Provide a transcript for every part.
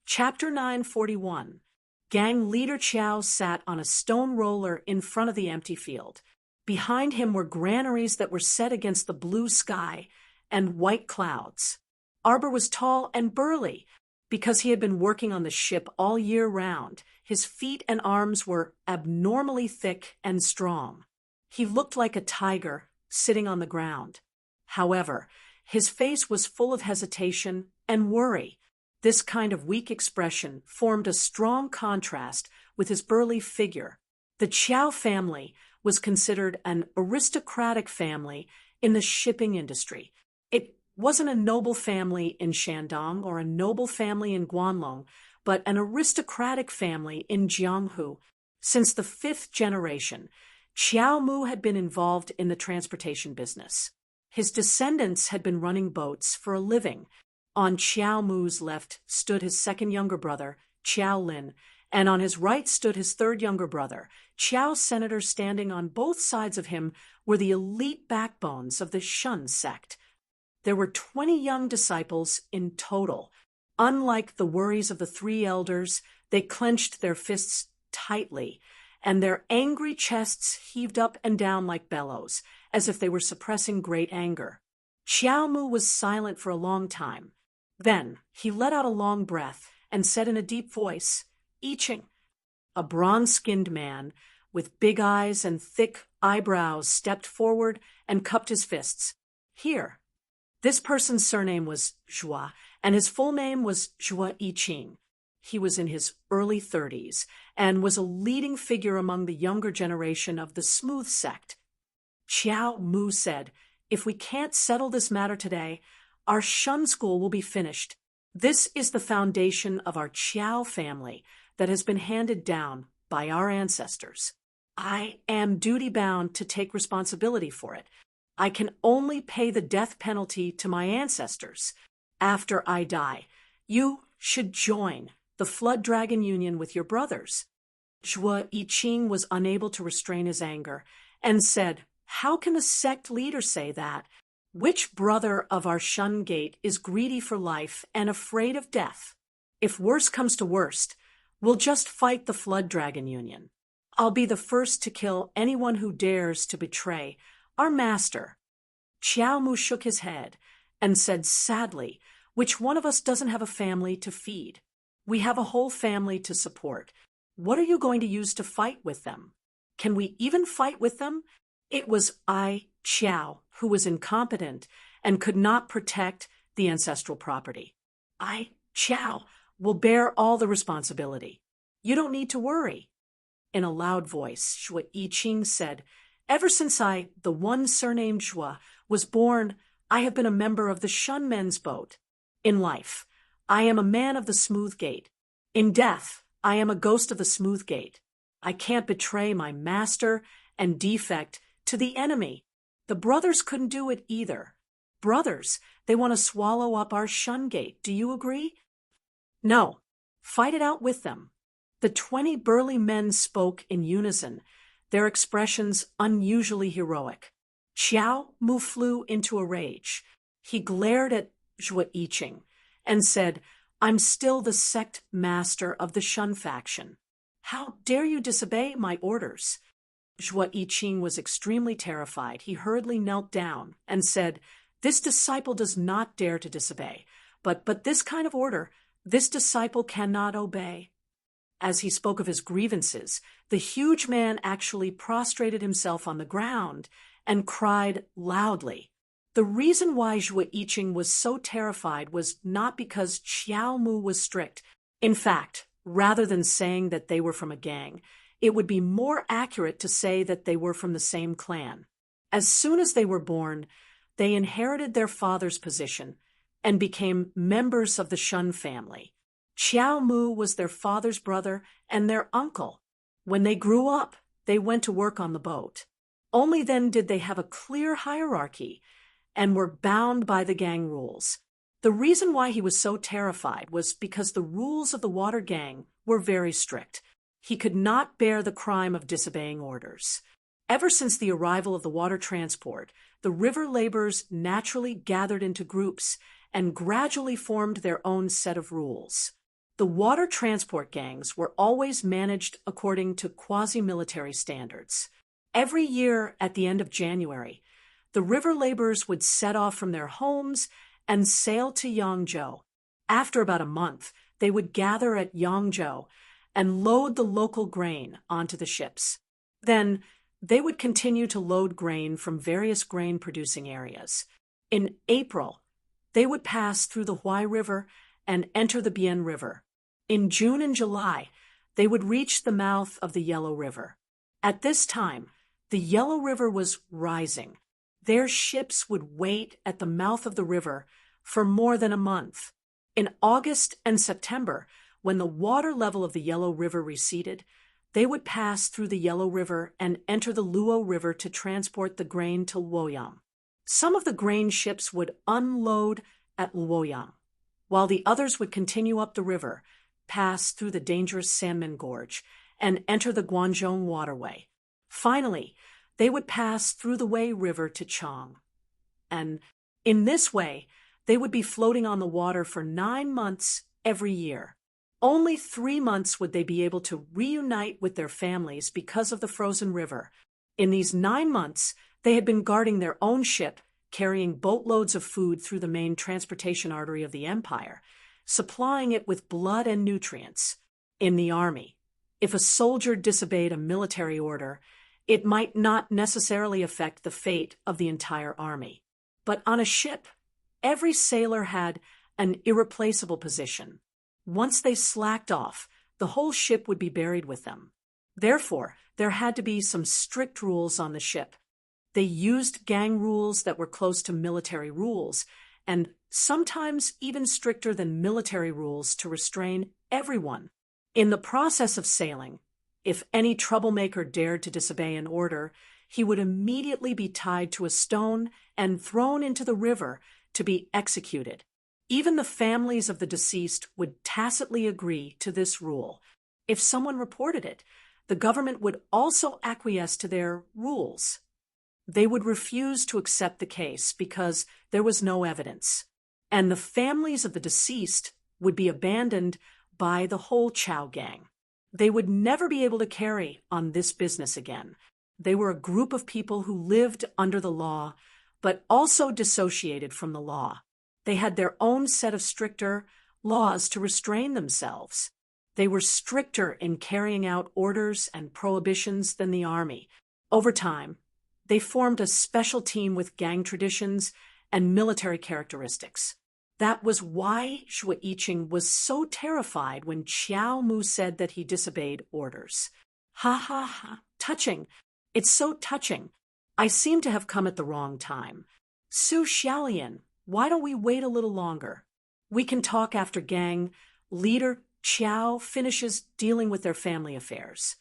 Chapter 941. Gang leader Chow sat on a stone roller in front of the empty field. Behind him were granaries that were set against the blue sky and white clouds. Arbor was tall and burly because he had been working on the ship all year round. His feet and arms were abnormally thick and strong. He looked like a tiger sitting on the ground. However, his face was full of hesitation and worry. This kind of weak expression formed a strong contrast with his burly figure. The Chow family was considered an aristocratic family in the shipping industry. It wasn't a noble family in Shandong or a noble family in Guanlong, but an aristocratic family in Jianghu. Since the 5th generation, Qiao Mu had been involved in the transportation business. His descendants had been running boats for a living. On Qiao Mu's left stood his second younger brother, Qiao Lin, and on his right stood his third younger brother. Qiao's senators standing on both sides of him were the elite backbones of the Shun sect. There were 20 young disciples in total. Unlike the worries of the 3 elders, they clenched their fists tightly, and their angry chests heaved up and down like bellows, as if they were suppressing great anger. Qiao Mu was silent for a long time. Then he let out a long breath and said in a deep voice, "I Ching." A bronze-skinned man with big eyes and thick eyebrows stepped forward and cupped his fists. "Here." This person's surname was Zhua, and his full name was Zhua I Ching. He was in his early 30s and was a leading figure among the younger generation of the Smooth sect. Qiao Mu said, "If we can't settle this matter today, our Shun school will be finished. This is the foundation of our Qiao family that has been handed down by our ancestors. I am duty-bound to take responsibility for it. I can only pay the death penalty to my ancestors. After I die, you should join the Flood Dragon Union with your brothers." Zhua I Ching was unable to restrain his anger and said, "How can a sect leader say that? Which brother of our Shun Gate is greedy for life and afraid of death? If worst comes to worst, we'll just fight the Flood Dragon Union. I'll be the first to kill anyone who dares to betray our master." Qiao Mu shook his head and said sadly, "Which one of us doesn't have a family to feed? We have a whole family to support. What are you going to use to fight with them? Can we even fight with them?" It was Qiao, who was incompetent and could not protect the ancestral property. Qiao will bear all the responsibility. You don't need to worry." In a loud voice, Zhua I Ching said, "Ever since the one surnamed Zhua, was born, I have been a member of the Shun men's boat. In life, I am a man of the Smooth Gate. In death, I am a ghost of the Smooth Gate. I can't betray my master and defect to the enemy. The brothers couldn't do it either. Brothers, they want to swallow up our Shun Gate. Do you agree?" "No. Fight it out with them." The 20 burly men spoke in unison, their expressions unusually heroic. Qiao Mu flew into a rage. He glared at Zhua I Ching and said, "I'm still the sect master of the Shun faction. How dare you disobey my orders?" Zhua I Ching was extremely terrified. He hurriedly knelt down and said, "This disciple does not dare to disobey, but this kind of order, this disciple cannot obey." As he spoke of his grievances, the huge man actually prostrated himself on the ground and cried loudly. The reason why Zhua I Ching was so terrified was not because Qiao Mu was strict. In fact, rather than saying that they were from a gang, it would be more accurate to say that they were from the same clan. As soon as they were born, they inherited their father's position and became members of the Shun family. Qiao Mu was their father's brother and their uncle. When they grew up, they went to work on the boat. Only then did they have a clear hierarchy and were bound by the gang rules. The reason why he was so terrified was because the rules of the water gang were very strict. He could not bear the crime of disobeying orders. Ever since the arrival of the water transport, the river laborers naturally gathered into groups and gradually formed their own set of rules. The water transport gangs were always managed according to quasi-military standards. Every year at the end of January, the river laborers would set off from their homes and sail to Yangzhou. After about a month, they would gather at Yangzhou and load the local grain onto the ships. Then, they would continue to load grain from various grain-producing areas. In April, they would pass through the Huai River and enter the Bian River. In June and July, they would reach the mouth of the Yellow River. At this time, the Yellow River was rising. Their ships would wait at the mouth of the river for more than a month. In August and September, when the water level of the Yellow River receded, they would pass through the Yellow River and enter the Luo River to transport the grain to Luoyang. Some of the grain ships would unload at Luoyang, while the others would continue up the river, pass through the dangerous Sanmen Gorge, and enter the Guanzhong waterway. Finally, they would pass through the Wei River to Chang. And in this way, they would be floating on the water for 9 months every year. Only 3 months would they be able to reunite with their families because of the frozen river. In these 9 months, they had been guarding their own ship, carrying boatloads of food through the main transportation artery of the empire, supplying it with blood and nutrients. In the army, if a soldier disobeyed a military order, it might not necessarily affect the fate of the entire army. But on a ship, every sailor had an irreplaceable position. Once they slacked off, the whole ship would be buried with them. Therefore, there had to be some strict rules on the ship. They used gang rules that were close to military rules, and sometimes even stricter than military rules to restrain everyone. In the process of sailing, if any troublemaker dared to disobey an order, he would immediately be tied to a stone and thrown into the river to be executed. Even the families of the deceased would tacitly agree to this rule. If someone reported it, the government would also acquiesce to their rules. They would refuse to accept the case because there was no evidence, and the families of the deceased would be abandoned by the whole Chow gang. They would never be able to carry on this business again. They were a group of people who lived under the law, but also dissociated from the law. They had their own set of stricter laws to restrain themselves. They were stricter in carrying out orders and prohibitions than the army. Over time, they formed a special team with gang traditions and military characteristics. That was why Shui Yiqing was so terrified when Qiao Mu said that he disobeyed orders. Ha ha ha, touching. It's so touching. I seem to have come at the wrong time. Su Xiaolian, why don't we wait a little longer? We can talk after gang leader Qiao finishes dealing with their family affairs.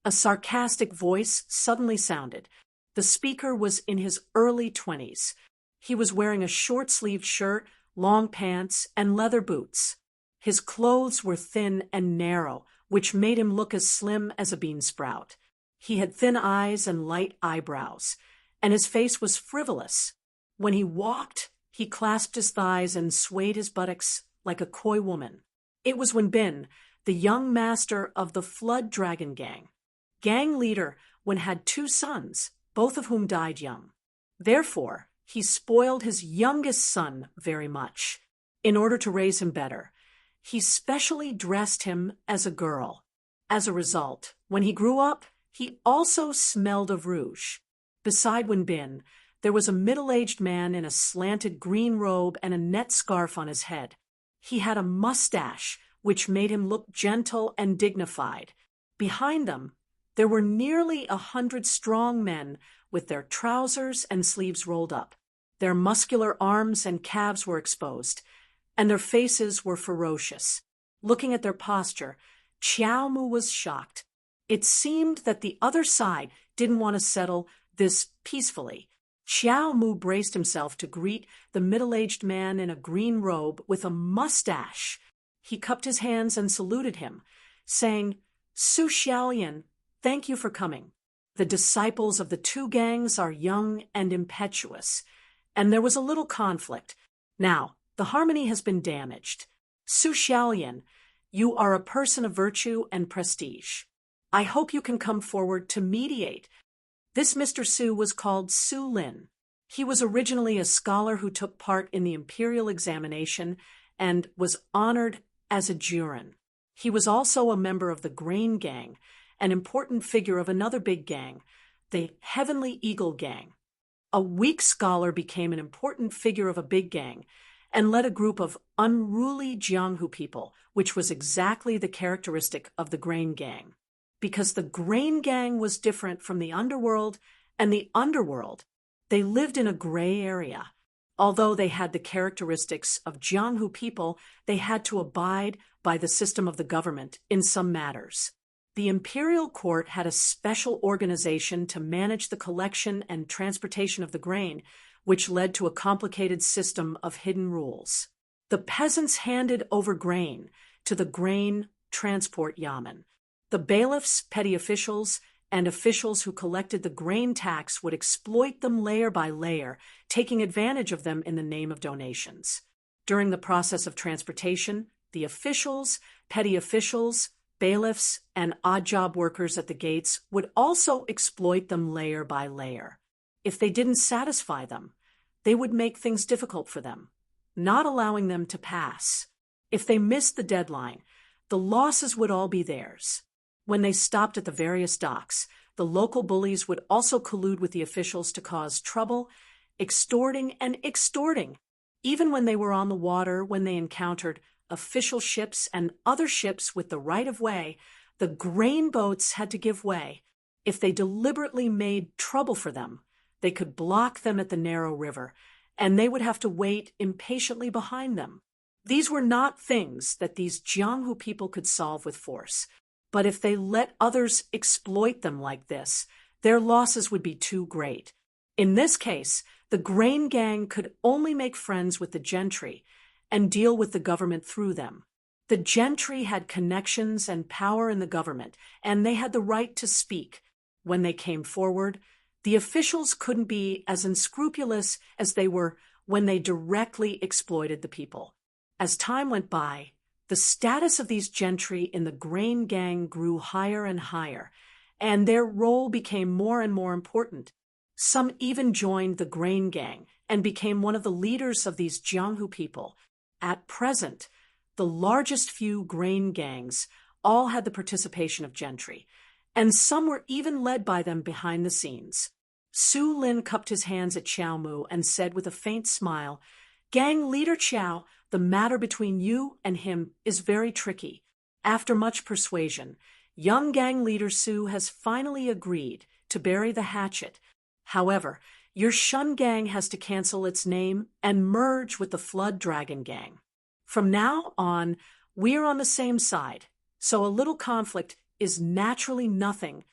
A sarcastic voice suddenly sounded. The speaker was in his early 20s. He was wearing a short-sleeved shirt, long pants, and leather boots. His clothes were thin and narrow, which made him look as slim as a bean sprout. He had thin eyes and light eyebrows, and his face was frivolous. When he walked, he clasped his thighs and swayed his buttocks like a coy woman. It was Wenbin, the young master of the Flood Dragon Gang. Gang leader Wen had 2 sons, both of whom died young. Therefore, he spoiled his youngest son very much. In order to raise him better, he specially dressed him as a girl. As a result, when he grew up, he also smelled of rouge. Beside Wenbin, there was a middle-aged man in a slanted green robe and a net scarf on his head. He had a mustache, which made him look gentle and dignified. Behind them, there were nearly 100 strong men with their trousers and sleeves rolled up. Their muscular arms and calves were exposed, and their faces were ferocious. Looking at their posture, Qiao Mu was shocked. It seemed that the other side didn't want to settle this peacefully. Qiao Mu braced himself to greet the middle-aged man in a green robe with a mustache. He cupped his hands and saluted him, saying, "Su Xiaolian, thank you for coming. The disciples of the 2 gangs are young and impetuous, and there was a little conflict. Now, the harmony has been damaged. Su Xiaolian, You are a person of virtue and prestige. I hope you can come forward to mediate. This Mr. Su was called Su Lin. He was originally a scholar who took part in the imperial examination and was honored as a jurin. He was also a member of the Grain Gang, an important figure of another big gang, the Heavenly Eagle Gang. A weak scholar became an important figure of a big gang and led a group of unruly Jianghu people, which was exactly the characteristic of the Grain Gang. Because the Grain Gang was different from the underworld and the underworld, they lived in a gray area. Although they had the characteristics of Jianghu people, they had to abide by the system of the government in some matters. The imperial court had a special organization to manage the collection and transportation of the grain, which led to a complicated system of hidden rules. The peasants handed over grain to the grain transport yamen. The bailiffs, petty officials, and officials who collected the grain tax would exploit them layer by layer, taking advantage of them in the name of donations. During the process of transportation, the officials, petty officials, bailiffs, and odd job workers at the gates would also exploit them layer by layer. If they didn't satisfy them, they would make things difficult for them, not allowing them to pass. If they missed the deadline, the losses would all be theirs. When they stopped at the various docks, the local bullies would also collude with the officials to cause trouble, extorting. Even when they were on the water, when they encountered official ships and other ships with the right of way, the grain boats had to give way. If they deliberately made trouble for them, they could block them at the narrow river, and they would have to wait impatiently behind them. These were not things that these Jianghu people could solve with force. But if they let others exploit them like this, their losses would be too great. In this case, the Grain Gang could only make friends with the gentry and deal with the government through them. The gentry had connections and power in the government, and they had the right to speak. When they came forward, the officials couldn't be as unscrupulous as they were when they directly exploited the people. As time went by, the status of these gentry in the Grain Gang grew higher and higher, and their role became more and more important. Some even joined the Grain Gang and became one of the leaders of these Jianghu people. At present, the largest few grain gangs all had the participation of gentry, and some were even led by them behind the scenes. Su Lin cupped his hands at Xiao Mu and said with a faint smile, "Gang leader Xiao, the matter between you and him is very tricky. After much persuasion, young gang leader Su has finally agreed to bury the hatchet. However, your Shun Gang has to cancel its name and merge with the Flood Dragon Gang. From now on, we're on the same side, so a little conflict is naturally nothing."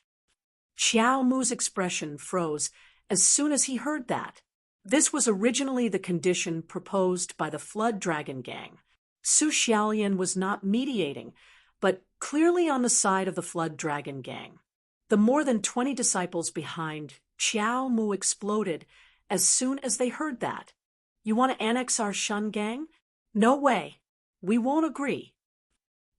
Xiao Mu's expression froze as soon as he heard that. This was originally the condition proposed by the Flood Dragon Gang. Su Xiaolian was not mediating, but clearly on the side of the Flood Dragon Gang. The more than 20 disciples behind Xiao Mu exploded as soon as they heard that. "You want to annex our Shun Gang? No way. We won't agree."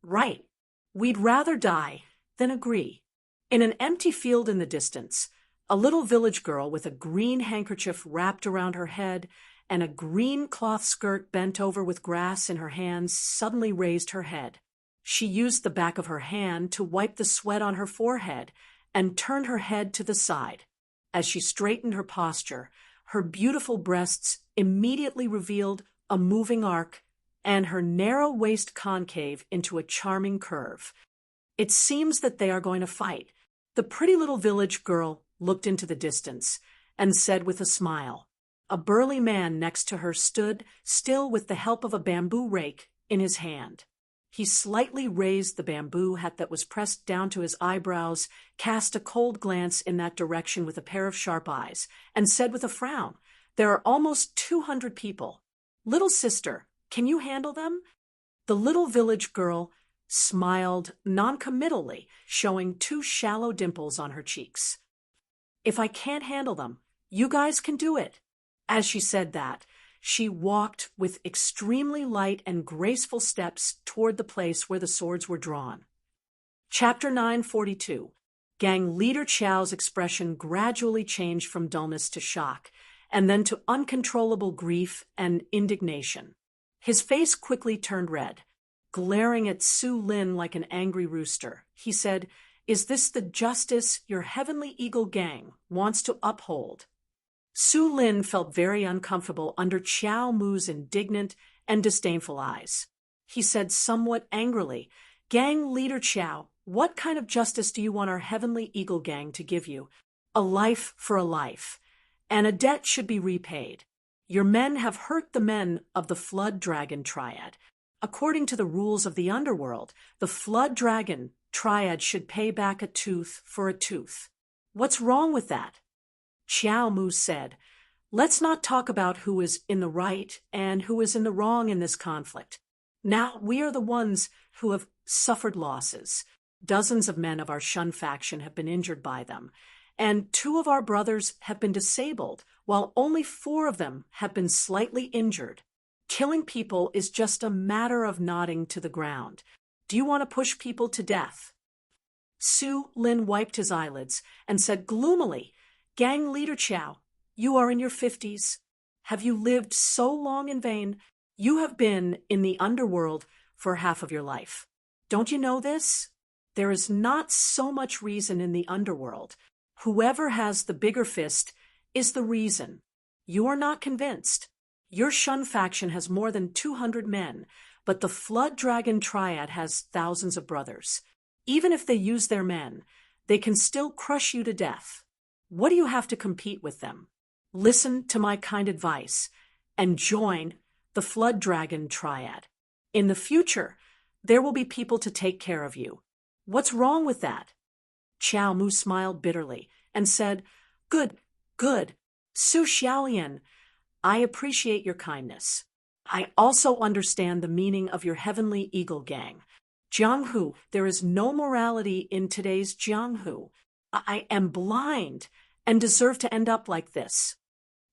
"Right. We'd rather die than agree." In an empty field in the distance, a little village girl with a green handkerchief wrapped around her head and a green cloth skirt bent over with grass in her hands suddenly raised her head. She used the back of her hand to wipe the sweat on her forehead and turned her head to the side. As she straightened her posture, her beautiful breasts immediately revealed a moving arc and her narrow waist concave into a charming curve. "It seems that they are going to fight." The pretty little village girl looked into the distance and said with a smile. A burly man next to her stood still with the help of a bamboo rake in his hand. He slightly raised the bamboo hat that was pressed down to his eyebrows, cast a cold glance in that direction with a pair of sharp eyes, and said with a frown, "There are almost 200 people. Little sister, can you handle them?" The little village girl smiled noncommittally, showing 2 shallow dimples on her cheeks. "If I can't handle them, you guys can do it." As she said that, She walked with extremely light and graceful steps toward the place where the swords were drawn. Chapter 942. Gang leader Chao's expression gradually changed from dullness to shock, and then to uncontrollable grief and indignation. His face quickly turned red. Glaring at Su Lin like an angry rooster, he said, "Is this the justice your heavenly eagle gang wants to uphold?" Su Lin felt very uncomfortable under Qiao Mu's indignant and disdainful eyes. He said somewhat angrily, "Gang leader Qiao, what kind of justice do you want our heavenly eagle gang to give you? A life for a life, and a debt should be repaid. Your men have hurt the men of the Flood Dragon Triad. According to the rules of the underworld, the Flood Dragon Triad should pay back a tooth for a tooth. What's wrong with that?" Qiao Mu said, "Let's not talk about who is in the right and who is in the wrong in this conflict. Now we are the ones who have suffered losses. Dozens of men of our Shun faction have been injured by them, and 2 of our brothers have been disabled, while only 4 of them have been slightly injured. Killing people is just a matter of nodding to the ground. Do you want to push people to death?" Su Lin wiped his eyelids and said gloomily, "Gang leader Qiao, you are in your 50s. Have you lived so long in vain? You have been in the underworld for half of your life. Don't you know this? There is not so much reason in the underworld. Whoever has the bigger fist is the reason. You are not convinced. Your Shun faction has more than 200 men, but the Flood Dragon Triad has thousands of brothers. Even if they use their men, they can still crush you to death. What do you have to compete with them? Listen to my kind advice and join the Flood Dragon Triad. In the future, there will be people to take care of you. What's wrong with that?" Qiao Mu smiled bitterly and said, Good. Su Xiaolian, I appreciate your kindness. I also understand the meaning of your heavenly eagle gang. Jianghu, there is no morality in today's Jianghu. I am blind and deserve to end up like this."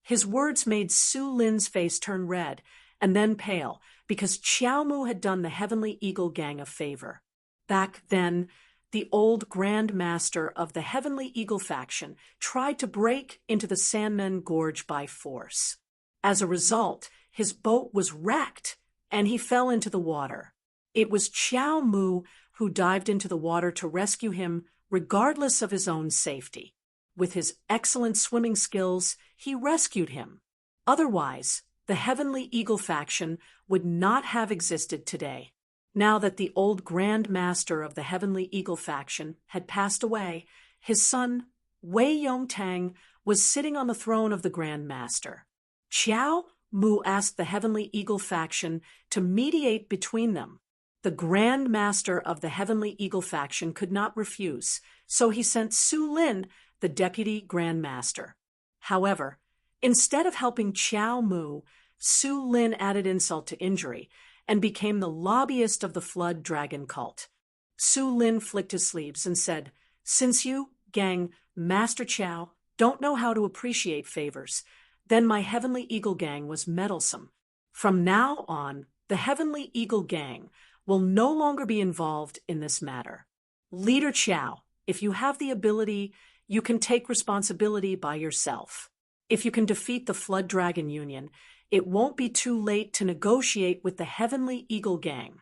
His words made Su Lin's face turn red and then pale, because Qiao Mu had done the heavenly eagle gang a favor. Back then, the old Grand Master of the Heavenly Eagle faction tried to break into the Sandmen Gorge by force. As a result, his boat was wrecked, and he fell into the water. It was Qiao Mu who dived into the water to rescue him, regardless of his own safety. With his excellent swimming skills, he rescued him. Otherwise, the Heavenly Eagle faction would not have existed today. Now that the old Grand Master of the Heavenly Eagle faction had passed away, his son, Wei Yongtang, was sitting on the throne of the Grand Master. Qiao Mu asked the Heavenly Eagle faction to mediate between them. The Grand Master of the Heavenly Eagle faction could not refuse, so he sent Su Lin, the Deputy Grand Master. However, instead of helping Qiao Mu, Su Lin added insult to injury and became the lobbyist of the Flood Dragon cult. Su Lin flicked his sleeves and said, "Since you, gang, Master Qiao, don't know how to appreciate favors, then my Heavenly Eagle gang was meddlesome. From now on, the Heavenly Eagle gang will no longer be involved in this matter. Leader Qiao, if you have the ability, you can take responsibility by yourself. If you can defeat the Flood Dragon Union, it won't be too late to negotiate with the Heavenly Eagle gang."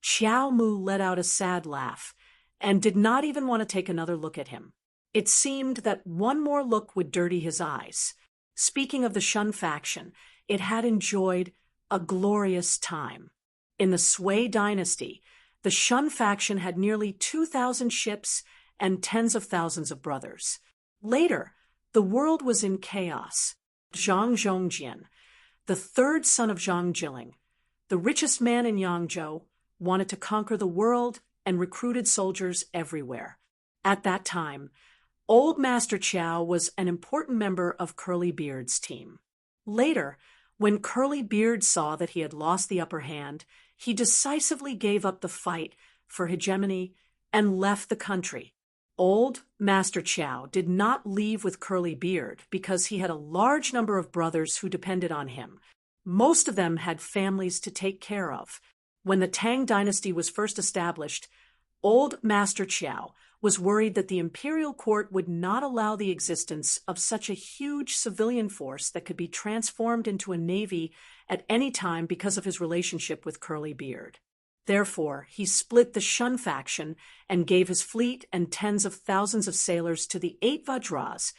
Qiao Mu let out a sad laugh and did not even want to take another look at him. It seemed that one more look would dirty his eyes. Speaking of the Shun faction, it had enjoyed a glorious time. In the Sui dynasty, the Shun faction had nearly 2,000 ships and tens of thousands of brothers. Later, the world was in chaos. Zhang Zhongjian, the third son of Zhang Jiling, the richest man in Yangzhou, wanted to conquer the world and recruited soldiers everywhere. At that time, Old Master Qiao was an important member of Curly Beard's team. Later, when Curly Beard saw that he had lost the upper hand, he decisively gave up the fight for hegemony and left the country. Old Master Chow did not leave with curly beard because he had a large number of brothers who depended on him. Most of them had families to take care of. When the Tang dynasty was first established, Old Master Chow was worried that the imperial court would not allow the existence of such a huge civilian force that could be transformed into a navy at any time because of his relationship with Curly Beard. Therefore, he split the Shun faction and gave his fleet and tens of thousands of sailors to the 8 Vajras,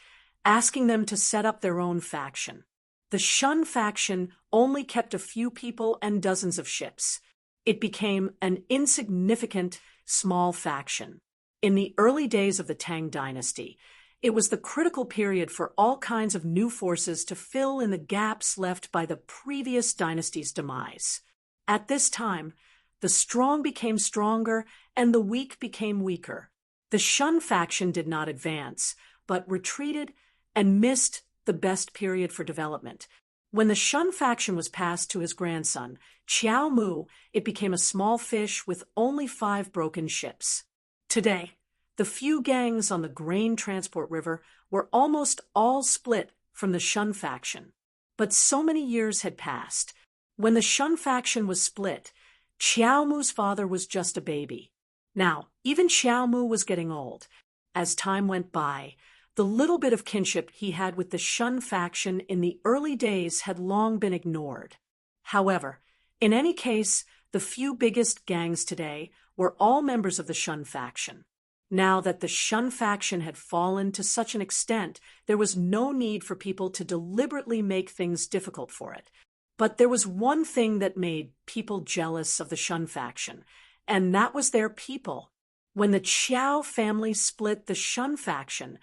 asking them to set up their own faction. The Shun faction only kept a few people and dozens of ships. It became an insignificant, small faction. In the early days of the Tang dynasty, it was the critical period for all kinds of new forces to fill in the gaps left by the previous dynasty's demise. At this time, the strong became stronger and the weak became weaker. The Shun faction did not advance, but retreated and missed the best period for development. When the Shun faction was passed to his grandson, Chiao Mu, it became a small fish with only 5 broken ships. Today, the few gangs on the grain transport river were almost all split from the Shun faction. But so many years had passed. When the Shun faction was split, Chiao Mu's father was just a baby. Now, even Chiao Mu was getting old. As time went by, the little bit of kinship he had with the Shun faction in the early days had long been ignored. However, in any case, the few biggest gangs today were all members of the Shun faction. Now that the Shun faction had fallen to such an extent, there was no need for people to deliberately make things difficult for it. But there was one thing that made people jealous of the Shun faction, and that was their people. When the Chiao family split the Shun faction,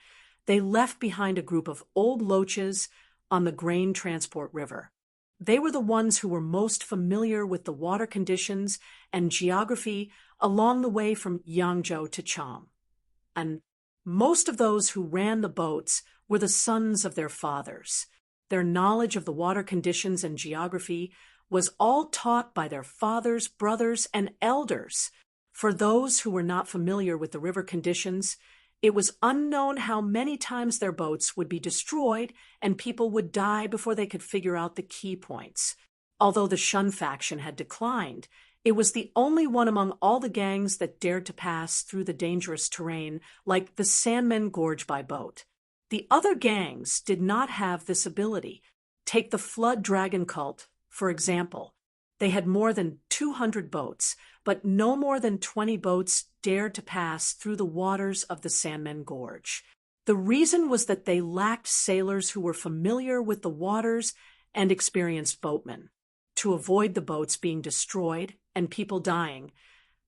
they left behind a group of old loaches on the grain transport river. They were the ones who were most familiar with the water conditions and geography along the way from Yangzhou to Chang. And most of those who ran the boats were the sons of their fathers. Their knowledge of the water conditions and geography was all taught by their fathers, brothers, and elders. For those who were not familiar with the river conditions, it was unknown how many times their boats would be destroyed and people would die before they could figure out the key points. Although the Shun faction had declined, it was the only one among all the gangs that dared to pass through the dangerous terrain like the Sandmen Gorge by boat. The other gangs did not have this ability. Take the Flood Dragon cult, for example. They had more than 200 boats, but no more than 20 boats dared to pass through the waters of the Sandmen Gorge. The reason was that they lacked sailors who were familiar with the waters and experienced boatmen. To avoid the boats being destroyed and people dying,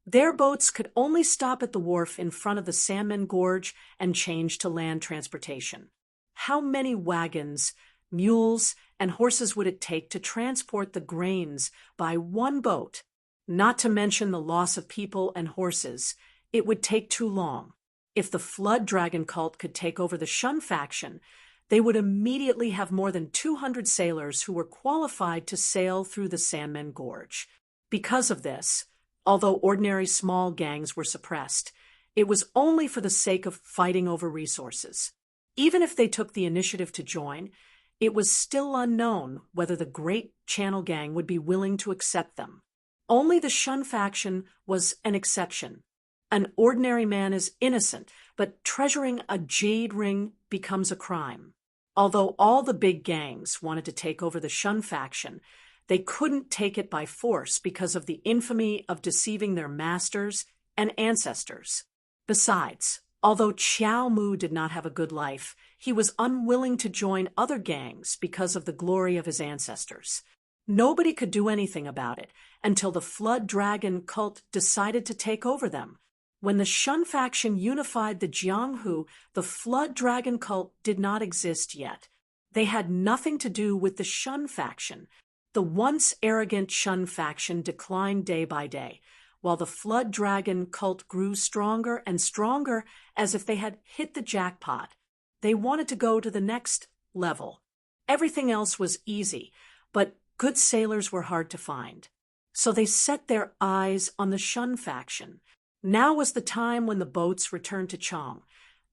their boats could only stop at the wharf in front of the Sandmen Gorge and change to land transportation. How many wagons, mules, and horses would it take to transport the grains by one boat? Not to mention the loss of people and horses, it would take too long. If the Flood Dragon cult could take over the Shun faction, they would immediately have more than 200 sailors who were qualified to sail through the Sandmen Gorge. Because of this, although ordinary small gangs were suppressed, it was only for the sake of fighting over resources. Even if they took the initiative to join, it was still unknown whether the Great Channel Gang would be willing to accept them. Only the Shun faction was an exception. An ordinary man is innocent, but treasuring a jade ring becomes a crime. Although all the big gangs wanted to take over the Shun faction, they couldn't take it by force because of the infamy of deceiving their masters and ancestors. Besides, although Chiao Mu did not have a good life, he was unwilling to join other gangs because of the glory of his ancestors. Nobody could do anything about it until the Flood Dragon cult decided to take over them. When the Shun faction unified the Jianghu, the Flood Dragon cult did not exist yet. They had nothing to do with the Shun faction. The once arrogant Shun faction declined day by day, while the Flood Dragon cult grew stronger and stronger as if they had hit the jackpot. They wanted to go to the next level. Everything else was easy, but good sailors were hard to find. So they set their eyes on the Shun faction. Now was the time when the boats returned to Chang,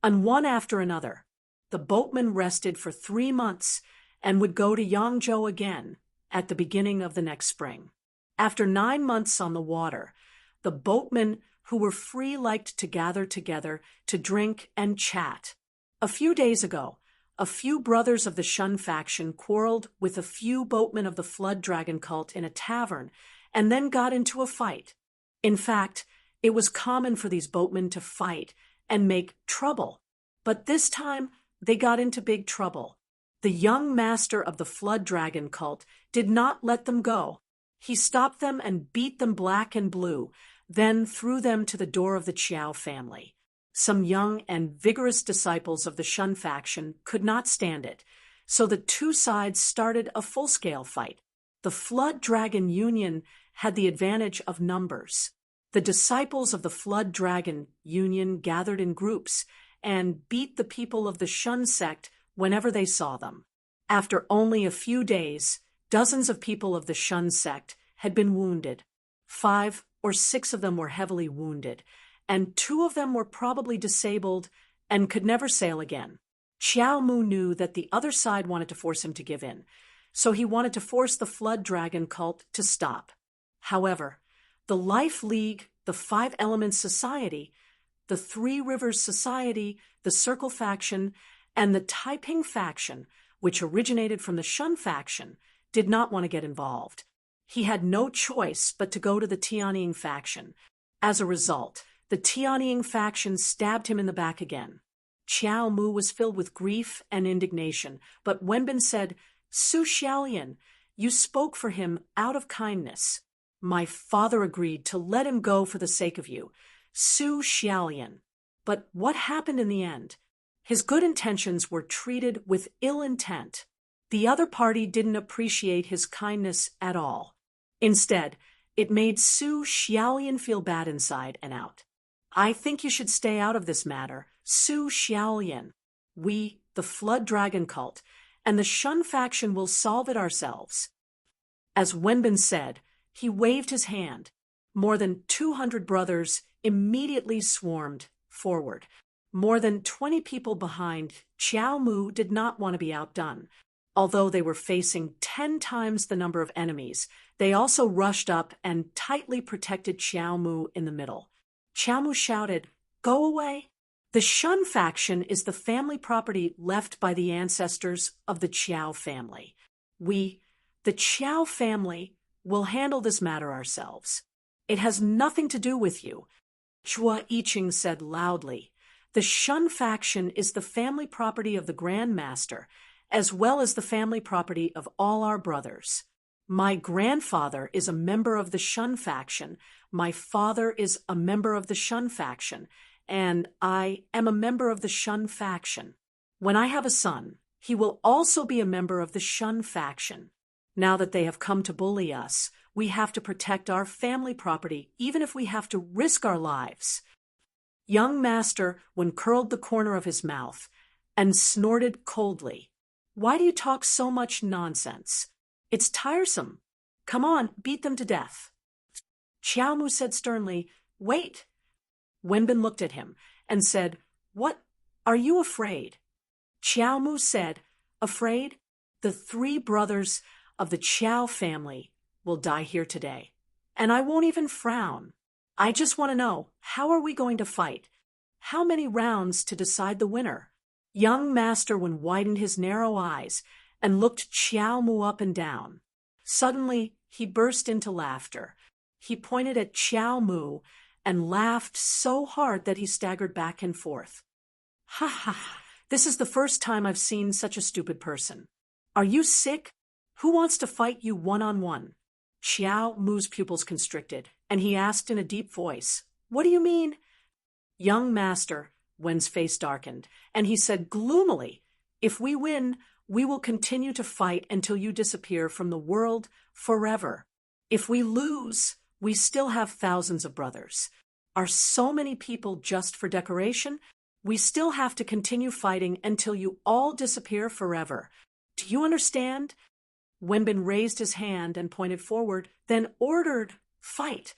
and one after another. The boatmen rested for 3 months and would go to Yangzhou again at the beginning of the next spring. After 9 months on the water, the boatmen who were free liked to gather together to drink and chat. A few days ago, a few brothers of the Shun faction quarreled with a few boatmen of the Flood Dragon cult in a tavern and then got into a fight. In fact, it was common for these boatmen to fight and make trouble. But this time, they got into big trouble. The young master of the Flood Dragon cult did not let them go. He stopped them and beat them black and blue, then threw them to the door of the Qiao family. Some young and vigorous disciples of the Shun faction could not stand it, so the two sides started a full-scale fight. The Flood Dragon Union had the advantage of numbers. The disciples of the Flood Dragon Union gathered in groups and beat the people of the Shun sect whenever they saw them. After only a few days, dozens of people of the Shun sect had been wounded. 5 or 6 of them were heavily wounded, and 2 of them were probably disabled and could never sail again. Qiao Mu knew that the other side wanted to force him to give in, so he wanted to force the Flood Dragon cult to stop. However, the Life League, the 5 Elements Society, the 3 Rivers Society, the Circle faction, and the Taiping faction, which originated from the Shun faction, did not want to get involved. He had no choice but to go to the Tianying faction. As a result, the Tianying faction stabbed him in the back again. Qiao Mu was filled with grief and indignation, but Wenbin said, "Su Xiaolian, you spoke for him out of kindness. My father agreed to let him go for the sake of you, Su Xiaolian." But what happened in the end? His good intentions were treated with ill intent. The other party didn't appreciate his kindness at all. Instead, it made Su Xiaolian feel bad inside and out. "I think you should stay out of this matter, Su Xiaolian. We, the Flood Dragon cult, and the Shun faction will solve it ourselves." As Wenbin said, he waved his hand. More than 200 brothers immediately swarmed forward. More than 20 people behind, Qiao Mu did not want to be outdone. Although they were facing 10 times the number of enemies, they also rushed up and tightly protected Qiao Mu in the middle. Qiao Mu shouted, "Go away!" The Shun faction is the family property left by the ancestors of the Qiao family. We, the Qiao family, will handle this matter ourselves. It has nothing to do with you, Chua Yiqing said loudly. The Shun faction is the family property of the Grand Master, as well as the family property of all our brothers. My grandfather is a member of the Shun faction, my father is a member of the Shun faction, and I am a member of the Shun faction. When I have a son, he will also be a member of the Shun faction. Now that they have come to bully us, we have to protect our family property, even if we have to risk our lives. Young Master curled the corner of his mouth and snorted coldly. "Why do you talk so much nonsense? It's tiresome. Come on, beat them to death." Qiao Mu said sternly, "Wait." Wenbin looked at him and said, "What? Are you afraid?" Qiao Mu said, "Afraid? The 3 brothers of the Qiao family will die here today. And I won't even frown. I just want to know, how are we going to fight? How many rounds to decide the winner?" Young Master widened his narrow eyes and looked Qiao Mu up and down. Suddenly, he burst into laughter. He pointed at Qiao Mu and laughed so hard that he staggered back and forth. "Ha ha, this is the first time I've seen such a stupid person. Are you sick? Who wants to fight you one-on-one?" Qiao Mu's pupils constricted, and he asked in a deep voice, "What do you mean?" "Young Master," Wen's face darkened, and he said gloomily, "If we win, we will continue to fight until you disappear from the world forever. If we lose, we still have thousands of brothers. Are so many people just for decoration? We still have to continue fighting until you all disappear forever. Do you understand?" Wenbin raised his hand and pointed forward, then ordered, "Fight!"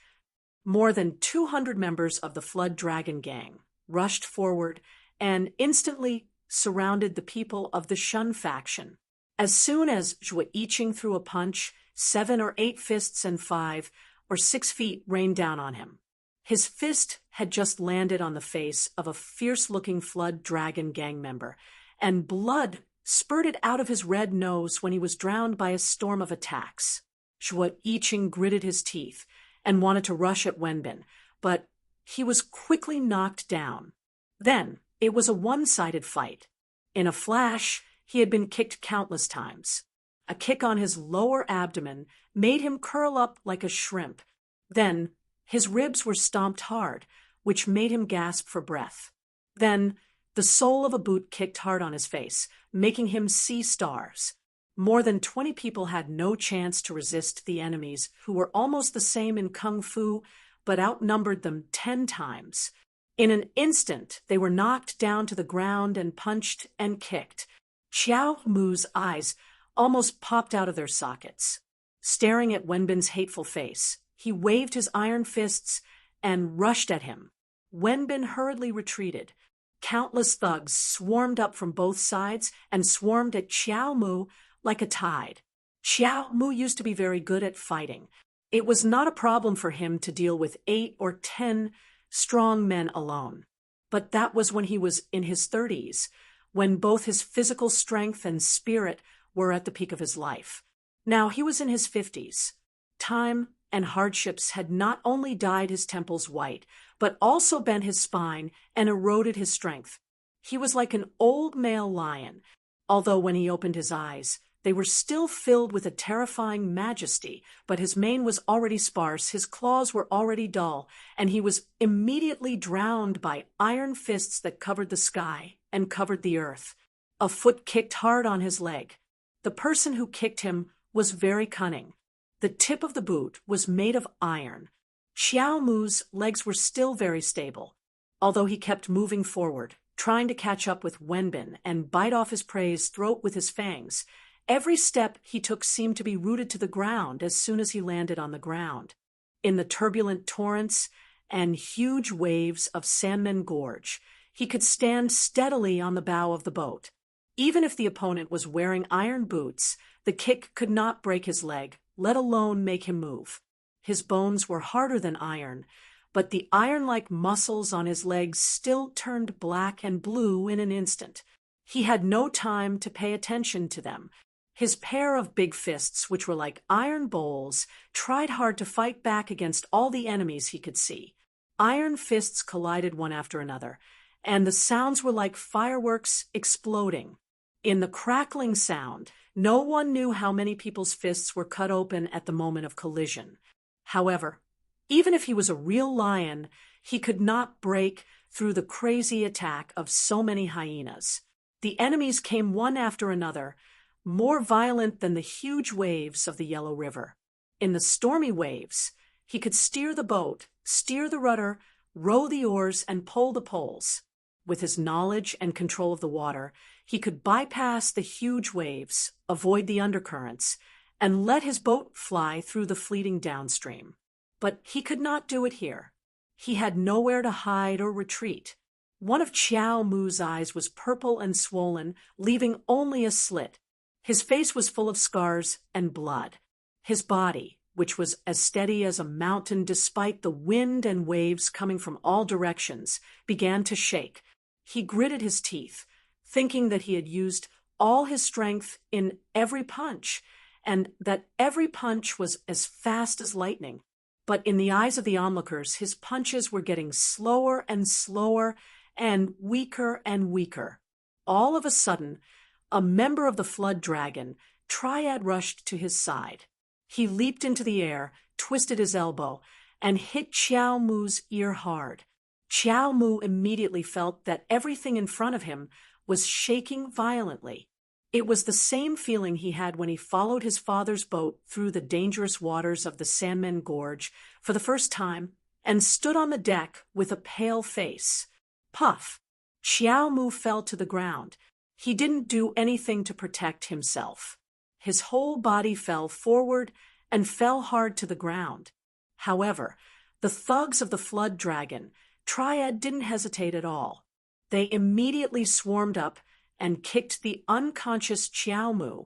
More than 200 members of the Flood Dragon Gang rushed forward and instantly surrounded the people of the Shun faction. As soon as Zhuo Yiqing threw a punch, 7 or 8 fists and 5 or 6 feet rained down on him. His fist had just landed on the face of a fierce-looking Flood Dragon Gang member, and blood spurted out of his red nose when he was drowned by a storm of attacks. Zhuo Yiqing gritted his teeth and wanted to rush at Wenbin, but he was quickly knocked down. Then it was a one-sided fight. In a flash, he had been kicked countless times. A kick on his lower abdomen made him curl up like a shrimp. Then his ribs were stomped hard, which made him gasp for breath. Then the sole of a boot kicked hard on his face, making him see stars. More than 20 people had no chance to resist the enemies, who were almost the same in kung fu, but outnumbered them 10 times. In an instant, they were knocked down to the ground and punched and kicked. Xiao Mu's eyes almost popped out of their sockets. Staring at Wenbin's hateful face, he waved his iron fists and rushed at him. Wenbin hurriedly retreated. Countless thugs swarmed up from both sides and swarmed at Xiao Mu like a tide. Xiao Mu used to be very good at fighting. It was not a problem for him to deal with 8 or 10 strong men alone. But that was when he was in his 30s, when both his physical strength and spirit were at the peak of his life. Now he was in his 50s. Time and hardships had not only dyed his temples white, but also bent his spine and eroded his strength. He was like an old male lion, although when he opened his eyes, they were still filled with a terrifying majesty, but his mane was already sparse, his claws were already dull, and he was immediately drowned by iron fists that covered the sky and covered the earth. A foot kicked hard on his leg. The person who kicked him was very cunning. The tip of the boot was made of iron. Xiao Mu's legs were still very stable, although he kept moving forward, trying to catch up with Wenbin and bite off his prey's throat with his fangs. Every step he took seemed to be rooted to the ground as soon as he landed on the ground. In the turbulent torrents and huge waves of Sanmen Gorge, he could stand steadily on the bow of the boat. Even if the opponent was wearing iron boots, the kick could not break his leg, let alone make him move. His bones were harder than iron, but the iron-like muscles on his legs still turned black and blue in an instant. He had no time to pay attention to them. His pair of big fists, which were like iron bowls, tried hard to fight back against all the enemies he could see. Iron fists collided one after another, and the sounds were like fireworks exploding. In the crackling sound, no one knew how many people's fists were cut open at the moment of collision. However, even if he was a real lion, he could not break through the crazy attack of so many hyenas. The enemies came one after another, more violent than the huge waves of the Yellow River. In the stormy waves, he could steer the boat, steer the rudder, row the oars, and pull the poles. With his knowledge and control of the water, he could bypass the huge waves, avoid the undercurrents, and let his boat fly through the fleeting downstream. But he could not do it here. He had nowhere to hide or retreat. One of Xiao Mu's eyes was purple and swollen, leaving only a slit. His face was full of scars and blood. His body, which was as steady as a mountain despite the wind and waves coming from all directions, began to shake. He gritted his teeth, thinking that he had used all his strength in every punch, and that every punch was as fast as lightning. But in the eyes of the onlookers, his punches were getting slower and slower and weaker and weaker. All of a sudden, a member of the Flood Dragon Triad rushed to his side. He leaped into the air, twisted his elbow, and hit Xiao Mu's ear hard. Xiao Mu immediately felt that everything in front of him was shaking violently. It was the same feeling he had when he followed his father's boat through the dangerous waters of the Sanmen Gorge for the first time and stood on the deck with a pale face. Puff! Xiao Mu fell to the ground. He didn't do anything to protect himself. His whole body fell forward and fell hard to the ground. However, The thugs of the Flood Dragon Triad didn't hesitate at all. They immediately swarmed up and kicked the unconscious Chiao Mu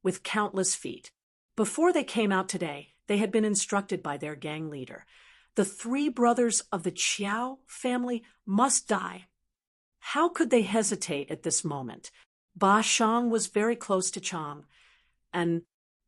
with countless feet. Before they came out today, they had been instructed by their gang leader. The three brothers of the Chiao family must die. How could they hesitate at this moment? Ba Shang was very close to Chang,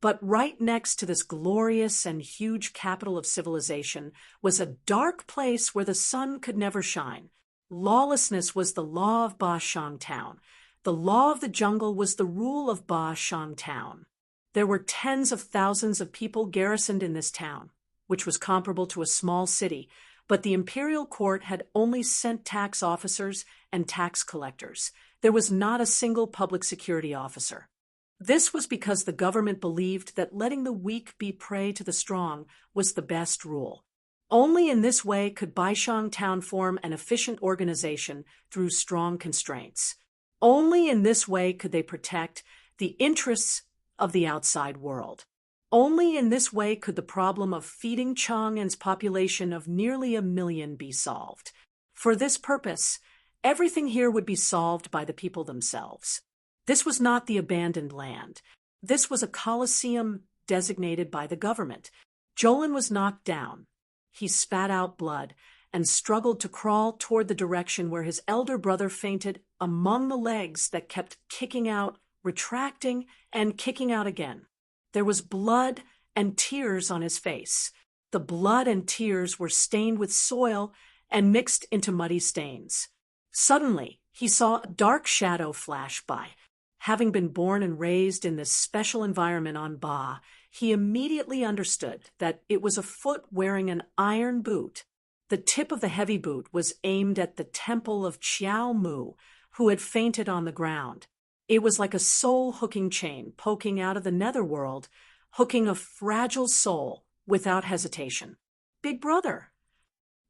but right next to this glorious and huge capital of civilization was a dark place where the sun could never shine. Lawlessness was the law of Ba Shang Town. The law of the jungle was the rule of Ba Shang Town. There were tens of thousands of people garrisoned in this town, which was comparable to a small city, but the imperial court had only sent tax officers and tax collectors. There was not a single public security officer. This was because the government believed that letting the weak be prey to the strong was the best rule. Only in this way could Baishang Town form an efficient organization through strong constraints. Only in this way could they protect the interests of the outside world. Only in this way could the problem of feeding Chang'an's population of nearly 1 million be solved. For this purpose, everything here would be solved by the people themselves. This was not the abandoned land. This was a coliseum designated by the government. Jolin was knocked down. He spat out blood and struggled to crawl toward the direction where his elder brother fainted among the legs that kept kicking out, retracting, and kicking out again. There was blood and tears on his face. The blood and tears were stained with soil and mixed into muddy stains. Suddenly, he saw a dark shadow flash by. Having been born and raised in this special environment on Ba, he immediately understood that it was a foot wearing an iron boot. The tip of the heavy boot was aimed at the temple of Chiao Mu, who had fainted on the ground. It was like a soul-hooking chain poking out of the netherworld, hooking a fragile soul without hesitation. "Big brother!"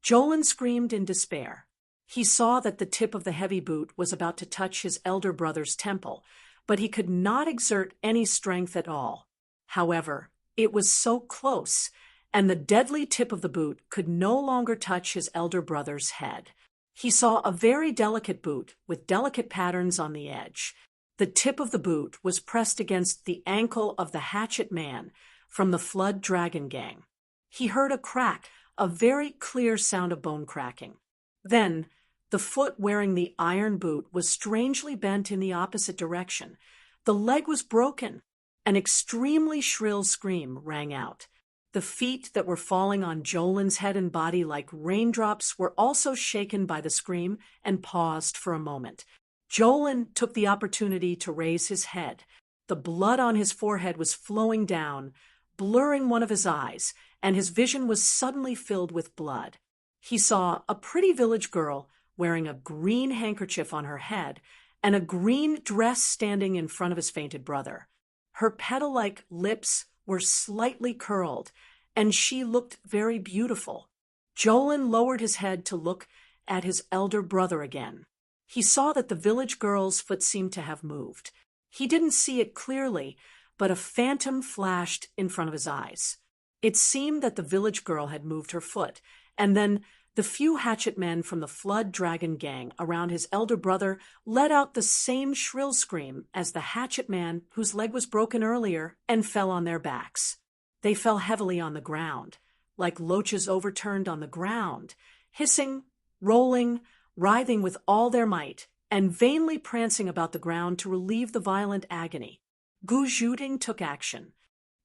Jolin screamed in despair. He saw that the tip of the heavy boot was about to touch his elder brother's temple, but he could not exert any strength at all. However, it was so close, and the deadly tip of the boot could no longer touch his elder brother's head. He saw a very delicate boot with delicate patterns on the edge. The tip of the boot was pressed against the ankle of the hatchet man from the Flood Dragon gang. He heard a crack, a very clear sound of bone cracking. Then, the foot wearing the iron boot was strangely bent in the opposite direction. The leg was broken. An extremely shrill scream rang out. The feet that were falling on Jolin's head and body like raindrops were also shaken by the scream and paused for a moment. Jolin took the opportunity to raise his head. The blood on his forehead was flowing down, blurring one of his eyes, and his vision was suddenly filled with blood. He saw a pretty village girl wearing a green handkerchief on her head and a green dress standing in front of his fainted brother. Her petal-like lips were slightly curled, and she looked very beautiful. Jolin lowered his head to look at his elder brother again. He saw that the village girl's foot seemed to have moved. He didn't see it clearly, but a phantom flashed in front of his eyes. It seemed that the village girl had moved her foot, and then the few hatchet men from the Flood Dragon gang around his elder brother let out the same shrill scream as the hatchet man whose leg was broken earlier and fell on their backs. They fell heavily on the ground, like loaches overturned on the ground, hissing, rolling, writhing with all their might, and vainly prancing about the ground to relieve the violent agony. Gu Zhuting took action.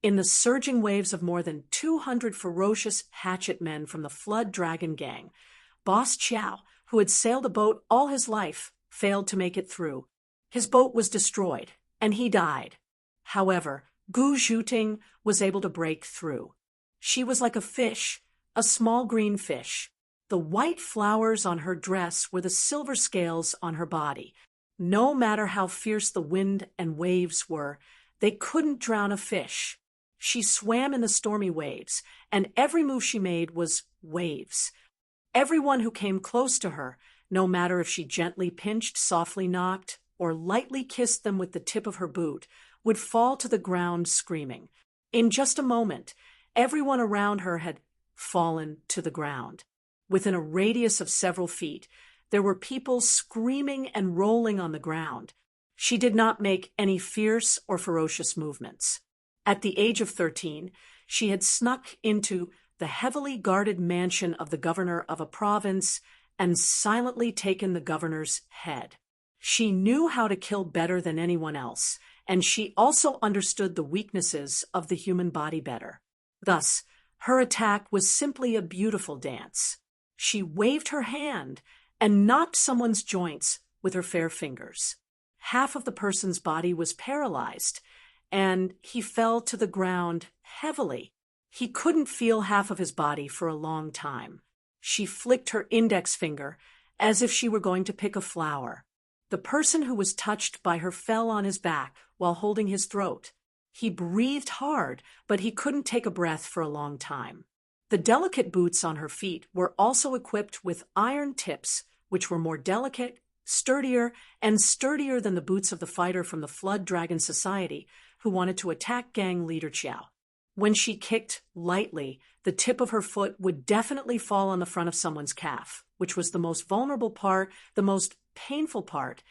In the surging waves of more than 200 ferocious hatchet men from the Flood Dragon gang, Boss Chiao, who had sailed a boat all his life, failed to make it through. His boat was destroyed, and he died. However, Gu Zhuting was able to break through. She was like a fish, a small green fish. The white flowers on her dress were the silver scales on her body. No matter how fierce the wind and waves were, they couldn't drown a fish. She swam in the stormy waves, and every move she made was waves. Everyone who came close to her, no matter if she gently pinched, softly knocked, or lightly kissed them with the tip of her boot, would fall to the ground screaming. In just a moment, everyone around her had fallen to the ground. Within a radius of several feet, there were people screaming and rolling on the ground. She did not make any fierce or ferocious movements. At the age of 13, she had snuck into the heavily guarded mansion of the governor of a province and silently taken the governor's head. She knew how to kill better than anyone else, and she also understood the weaknesses of the human body better. Thus, her attack was simply a beautiful dance. She waved her hand and knocked someone's joints with her fair fingers. Half of the person's body was paralyzed, and he fell to the ground heavily. He couldn't feel half of his body for a long time. She flicked her index finger as if she were going to pick a flower. The person who was touched by her fell on his back while holding his throat. He breathed hard, but he couldn't take a breath for a long time. The delicate boots on her feet were also equipped with iron tips, which were more delicate, sturdier than the boots of the fighter from the Flood Dragon Society who wanted to attack gang leader Xiao. When she kicked lightly, the tip of her foot would definitely fall on the front of someone's calf, which was the most vulnerable part, the most painful part,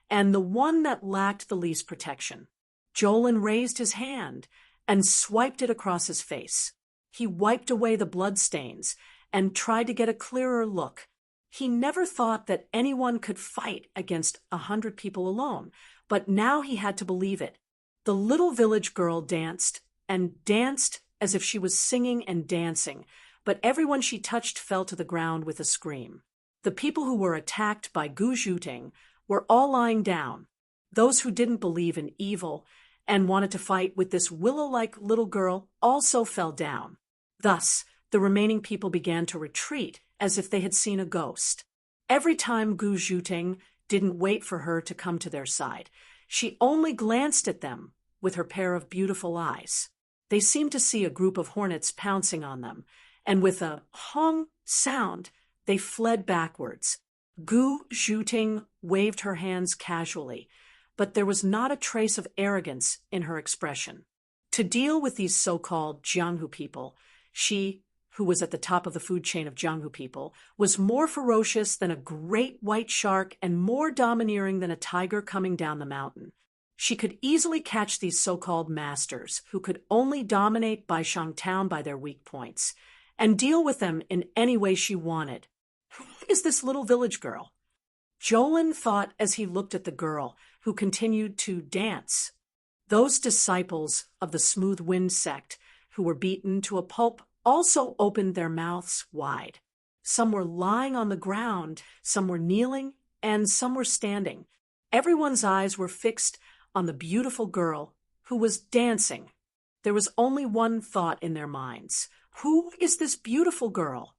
and the one that lacked the least protection. Jolin raised his hand and swiped it across his face. He wiped away the bloodstains and tried to get a clearer look. He never thought that anyone could fight against 100 people alone, but now he had to believe it. The little village girl danced and danced as if she was singing and dancing, but everyone she touched fell to the ground with a scream. The people who were attacked by Gu Zhuting were all lying down. Those who didn't believe in evil and wanted to fight with this willow-like little girl also fell down. Thus, the remaining people began to retreat as if they had seen a ghost. Every time Gu Zhuting didn't wait for her to come to their side, she only glanced at them with her pair of beautiful eyes. They seemed to see a group of hornets pouncing on them, and with a hong sound, they fled backwards. Gu Zhuting waved her hands casually, but there was not a trace of arrogance in her expression. To deal with these so-called Jianghu people, she, who was at the top of the food chain of Jianghu people, was more ferocious than a great white shark and more domineering than a tiger coming down the mountain. She could easily catch these so-called masters, who could only dominate Baishang Town by their weak points, and deal with them in any way she wanted. Who is this little village girl? Jolin thought as he looked at the girl, who continued to dance. Those disciples of the Smooth Wind sect, who were beaten to a pulp, also opened their mouths wide. Some were lying on the ground, some were kneeling, and some were standing. Everyone's eyes were fixed on the beautiful girl who was dancing. There was only one thought in their minds. Who is this beautiful girl?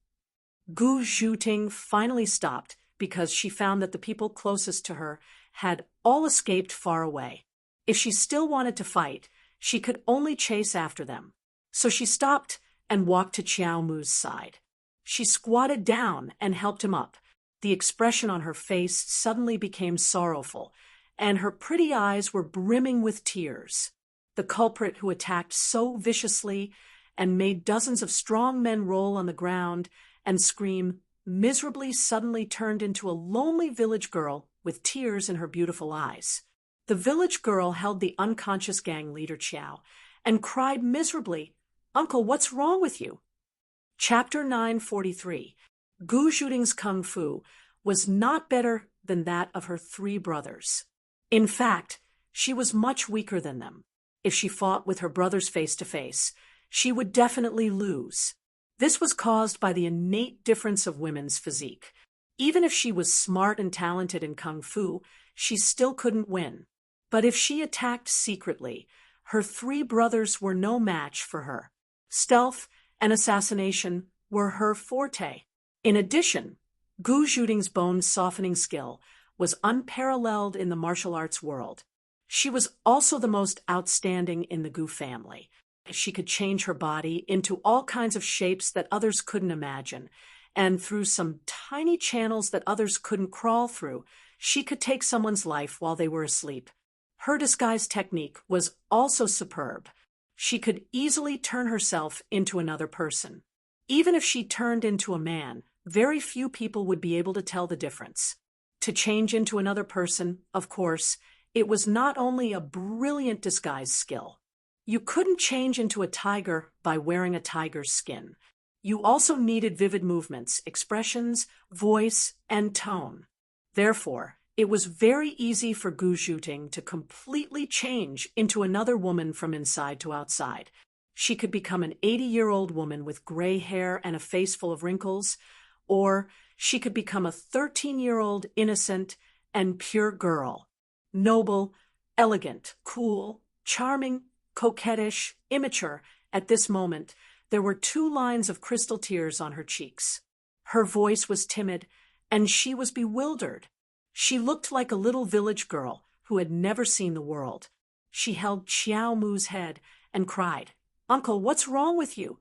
Gu Zhuting finally stopped because she found that the people closest to her had all escaped far away. If she still wanted to fight, she could only chase after them. So she stopped and walked to Qiao Mu's side. She squatted down and helped him up. The expression on her face suddenly became sorrowful, and her pretty eyes were brimming with tears. The culprit who attacked so viciously and made dozens of strong men roll on the ground and scream miserably suddenly turned into a lonely village girl with tears in her beautiful eyes. The village girl held the unconscious gang leader Qiao and cried miserably, "Uncle, what's wrong with you?" Chapter 943. Gu Zhuting's kung fu was not better than that of her 3 brothers. In fact, she was much weaker than them. If she fought with her brothers face to face, she would definitely lose. This was caused by the innate difference of women's physique. Even if she was smart and talented in kung fu, she still couldn't win. But if she attacked secretly, her 3 brothers were no match for her. Stealth and assassination were her forte. In addition, Gu Zhuting's bone-softening skill was unparalleled in the martial arts world. She was also the most outstanding in the Gu family. She could change her body into all kinds of shapes that others couldn't imagine, and through some tiny channels that others couldn't crawl through, she could take someone's life while they were asleep. Her disguise technique was also superb. She could easily turn herself into another person. Even if she turned into a man, very few people would be able to tell the difference. To change into another person, of course, it was not only a brilliant disguise skill. You couldn't change into a tiger by wearing a tiger's skin. You also needed vivid movements, expressions, voice, and tone. Therefore, it was very easy for Gu Zhuting to completely change into another woman from inside to outside. She could become an 80-year-old woman with gray hair and a face full of wrinkles, or she could become a 13-year-old innocent and pure girl. Noble, elegant, cool, charming, coquettish, immature. At this moment, there were 2 lines of crystal tears on her cheeks. Her voice was timid, and she was bewildered. She looked like a little village girl who had never seen the world. She held Xiao Mu's head and cried, "Uncle, what's wrong with you?"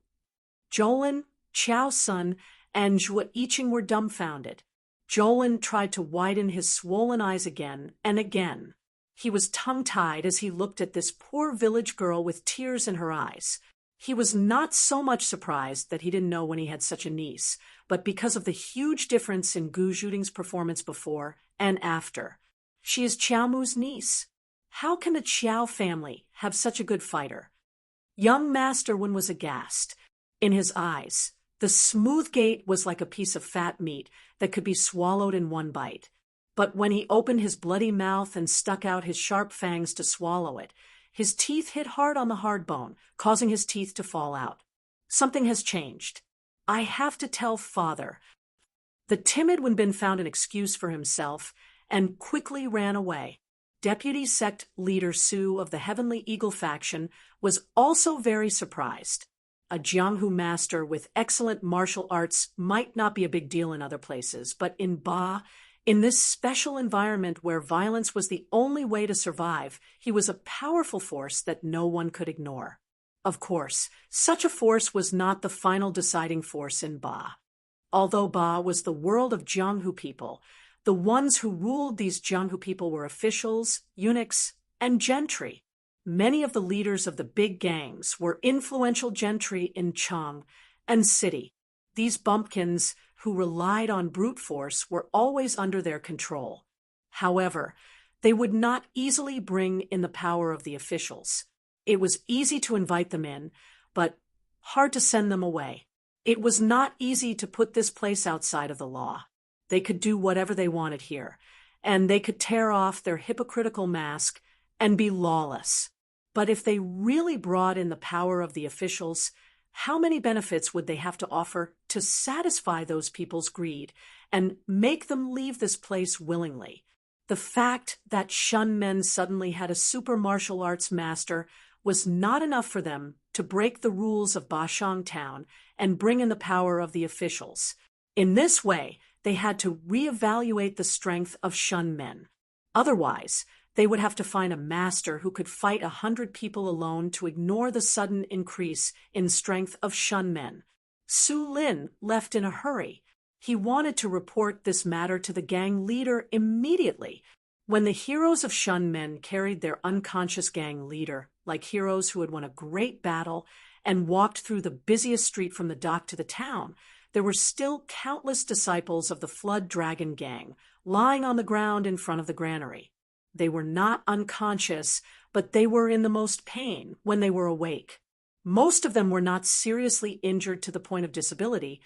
Jolin, Qiao's son, and Zhuo Yiqing were dumbfounded. Jolin tried to widen his swollen eyes again and again. He was tongue-tied as he looked at this poor village girl with tears in her eyes. He was not so much surprised that he didn't know when he had such a niece, but because of the huge difference in Gu Zhuting's performance before and after. She is Qiao Mu's niece. How can the Qiao family have such a good fighter? Young Master Wen was aghast. In his eyes, the smooth gate was like a piece of fat meat that could be swallowed in one bite. But when he opened his bloody mouth and stuck out his sharp fangs to swallow it, his teeth hit hard on the hard bone, causing his teeth to fall out. Something has changed. I have to tell father. The timid Wen Bin found an excuse for himself and quickly ran away. Deputy Sect Leader Su of the Heavenly Eagle faction was also very surprised. A Jianghu master with excellent martial arts might not be a big deal in other places, but in Ba, in this special environment where violence was the only way to survive, he was a powerful force that no one could ignore. Of course, such a force was not the final deciding force in Ba. Although Ba was the world of Jianghu people, the ones who ruled these Jianghu people were officials, eunuchs, and gentry. Many of the leaders of the big gangs were influential gentry in Chang and City. These bumpkins who relied on brute force were always under their control. However, they would not easily bring in the power of the officials. It was easy to invite them in, but hard to send them away. It was not easy to put this place outside of the law. They could do whatever they wanted here, and they could tear off their hypocritical mask and be lawless. But if they really brought in the power of the officials, how many benefits would they have to offer to satisfy those people's greed and make them leave this place willingly? The fact that Shun Men suddenly had a super martial arts master was not enough for them to break the rules of Bashang Town and bring in the power of the officials. In this way, they had to reevaluate the strength of Shun Men. Otherwise, they would have to find a master who could fight 100 people alone to ignore the sudden increase in strength of Shun Men. Su Lin left in a hurry. He wanted to report this matter to the gang leader immediately. When the heroes of Shun Men carried their unconscious gang leader, like heroes who had won a great battle, and walked through the busiest street from the dock to the town, there were still countless disciples of the Flood Dragon gang lying on the ground in front of the granary. They were not unconscious, but they were in the most pain when they were awake. Most of them were not seriously injured to the point of disability,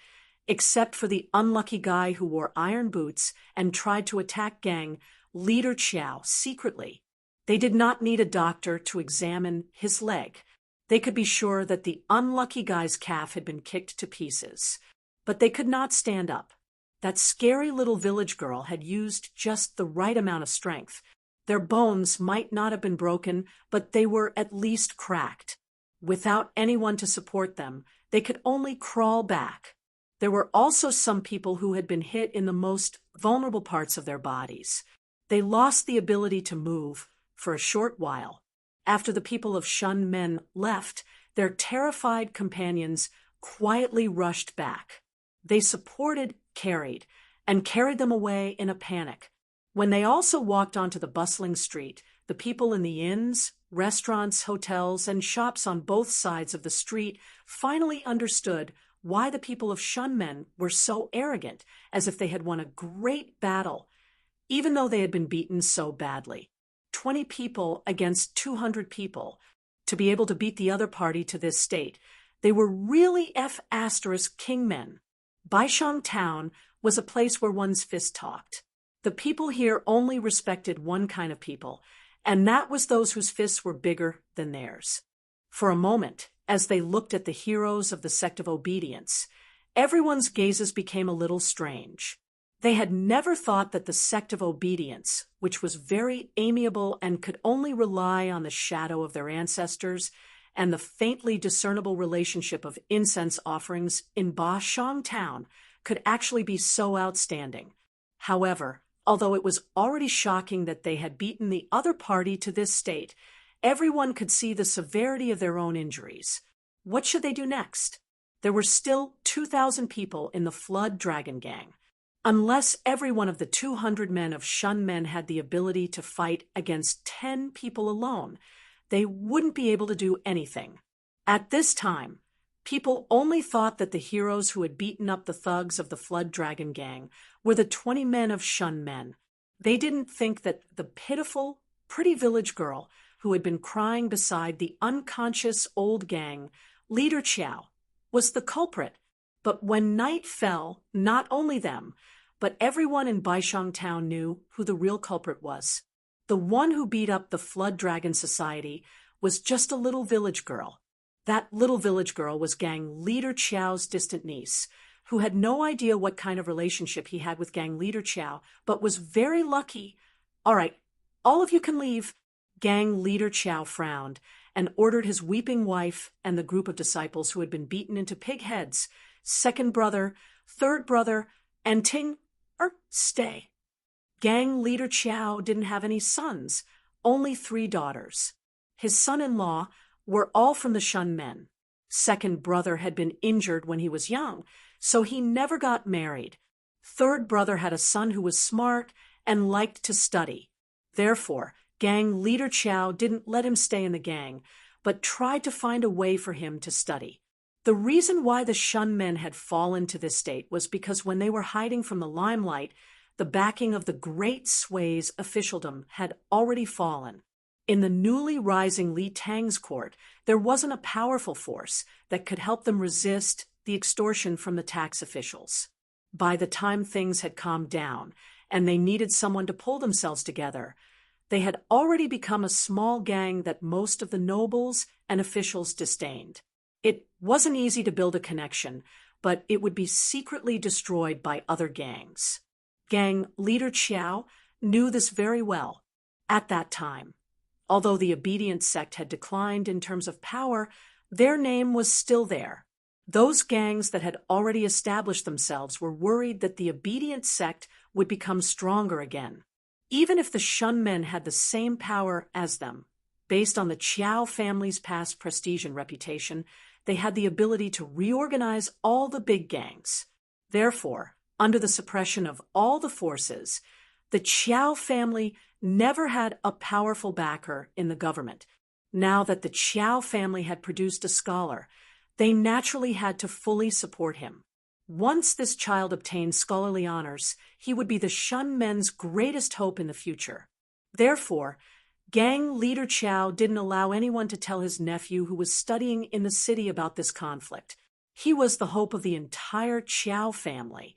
except for the unlucky guy who wore iron boots and tried to attack gang leader Qiao secretly. They did not need a doctor to examine his leg. They could be sure that the unlucky guy's calf had been kicked to pieces. But they could not stand up. That scary little village girl had used just the right amount of strength. Their bones might not have been broken, but they were at least cracked. Without anyone to support them, they could only crawl back. There were also some people who had been hit in the most vulnerable parts of their bodies. They lost the ability to move for a short while. After the people of Shun Men left, their terrified companions quietly rushed back. They supported, carried them away in a panic. When they also walked onto the bustling street, the people in the inns, restaurants, hotels, and shops on both sides of the street finally understood why the people of Shunmen were so arrogant, as if they had won a great battle, even though they had been beaten so badly. 20 people against 200 people, to be able to beat the other party to this state. They were really F***kingmen. Baishang Town was a place where one's fist talked. The people here only respected one kind of people, and that was those whose fists were bigger than theirs. For a moment, as they looked at the heroes of the sect of obedience, everyone's gazes became a little strange. They had never thought that the sect of obedience, which was very amiable and could only rely on the shadow of their ancestors and the faintly discernible relationship of incense offerings in Ba Shang Town, could actually be so outstanding. However, although it was already shocking that they had beaten the other party to this state, everyone could see the severity of their own injuries. What should they do next? There were still 2,000 people in the Flood Dragon Gang. Unless every one of the 200 men of Shunmen had the ability to fight against 10 people alone, they wouldn't be able to do anything. At this time, people only thought that the heroes who had beaten up the thugs of the Flood Dragon Gang were the 20 men of Shunmen. They didn't think that the pitiful, pretty village girl who had been crying beside the unconscious old gang, leader Qiao, was the culprit. But when night fell, not only them, but everyone in Baishang Town knew who the real culprit was. The one who beat up the Flood Dragon Society was just a little village girl. That little village girl was gang leader Qiao's distant niece, who had no idea what kind of relationship he had with gang leader Qiao, but was very lucky. "All right, all of you can leave." Gang leader Qiao frowned and ordered his weeping wife and the group of disciples who had been beaten into pig heads, second brother, third brother, and stay. Gang leader Qiao didn't have any sons, only 3 daughters. His son-in-law were all from the Shunmen. Second brother had been injured when he was young, so he never got married. Third brother had a son who was smart and liked to study. Therefore, gang leader Qiao didn't let him stay in the gang, but tried to find a way for him to study. The reason why the Shunmen had fallen to this state was because when they were hiding from the limelight, the backing of the great Sui's officialdom had already fallen. In the newly rising Li Tang's court, there wasn't a powerful force that could help them resist the extortion from the tax officials. By the time things had calmed down and they needed someone to pull themselves together, they had already become a small gang that most of the nobles and officials disdained. It wasn't easy to build a connection, but it would be secretly destroyed by other gangs. Gang leader Qiao knew this very well. At that time, although the obedient sect had declined in terms of power, their name was still there. Those gangs that had already established themselves were worried that the obedient sect would become stronger again. Even if the Shunmen had the same power as them, based on the Qiao family's past prestige and reputation, they had the ability to reorganize all the big gangs. Therefore, under the suppression of all the forces, the Qiao family never had a powerful backer in the government. Now that the Qiao family had produced a scholar, they naturally had to fully support him. Once this child obtained scholarly honors, he would be the Shunmen's greatest hope in the future. Therefore, gang leader Qiao didn't allow anyone to tell his nephew who was studying in the city about this conflict. He was the hope of the entire Qiao family,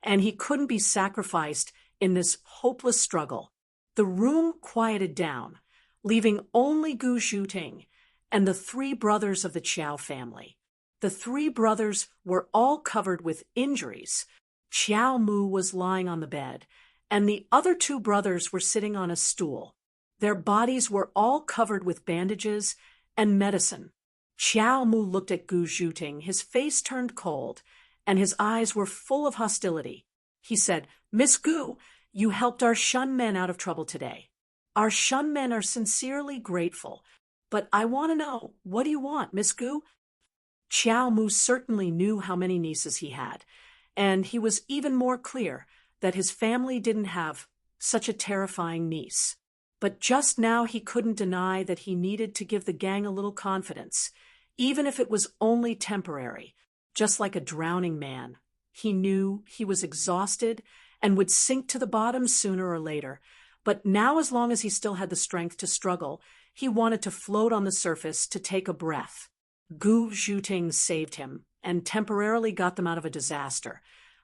and he couldn't be sacrificed in this hopeless struggle. The room quieted down, leaving only Gu Zhuting and the 3 brothers of the Qiao family. The 3 brothers were all covered with injuries. Qiao Mu was lying on the bed, and the other 2 brothers were sitting on a stool. Their bodies were all covered with bandages and medicine. Qiao Mu looked at Gu Zhuting, his face turned cold, and his eyes were full of hostility. He said, "Miss Gu, you helped our Shunmen out of trouble today. Our Shunmen are sincerely grateful, but I want to know, what do you want, Miss Gu?" Qiao Mu certainly knew how many nieces he had, and he was even more clear that his family didn't have such a terrifying niece. But just now he couldn't deny that he needed to give the gang a little confidence, even if it was only temporary, just like a drowning man. He knew he was exhausted and would sink to the bottom sooner or later, but now, as long as he still had the strength to struggle, he wanted to float on the surface to take a breath. Gu Zhuting saved him and temporarily got them out of a disaster,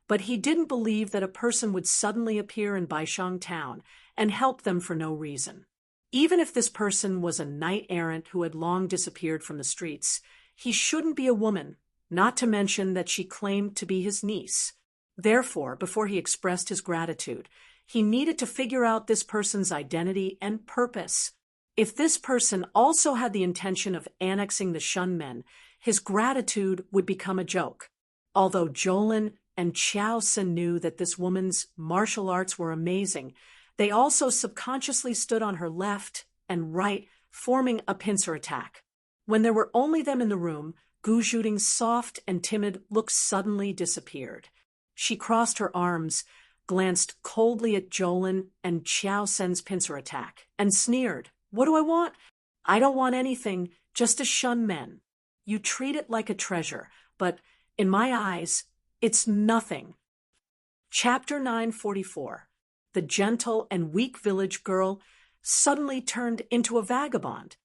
but he didn't believe that a person would suddenly appear in Baishang town and help them for no reason. Even if this person was a knight-errant who had long disappeared from the streets, he shouldn't be a woman, not to mention that she claimed to be his niece. Therefore, before he expressed his gratitude, he needed to figure out this person's identity and purpose. If this person also had the intention of annexing the Shun men, his gratitude would become a joke. Although Jolin and Qiao Sin knew that this woman's martial arts were amazing, they also subconsciously stood on her left and right, forming a pincer attack. When there were only them in the room, Gu Zhuting's soft and timid look suddenly disappeared. She crossed her arms, glanced coldly at Jolin and Qiao Sin's pincer attack, and sneered. "What do I want? I don't want anything, just to shun men. You treat it like a treasure, but in my eyes, it's nothing." Chapter 944. The gentle and weak village girl suddenly turned into a vagabond.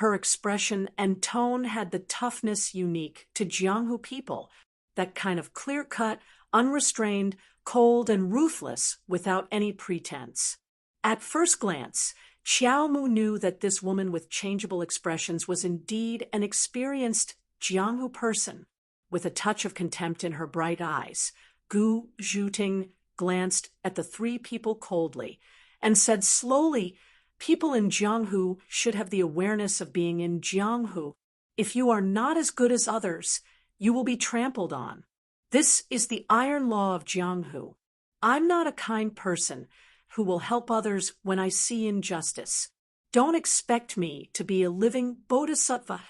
Her expression and tone had the toughness unique to Jianghu people, that kind of clear-cut, unrestrained, cold, and ruthless without any pretense. At first glance, Xiao Mu knew that this woman with changeable expressions was indeed an experienced Jianghu person. With a touch of contempt in her bright eyes, Gu Zhuting glanced at the three people coldly and said slowly, "People in Jianghu should have the awareness of being in Jianghu. If you are not as good as others, you will be trampled on. This is the iron law of Jianghu. I'm not a kind person who will help others when I see injustice. Don't expect me to be a living bodhisattva."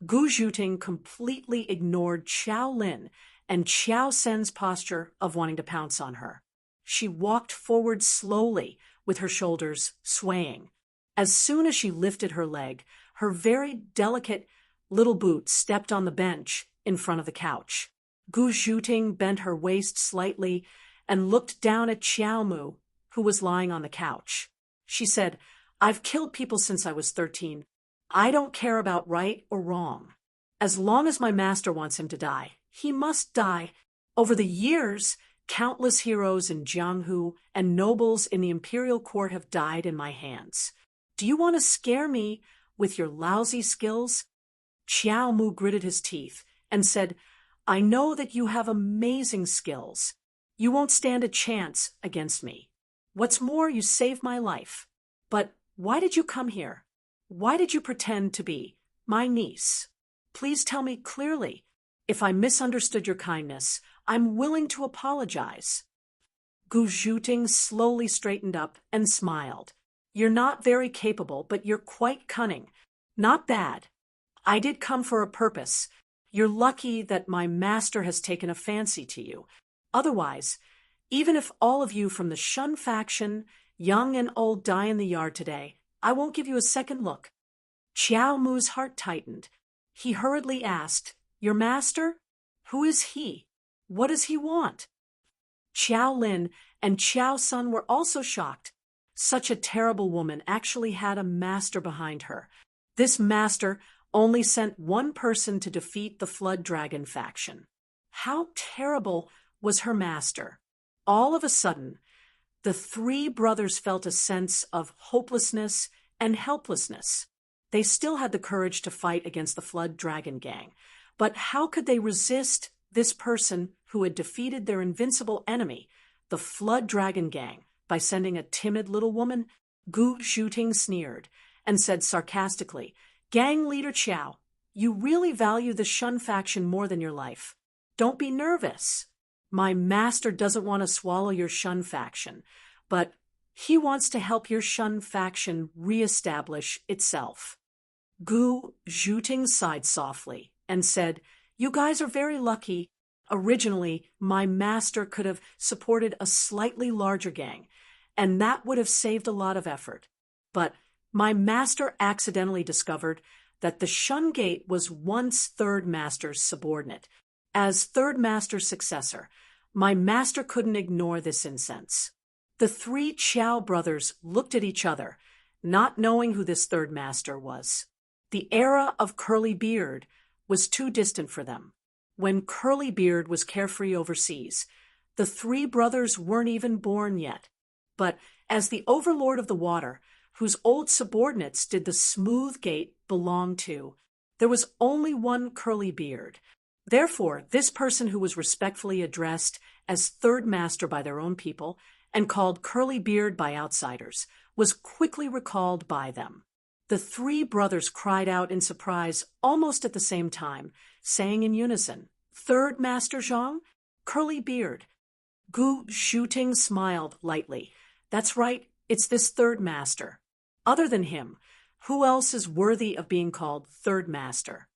Gu Zhuting completely ignored Qiao Lin and Qiao Sen's posture of wanting to pounce on her. She walked forward slowly, with her shoulders swaying. As soon as she lifted her leg, her very delicate little boot stepped on the bench in front of the couch. Gu Zhuting bent her waist slightly and looked down at Xiao Mu, who was lying on the couch. She said, "I've killed people since I was 13. I don't care about right or wrong. As long as my master wants him to die, he must die. Over the years, countless heroes in Jianghu and nobles in the imperial court have died in my hands. Do you want to scare me with your lousy skills?" Qiao Mu gritted his teeth and said, "I know that you have amazing skills. You won't stand a chance against me. What's more, you saved my life. But why did you come here? Why did you pretend to be my niece? Please tell me clearly. If I misunderstood your kindness, I'm willing to apologize." Gu Zhuting slowly straightened up and smiled. "You're not very capable, but you're quite cunning. Not bad. I did come for a purpose. You're lucky that my master has taken a fancy to you. Otherwise, even if all of you from the Shun faction, young and old, die in the yard today, I won't give you a second look." Qiao Mu's heart tightened. He hurriedly asked, "Your master? Who is he? What does he want?" Qiao Lin and Qiao Sun were also shocked. Such a terrible woman actually had a master behind her. This master only sent one person to defeat the Flood Dragon faction. How terrible was her master? All of a sudden, the three brothers felt a sense of hopelessness and helplessness. They still had the courage to fight against the Flood Dragon gang, but how could they resist this person who had defeated their invincible enemy, the Flood Dragon gang, by sending a timid little woman? Gu Zhuting sneered and said sarcastically, "Gang leader Qiao, you really value the Shun faction more than your life. Don't be nervous. My master doesn't want to swallow your Shun faction, but he wants to help your Shun faction reestablish itself." Gu Zhuting sighed softly and said, "You guys are very lucky. Originally, my master could have supported a slightly larger gang, and that would have saved a lot of effort. But my master accidentally discovered that the Shun Gate was once Third Master's subordinate. As third master's successor, my master couldn't ignore this incense. The three Chow brothers looked at each other, not knowing who this third master was. The era of Curly Beard was too distant for them. When Curly Beard was carefree overseas, the three brothers weren't even born yet. But as the overlord of the water, whose old subordinates did the smooth gate belong to, there was only one Curly Beard. Therefore, this person who was respectfully addressed as third master by their own people and called Curly Beard by outsiders was quickly recalled by them. The three brothers cried out in surprise almost at the same time, saying in unison, "Third Master Zhang? Curly Beard." Gu Shuting smiled lightly. "That's right, it's this third master. Other than him, who else is worthy of being called third master?"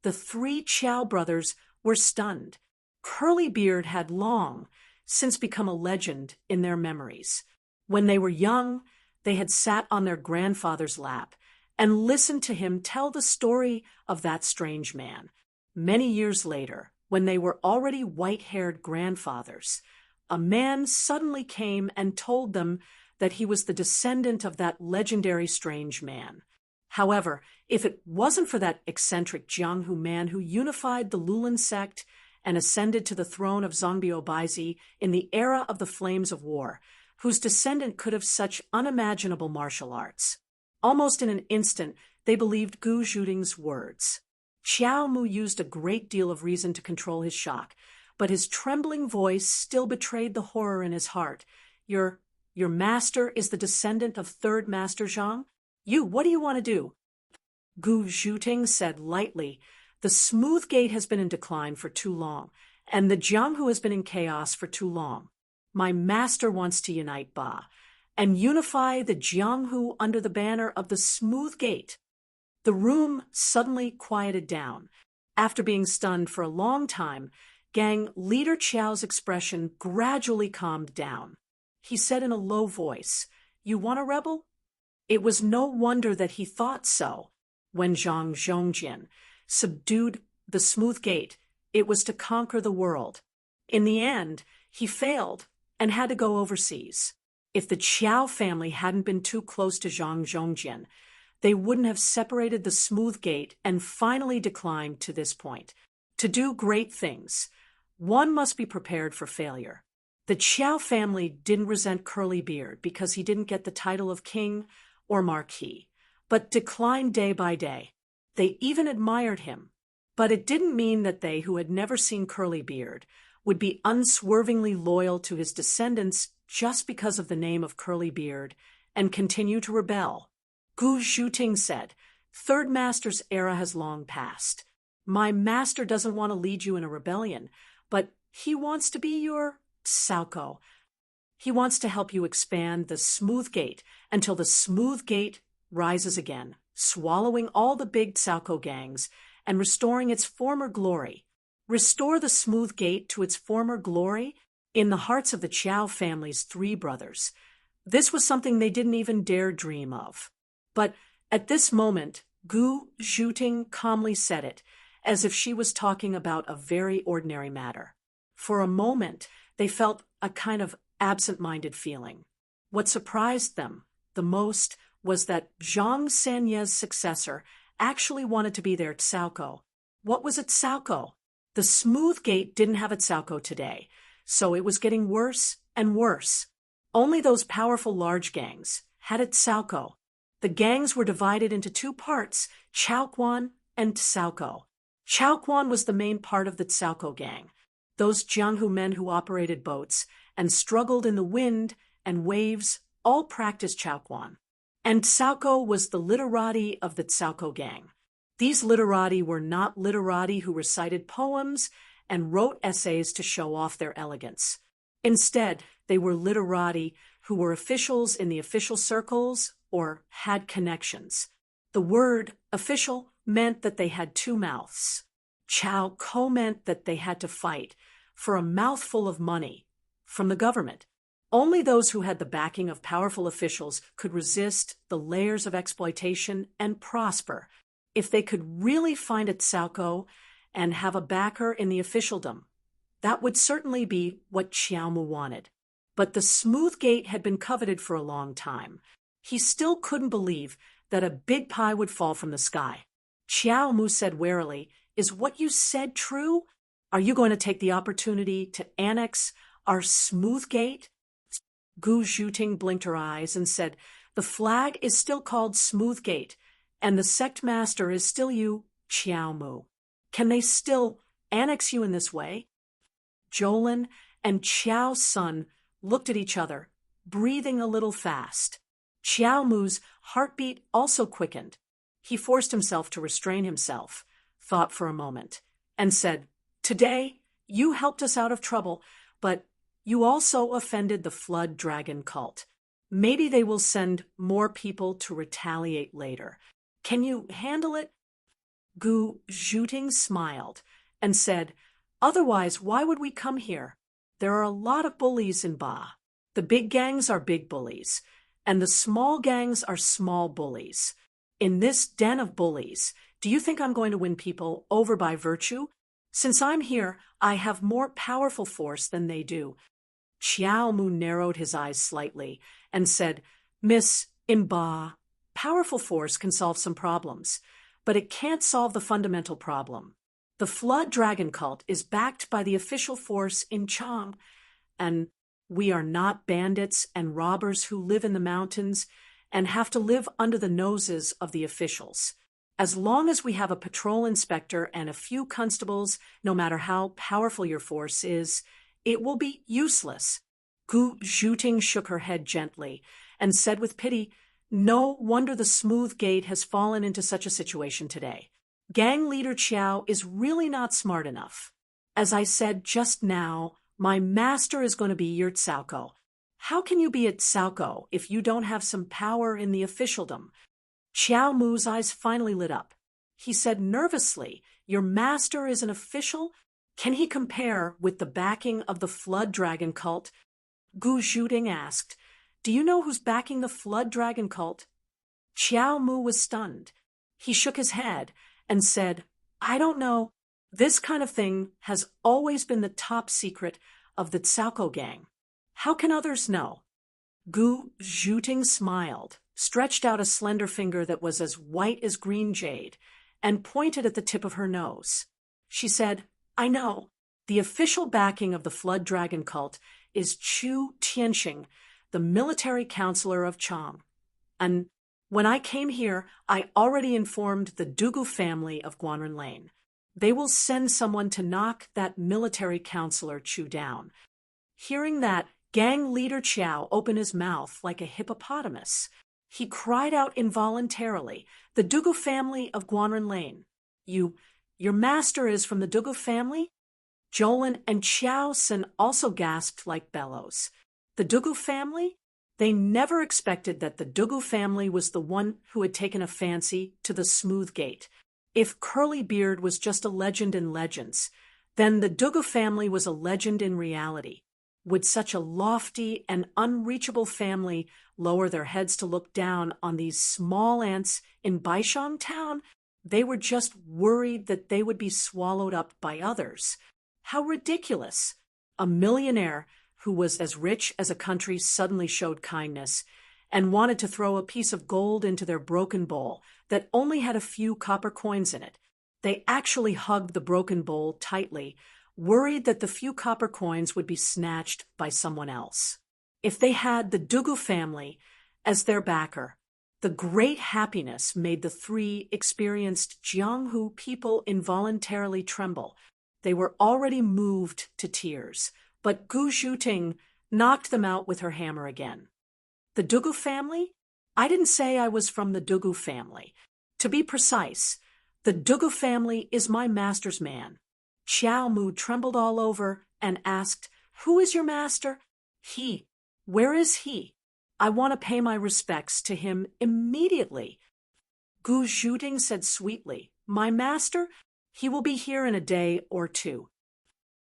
The three Chow brothers were stunned. Curly Beard had long since become a legend in their memories. When they were young, they had sat on their grandfather's lap and listened to him tell the story of that strange man. Many years later, when they were already white-haired grandfathers, a man suddenly came and told them that he was the descendant of that legendary strange man. However, if it wasn't for that eccentric Jianghu man who unified the Lulin sect and ascended to the throne of Zongbio Baizi in the era of the flames of war, whose descendant could have such unimaginable martial arts. Almost in an instant, they believed Gu Zhuting's words. Xiao Mu used a great deal of reason to control his shock, but his trembling voice still betrayed the horror in his heart. Your master is the descendant of third master Zhang? What do you want to do?" Gu Zhuting said lightly, "The smooth gate has been in decline for too long, and the Jianghu has been in chaos for too long. My master wants to unite Ba and unify the Jianghu under the banner of the smooth gate." The room suddenly quieted down. After being stunned for a long time, Gang Leader Chao's expression gradually calmed down. He said in a low voice, "You want a rebel?" It was no wonder that he thought so. When Zhang Zhongjin subdued the smooth gate, it was to conquer the world. In the end, he failed and had to go overseas. If the Qiao family hadn't been too close to Zhang Zhongjin, they wouldn't have separated the smooth gate and finally declined to this point. To do great things, one must be prepared for failure. The Qiao family didn't resent Curly Beard because he didn't get the title of king or marquis, but declined day by day. They even admired him. But it didn't mean that they, who had never seen Curly Beard, would be unswervingly loyal to his descendants just because of the name of Curly Beard and continue to rebel. Gu Zhuting said, "Third Master's era has long passed. My master doesn't want to lead you in a rebellion, but he wants to be your Sauko. He wants to help you expand the smooth gate until the smooth gate rises again, swallowing all the big Sauko gangs and restoring its former glory. Restore the smooth gate to its former glory in the hearts of the Qiao family's three brothers. This was something they didn't even dare dream of." But at this moment, Gu Zhuting calmly said it, as if she was talking about a very ordinary matter. For a moment, they felt a kind of absent-minded feeling. What surprised them the most was that Zhang Sanye's successor actually wanted to be their Tsauko. What was its Tsauko? The smooth gate didn't have its Tsauko today, so it was getting worse and worse. Only those powerful large gangs had its Tsauko. The gangs were divided into two parts, Chaoquan and Tsauko. Chaoquan was the main part of the Tsauko gang, those Jianghu men who operated boats and struggled in the wind and waves all practiced Chaoquan. And Tsauko was the literati of the Tsauko gang. These literati were not literati who recited poems and wrote essays to show off their elegance. Instead, they were literati who were officials in the official circles or had connections. The word official meant that they had two mouths. Chao Ko meant that they had to fight for a mouthful of money from the government. Only those who had the backing of powerful officials could resist the layers of exploitation and prosper. If they could really find a Tsauko and have a backer in the officialdom. That would certainly be what Xiao Mu wanted. But the smooth gate had been coveted for a long time. He still couldn't believe that a big pie would fall from the sky. Xiao Mu said warily, "Is what you said true? Are you going to take the opportunity to annex our smooth gate?" Gu Zhuting blinked her eyes and said, "The flag is still called Smooth Gate, and the sect master is still you, Xiao Mu. Can they still annex you in this way?" Jolin and Qiao's son looked at each other, breathing a little fast. Xiao Mu's heartbeat also quickened. He forced himself to restrain himself, thought for a moment, and said, "Today, you helped us out of trouble, but you also offended the Flood Dragon cult. Maybe they will send more people to retaliate later. Can you handle it?" Gu Zhuting smiled and said, "Otherwise, why would we come here? There are a lot of bullies in Ba. The big gangs are big bullies, and the small gangs are small bullies. In this den of bullies, do you think I'm going to win people over by virtue? Since I'm here, I have more powerful force than they do." Xiao Mu narrowed his eyes slightly and said, "Miss, in Ba, powerful force can solve some problems, but it can't solve the fundamental problem. The Flood Dragon cult is backed by the official force in Chang, and we are not bandits and robbers who live in the mountains and have to live under the noses of the officials. As long as we have a patrol inspector and a few constables, no matter how powerful your force is, it will be useless." Gu Zhuting shook her head gently and said with pity, "No wonder the Smooth Gate has fallen into such a situation today. Gang leader Qiao is really not smart enough. As I said just now, my master is going to be your Cao. How can you be a Cao if you don't have some power in the officialdom?" Xiao Mu's eyes finally lit up. He said nervously, "Your master is an official? Can he compare with the backing of the Flood Dragon cult?" Gu Zhuting asked, "Do you know who's backing the Flood Dragon cult?" Xiao Mu was stunned. He shook his head and said, "I don't know. This kind of thing has always been the top secret of the Cao gang. How can others know?" Gu Zhuting smiled, stretched out a slender finger that was as white as green jade, and pointed at the tip of her nose. She said, "I know. The official backing of the Flood Dragon cult is Chu Tianxing, the military counselor of Chang. And when I came here, I already informed the Dugu family of Guanren Lane. They will send someone to knock that military counselor Chu down." Hearing that, gang leader Qiao opened his mouth like a hippopotamus. He cried out involuntarily, "The Dugu family of Guanren Lane. Your master is from the Dugu family?" Jolin and Qiao Sin also gasped like bellows. The Dugu family? They never expected that the Dugu family was the one who had taken a fancy to the Smooth Gate. If Curly Beard was just a legend in legends, then the Dugu family was a legend in reality. Would such a lofty and unreachable family lower their heads to look down on these small ants in Baishang town? They were just worried that they would be swallowed up by others. How ridiculous! A millionaire who was as rich as a country suddenly showed kindness and wanted to throw a piece of gold into their broken bowl that only had a few copper coins in it. They actually hugged the broken bowl tightly, worried that the few copper coins would be snatched by someone else. If they had the Dugu family as their backer, the great happiness made the three experienced Jianghu people involuntarily tremble. They were already moved to tears, but Gu Zhuting knocked them out with her hammer again. "The Dugu family? I didn't say I was from the Dugu family. To be precise, the Dugu family is my master's man." Xiao Mu trembled all over and asked, "Who is your master?" "He. Where is he? I want to pay my respects to him immediately." Gu Zhuting said sweetly, "My master? He will be here in a day or two."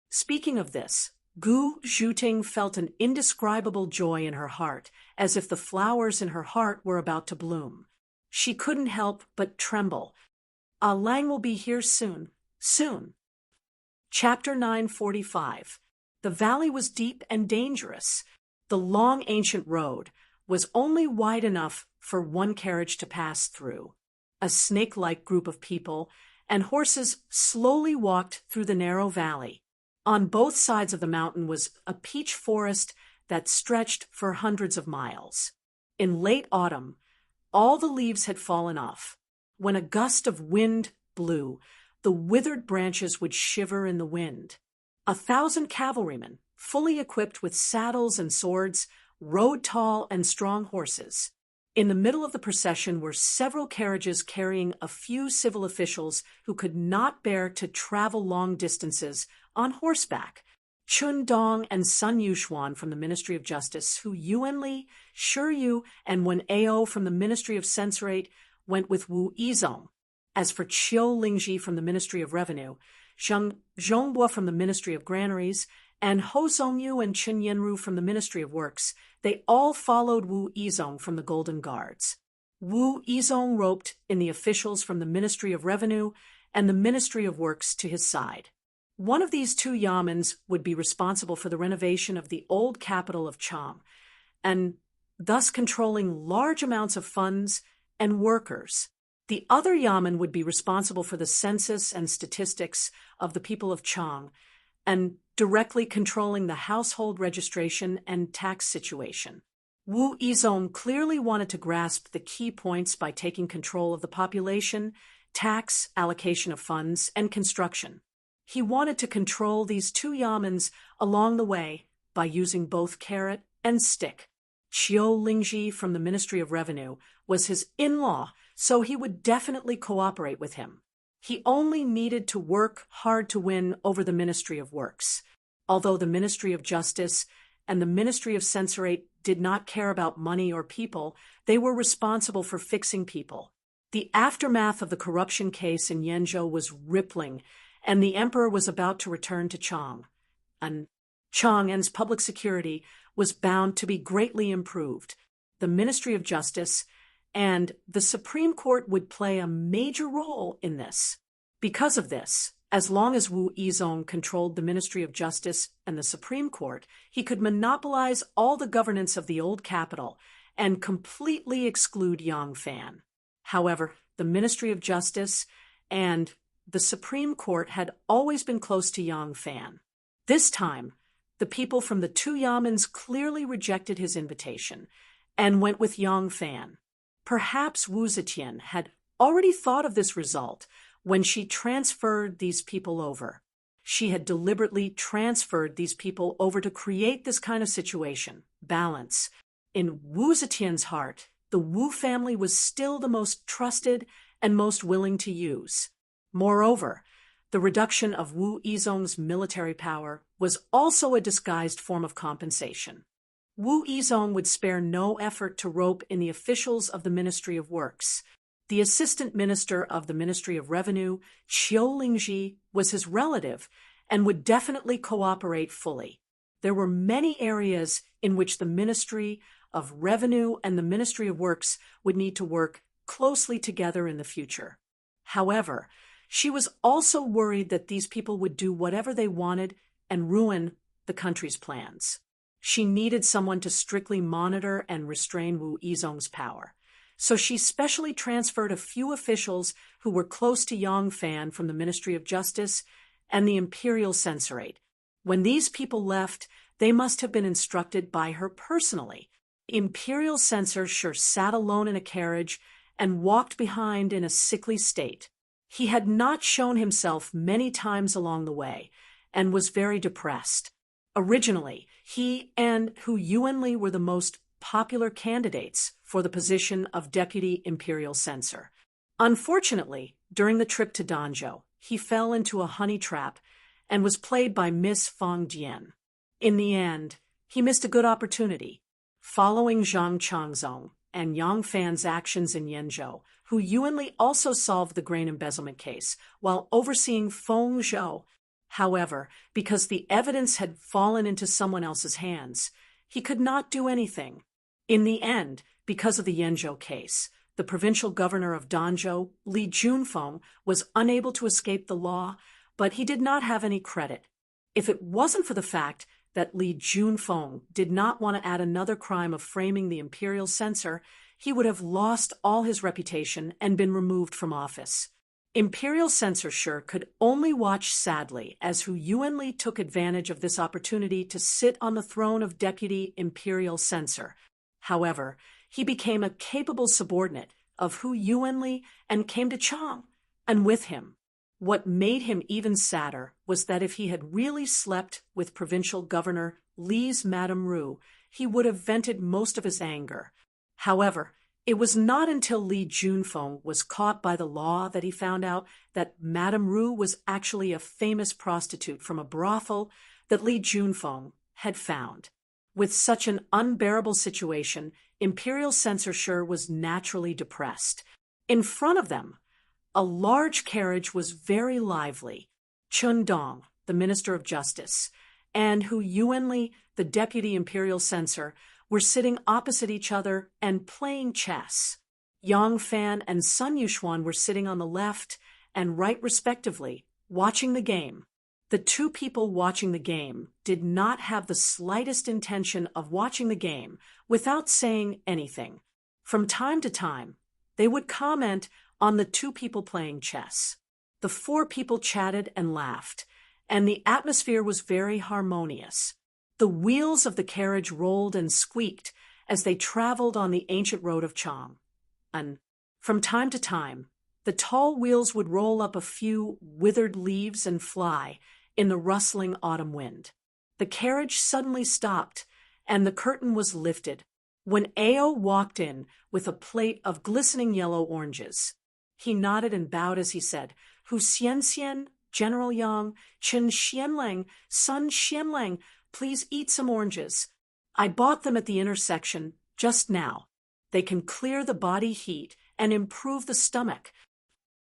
Speaking of this, Gu Zhuting felt an indescribable joy in her heart, as if the flowers in her heart were about to bloom. She couldn't help but tremble. "Ah Lang will be here soon, soon." Chapter 945. The valley was deep and dangerous. The long ancient road was only wide enough for one carriage to pass through. A snake-like group of people and horses slowly walked through the narrow valley. On both sides of the mountain was a peach forest that stretched for hundreds of miles. In late autumn, all the leaves had fallen off. When a gust of wind blew, the withered branches would shiver in the wind. 1,000 cavalrymen, fully equipped with saddles and swords, rode tall and strong horses. In the middle of the procession were several carriages carrying a few civil officials who could not bear to travel long distances on horseback. Chun Dong and Sun Yuxuan from the Ministry of Justice, Hu Yuanli, Shi Yu, and Wen Ao from the Ministry of Censorate went with Wu Yizong. As for Qiu Lingji from the Ministry of Revenue, Zheng Zhongbo from the Ministry of Granaries, and Ho Zongyu and Chen Yenru from the Ministry of Works, they all followed Wu Yizong from the Golden Guards. Wu Yizong roped in the officials from the Ministry of Revenue and the Ministry of Works to his side. One of these two yamens would be responsible for the renovation of the old capital of Chang, and thus controlling large amounts of funds and workers. The other yamen would be responsible for the census and statistics of the people of Chang, and directly controlling the household registration and tax situation. Wu Yizong clearly wanted to grasp the key points by taking control of the population, tax, allocation of funds, and construction. He wanted to control these two yamens along the way by using both carrot and stick. Qiu Lingji from the Ministry of Revenue was his in-law, so he would definitely cooperate with him. He only needed to work hard to win over the Ministry of Works. Although the Ministry of Justice and the Ministry of Censorate did not care about money or people, they were responsible for fixing people. The aftermath of the corruption case in Yenzhou was rippling, and the emperor was about to return to Chang. And Chang'an's public security was bound to be greatly improved. The Ministry of Justice and the Supreme Court would play a major role in this. Because of this, as long as Wu Yizong controlled the Ministry of Justice and the Supreme Court, he could monopolize all the governance of the old capital and completely exclude Yang Fan. However, the Ministry of Justice and the Supreme Court had always been close to Yang Fan. This time, the people from the two yamens clearly rejected his invitation and went with Yang Fan. Perhaps Wu Zetian had already thought of this result when she transferred these people over. She had deliberately transferred these people over to create this kind of situation, balance. In Wu Zetian's heart, the Wu family was still the most trusted and most willing to use. Moreover, the reduction of Wu Yizong's military power was also a disguised form of compensation. Wu Yizong would spare no effort to rope in the officials of the Ministry of Works. The assistant minister of the Ministry of Revenue, Qiu Lingji, was his relative and would definitely cooperate fully. There were many areas in which the Ministry of Revenue and the Ministry of Works would need to work closely together in the future. However, she was also worried that these people would do whatever they wanted and ruin the country's plans. She needed someone to strictly monitor and restrain Wu Yizong's power. So she specially transferred a few officials who were close to Yang Fan from the Ministry of Justice and the Imperial Censorate. When these people left, they must have been instructed by her personally. The Imperial Censor sure sat alone in a carriage and walked behind in a sickly state. He had not shown himself many times along the way and was very depressed. Originally, he and Hu Yuanli were the most popular candidates for the position of Deputy Imperial Censor. Unfortunately, during the trip to Danzhou, he fell into a honey trap and was played by Miss Fang Jian. In the end, he missed a good opportunity. Following Zhang Changzong and Yang Fan's actions in Yenzhou, Hu Yuanli also solved the grain embezzlement case while overseeing Feng Zhou. However, because the evidence had fallen into someone else's hands, he could not do anything. In the end, because of the Yenzhou case, the provincial governor of Danzhou, Li Junfeng, was unable to escape the law but he did not have any credit. If it wasn't for the fact that Li Junfeng did not want to add another crime of framing the imperial censor, he would have lost all his reputation and been removed from office. Imperial censorship could only watch sadly as Hu Yuanli took advantage of this opportunity to sit on the throne of deputy imperial censor. However, he became a capable subordinate of Hu Yuanli and came to Chang, and with him. What made him even sadder was that if he had really slept with provincial governor Li's Madame Ru, he would have vented most of his anger. However, it was not until Li Junfeng was caught by the law that he found out that Madame Ru was actually a famous prostitute from a brothel that Li Junfeng had found. With such an unbearable situation, imperial censorship was naturally depressed. In front of them, a large carriage was very lively. Chun Dong, the Minister of Justice, and Hu Yuanli, the Deputy Imperial Censor, were sitting opposite each other and playing chess. Yang Fan and Sun Yuxuan were sitting on the left and right respectively, watching the game. The two people watching the game did not have the slightest intention of watching the game without saying anything. From time to time, they would comment on the two people playing chess. The four people chatted and laughed, and the atmosphere was very harmonious. The wheels of the carriage rolled and squeaked as they traveled on the ancient road of Chang. And from time to time, the tall wheels would roll up a few withered leaves and fly in the rustling autumn wind. The carriage suddenly stopped, and the curtain was lifted when Ao walked in with a plate of glistening yellow oranges. He nodded and bowed as he said, Hu Xianxian, General Yang, Chen Xianlang, Sun Xianlang, please eat some oranges. I bought them at the intersection just now. They can clear the body heat and improve the stomach.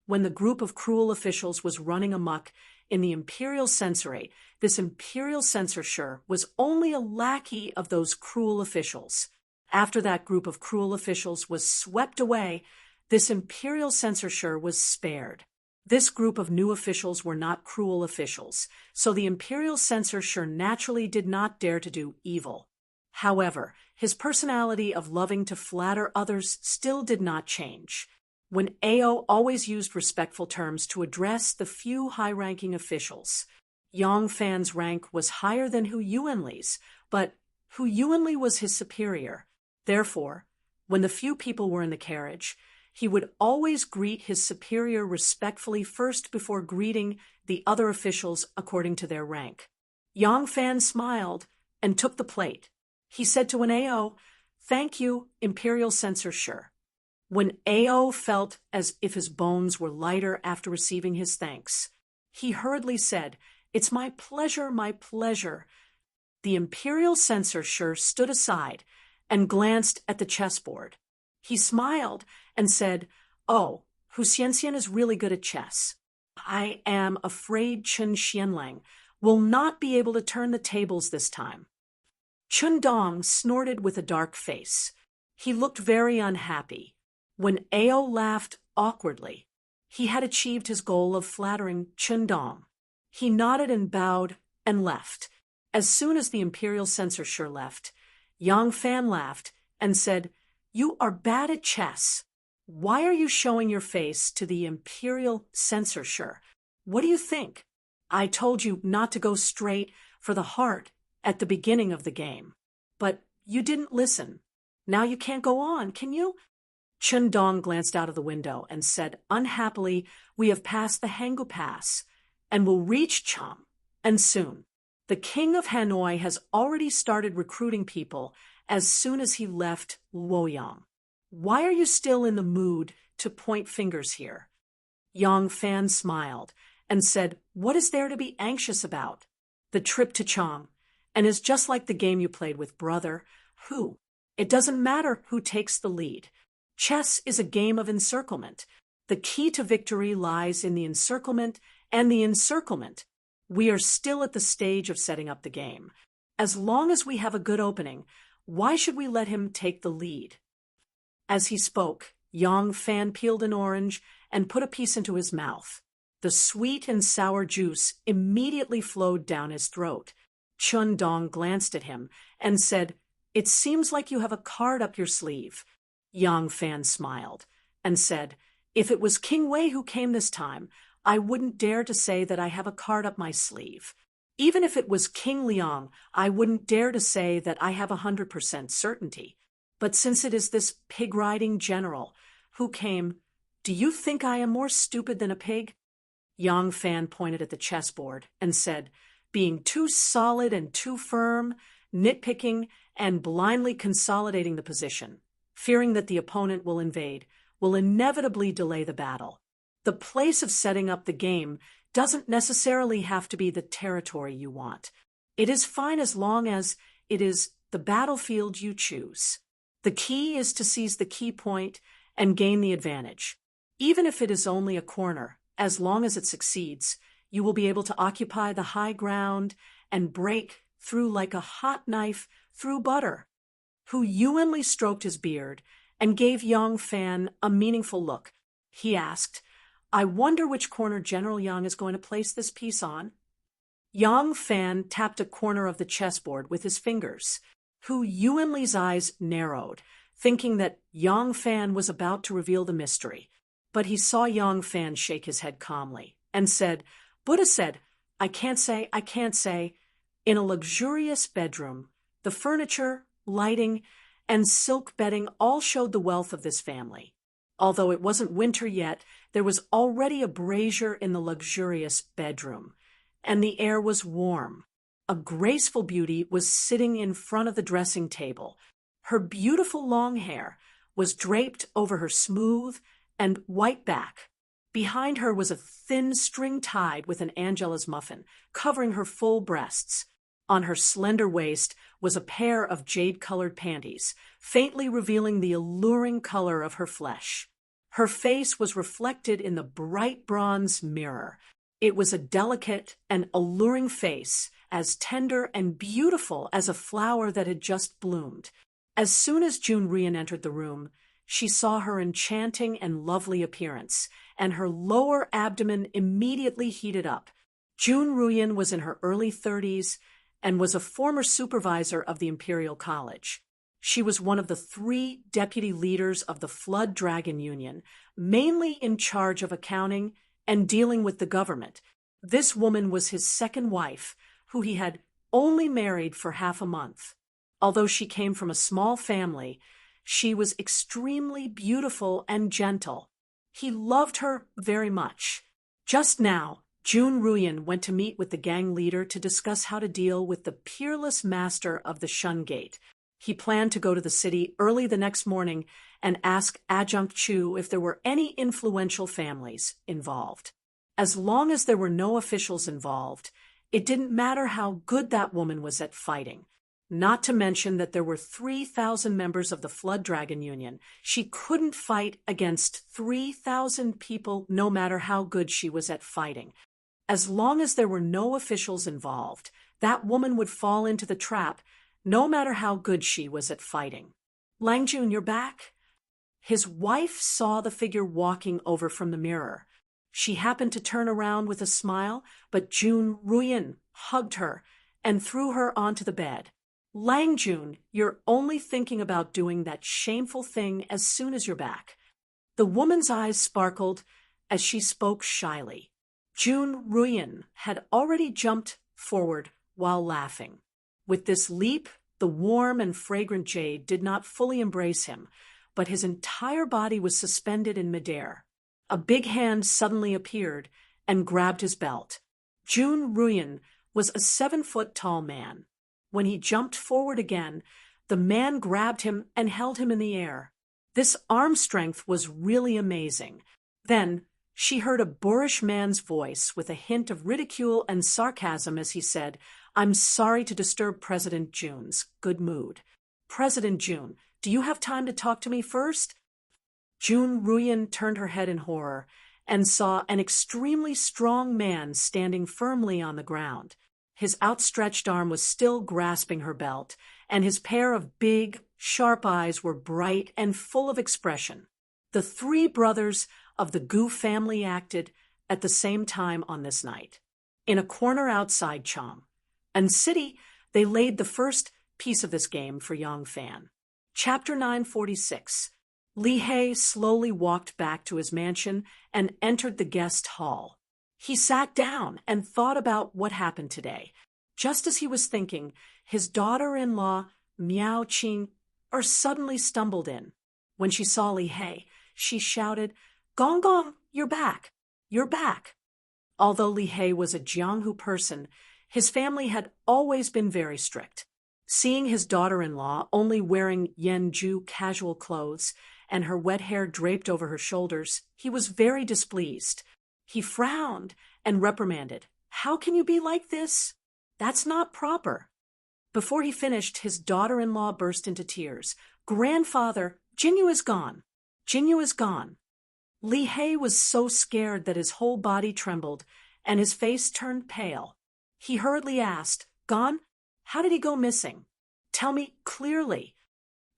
When the group of cruel officials was running amok in the imperial censorate, this imperial censorship was only a lackey of those cruel officials. After that group of cruel officials was swept away, this imperial censorship was spared. This group of new officials were not cruel officials, so the imperial censorship naturally did not dare to do evil. However, his personality of loving to flatter others still did not change. When Ao always used respectful terms to address the few high-ranking officials. Yang Fan's rank was higher than Hu Yuanli's, but Hu Yuanli was his superior. Therefore, when the few people were in the carriage, he would always greet his superior respectfully first before greeting the other officials according to their rank. Yang Fan smiled and took the plate. He said to an Ao, "Thank you, Imperial Censorship." When Ao felt as if his bones were lighter after receiving his thanks, he hurriedly said, "It's my pleasure, my pleasure." The Imperial Censorship stood aside and glanced at the chessboard. He smiled and said, "Oh, Hu Xianxian is really good at chess. I am afraid Chen Xianlang will not be able to turn the tables this time." Chun Dong snorted with a dark face. He looked very unhappy. When Ao laughed awkwardly, he had achieved his goal of flattering Chun Dong. He nodded and bowed and left. As soon as the Imperial Censorship left, Yang Fan laughed and said, "You are bad at chess. Why are you showing your face to the Imperial Censorship? What do you think? I told you not to go straight for the heart at the beginning of the game. But you didn't listen. Now you can't go on, can you?" Chun Dong glanced out of the window and said, "Unhappily, we have passed the Hangu Pass and will reach Cham, and soon. The king of Hanoi has already started recruiting people as soon as he left Luoyang. Why are you still in the mood to point fingers here?" Yang Fan smiled and said, "What is there to be anxious about? The trip to Chang, and is just like the game you played with brother. Who? It doesn't matter who takes the lead. Chess is a game of encirclement. The key to victory lies in the encirclement and the encirclement. We are still at the stage of setting up the game. As long as we have a good opening, why should we let him take the lead?" As he spoke, Yang Fan peeled an orange and put a piece into his mouth. The sweet and sour juice immediately flowed down his throat. Chun Dong glanced at him and said, "It seems like you have a card up your sleeve." Yang Fan smiled and said, "If it was King Wei who came this time, I wouldn't dare to say that I have a card up my sleeve. Even if it was King Liang, I wouldn't dare to say that I have 100% certainty. But since it is this pig-riding general who came, do you think I am more stupid than a pig?" Yang Fan pointed at the chessboard and said, "Being too solid and too firm, nitpicking, and blindly consolidating the position, fearing that the opponent will invade, will inevitably delay the battle. The place of setting up the game doesn't necessarily have to be the territory you want. It is fine as long as it is the battlefield you choose. The key is to seize the key point and gain the advantage. Even if it is only a corner, as long as it succeeds, you will be able to occupy the high ground and break through like a hot knife through butter." Hu Yuanli stroked his beard and gave Yang Fan a meaningful look. He asked, "I wonder which corner General Yang is going to place this piece on?" Yang Fan tapped a corner of the chessboard with his fingers. Hu Yuanli's eyes narrowed, thinking that Yang Fan was about to reveal the mystery. But he saw Yang Fan shake his head calmly and said, "Buddha said, I can't say. In a luxurious bedroom, the furniture, lighting, and silk bedding all showed the wealth of this family. Although it wasn't winter yet, there was already a brazier in the luxurious bedroom, and the air was warm. A graceful beauty was sitting in front of the dressing table. Her beautiful long hair was draped over her smooth and white back. Behind her was a thin string tied with an Angela's muffin, covering her full breasts. On her slender waist was a pair of jade-colored panties, faintly revealing the alluring color of her flesh. Her face was reflected in the bright bronze mirror. It was a delicate and alluring face, as tender and beautiful as a flower that had just bloomed. As soon as Jun Rian entered the room, she saw her enchanting and lovely appearance, and her lower abdomen immediately heated up. Jun Ruyan was in her early 30s and was a former supervisor of the Imperial College. She was one of the 3 deputy leaders of the Flood Dragon Union, mainly in charge of accounting and dealing with the government. This woman was his second wife, who he had only married for half a month. Although she came from a small family, she was extremely beautiful and gentle. He loved her very much. Just now, Jun Ruyan went to meet with the gang leader to discuss how to deal with the peerless master of the Shun Gate. He planned to go to the city early the next morning and ask Adjunct Chu if there were any influential families involved. As long as there were no officials involved, it didn't matter how good that woman was at fighting. Not to mention that there were 3,000 members of the Flood Dragon Union. She couldn't fight against 3,000 people no matter how good she was at fighting. As long as there were no officials involved, that woman would fall into the trap no matter how good she was at fighting. "Lang Jun, you're back?" His wife saw the figure walking over from the mirror. She happened to turn around with a smile, but Jun Ruyan hugged her and threw her onto the bed. "Lang Jun, you're only thinking about doing that shameful thing as soon as you're back." The woman's eyes sparkled as she spoke shyly. Jun Ruyan had already jumped forward while laughing. With this leap, the warm and fragrant jade did not fully embrace him, but his entire body was suspended in midair. A big hand suddenly appeared and grabbed his belt. Jun Ruyan was a 7-foot-tall man. When he jumped forward again, the man grabbed him and held him in the air. This arm strength was really amazing. Then she heard a boorish man's voice with a hint of ridicule and sarcasm as he said, "I'm sorry to disturb President Jun's good mood. President Jun, do you have time to talk to me first?" Jun Ruyan turned her head in horror and saw an extremely strong man standing firmly on the ground. His outstretched arm was still grasping her belt, and his pair of big, sharp eyes were bright and full of expression. The 3 brothers of the Gu family acted at the same time on this night. In a corner outside Chang and City, they laid the first piece of this game for Yang Fan. Chapter 946. Li He slowly walked back to his mansion and entered the guest hall. He sat down and thought about what happened today. Just as he was thinking, his daughter-in-law, Miao Qing, suddenly stumbled in. When she saw Li He, she shouted, "Gong Gong, you're back! You're back!" Although Li He was a Jianghu person, his family had always been very strict. Seeing his daughter-in-law only wearing Yanju casual clothes and her wet hair draped over her shoulders, he was very displeased. He frowned and reprimanded, "How can you be like this? That's not proper." Before he finished, his daughter-in-law burst into tears. "Grandfather, Jinyu is gone. Jinyu is gone." Li He was so scared that his whole body trembled and his face turned pale. He hurriedly asked, "Gone? How did he go missing? Tell me clearly."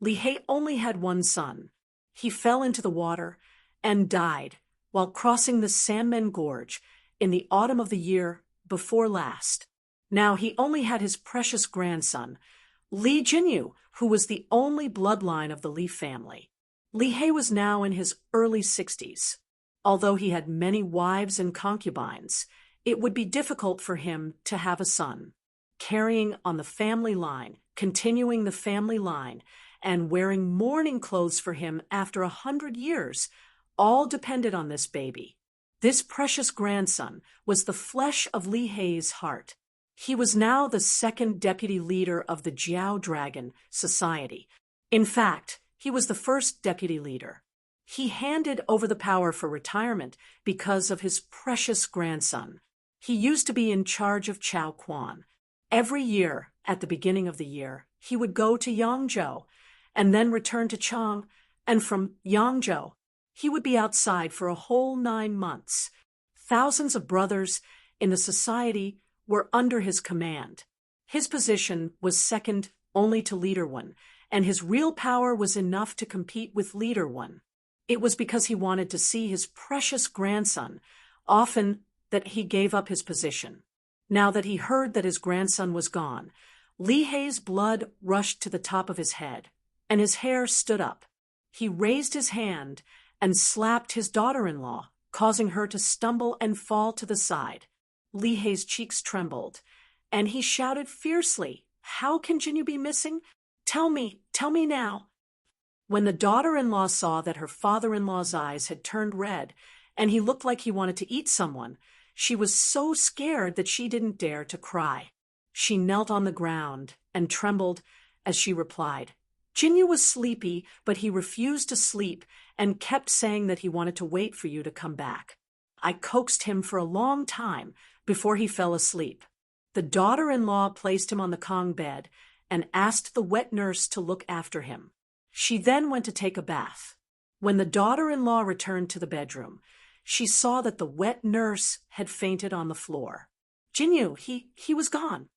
Li He only had one son. He fell into the water and died while crossing the Sanmen Gorge in the autumn of the year before last. Now he only had his precious grandson, Li Jinyu, who was the only bloodline of the Li family. Li He was now in his early 60s. Although he had many wives and concubines, it would be difficult for him to have a son. Carrying on the family line, continuing the family line, and wearing mourning clothes for him after 100 years, all depended on this baby. This precious grandson was the flesh of Li He's heart. He was now the second deputy leader of the Jiao Dragon Society. In fact, he was the first deputy leader. He handed over the power for retirement because of his precious grandson. He used to be in charge of Chao Quan. Every year, at the beginning of the year, he would go to Yangzhou and then return to Chang, and from Yangzhou, he would be outside for a whole 9 months. Thousands of brothers in the society were under his command. His position was second only to Leader One, and his real power was enough to compete with Leader One. It was because he wanted to see his precious grandson, often that he gave up his position. Now that he heard that his grandson was gone, Li He's blood rushed to the top of his head, and his hair stood up. He raised his hand and slapped his daughter-in-law, causing her to stumble and fall to the side. Li He's cheeks trembled, and he shouted fiercely, "How can Jinyu be missing? Tell me now." When the daughter-in-law saw that her father-in-law's eyes had turned red, and he looked like he wanted to eat someone, she was so scared that she didn't dare to cry. She knelt on the ground and trembled as she replied, "Jinyu was sleepy, but he refused to sleep and kept saying that he wanted to wait for you to come back. I coaxed him for a long time before he fell asleep." The daughter-in-law placed him on the Kong bed and asked the wet nurse to look after him. She then went to take a bath. When the daughter-in-law returned to the bedroom, she saw that the wet nurse had fainted on the floor. "Jinyu, he was gone."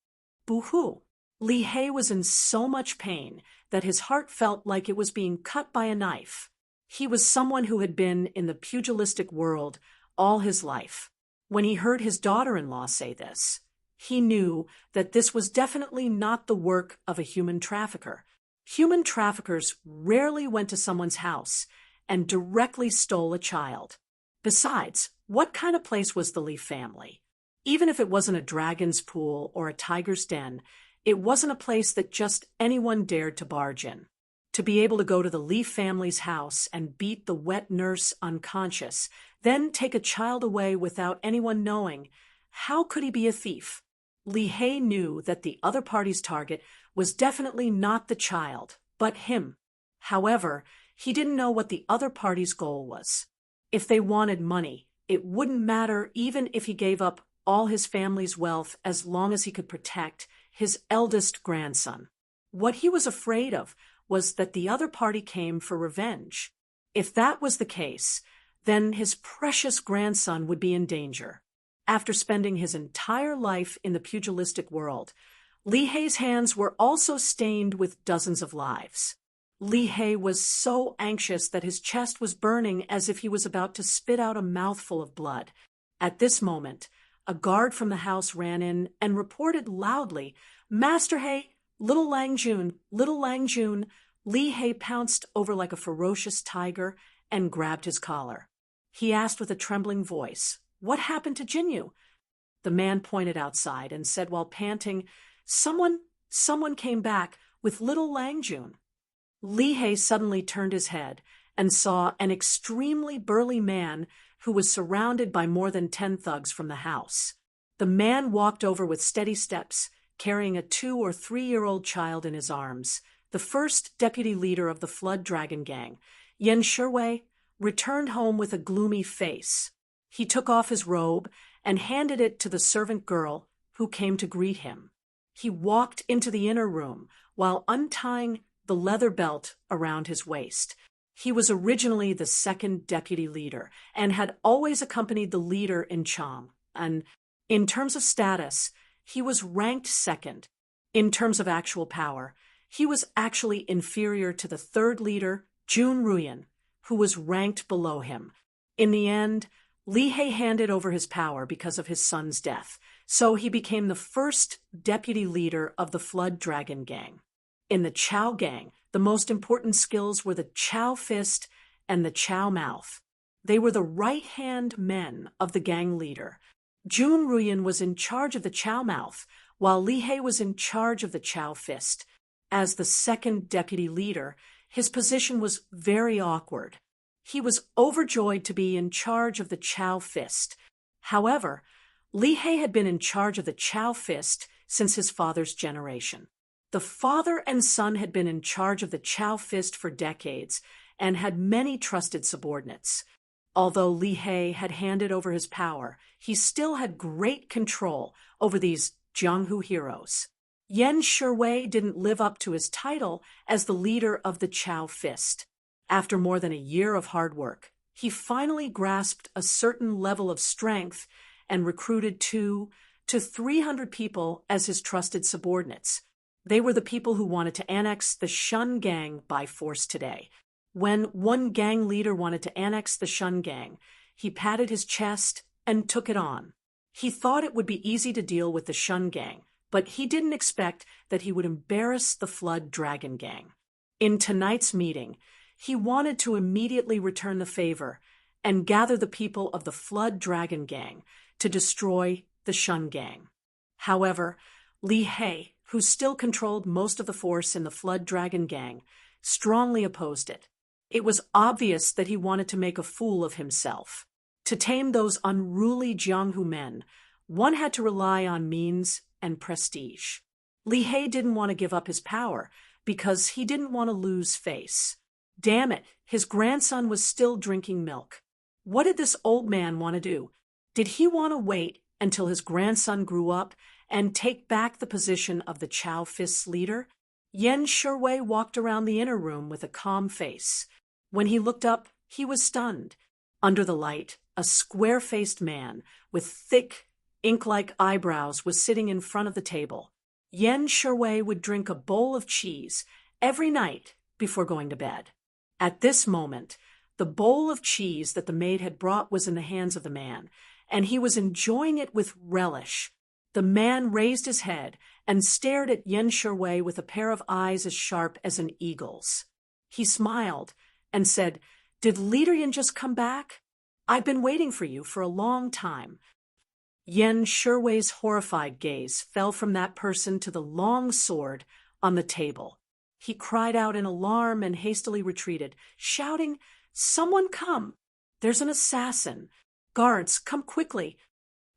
Boo-hoo. Li He was in so much pain that his heart felt like it was being cut by a knife. He was someone who had been in the pugilistic world all his life. When he heard his daughter-in-law say this, he knew that this was definitely not the work of a human trafficker. Human traffickers rarely went to someone's house and directly stole a child. Besides, what kind of place was the Li family? Even if it wasn't a dragon's pool or a tiger's den, it wasn't a place that just anyone dared to barge in. To be able to go to the Li family's house and beat the wet nurse unconscious, then take a child away without anyone knowing, how could he be a thief? Li He knew that the other party's target was definitely not the child, but him. However, he didn't know what the other party's goal was. If they wanted money, it wouldn't matter even if he gave up all his family's wealth as long as he could protect his eldest grandson. What he was afraid of was that the other party came for revenge. If that was the case, then his precious grandson would be in danger. After spending his entire life in the pugilistic world, Li He's hands were also stained with dozens of lives. Li He was so anxious that his chest was burning as if he was about to spit out a mouthful of blood. At this moment, a guard from the house ran in and reported loudly, "Master He, little Lang Jun, little Lang Jun." Li He pounced over like a ferocious tiger and grabbed his collar. He asked with a trembling voice, "What happened to Jinyu?" The man pointed outside and said while panting, Someone came back with little Lang Jun." Li He suddenly turned his head and saw an extremely burly man who was surrounded by more than 10 thugs from the house. The man walked over with steady steps, carrying a 2- or 3-year-old child in his arms. The first deputy leader of the Flood Dragon Gang, Yan Shuwei, returned home with a gloomy face. He took off his robe and handed it to the servant girl who came to greet him. He walked into the inner room while untying the leather belt around his waist. He was originally the second deputy leader and had always accompanied the leader in Chang. And in terms of status, he was ranked second. In terms of actual power, he was actually inferior to the third leader, Jun Ruyan, who was ranked below him. In the end, Li He handed over his power because of his son's death, so he became the first deputy leader of the Flood Dragon Gang. In the Chow Gang, the most important skills were the Chow Fist and the Chow Mouth. They were the right-hand men of the gang leader. Jun Ruyan was in charge of the Chow Mouth, while Li He was in charge of the Chow Fist. As the second deputy leader, his position was very awkward. He was overjoyed to be in charge of the Chow Fist. However, Li He had been in charge of the Chow Fist since his father's generation. The father and son had been in charge of the Chow Fist for decades and had many trusted subordinates. Although Li He had handed over his power, he still had great control over these Jianghu heroes. Yan Shuwei didn't live up to his title as the leader of the Chow Fist. After more than a year of hard work, he finally grasped a certain level of strength and recruited 200 to 300 people as his trusted subordinates. They were the people who wanted to annex the Shun Gang by force today. When one gang leader wanted to annex the Shun Gang, he patted his chest and took it on. He thought it would be easy to deal with the Shun Gang, but he didn't expect that he would embarrass the Flood Dragon Gang. In tonight's meeting, he wanted to immediately return the favor and gather the people of the Flood Dragon Gang to destroy the Shun Gang. However, Li He, who still controlled most of the force in the Flood Dragon Gang, strongly opposed it. It was obvious that he wanted to make a fool of himself. To tame those unruly Jianghu men, one had to rely on means and prestige. Li He didn't want to give up his power because he didn't want to lose face. Damn it, his grandson was still drinking milk. What did this old man want to do? Did he want to wait until his grandson grew up and take back the position of the Chow Fist's leader? Yan Shuwei walked around the inner room with a calm face. When he looked up, he was stunned. Under the light, a square-faced man with thick, ink-like eyebrows was sitting in front of the table. Yan Shuwei would drink a bowl of cheese every night before going to bed. At this moment, the bowl of cheese that the maid had brought was in the hands of the man, and he was enjoying it with relish. The man raised his head and stared at Yan Shuwei with a pair of eyes as sharp as an eagle's. He smiled and said, "Did Leader Yan just come back? I've been waiting for you for a long time." Yan Shuwei's horrified gaze fell from that person to the long sword on the table. He cried out in alarm and hastily retreated, shouting, "Someone come! There's an assassin! Guards, come quickly!"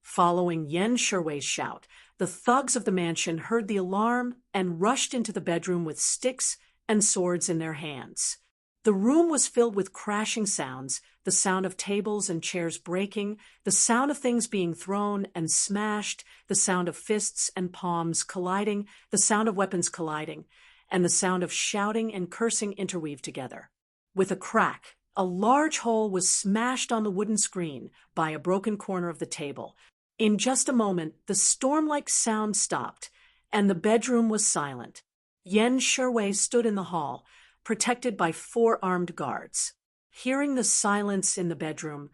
Following Yan Shuwei's shout, the thugs of the mansion heard the alarm and rushed into the bedroom with sticks and swords in their hands. The room was filled with crashing sounds, the sound of tables and chairs breaking, the sound of things being thrown and smashed, the sound of fists and palms colliding, the sound of weapons colliding, and the sound of shouting and cursing interweaved together. With a crack, a large hole was smashed on the wooden screen by a broken corner of the table. In just a moment, the storm-like sound stopped, and the bedroom was silent. Yan Shuwei stood in the hall, protected by 4 armed guards. Hearing the silence in the bedroom,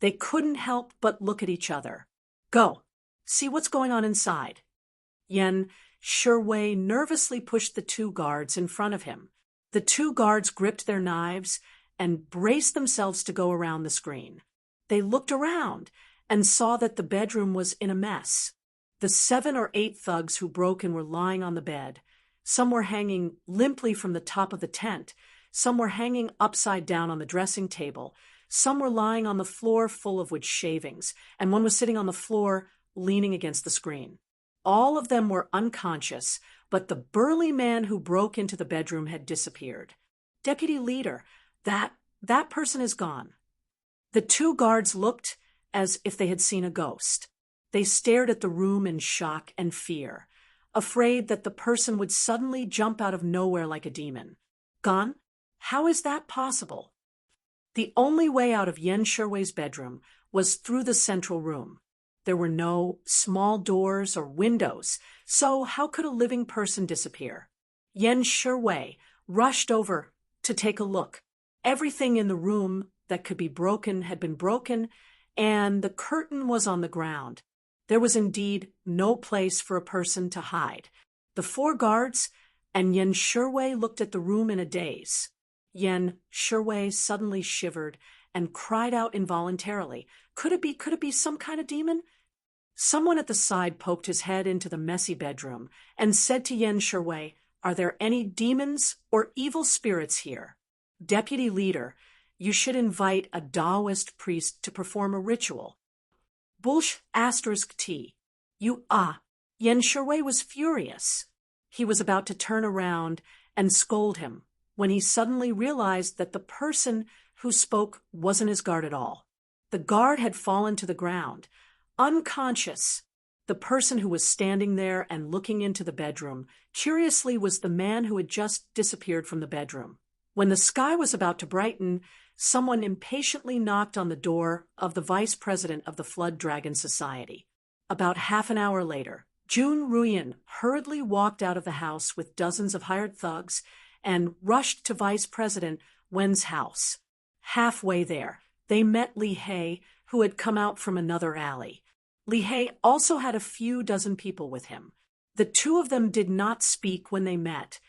They couldn't help but look at each other. Go, see what's going on inside. Yen Sherway nervously pushed the two guards in front of him. The two guards gripped their knives and braced themselves to go around the screen. They looked around and saw that the bedroom was in a mess. The 7 or 8 thugs who broke in were lying on the bed. Some were hanging limply from the top of the tent. Some were hanging upside down on the dressing table. Some were lying on the floor full of wood shavings, and one was sitting on the floor leaning against the screen. All of them were unconscious, but the burly man who broke into the bedroom had disappeared. Deputy Leader, that person is gone. The two guards looked as if they had seen a ghost. They stared at the room in shock and fear, afraid that the person would suddenly jump out of nowhere like a demon. Gone? How is that possible? The only way out of Yen Sherway's bedroom was through the central room. There were no small doors or windows, so how could a living person disappear? Yen Sherway rushed over to take a look. Everything in the room that could be broken had been broken, and the curtain was on the ground. There was indeed no place for a person to hide. The 4 guards and Yen Sherway looked at the room in a daze. Yen Sherway suddenly shivered and cried out involuntarily. Could it be some kind of demon? Someone at the side poked his head into the messy bedroom and said to Yen Sherway, "Are there any demons or evil spirits here? Deputy Leader, you should invite a Taoist priest to perform a ritual." Bulsh *T. Yen Sherway was furious. He was about to turn around and scold him when he suddenly realized that the person who spoke wasn't his guard at all. The guard had fallen to the ground, unconscious. The person who was standing there and looking into the bedroom, curiously, was the man who had just disappeared from the bedroom. When the sky was about to brighten, someone impatiently knocked on the door of the vice president of the Flood Dragon Society. About half an hour later, Jun Ruyan hurriedly walked out of the house with dozens of hired thugs and rushed to Vice President Wen's house. Halfway there, they met Li Hei, who had come out from another alley. Li Hei also had a few dozen people with him. The two of them did not speak when they met,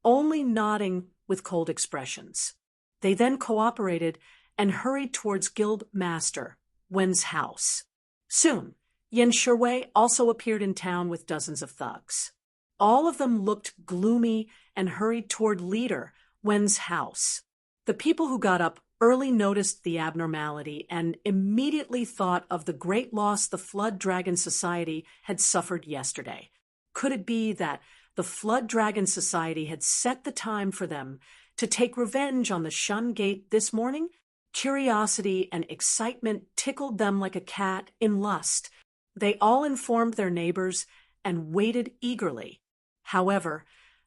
only nodding with cold expressions. They then cooperated and hurried towards Guild Master Wen's house. Soon, Yen Sherway also appeared in town with dozens of thugs. All of them looked gloomy and hurried toward Leader Wen's house. The people who got up early noticed the abnormality and immediately thought of the great loss the Flood Dragon Society had suffered yesterday. Could it be that the Flood Dragon Society had set the time for them to take revenge on the Shun Gate this morning? Curiosity and excitement tickled them like a cat in lust. They all informed their neighbors and waited eagerly. However,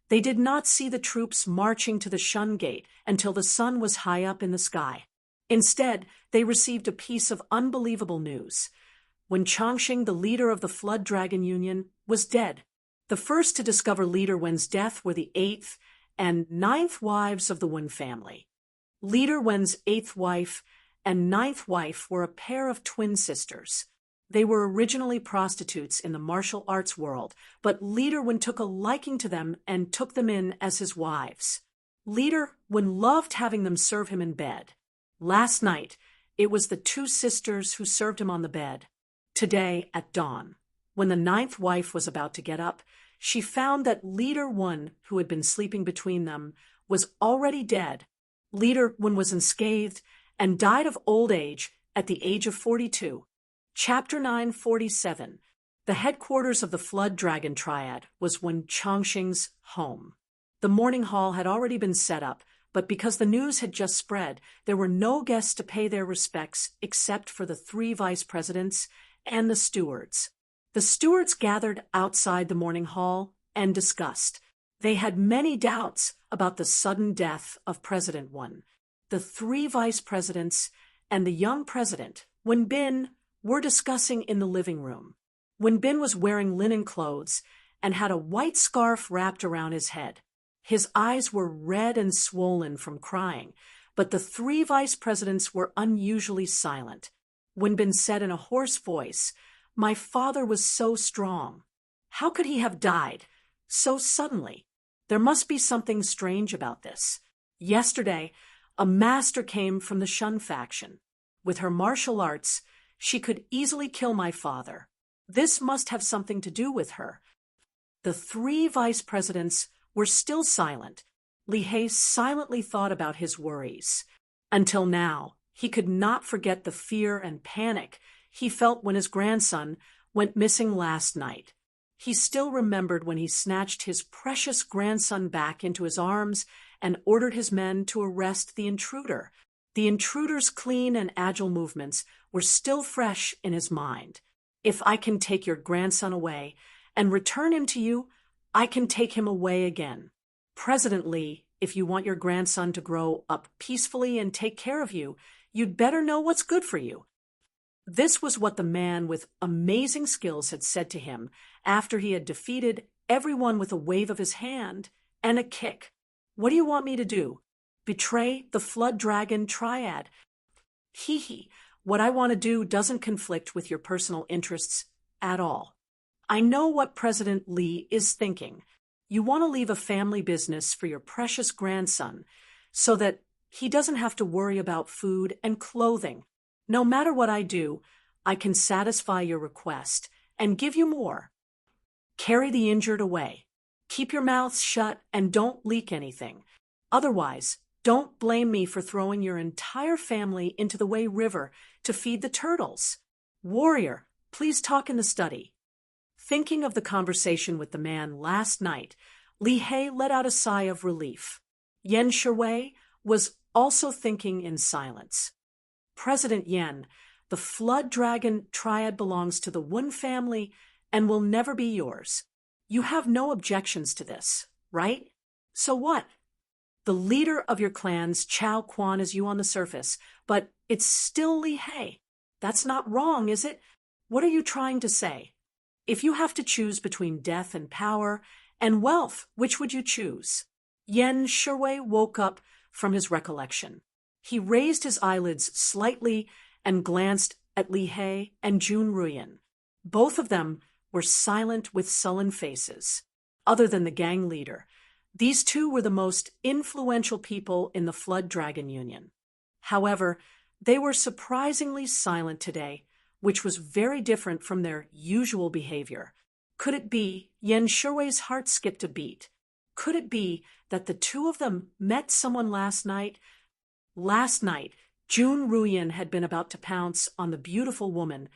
they did not see the troops marching to the Shun Gate until the sun was high up in the sky. Instead, they received a piece of unbelievable news. When Chongqing, the leader of the Flood Dragon Union, was dead. The first to discover Leader Wen's death were the 8th and 9th wives of the Wen family. Leader Wen's 8th wife and 9th wife were a pair of twin sisters. They were originally prostitutes in the martial arts world, but Leader Wen took a liking to them and took them in as his wives. Leader Wen loved having them serve him in bed. Last night, it was the 2 sisters who served him on the bed. Today, at dawn, when the 9th wife was about to get up, she found that Leader Wen, who had been sleeping between them, was already dead. Leader Wen was unscathed and died of old age at the age of 42. Chapter 947. The headquarters of the Flood Dragon Triad was Wen Chongqing's home. The morning hall had already been set up, but because the news had just spread, there were no guests to pay their respects except for the 3 vice presidents and the stewards. The stewards gathered outside the morning hall and discussed. They had many doubts about the sudden death of President Wen. The 3 vice presidents and the young president, Wen Bin, were discussing in the living room. Wen Bin was wearing linen clothes and had a white scarf wrapped around his head. His eyes were red and swollen from crying, but the 3 vice presidents were unusually silent. Wenbin said in a hoarse voice, "My father was so strong. How could he have died so suddenly? There must be something strange about this. Yesterday, a master came from the Shun faction. With her martial arts, she could easily kill my father. This must have something to do with her." The three vice presidents were still silent. Li He silently thought about his worries. Until now, he could not forget the fear and panic he felt when his grandson went missing last night. He still remembered when he snatched his precious grandson back into his arms and ordered his men to arrest the intruder. The intruder's clean and agile movements were still fresh in his mind. "If I can take your grandson away and return him to you, I can take him away again. President Lee, if you want your grandson to grow up peacefully and take care of you, you'd better know what's good for you." This was what the man with amazing skills had said to him after he had defeated everyone with a wave of his hand and a kick. "What do you want me to do? Betray the Flood Dragon Triad?" Hee. What I want to do doesn't conflict with your personal interests at all. I know what President Lee is thinking. You want to leave a family business for your precious grandson so that he doesn't have to worry about food and clothing. No matter what I do, I can satisfy your request and give you more. Carry the injured away. Keep your mouths shut and don't leak anything. Otherwise, don't blame me for throwing your entire family into the Wei River to feed the turtles. Warrior, please talk in the study. Thinking of the conversation with the man last night, Li He let out a sigh of relief. Yan Shui was also thinking in silence. "President Yan, the Flood Dragon Triad belongs to the Wen family and will never be yours. You have no objections to this, right? So what? The leader of your clans, Chao Quan, is you on the surface, but it's still Li He. That's not wrong, is it? What are you trying to say? If you have to choose between death and power and wealth, which would you choose?" Yan Shui woke up from his recollection. He raised his eyelids slightly and glanced at Li He and Jun Ruyan. Both of them were silent with sullen faces. Other than the gang leader, these two were the most influential people in the Flood Dragon Union. However, they were surprisingly silent today, which was very different from their usual behavior. Could it be Yan Shui's heart skipped a beat? Could it be that the two of them met someone last night? Last night, Jun Ruyan had been about to pounce on the beautiful woman,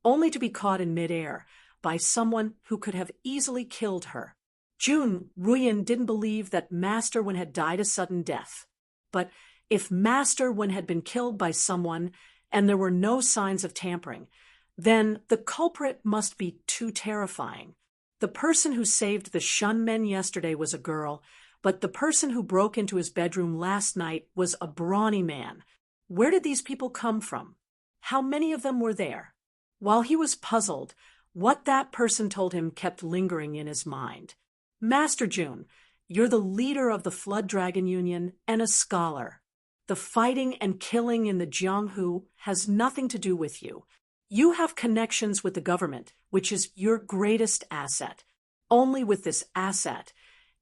only to be caught in midair by someone who could have easily killed her. Jun Ruyan didn't believe that Master Wen had died a sudden death. But if Master Wen had been killed by someone and there were no signs of tampering, then the culprit must be too terrifying. The person who saved the Shun men yesterday was a girl, but the person who broke into his bedroom last night was a brawny man. Where did these people come from? How many of them were there? While he was puzzled, what that person told him kept lingering in his mind. "Master Jun, you're the leader of the Flood Dragon Union and a scholar. The fighting and killing in the Jianghu has nothing to do with you. You have connections with the government, which is your greatest asset. Only with this asset,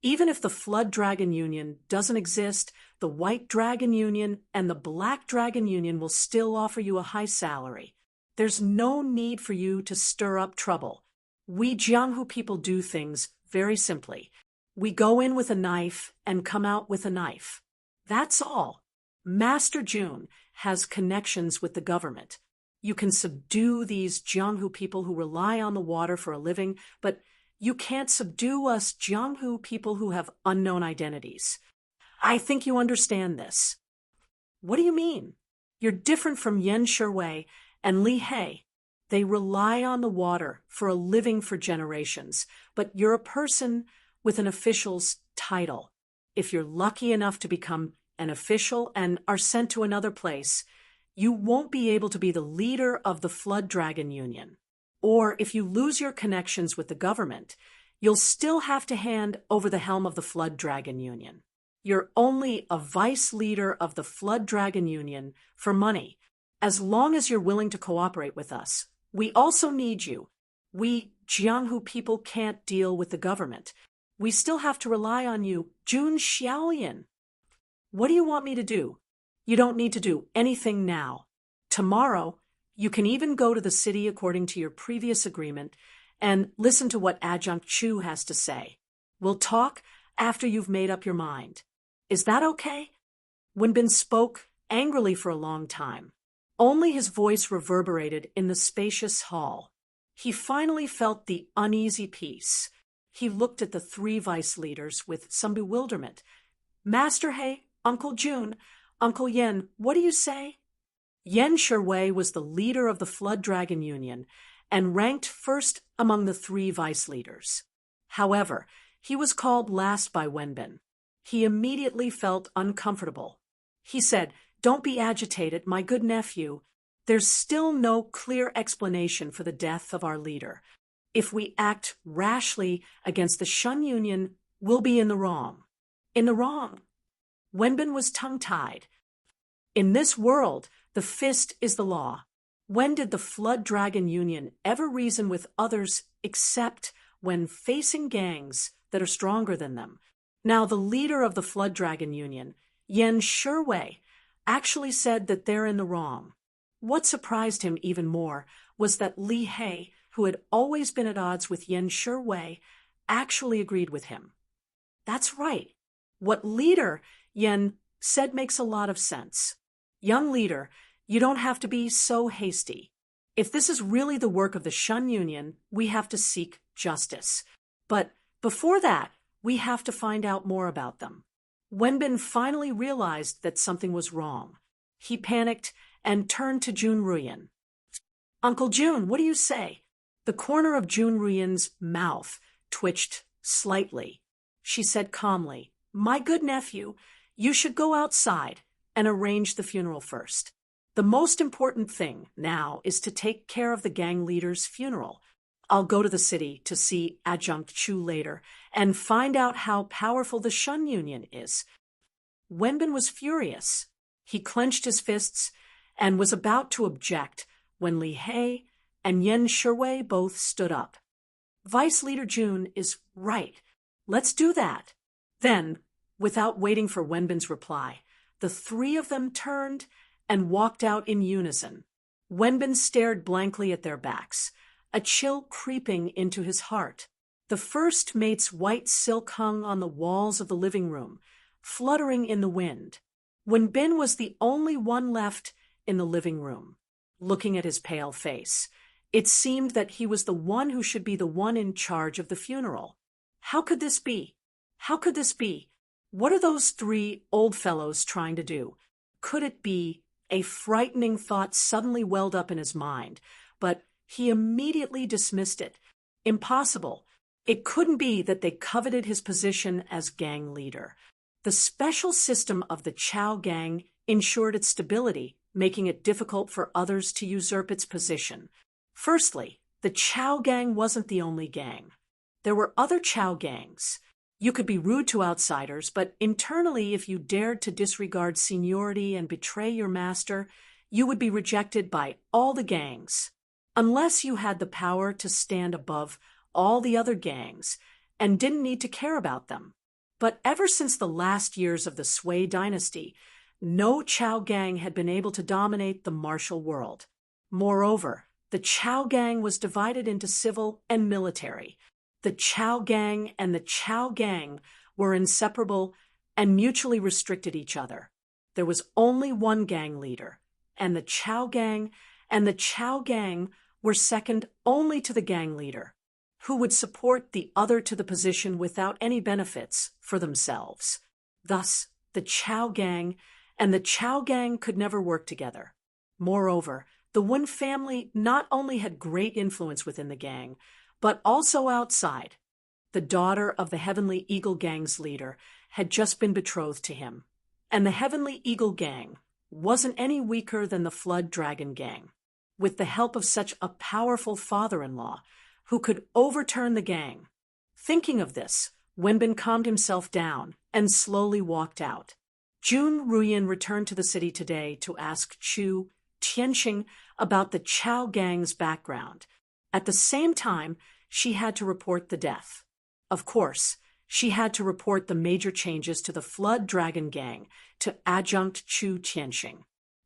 even if the Flood Dragon Union doesn't exist, the White Dragon Union and the Black Dragon Union will still offer you a high salary. There's no need for you to stir up trouble. We Jianghu people do things very simply. We go in with a knife and come out with a knife. That's all. Master Jun has connections with the government. You can subdue these Jianghu people who rely on the water for a living, but you can't subdue us Jianghu people who have unknown identities. I think you understand this." "What do you mean?" "You're different from Yan Shui and Li He. They rely on the water for a living for generations, but you're a person with an official's title. If you're lucky enough to become an official and are sent to another place, you won't be able to be the leader of the Flood Dragon Union. Or if you lose your connections with the government, you'll still have to hand over the helm of the Flood Dragon Union. You're only a vice leader of the Flood Dragon Union for money. as long as you're willing to cooperate with us. We also need you. We Jianghu people can't deal with the government. We still have to rely on you, Jun Xiaolian. What do you want me to do? You don't need to do anything now. Tomorrow, you can even go to the city according to your previous agreement and listen to what Adjunct Chu has to say. We'll talk after you've made up your mind. Is that okay? Wenbin spoke angrily for a long time. Only his voice reverberated in the spacious hall. He finally felt the uneasy peace. He looked at the three vice leaders with some bewilderment. Master He, Uncle Jun, Uncle Yen, what do you say? Yen Sherwei was the leader of the Flood Dragon Union and ranked first among the three vice leaders. However, he was called last by Wenbin. He immediately felt uncomfortable. He said, "Don't be agitated, my good nephew. There's still no clear explanation for the death of our leader. If we act rashly against the Shun Union, we'll be in the wrong." In the wrong? Wenbin was tongue-tied. In this world, the fist is the law. When did the Flood Dragon Union ever reason with others except when facing gangs that are stronger than them? Now, the leader of the Flood Dragon Union, Yen Sherwei, actually said that they're in the wrong. What surprised him even more was that Li He, who had always been at odds with Yen Sherwei, actually agreed with him. That's right. What leader Yen said makes a lot of sense. Young leader, you don't have to be so hasty. If this is really the work of the Shun Union, we have to seek justice. But before that, we have to find out more about them. Wenbin finally realized that something was wrong. He panicked and turned to Jun Ruyan. "Uncle Jun, what do you say?" The corner of Jun Ruyan's mouth twitched slightly. She said calmly, "My good nephew, you should go outside and arrange the funeral first. The most important thing now is to take care of the gang leader's funeral. I'll go to the city to see Adjunct Chu later and find out how powerful the Shun Union is." Wenbin was furious. He clenched his fists and was about to object when Li He and Yen Sherwei both stood up. "Vice Leader Jun is right. Let's do that." Then, without waiting for Wenbin's reply, the three of them turned and walked out in unison. Wenbin stared blankly at their backs, a chill creeping into his heart. The first mate's white silk hung on the walls of the living room, fluttering in the wind. Wenbin was the only one left in the living room. Looking at his pale face, it seemed that he was the one who should be the one in charge of the funeral. How could this be? How could this be? What are those three old fellows trying to do? Could it be? A frightening thought suddenly welled up in his mind, but he immediately dismissed it. Impossible. It couldn't be that they coveted his position as gang leader. The special system of the Chao gang ensured its stability, making it difficult for others to usurp its position. Firstly, the Chao gang wasn't the only gang. There were other Chao gangs. You could be rude to outsiders, but internally, if you dared to disregard seniority and betray your master, you would be rejected by all the gangs. Unless you had the power to stand above all the other gangs and didn't need to care about them. But ever since the last years of the Sui dynasty, no Chao gang had been able to dominate the martial world. Moreover, the Chao gang was divided into civil and military. The Chao gang and the Chao gang were inseparable and mutually restricted each other. There was only one gang leader, and the Chao gang were second only to the gang leader, who would support the other to the position without any benefits for themselves. Thus, the Chao gang and the Chao gang could never work together. Moreover, the Wen family not only had great influence within the gang, but also outside. The daughter of the Heavenly Eagle Gang's leader had just been betrothed to him, and the Heavenly Eagle Gang wasn't any weaker than the Flood Dragon Gang. With the help of such a powerful father-in-law who could overturn the gang. Thinking of this, Wenbin calmed himself down and slowly walked out. Jun Ruyan returned to the city today to ask Chu Tianxing about the Chao gang's background. At the same time, she had to report the death. Of course, she had to report the major changes to the Flood Dragon Gang to Adjunct Chu Tianxing.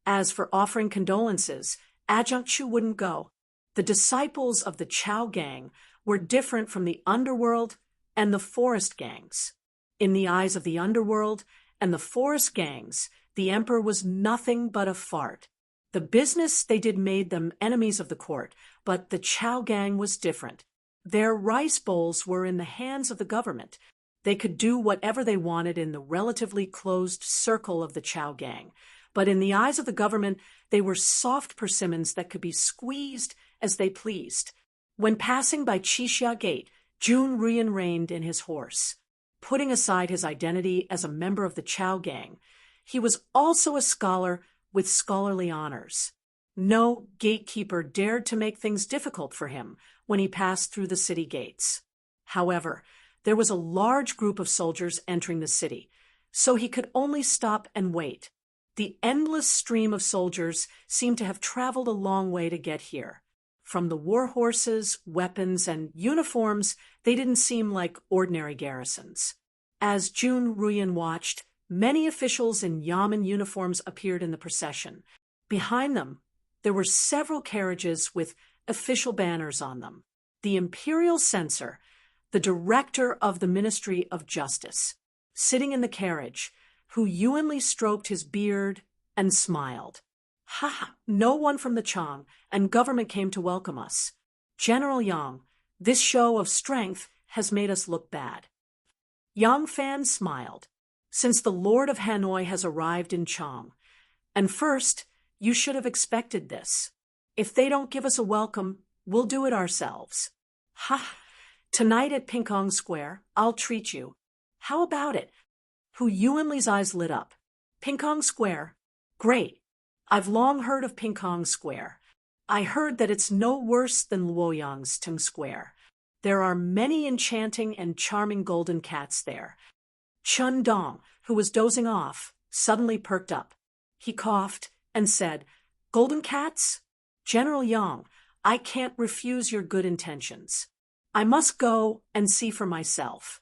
As for offering condolences, Adjunct Chu wouldn't go. The disciples of the Chao gang were different from the underworld and the forest gangs. In the eyes of the underworld and the forest gangs, the emperor was nothing but a fart. The business they did made them enemies of the court, but the Chao gang was different. Their rice bowls were in the hands of the government. They could do whatever they wanted in the relatively closed circle of the Chao gang. But in the eyes of the government, they were soft persimmons that could be squeezed as they pleased. When passing by Qixia Gate, Jun Ruyan reined in his horse. Putting aside his identity as a member of the Chao gang, he was also a scholar with scholarly honors. No gatekeeper dared to make things difficult for him when he passed through the city gates. However, there was a large group of soldiers entering the city, so he could only stop and wait. The endless stream of soldiers seemed to have traveled a long way to get here. From the war horses, weapons, and uniforms, they didn't seem like ordinary garrisons. As Jun Ruyan watched, many officials in Yamen uniforms appeared in the procession. Behind them, there were several carriages with official banners on them. The imperial censor, the director of the Ministry of Justice, sitting in the carriage, who Yuanli stroked his beard and smiled. Ha! No one from the Chang and government came to welcome us. General Yang, this show of strength has made us look bad. Yang Fan smiled. Since the Lord of Hanoi has arrived in Chang, and first, you should have expected this. If they don't give us a welcome, we'll do it ourselves. Ha! Tonight at Pinkong Square, I'll treat you. How about it? Hu Yuanli's eyes lit up. Pinkong Square? Great. I've long heard of Pinkong Square. I heard that it's no worse than Luoyang's Tung Square. There are many enchanting and charming golden cats there. Chun Dong, who was dozing off, suddenly perked up. He coughed and said, "Golden cats? General Yang, I can't refuse your good intentions. I must go and see for myself."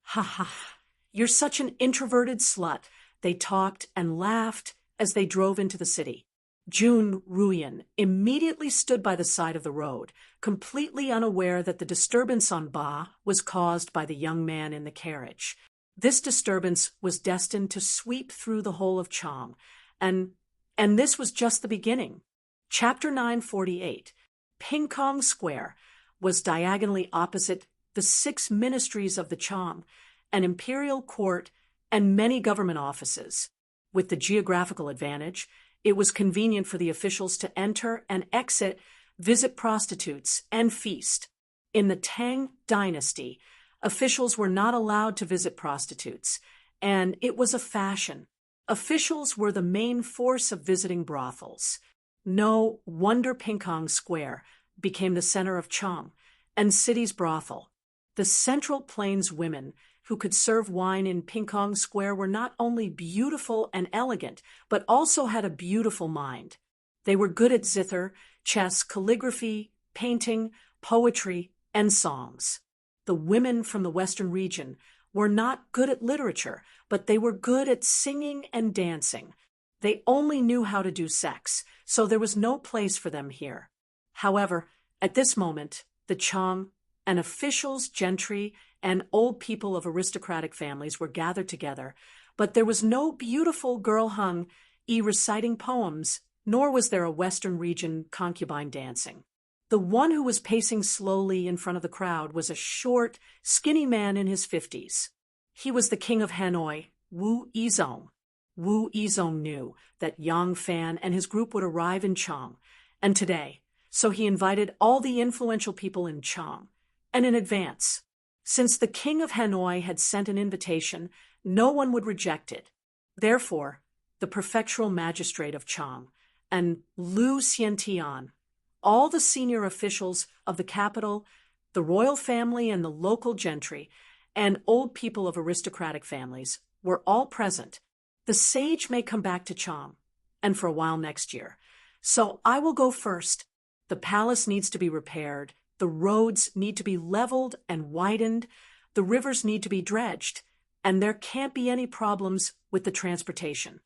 Ha ha, you're such an introverted slut. They talked and laughed as they drove into the city. Jun Ruyan immediately stood by the side of the road, completely unaware that the disturbance on Ba was caused by the young man in the carriage. This disturbance was destined to sweep through the whole of Chang, and this was just the beginning. Chapter 948, Pinkong Square, was diagonally opposite the 6 ministries of the Chang, an imperial court, and many government offices. With the geographical advantage, it was convenient for the officials to enter and exit, visit prostitutes, and feast. In the Tang dynasty, officials were not allowed to visit prostitutes, and it was a fashion. Officials were the main force of visiting brothels. No wonder Pinkong Square became the center of Chang and city's brothel. The Central Plains women who could serve wine in Pinkong Square were not only beautiful and elegant, but also had a beautiful mind. They were good at zither, chess, calligraphy, painting, poetry, and songs. The women from the Western region were not good at literature, but they were good at singing and dancing. They only knew how to do sex, so there was no place for them here. However, at this moment, the Chang and officials, gentry, and old people of aristocratic families were gathered together, but there was no beautiful girl hung reciting poems, nor was there a Western region concubine dancing. The one who was pacing slowly in front of the crowd was a short, skinny man in his 50s. He was the king of Hanoi, Wu Yizong. Wu Yizong knew that Yang Fan and his group would arrive in Chang, and today, so he invited all the influential people in Chang, and in advance. Since the king of Hanoi had sent an invitation, no one would reject it. Therefore, the prefectural magistrate of Chang and Lu Xiantian, all the senior officials of the capital, the royal family and the local gentry, and old people of aristocratic families were all present. The sage may come back to Chang, and for a while next year, So I will go first. The palace needs to be repaired. The roads need to be leveled and widened. The rivers need to be dredged. And there can't be any problems with the transportation.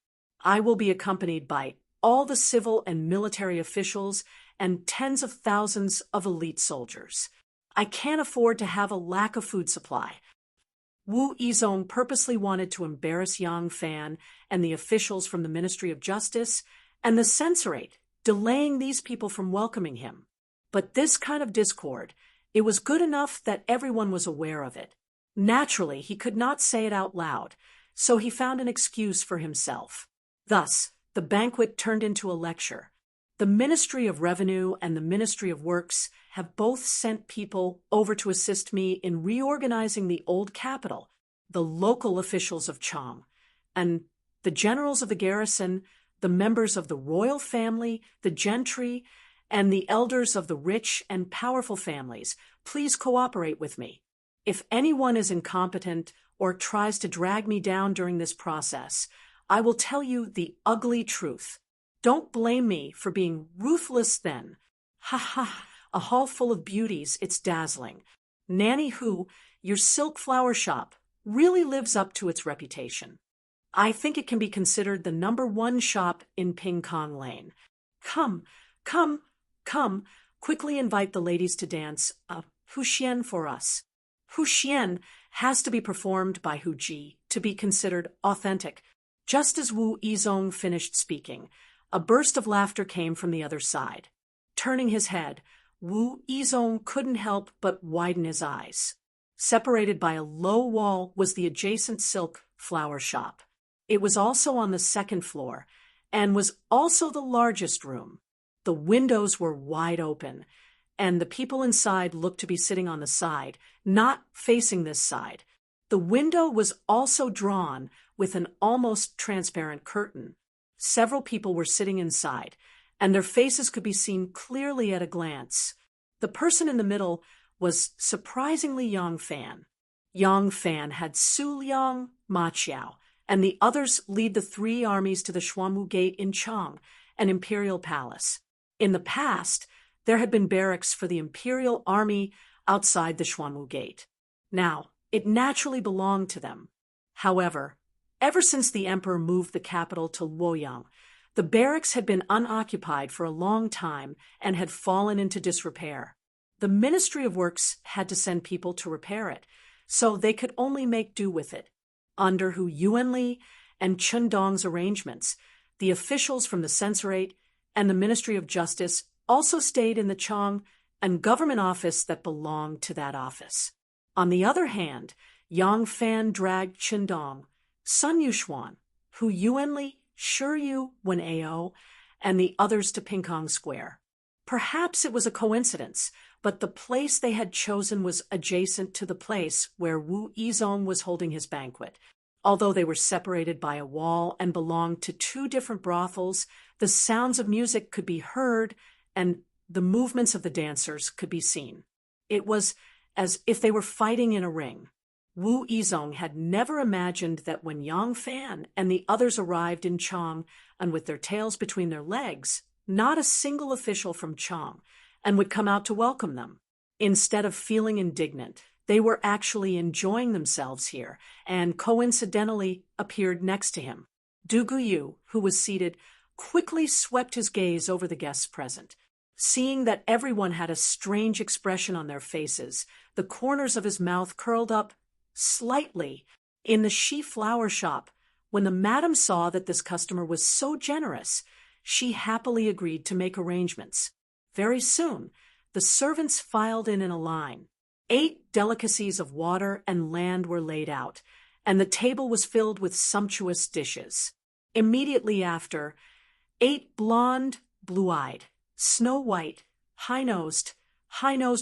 I will be accompanied by all the civil and military officials and tens of thousands of elite soldiers. I can't afford to have a lack of food supply. Wu Yizong purposely wanted to embarrass Yang Fan and the officials from the Ministry of Justice and the censorate, delaying these people from welcoming him. But this kind of discord, it was good enough that everyone was aware of it. Naturally, he could not say it out loud, so he found an excuse for himself. Thus, the banquet turned into a lecture. The Ministry of Revenue and the Ministry of Works have both sent people over to assist me in reorganizing the old capital, the local officials of Chang, and the generals of the garrison, the members of the royal family, the gentry, and the elders of the rich and powerful families. Please cooperate with me. If anyone is incompetent or tries to drag me down during this process, I will tell you the ugly truth. Don't blame me for being ruthless then. Ha ha, a hall full of beauties, it's dazzling. Nanny Hu, your silk flower shop really lives up to its reputation. I think it can be considered the #1 shop in Ping Kong Lane. Come, come, come, quickly invite the ladies to dance a Huxian for us. Huxian has to be performed by Hu Ji to be considered authentic. Just as Wu Yizong finished speaking, a burst of laughter came from the other side. Turning his head, Wu Yizong couldn't help but widen his eyes. Separated by a low wall was the adjacent silk flower shop. It was also on the second floor and was also the largest room. The windows were wide open, and the people inside looked to be sitting on the side, not facing this side. The window was also drawn with an almost transparent curtain. Several people were sitting inside, and their faces could be seen clearly at a glance. The person in the middle was surprisingly Yang Fan. Yang Fan had Su Liang, Ma Qiao, and the others lead the 3 armies to the Xuanwu Gate in Chang, an imperial palace. In the past, there had been barracks for the imperial army outside the Xuanwu Gate. Now, it naturally belonged to them. However, ever since the emperor moved the capital to Luoyang, the barracks had been unoccupied for a long time and had fallen into disrepair. The Ministry of Works had to send people to repair it, so they could only make do with it. Under Hu Yuanli and Chen Dong's arrangements, the officials from the censorate and the Ministry of Justice also stayed in the Chang and government office that belonged to that office. On the other hand, Yang Fan dragged Chen Dong, Sun Yuxuan, Hu Yuanli, Shi Yu Wen Ao, and the others to Pingkong Square. Perhaps it was a coincidence, but the place they had chosen was adjacent to the place where Wu Yizong was holding his banquet. Although they were separated by a wall and belonged to 2 different brothels, the sounds of music could be heard and the movements of the dancers could be seen. It was as if they were fighting in a ring. Wu Yizong had never imagined that when Yang Fan and the others arrived in Chang and with their tails between their legs, not a single official from Chang and would come out to welcome them. Instead of feeling indignant, they were actually enjoying themselves here and coincidentally appeared next to him. Du Guyu, who was seated, quickly swept his gaze over the guests present. Seeing that everyone had a strange expression on their faces, the corners of his mouth curled up slightly. In the Shi flower shop, when the madam saw that this customer was so generous, she happily agreed to make arrangements. Very soon, the servants filed in a line. 8 delicacies of water and land were laid out, and the table was filled with sumptuous dishes. Immediately after, 8 blonde, blue-eyed, snow-white, high-nosed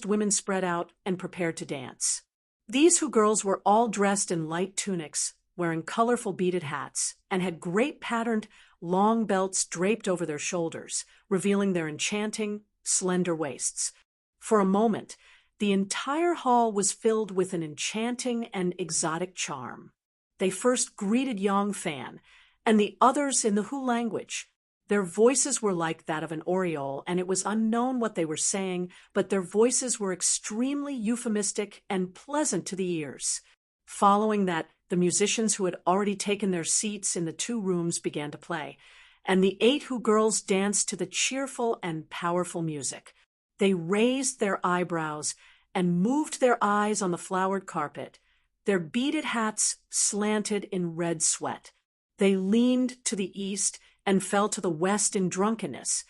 women spread out and prepared to dance. These Hu girls were all dressed in light tunics, wearing colorful beaded hats, and had great patterned, long belts draped over their shoulders, revealing their enchanting, slender waists. For a moment, the entire hall was filled with an enchanting and exotic charm. They first greeted Yang Fan and the others in the Hu language. Their voices were like that of an oriole, and it was unknown what they were saying, but their voices were extremely euphemistic and pleasant to the ears. Following that, the musicians who had already taken their seats in the two rooms began to play, and the 8 Hu girls danced to the cheerful and powerful music. They raised their eyebrows and moved their eyes on the flowered carpet. Their beaded hats slanted in red sweat. They leaned to the east and fell to the west in drunkenness,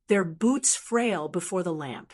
their boots frail before the lamp.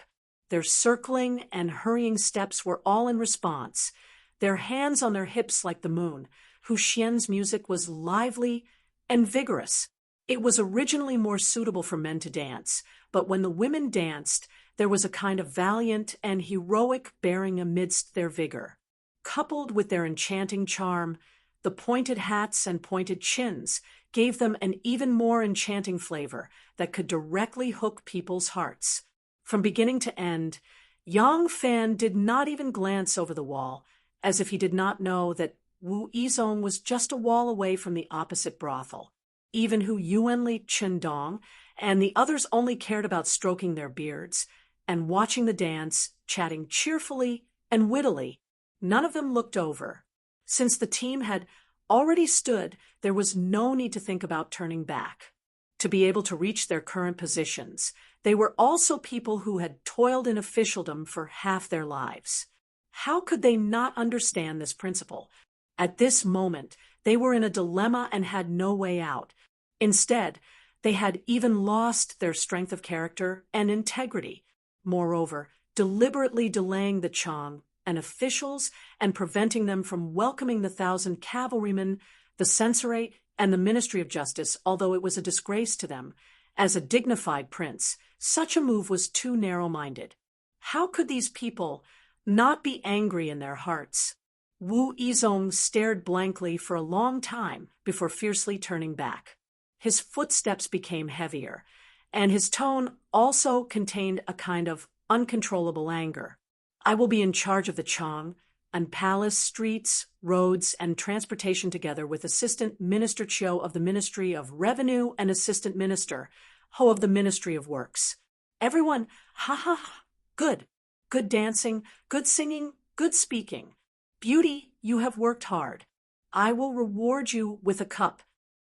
Their circling and hurrying steps were all in response, their hands on their hips like the moon. Hu Xian's music was lively and vigorous. It was originally more suitable for men to dance, but when the women danced, there was a kind of valiant and heroic bearing amidst their vigor. Coupled with their enchanting charm, the pointed hats and pointed chins gave them an even more enchanting flavor that could directly hook people's hearts. From beginning to end, Yang Fan did not even glance over the wall, as if he did not know that Wu Yizong was just a wall away from the opposite brothel. Even Hu Yuanli, Chen Dong, and the others only cared about stroking their beards and watching the dance, chatting cheerfully and wittily. None of them looked over. Since the team had already stood, there was no need to think about turning back. To be able to reach their current positions, they were also people who had toiled in officialdom for half their lives. How could they not understand this principle? At this moment, they were in a dilemma and had no way out. Instead, they had even lost their strength of character and integrity. Moreover, deliberately delaying the Chang and officials and preventing them from welcoming the 1,000 cavalrymen, the censorate, and the Ministry of Justice, although it was a disgrace to them. As a dignified prince, such a move was too narrow-minded. How could these people not be angry in their hearts? Wu Yizong stared blankly for a long time before fiercely turning back. His footsteps became heavier, and his tone also contained a kind of uncontrollable anger. I will be in charge of the Chang and palace, streets, roads, and transportation together with Assistant Minister Chiu of the Ministry of Revenue and Assistant Minister Ho of the Ministry of Works. Everyone, ha ha ha, good. Good dancing, good singing, good speaking. Beauty, you have worked hard. I will reward you with a cup.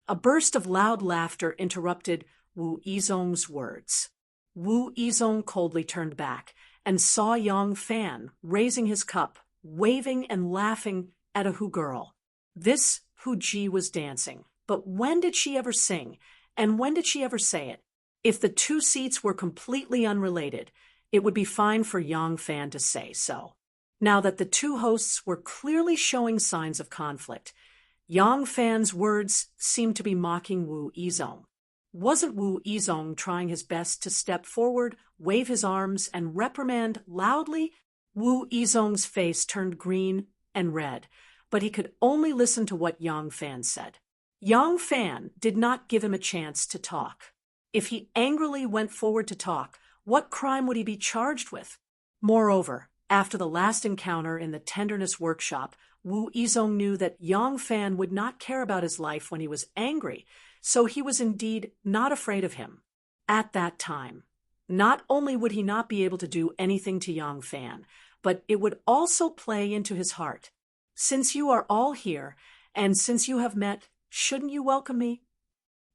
A burst of loud laughter interrupted Wu Yizong's words. Wu Yizong coldly turned back and saw Yang Fan raising his cup, waving and laughing at a Hu girl. This Hu Ji was dancing, but when did she ever sing, and when did she ever say it? If the two seats were completely unrelated, it would be fine for Yang Fan to say so. Now that the two hosts were clearly showing signs of conflict, Yang Fan's words seemed to be mocking Wu Yizong. Wasn't Wu Yizong trying his best to step forward, wave his arms, and reprimand loudly? Wu Yizong's face turned green and red, but he could only listen to what Yang Fan said. Yang Fan did not give him a chance to talk. If he angrily went forward to talk, what crime would he be charged with? Moreover, after the last encounter in the tenderness workshop, Wu Yizong knew that Yang Fan would not care about his life when he was angry, so he was indeed not afraid of him. At that time, not only would he not be able to do anything to Yang Fan, but it would also play into his heart. Since you are all here, and since you have met, shouldn't you welcome me?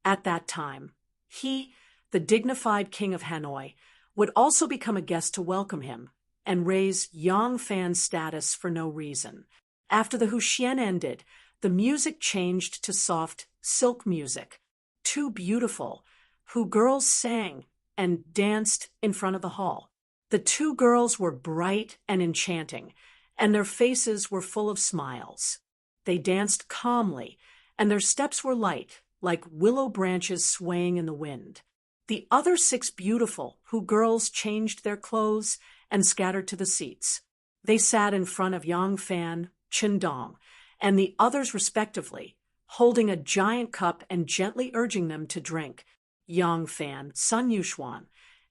At that time, he, the dignified king of Hanoi, would also become a guest to welcome him and raise Yang Fan's status for no reason. After the Hu Xian ended, the music changed to soft silk music. Two beautiful Hu girls sang and danced in front of the hall. The two girls were bright and enchanting, and their faces were full of smiles. They danced calmly, and their steps were light, like willow branches swaying in the wind. The other 6 beautiful Hu girls changed their clothes and scattered to the seats. They sat in front of Yang Fan, Chen Dong, and the others respectively, holding a giant cup and gently urging them to drink. Yang Fan, Sun Yuxuan,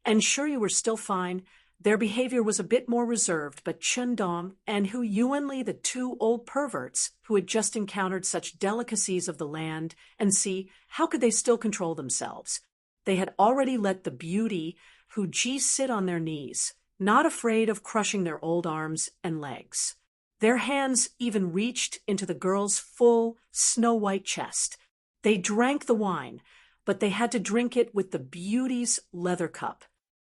and sure you were still fine. Their behavior was a bit more reserved, but Chen Dong and Hu Yuanli, the 2 old perverts who had just encountered such delicacies of the land and sea, how could they still control themselves? they had already let the beauty Hu Ji sit on their knees, not afraid of crushing their old arms and legs. Their hands even reached into the girl's full, snow-white chest. They drank the wine, but they had to drink it with the beauty's leather cup.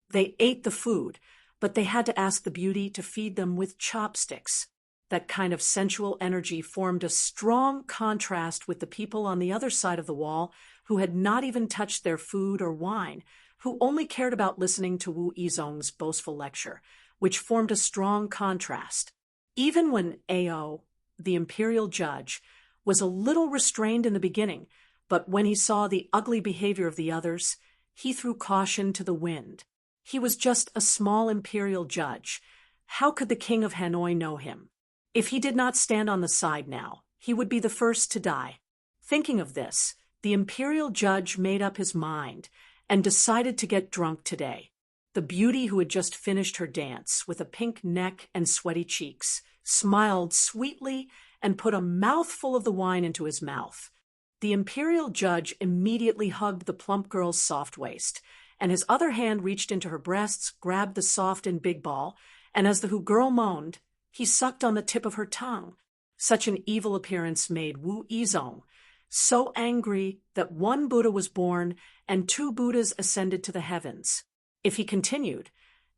They ate the food, but they had to ask the beauty to feed them with chopsticks. That kind of sensual energy formed a strong contrast with the people on the other side of the wall who had not even touched their food or wine, who only cared about listening to Wu Yizong's boastful lecture, which formed a strong contrast. Even when Ao, the imperial judge, was a little restrained in the beginning, but when he saw the ugly behavior of the others, he threw caution to the wind. He was just a small imperial judge. How could the king of Hanoi know him? If he did not stand on the side now, he would be the first to die. Thinking of this, the imperial judge made up his mind and decided to get drunk today. The beauty who had just finished her dance with a pink neck and sweaty cheeks smiled sweetly and put a mouthful of the wine into his mouth. The imperial judge immediately hugged the plump girl's soft waist, and his other hand reached into her breasts, grabbed the soft and big ball, and as the Hu girl moaned, he sucked on the tip of her tongue. Such an evil appearance made Wu Yizong so angry that one Buddha was born and 2 Buddhas ascended to the heavens. If he continued,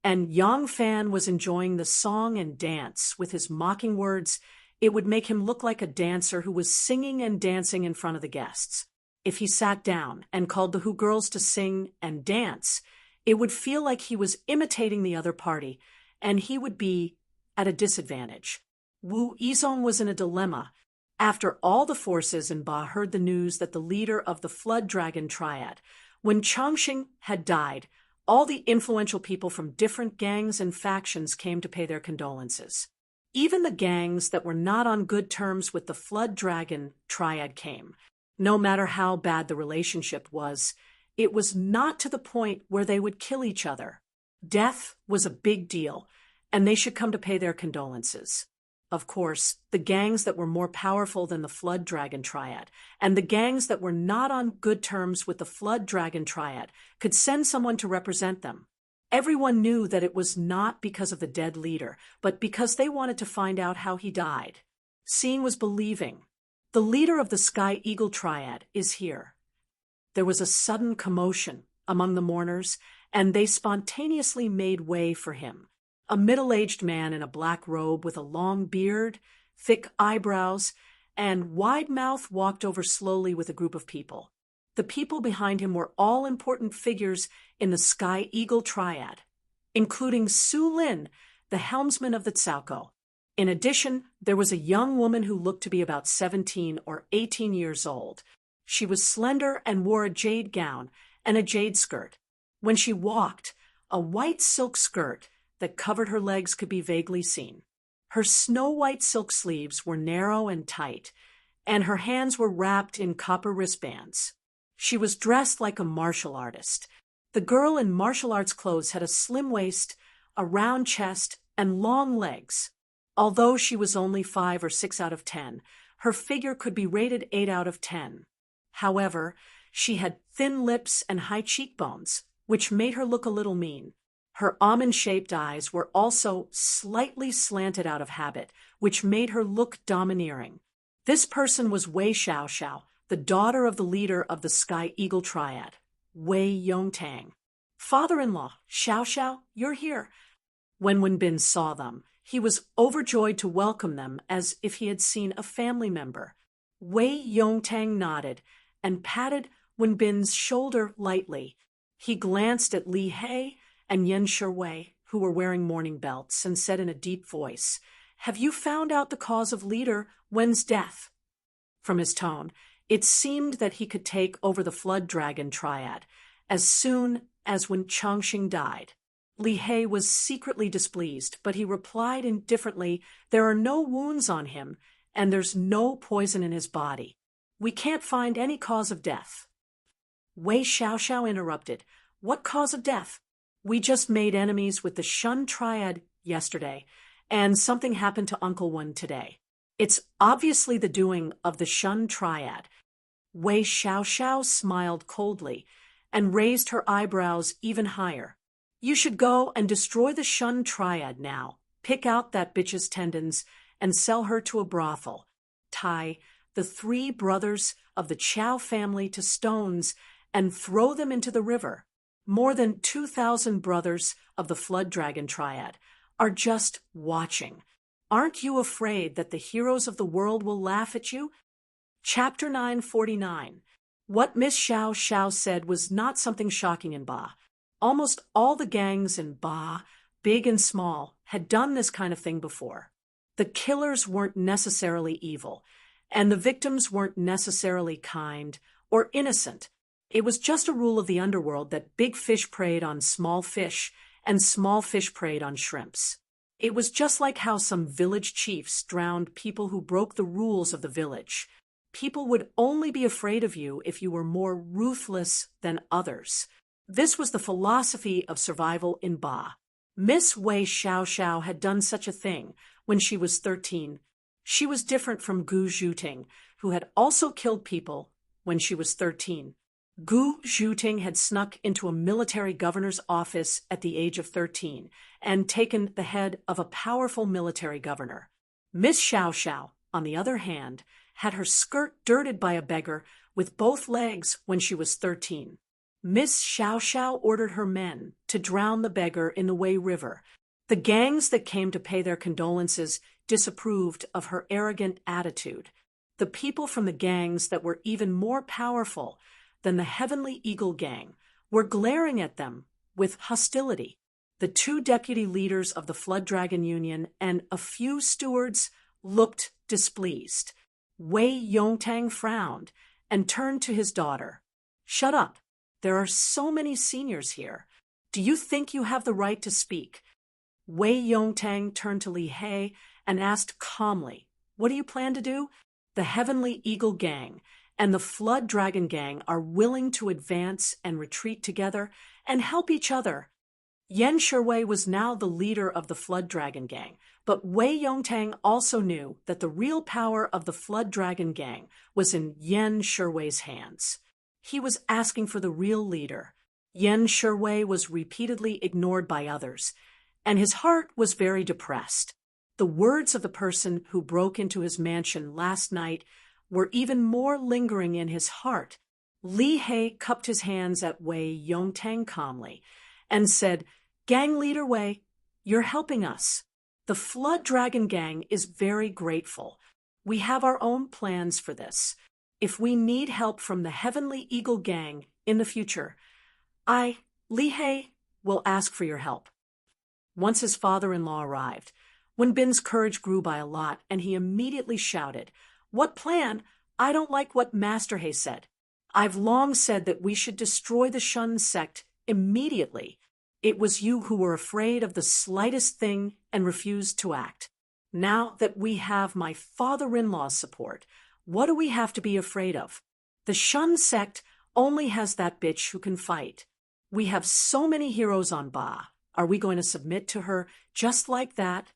and Yang Fan was enjoying the song and dance with his mocking words, it would make him look like a dancer who was singing and dancing in front of the guests. If he sat down and called the Hu girls to sing and dance, it would feel like he was imitating the other party, and he would be at a disadvantage. Wu Yizong was in a dilemma. After all the forces in Ba heard the news that the leader of the Flood Dragon Triad, when Changxing had died, all the influential people from different gangs and factions came to pay their condolences. Even the gangs that were not on good terms with the Flood Dragon Triad came. No matter how bad the relationship was, it was not to the point where they would kill each other. Death was a big deal, and they should come to pay their condolences. Of course, the gangs that were more powerful than the Flood Dragon Triad, and the gangs that were not on good terms with the Flood Dragon Triad, could send someone to represent them. Everyone knew that it was not because of the dead leader, but because they wanted to find out how he died. Seeing was believing. The leader of the Sky Eagle Triad is here. There was a sudden commotion among the mourners, and they spontaneously made way for him. A middle-aged man in a black robe with a long beard, thick eyebrows, and wide mouth walked over slowly with a group of people. The people behind him were all important figures in the Sky Eagle Triad, including Su Lin, the helmsman of the Tsauko. In addition, there was a young woman who looked to be about 17 or 18 years old. She was slender and wore a jade gown and a jade skirt. When she walked, a white silk skirt that covered her legs could be vaguely seen. Her snow-white silk sleeves were narrow and tight, and her hands were wrapped in copper wristbands. She was dressed like a martial artist. The girl in martial arts clothes had a slim waist, a round chest, and long legs. Although she was only 5 or 6 out of 10, her figure could be rated 8 out of 10. However, she had thin lips and high cheekbones, which made her look a little mean. Her almond-shaped eyes were also slightly slanted out of habit, which made her look domineering. This person was Wei Xiaoxiao, the daughter of the leader of the Sky Eagle Triad, Wei Yongtang. Father-in-law, Xiaoxiao, you're here. When Wenbin saw them, he was overjoyed to welcome them as if he had seen a family member. Wei Yongtang nodded and patted Wenbin's shoulder lightly. He glanced at Li He and Yen Shiwei, who were wearing mourning belts, and said in a deep voice, "Have you found out the cause of leader Wen's death?" From his tone, it seemed that he could take over the Flood Dragon Triad as soon as when Changxing died. Li He was secretly displeased, but he replied indifferently, "There are no wounds on him, and there's no poison in his body. We can't find any cause of death." Wei Xiaoxiao interrupted, "What cause of death? We just made enemies with the Shun Triad yesterday, and something happened to Uncle Wen today. It's obviously the doing of the Shun Triad." Wei Xiaoxiao smiled coldly, and raised her eyebrows even higher. You should go and destroy the Shun triad now. Pick out that bitch's tendons and sell her to a brothel. Tie the 3 brothers of the Chow family to stones and throw them into the river. More than 2,000 brothers of the Flood Dragon triad are just watching. Aren't you afraid that the heroes of the world will laugh at you? Chapter 949. What Miss Xiao Xiao said was not something shocking in Ba. Almost all the gangs in Ba, big and small, had done this kind of thing before. The killers weren't necessarily evil, and the victims weren't necessarily kind or innocent. It was just a rule of the underworld that big fish preyed on small fish, and small fish preyed on shrimps. It was just like how some village chiefs drowned people who broke the rules of the village. People would only be afraid of you if you were more ruthless than others. This was the philosophy of survival in Ba. Miss Wei Xiao Xiao had done such a thing when she was 13. She was different from Gu Zhuting, who had also killed people when she was 13. Gu Zhuting had snuck into a military governor's office at the age of 13 and taken the head of a powerful military governor. Miss Xiao Xiao, on the other hand, had her skirt dirted by a beggar with both legs when she was 13. Miss Xiao Xiao ordered her men to drown the beggar in the Wei River. The gangs that came to pay their condolences disapproved of her arrogant attitude. The people from the gangs that were even more powerful than the Heavenly Eagle Gang were glaring at them with hostility. The 2 deputy leaders of the Flood Dragon Union and a few stewards looked displeased. Wei Yongtang frowned and turned to his daughter. "Shut up. There are so many seniors here. Do you think you have the right to speak?" Wei Yongtang turned to Li He and asked calmly, "What do you plan to do?" "The Heavenly Eagle Gang and the Flood Dragon Gang are willing to advance and retreat together and help each other." Yan Shiwei was now the leader of the Flood Dragon Gang, but Wei Yongtang also knew that the real power of the Flood Dragon Gang was in Yan Shiwei's hands. He was asking for the real leader. Yan Shiwei was repeatedly ignored by others, and his heart was very depressed. The words of the person who broke into his mansion last night were even more lingering in his heart. Li He cupped his hands at Wei Yongtang calmly and said, "Gang leader Wei, you're helping us. The Flood Dragon Gang is very grateful. We have our own plans for this. If we need help from the Heavenly Eagle Gang in the future, Li He, will ask for your help." Once his father-in-law arrived, Wen Bin's courage grew by a lot, and he immediately shouted, "What plan? I don't like what Master He said. I've long said that we should destroy the Shun sect immediately. It was you who were afraid of the slightest thing and refused to act. Now that we have my father-in-law's support, what do we have to be afraid of? The Shun sect only has that bitch who can fight. We have so many heroes on Ba. Are we going to submit to her just like that?"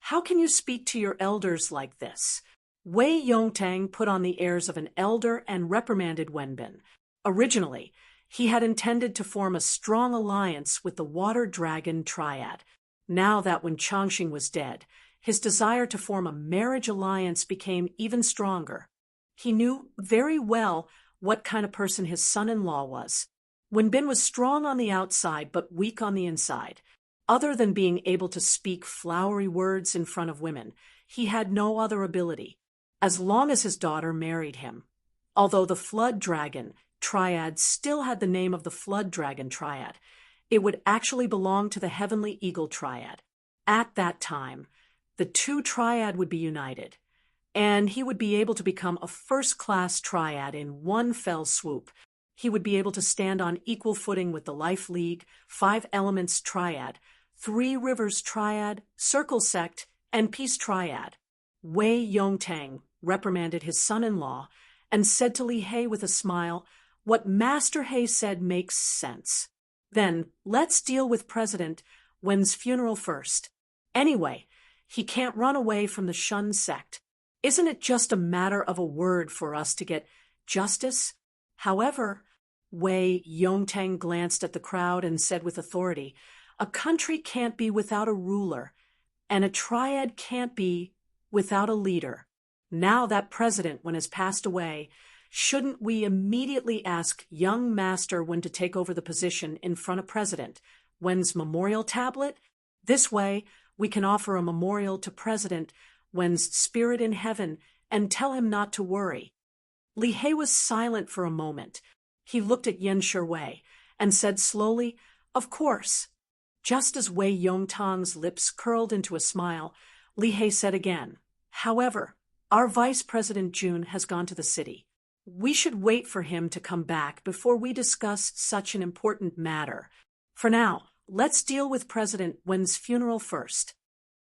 "How can you speak to your elders like this?" Wei Yongtang put on the airs of an elder and reprimanded Wen Bin. Originally, he had intended to form a strong alliance with the Water Dragon Triad. Now that when Changxing was dead, his desire to form a marriage alliance became even stronger. He knew very well what kind of person his son-in-law was. Wen Bin was strong on the outside but weak on the inside. Other than being able to speak flowery words in front of women, he had no other ability, as long as his daughter married him. Although the Flood Dragon Triad still had the name of the Flood Dragon Triad, it would actually belong to the Heavenly Eagle Triad. At that time, the 2 triad would be united, and he would be able to become a first-class triad in one fell swoop. He would be able to stand on equal footing with the Life League, 5 Elements Triad, 3 Rivers Triad, Circle Sect, and Peace Triad. Wei Yongtang reprimanded his son-in-law and said to Li He with a smile, "What Master He said makes sense. Then let's deal with President Wen's funeral first. Anyway, he can't run away from the Shun sect. Isn't it just a matter of a word for us to get justice?" However, Wei Yongtang glanced at the crowd and said with authority, "A country can't be without a ruler, and a triad can't be without a leader. Now that president, when has passed away, shouldn't we immediately ask young master when to take over the position in front of president? When's memorial tablet? This way, we can offer a memorial to president when's spirit in heaven and tell him not to worry." Li He was silent for a moment. He looked at Yen Shiwei and said slowly, "Of course." Just as Wei Yongtang's lips curled into a smile, Li He said again, "However, our Vice President Jun has gone to the city. We should wait for him to come back before we discuss such an important matter. For now, let's deal with President Wen's funeral first."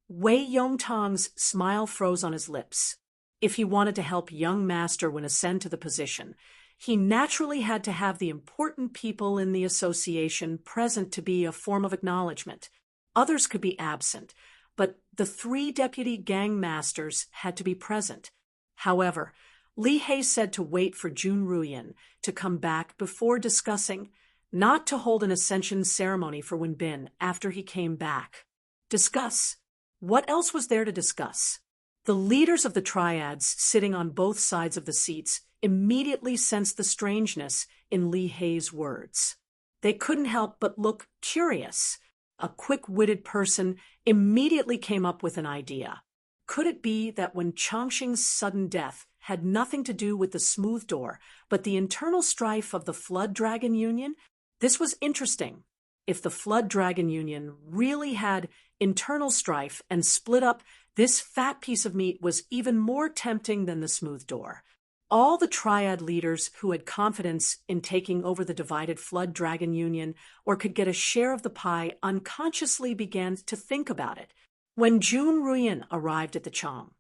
Wei Yongtang's smile froze on his lips. If he wanted to help young master Wen ascend to the position, he naturally had to have the important people in the association present to be a form of acknowledgement. Others could be absent, but the 3 deputy gang masters had to be present. However, Li He said to wait for Jun Ruyan to come back before discussing, not to hold an ascension ceremony for Wen Bin after he came back. Discuss? What else was there to discuss? The leaders of the triads sitting on both sides of the seats immediately sensed the strangeness in Li He's words. They couldn't help but look curious. A quick-witted person immediately came up with an idea. Could it be that when Changxing's sudden death had nothing to do with the smooth door, but the internal strife of the Flood Dragon Union? This was interesting. If the Flood Dragon Union really had internal strife and split up, this fat piece of meat was even more tempting than the smooth door. All the triad leaders who had confidence in taking over the divided Flood Dragon Union or could get a share of the pie unconsciously began to think about it. When Jun Ruyan arrived at the Chang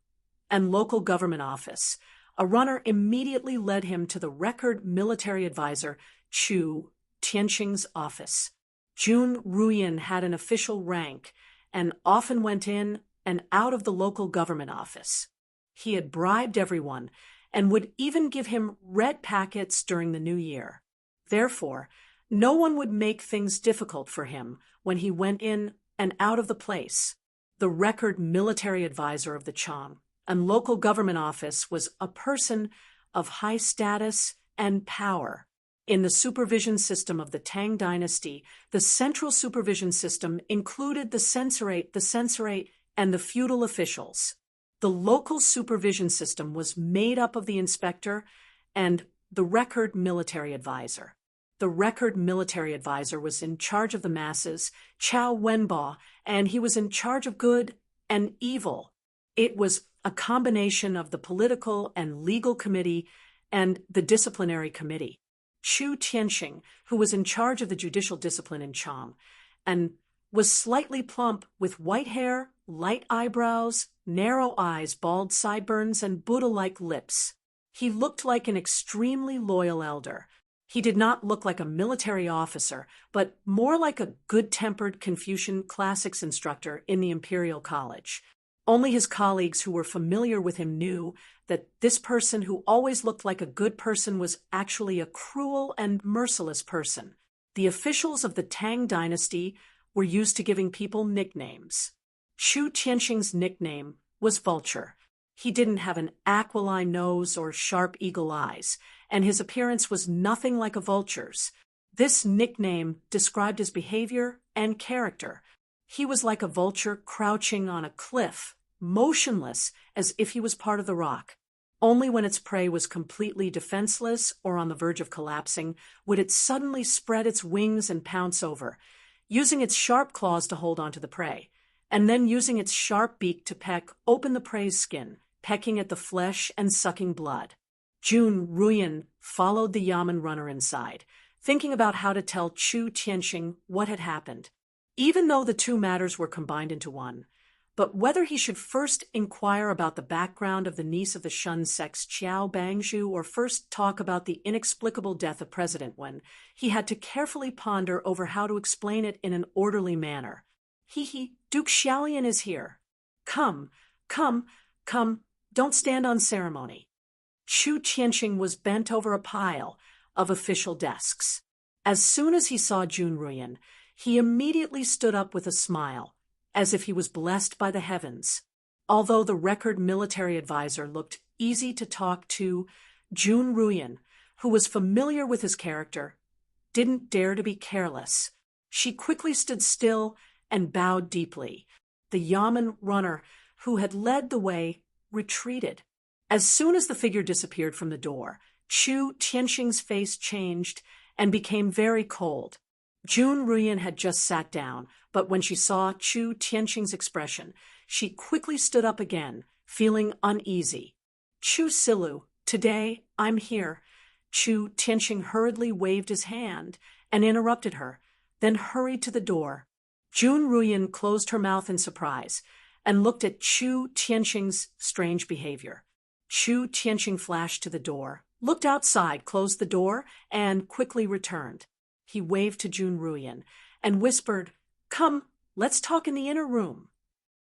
and local government office, a runner immediately led him to the record military advisor Chu Tianqing's office. Jun Ruyan had an official rank and often went in and out of the local government office. He had bribed everyone and would even give him red packets during the new year. Therefore, no one would make things difficult for him when he went in and out of the place. The record military advisor of the Chang and local government office was a person of high status and power. In the supervision system of the Tang dynasty, the central supervision system included the censorate, and the feudal officials. The local supervision system was made up of the inspector and the record military advisor. The record military advisor was in charge of the masses, Chao Wenbo, and he was in charge of good and evil. It was a combination of the political and legal committee and the disciplinary committee. Chu Tianqing, who was in charge of the judicial discipline in Chang, and was slightly plump with white hair, light eyebrows, narrow eyes, bald sideburns, and Buddha-like lips. He looked like an extremely loyal elder. He did not look like a military officer, but more like a good-tempered Confucian classics instructor in the Imperial College. Only his colleagues who were familiar with him knew that this person who always looked like a good person was actually a cruel and merciless person. The officials of the Tang dynasty were used to giving people nicknames. Chu Tianqing's nickname was Vulture. He didn't have an aquiline nose or sharp eagle eyes, and his appearance was nothing like a vulture's. This nickname described his behavior and character. He was like a vulture crouching on a cliff, motionless as if he was part of the rock. Only when its prey was completely defenseless or on the verge of collapsing would it suddenly spread its wings and pounce over, using its sharp claws to hold onto the prey, and then using its sharp beak to peck open the prey's skin, pecking at the flesh and sucking blood. Jun Ruyan followed the Yamen runner inside, thinking about how to tell Chu Tianqing what had happened, even though the two matters were combined into one. But whether he should first inquire about the background of the niece of the Shun sect's Qiao Bangzhu or first talk about the inexplicable death of President Wen, he had to carefully ponder over how to explain it in an orderly manner. Duke Xiaolian is here. Come, don't stand on ceremony. Chu Tianqing was bent over a pile, of official desks. As soon as he saw Junruyan, he immediately stood up with a smile, as if he was blessed by the heavens. Although the record military advisor looked easy to talk to, Junruyan, who was familiar with his character, didn't dare to be careless. She quickly stood still and bowed deeply. The Yamen runner, who had led the way, retreated. As soon as the figure disappeared from the door, Chu Tianxing's face changed and became very cold. Junruyan had just sat down, but when she saw Chu Tianxing's expression, she quickly stood up again, feeling uneasy. Chu Silu, today I'm here. Chu Tianxing hurriedly waved his hand and interrupted her, then hurried to the door. Junruyan closed her mouth in surprise and looked at Chu Tianxing's strange behavior. Chu Tianxing flashed to the door, looked outside, closed the door, and quickly returned. He waved to Junruyan and whispered, "Come, let's talk in the inner room."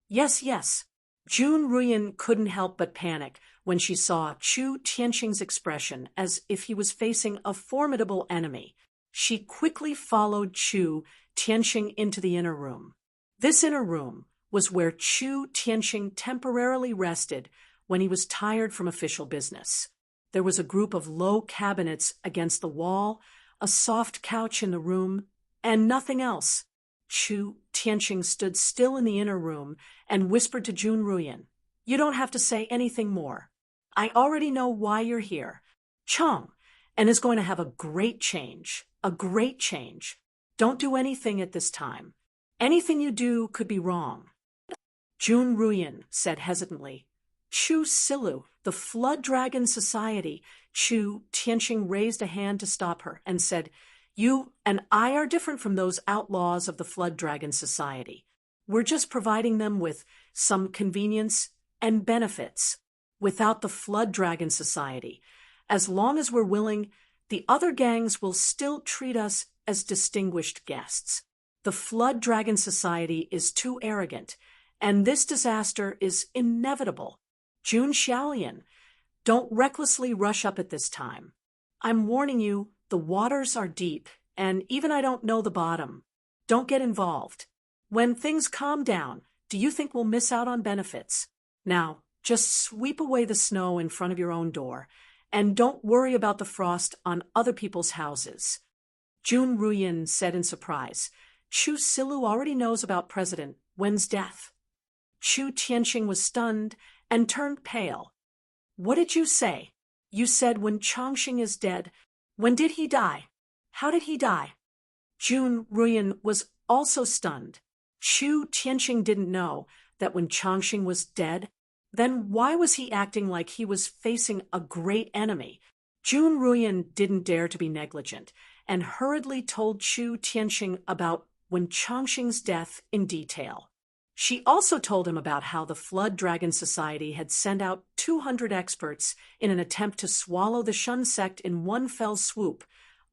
"Yes, yes." Junruyan couldn't help but panic when she saw Chu Tianxing's expression as if he was facing a formidable enemy. She quickly followed Chu Tianxing into the inner room. This inner room was where Chu Tianxing temporarily rested when he was tired from official business. There was a group of low cabinets against the wall, a soft couch in the room, and nothing else. Chu Tianxing stood still in the inner room and whispered to Junruyan, "You don't have to say anything more. I already know why you're here. Chang and is going to have a great change. A great change. Don't do anything at this time. Anything you do could be wrong." Junruyan said hesitantly, "Chu Silu, the Flood Dragon Society." Chu Tianxing raised a hand to stop her and said, "You and I are different from those outlaws of the Flood Dragon Society. We're just providing them with some convenience and benefits. Without the Flood Dragon Society, as long as we're willing, the other gangs will still treat us as distinguished guests. The Flood Dragon Society is too arrogant, and this disaster is inevitable. Jun Xiaolian, don't recklessly rush up at this time. I'm warning you, the waters are deep, and even I don't know the bottom. Don't get involved. When things calm down, do you think we'll miss out on benefits? Now, just sweep away the snow in front of your own door, and don't worry about the frost on other people's houses." Junruyan said in surprise, "Chu Silu already knows about President Wen's death." Chu Tianxing was stunned and turned pale. "What did you say? You said when Changxing is dead. When did he die? How did he die?" Junruyan was also stunned. Chu Tianxing didn't know that when Changxing was dead, then why was he acting like he was facing a great enemy? Junruyan didn't dare to be negligent and hurriedly told Chu Tianxing about when Changxing's death in detail. She also told him about how the Flood Dragon Society had sent out 200 experts in an attempt to swallow the Shun sect in one fell swoop,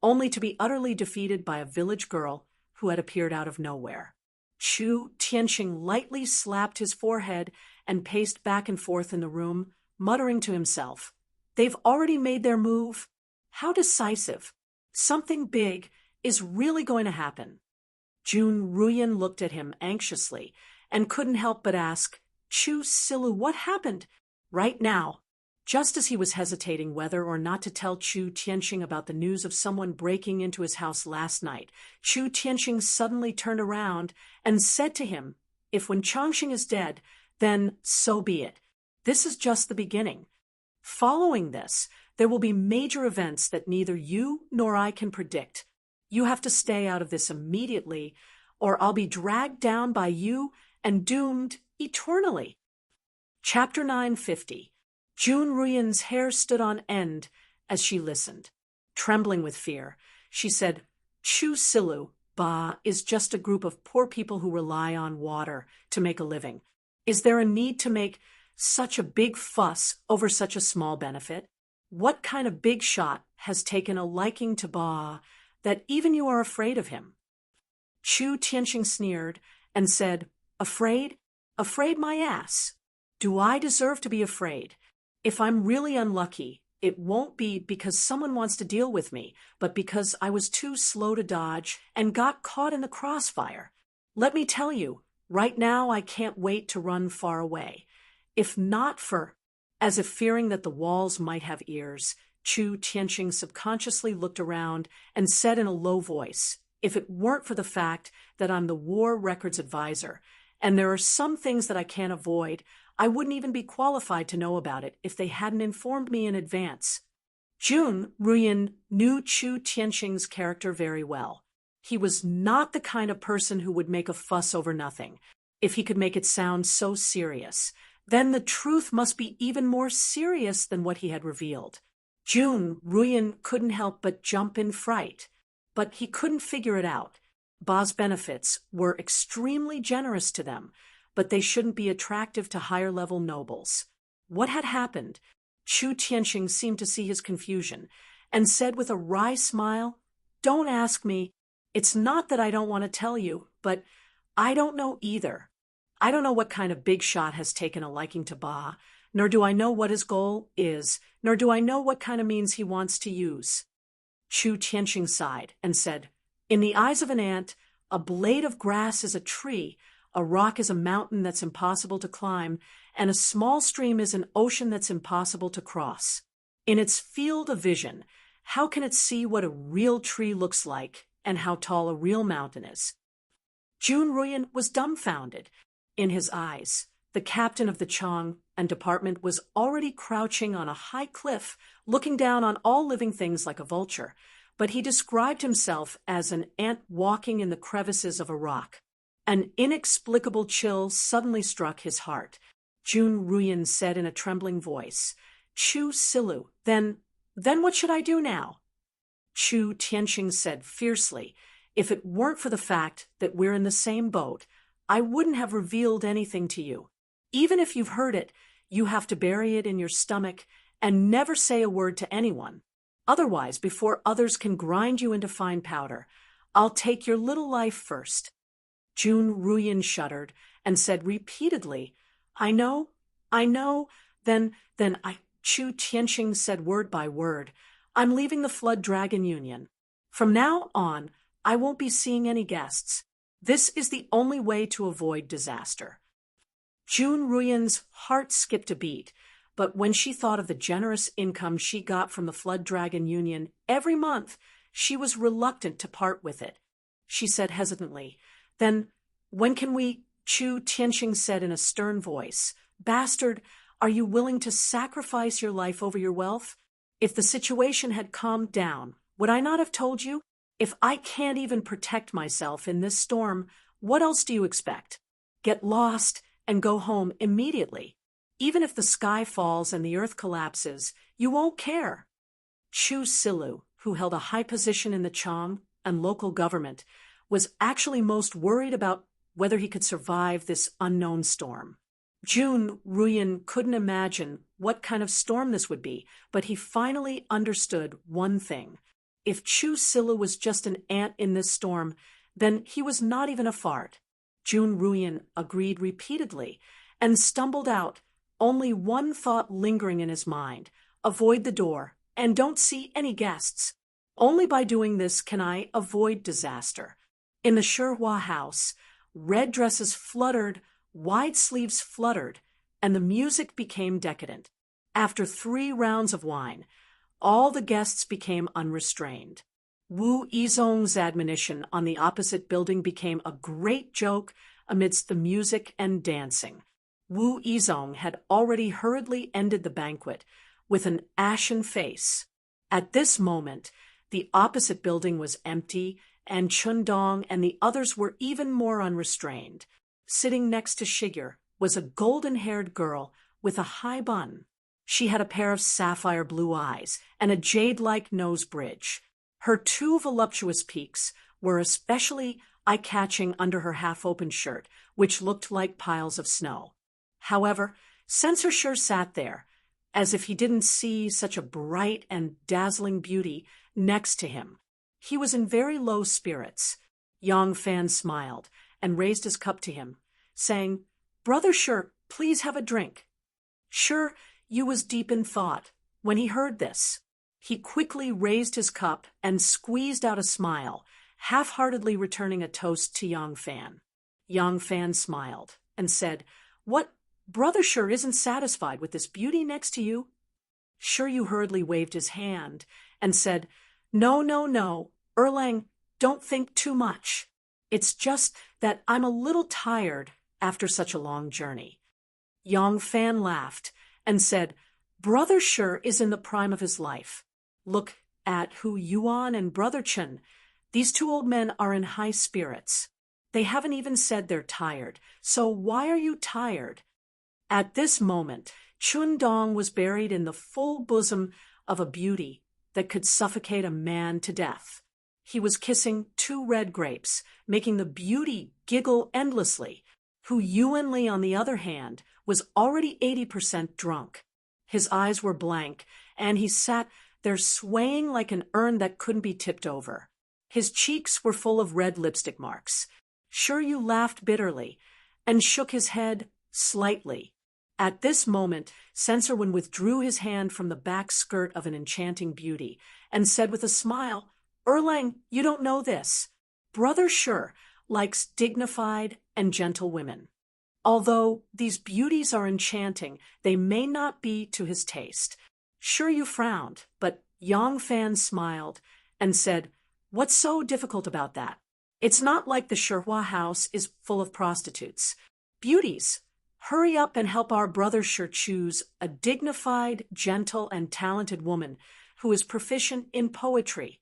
only to be utterly defeated by a village girl who had appeared out of nowhere. Chu Tianxing lightly slapped his forehead and paced back and forth in the room, muttering to himself, "They've already made their move? How decisive! Something big is really going to happen." Junruyan looked at him anxiously and couldn't help but ask, "Chu Silu, what happened?" Right now, just as he was hesitating whether or not to tell Chu Tianxing about the news of someone breaking into his house last night, Chu Tianxing suddenly turned around and said to him, "If when Changxing is dead, then so be it. This is just the beginning. Following this, there will be major events that neither you nor I can predict. You have to stay out of this immediately, or I'll be dragged down by you and doomed eternally." Chapter 950. Junruyan's hair stood on end as she listened. Trembling with fear, she said, "Chu Silu, is just a group of poor people who rely on water to make a living. Is there a need to make such a big fuss over such a small benefit? What kind of big shot has taken a liking to that even you are afraid of him?" Chu Tianxing sneered and said, "Afraid? Afraid my ass. Do I deserve to be afraid? If I'm really unlucky, it won't be because someone wants to deal with me, but because I was too slow to dodge and got caught in the crossfire. Let me tell you, right now I can't wait to run far away. If not for, as if fearing that the walls might have ears, Chu Tianqing subconsciously looked around and said in a low voice, if it weren't for the fact that I'm the War Records Advisor, and there are some things that I can't avoid, I wouldn't even be qualified to know about it if they hadn't informed me in advance. Jun Ruyan knew Chu Tianqing's character very well. He was not the kind of person who would make a fuss over nothing. If he could make it sound so serious, then the truth must be even more serious than what he had revealed. Jun Ruyan couldn't help but jump in fright, but he couldn't figure it out. Ba's benefits were extremely generous to them, but they shouldn't be attractive to higher-level nobles. What had happened? Chu Tianqing seemed to see his confusion and said with a wry smile, "Don't ask me. It's not that I don't want to tell you, but I don't know either. I don't know what kind of big shot has taken a liking to Ba, nor do I know what his goal is, nor do I know what kind of means he wants to use." Chu Tianqing sighed and said, "In the eyes of an ant, a blade of grass is a tree, a rock is a mountain that's impossible to climb, and a small stream is an ocean that's impossible to cross. In its field of vision, how can it see what a real tree looks like and how tall a real mountain is?" Jun Ruyan was dumbfounded. In his eyes, the captain of the Chong and department was already crouching on a high cliff, looking down on all living things like a vulture, but he described himself as an ant walking in the crevices of a rock. An inexplicable chill suddenly struck his heart. Jun Ruyan said in a trembling voice, "Chu Silu, then what should I do now?" Chu Tianqing said fiercely, "If it weren't for the fact that we're in the same boat, I wouldn't have revealed anything to you. Even if you've heard it, you have to bury it in your stomach and never say a word to anyone. Otherwise, before others can grind you into fine powder, I'll take your little life first." Jun Ruyan shuddered and said repeatedly, I know, then Chu Tianqing said word by word, "I'm leaving the Flood Dragon Union. From now on, I won't be seeing any guests. This is the only way to avoid disaster." Jun Ruyan's heart skipped a beat, but when she thought of the generous income she got from the Flood Dragon Union every month, she was reluctant to part with it. She said hesitantly, "Then, when can we?" Chu Tianqing said in a stern voice, "Bastard, are you willing to sacrifice your life over your wealth? If the situation had calmed down, would I not have told you? If I can't even protect myself in this storm, what else do you expect? Get lost and go home immediately. Even if the sky falls and the earth collapses, you won't care." Chu Silu, who held a high position in the Chong and local government, was actually most worried about whether he could survive this unknown storm. Jun Ruyan couldn't imagine what kind of storm this would be, but he finally understood one thing. If Chu Silu was just an ant in this storm, then he was not even a fart. Jun Ruyan agreed repeatedly and stumbled out, only one thought lingering in his mind: avoid the door and don't see any guests. Only by doing this can I avoid disaster. In the Shihua house, red dresses fluttered, wide sleeves fluttered, and the music became decadent. After 3 rounds of wine, all the guests became unrestrained. Wu Yizong's admonition on the opposite building became a great joke amidst the music and dancing. Wu Yizong had already hurriedly ended the banquet with an ashen face. At this moment, the opposite building was empty, and Chundong and the others were even more unrestrained. Sitting next to Shiger was a golden-haired girl with a high bun. She had a pair of sapphire blue eyes and a jade-like nose bridge. Her 2 voluptuous peaks were especially eye-catching under her half-open shirt, which looked like piles of snow. However, Censor sure sat there, as if he didn't see such a bright and dazzling beauty next to him. He was in very low spirits. Yang Fan smiled and raised his cup to him, saying, "Brother Shir, please have a drink." Shir, you was deep in thought, When he heard this, he quickly raised his cup and squeezed out a smile, half-heartedly returning a toast to Yang Fan. Yang Fan smiled and said, "What, brother sure isn't satisfied with this beauty next to you?" Shiryu hurriedly waved his hand and said, "No, no, no, Erlang, don't think too much. It's just that I'm a little tired after such a long journey." Yang Fan laughed and said, "Brother sure is in the prime of his life. Look at Hu Yuan and Brother Chen. These two old men are in high spirits. They haven't even said they're tired, so why are you tired?" At this moment, Chun Dong was buried in the full bosom of a beauty that could suffocate a man to death. He was kissing two red grapes, making the beauty giggle endlessly. Hu Yuanli, on the other hand, was already 80% drunk. His eyes were blank, and he sat there swaying like an urn that couldn't be tipped over. His cheeks were full of red lipstick marks. Shiryu laughed bitterly and shook his head slightly. At this moment, Sensorwen withdrew his hand from the back skirt of an enchanting beauty and said with a smile, "Erlang, you don't know this. Brother Sure likes dignified and gentle women. Although these beauties are enchanting, they may not be to his taste." Shiryu frowned, but Yang Fan smiled and said, "What's so difficult about that? It's not like the Shihua house is full of prostitutes. Beauties, hurry up and help our brother Sure choose a dignified, gentle, and talented woman who is proficient in poetry."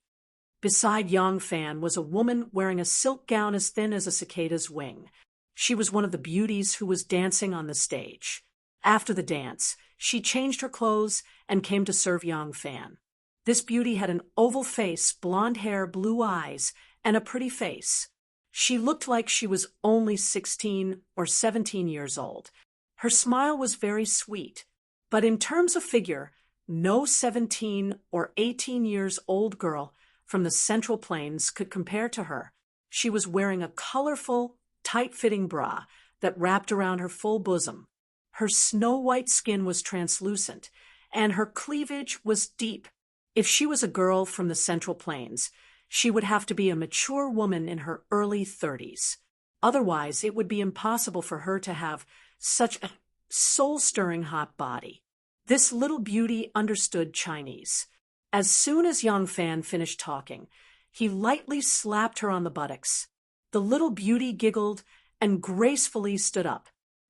Beside Yang Fan was a woman wearing a silk gown as thin as a cicada's wing. She was one of the beauties who was dancing on the stage. After the dance, she changed her clothes and came to serve Yang Fan. This beauty had an oval face, blonde hair, blue eyes, and a pretty face. She looked like she was only 16 or 17 years old. Her smile was very sweet, but in terms of figure, no 17 or 18 years old girl from the Central Plains could compare to her. She was wearing a colorful, tight-fitting bra that wrapped around her full bosom. Her snow-white skin was translucent, and her cleavage was deep. If she was a girl from the Central Plains, she would have to be a mature woman in her early 30s. Otherwise, it would be impossible for her to have such a soul-stirring hot body. This little beauty understood Chinese. As soon as Yang Fan finished talking, he lightly slapped her on the buttocks. The little beauty giggled and gracefully stood up.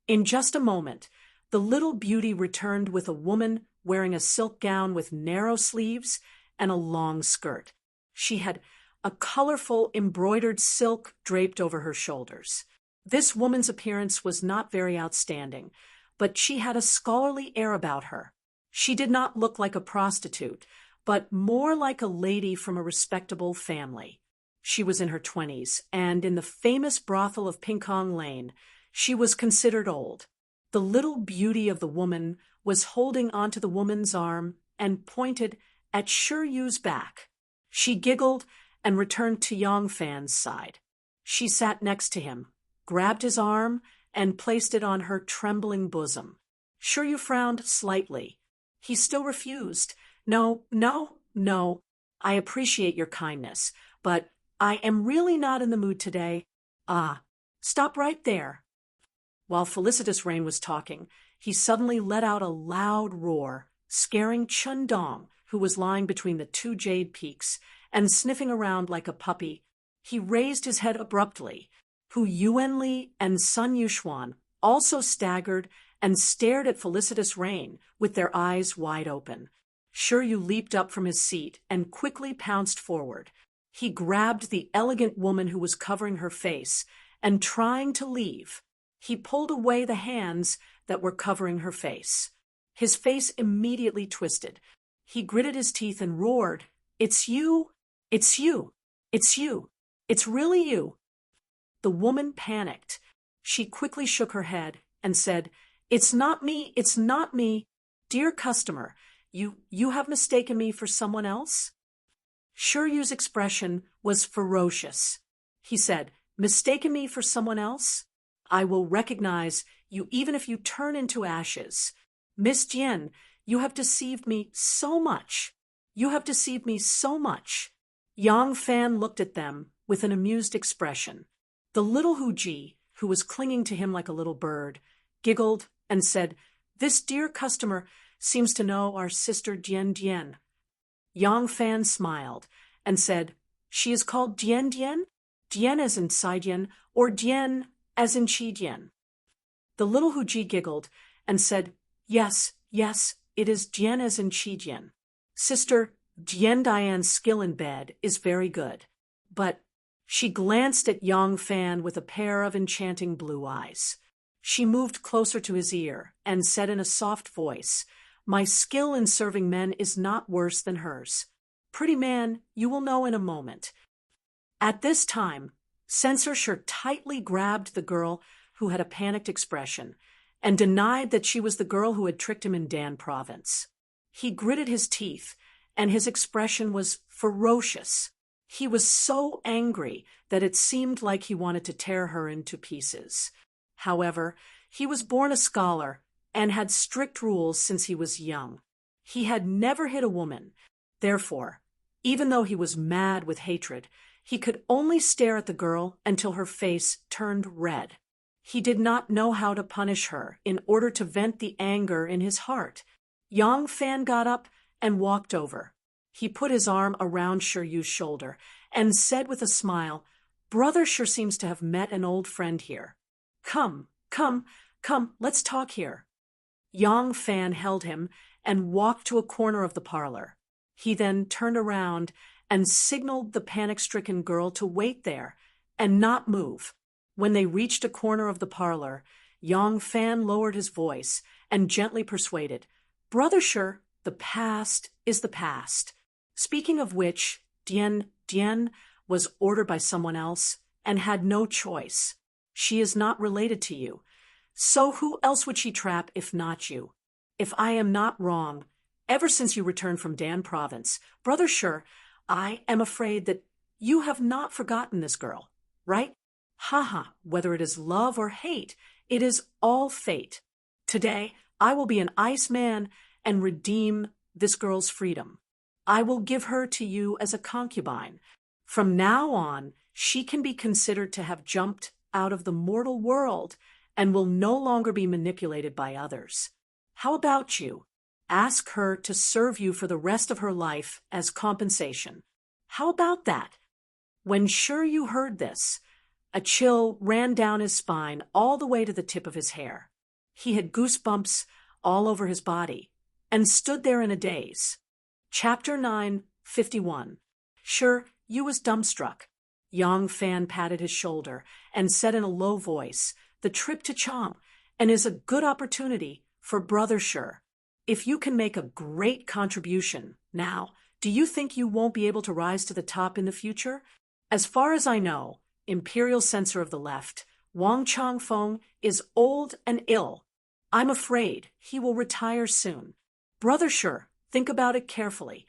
In just a moment, the little beauty returned with a woman wearing a silk gown with narrow sleeves and a long skirt. She had a colorful embroidered silk draped over her shoulders. This woman's appearance was not very outstanding, but she had a scholarly air about her. She did not look like a prostitute, but more like a lady from a respectable family. She was in her 20s, and in the famous brothel of Pinkong Lane, she was considered old. The little beauty of the woman was holding onto the woman's arm and pointed at Shiryu's back. She giggled and returned to Yang Fan's side. She sat next to him, grabbed his arm, and placed it on her trembling bosom. Shiryu frowned slightly. He still refused. "No, no, no. I appreciate your kindness, but I am really not in the mood today. Ah, stop right there." While Felicitous Rain was talking, he suddenly let out a loud roar, scaring Chun Dong, who was lying between the two jade peaks and sniffing around like a puppy. He raised his head abruptly. Hu Yuanli and Sun Yuxuan also staggered and stared at Felicitous Rain with their eyes wide open. Shiryu leaped up from his seat and quickly pounced forward. He grabbed the elegant woman who was covering her face, and trying to leave, he pulled away the hands that were covering her face. His face immediately twisted. He gritted his teeth and roared, "It's you! It's you! It's you! It's really you!" The woman panicked. She quickly shook her head and said, "It's not me! It's not me! Dear customer, you have mistaken me for someone else?" Shiryu's expression was ferocious. He said, "Mistaken me for someone else? I will recognize you even if you turn into ashes. Miss Jian, You have deceived me so much. You have deceived me so much. Yang Fan looked at them with an amused expression. The little Huji, who was clinging to him like a little bird, giggled and said, "This dear customer seems to know our sister Dian Dian." Yang Fan smiled and said, "She is called Dian Dian? Dian as in Saidian, or Dian as in Chidian?" The little Huji giggled and said, "Yes, yes, it is Dian as in Chidian. Sister Dian Dian's skill in bed is very good." But she glanced at Yang Fan with a pair of enchanting blue eyes. She moved closer to his ear and said in a soft voice, "My skill in serving men is not worse than hers. Pretty man, you will know in a moment." At this time, Censorship tightly grabbed the girl who had a panicked expression and denied that she was the girl who had tricked him in Dan Province. He gritted his teeth, and his expression was ferocious. He was so angry that it seemed like he wanted to tear her into pieces. However, he was born a scholar and had strict rules since he was young. He had never hit a woman. Therefore, even though he was mad with hatred, he could only stare at the girl until her face turned red. He did not know how to punish her in order to vent the anger in his heart. Yang Fan got up and walked over. He put his arm around Shiryu's shoulder and said with a smile, "Brother sure seems to have met an old friend here. Come, let's talk here." Yang Fan held him and walked to a corner of the parlor. He then turned around and signaled the panic-stricken girl to wait there and not move. When they reached a corner of the parlor, Yang Fan lowered his voice and gently persuaded, "Brother Shi, the past is the past. Speaking of which, Dian was ordered by someone else and had no choice. She is not related to you. So who else would she trap if not you? If I am not wrong, ever since you returned from Dan Province, Brother Shi, I am afraid that you have not forgotten this girl, right? Haha, whether it is love or hate, it is all fate. Today, I will be an ice man and redeem this girl's freedom. I will give her to you as a concubine. From now on, she can be considered to have jumped out of the mortal world and will no longer be manipulated by others. How about you? Ask her to serve you for the rest of her life as compensation. How about that?" When Shiryu heard this, a chill ran down his spine all the way to the tip of his hair. He had goosebumps all over his body and stood there in a daze. Chapter 9:51. Shiryu was dumbstruck. Yang Fan patted his shoulder and said in a low voice, "The trip to Chang and is a good opportunity for Brother Shi. If you can make a great contribution now, do you think you won't be able to rise to the top in the future? As far as I know, Imperial Censor of the Left, Wang Changfeng, is old and ill. I'm afraid he will retire soon. Brother Shi, think about it carefully."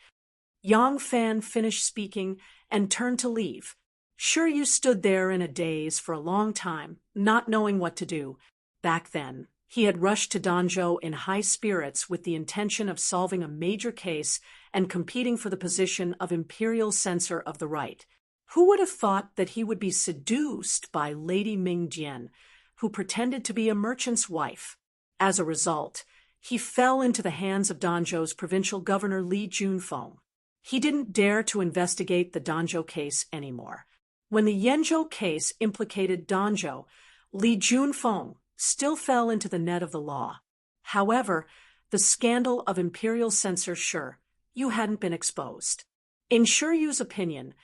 Yang Fan finished speaking and turned to leave. Shiryu stood there in a daze for a long time, not knowing what to do. Back then, he had rushed to Danzhou in high spirits with the intention of solving a major case and competing for the position of Imperial Censor of the Right. Who would have thought that he would be seduced by Lady Ming Jian, who pretended to be a merchant's wife? As a result, he fell into the hands of Danzhou's provincial governor Li Junfeng. He didn't dare to investigate the Danzhou case anymore. When the Yenzhou case implicated Danzhou, Li Junfeng still fell into the net of the law. However, the scandal of Imperial Censor Shiryu hadn't been exposed. In Shiryu's opinion,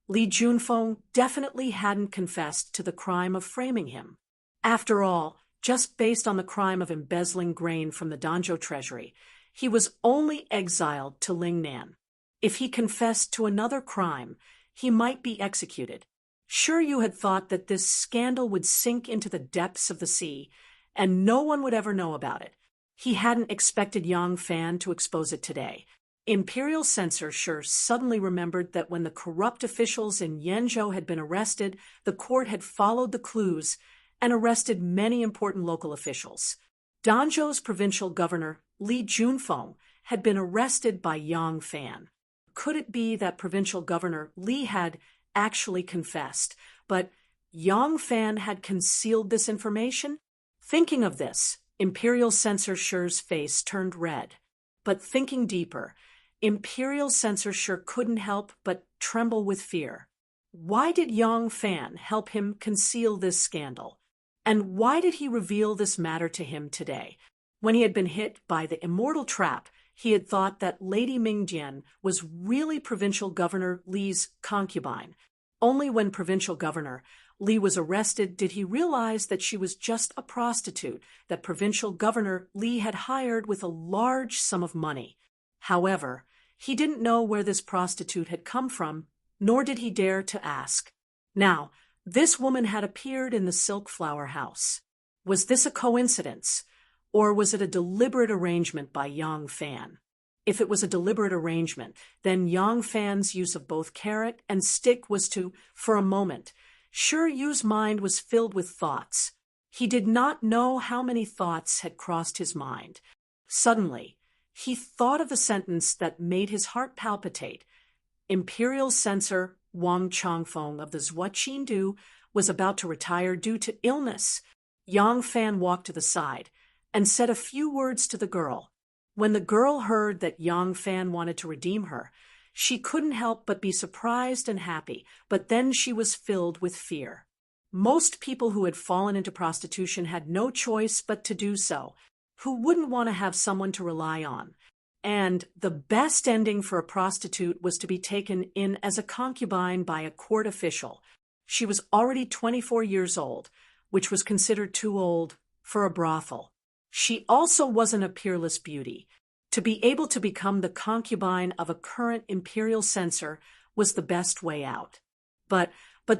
Li Junfeng definitely hadn't confessed to the crime of framing him. After all, just based on the crime of embezzling grain from the Danzhou treasury, he was only exiled to Lingnan. If he confessed to another crime, he might be executed. Shiryu had thought that this scandal would sink into the depths of the sea, and no one would ever know about it. He hadn't expected Yang Fan to expose it today. Imperial Censor suddenly remembered that when the corrupt officials in Yenzhou had been arrested, the court had followed the clues and arrested many important local officials. Danzhou's provincial governor, Li Junfeng, had been arrested by Yang Fan. Could it be that Provincial Governor Li had actually confessed, but Yang Fan had concealed this information? Thinking of this, Imperial Censor Shi's face turned red. But thinking deeper, Imperial Censor Shi couldn't help but tremble with fear. Why did Yang Fan help him conceal this scandal? And why did he reveal this matter to him today? When he had been hit by the immortal trap, he had thought that Lady Mingjian was really Provincial Governor Li's concubine. Only when Provincial Governor Li was arrested did he realize that she was just a prostitute that Provincial Governor Li had hired with a large sum of money. However, he didn't know where this prostitute had come from, nor did he dare to ask. Now, this woman had appeared in the Silk Flower House. Was this a coincidence, or was it a deliberate arrangement by Yang Fan? If it was a deliberate arrangement, then Yang Fan's use of both carrot and stick was to, for a moment, Shi Yu's mind was filled with thoughts. He did not know how many thoughts had crossed his mind. Suddenly, he thought of the sentence that made his heart palpitate. Imperial Censor Wang Chongfeng of the Zhuoqindu was about to retire due to illness. Yang Fan walked to the side and said a few words to the girl. When the girl heard that Yang Fan wanted to redeem her, she couldn't help but be surprised and happy, but then she was filled with fear. Most people who had fallen into prostitution had no choice but to do so. Who wouldn't want to have someone to rely on? And the best ending for a prostitute was to be taken in as a concubine by a court official. She was already 24 years old, which was considered too old for a brothel. She also wasn't a peerless beauty. To be able to become the concubine of a current imperial censor was the best way out. But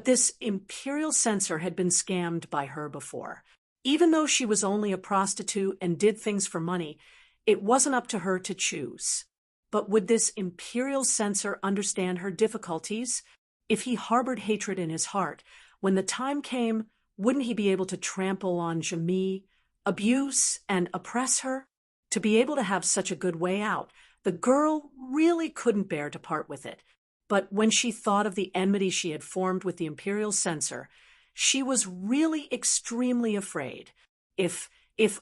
this imperial censor had been scammed by her before. Even though she was only a prostitute and did things for money, it wasn't up to her to choose. But would this imperial censor understand her difficulties? If he harbored hatred in his heart, when the time came, wouldn't he be able to trample on Jami, abuse, and oppress her? To be able to have such a good way out, the girl really couldn't bear to part with it. But when she thought of the enmity she had formed with the imperial censor, she was really extremely afraid. If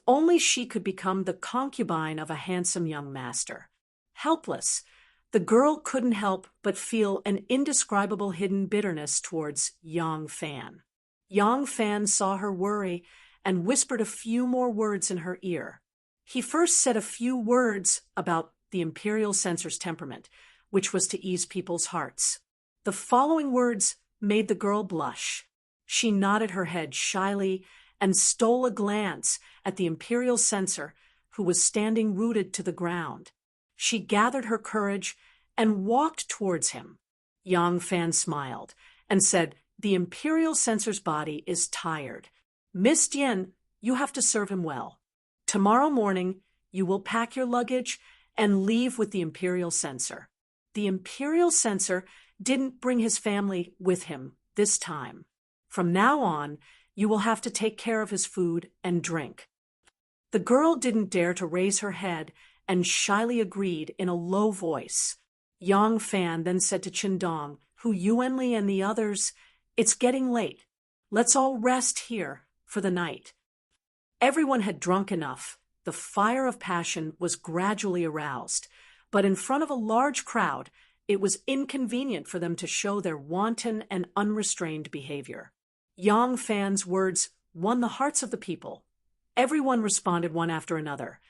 only she could become the concubine of a handsome young master. Helpless, the girl couldn't help but feel an indescribable hidden bitterness towards Yang Fan. Yang Fan saw her worry and whispered a few more words in her ear. He first said a few words about the imperial censor's temperament, which was to ease people's hearts. The following words made the girl blush. She nodded her head shyly and stole a glance at the imperial censor, who was standing rooted to the ground. She gathered her courage and walked towards him. Yang Fan smiled and said, "The imperial censor's body is tired. Miss Dian, you have to serve him well. Tomorrow morning, you will pack your luggage and leave with the imperial censor." The imperial censor didn't bring his family with him this time. From now on, you will have to take care of his food and drink. The girl didn't dare to raise her head and shyly agreed in a low voice. Yang Fan then said to Qindong, Hu Yuanli and the others, "It's getting late. Let's all rest here for the night." Everyone had drunk enough. The fire of passion was gradually aroused, but in front of a large crowd, it was inconvenient for them to show their wanton and unrestrained behavior. Yang Fan's words won the hearts of the people. Everyone responded one after another,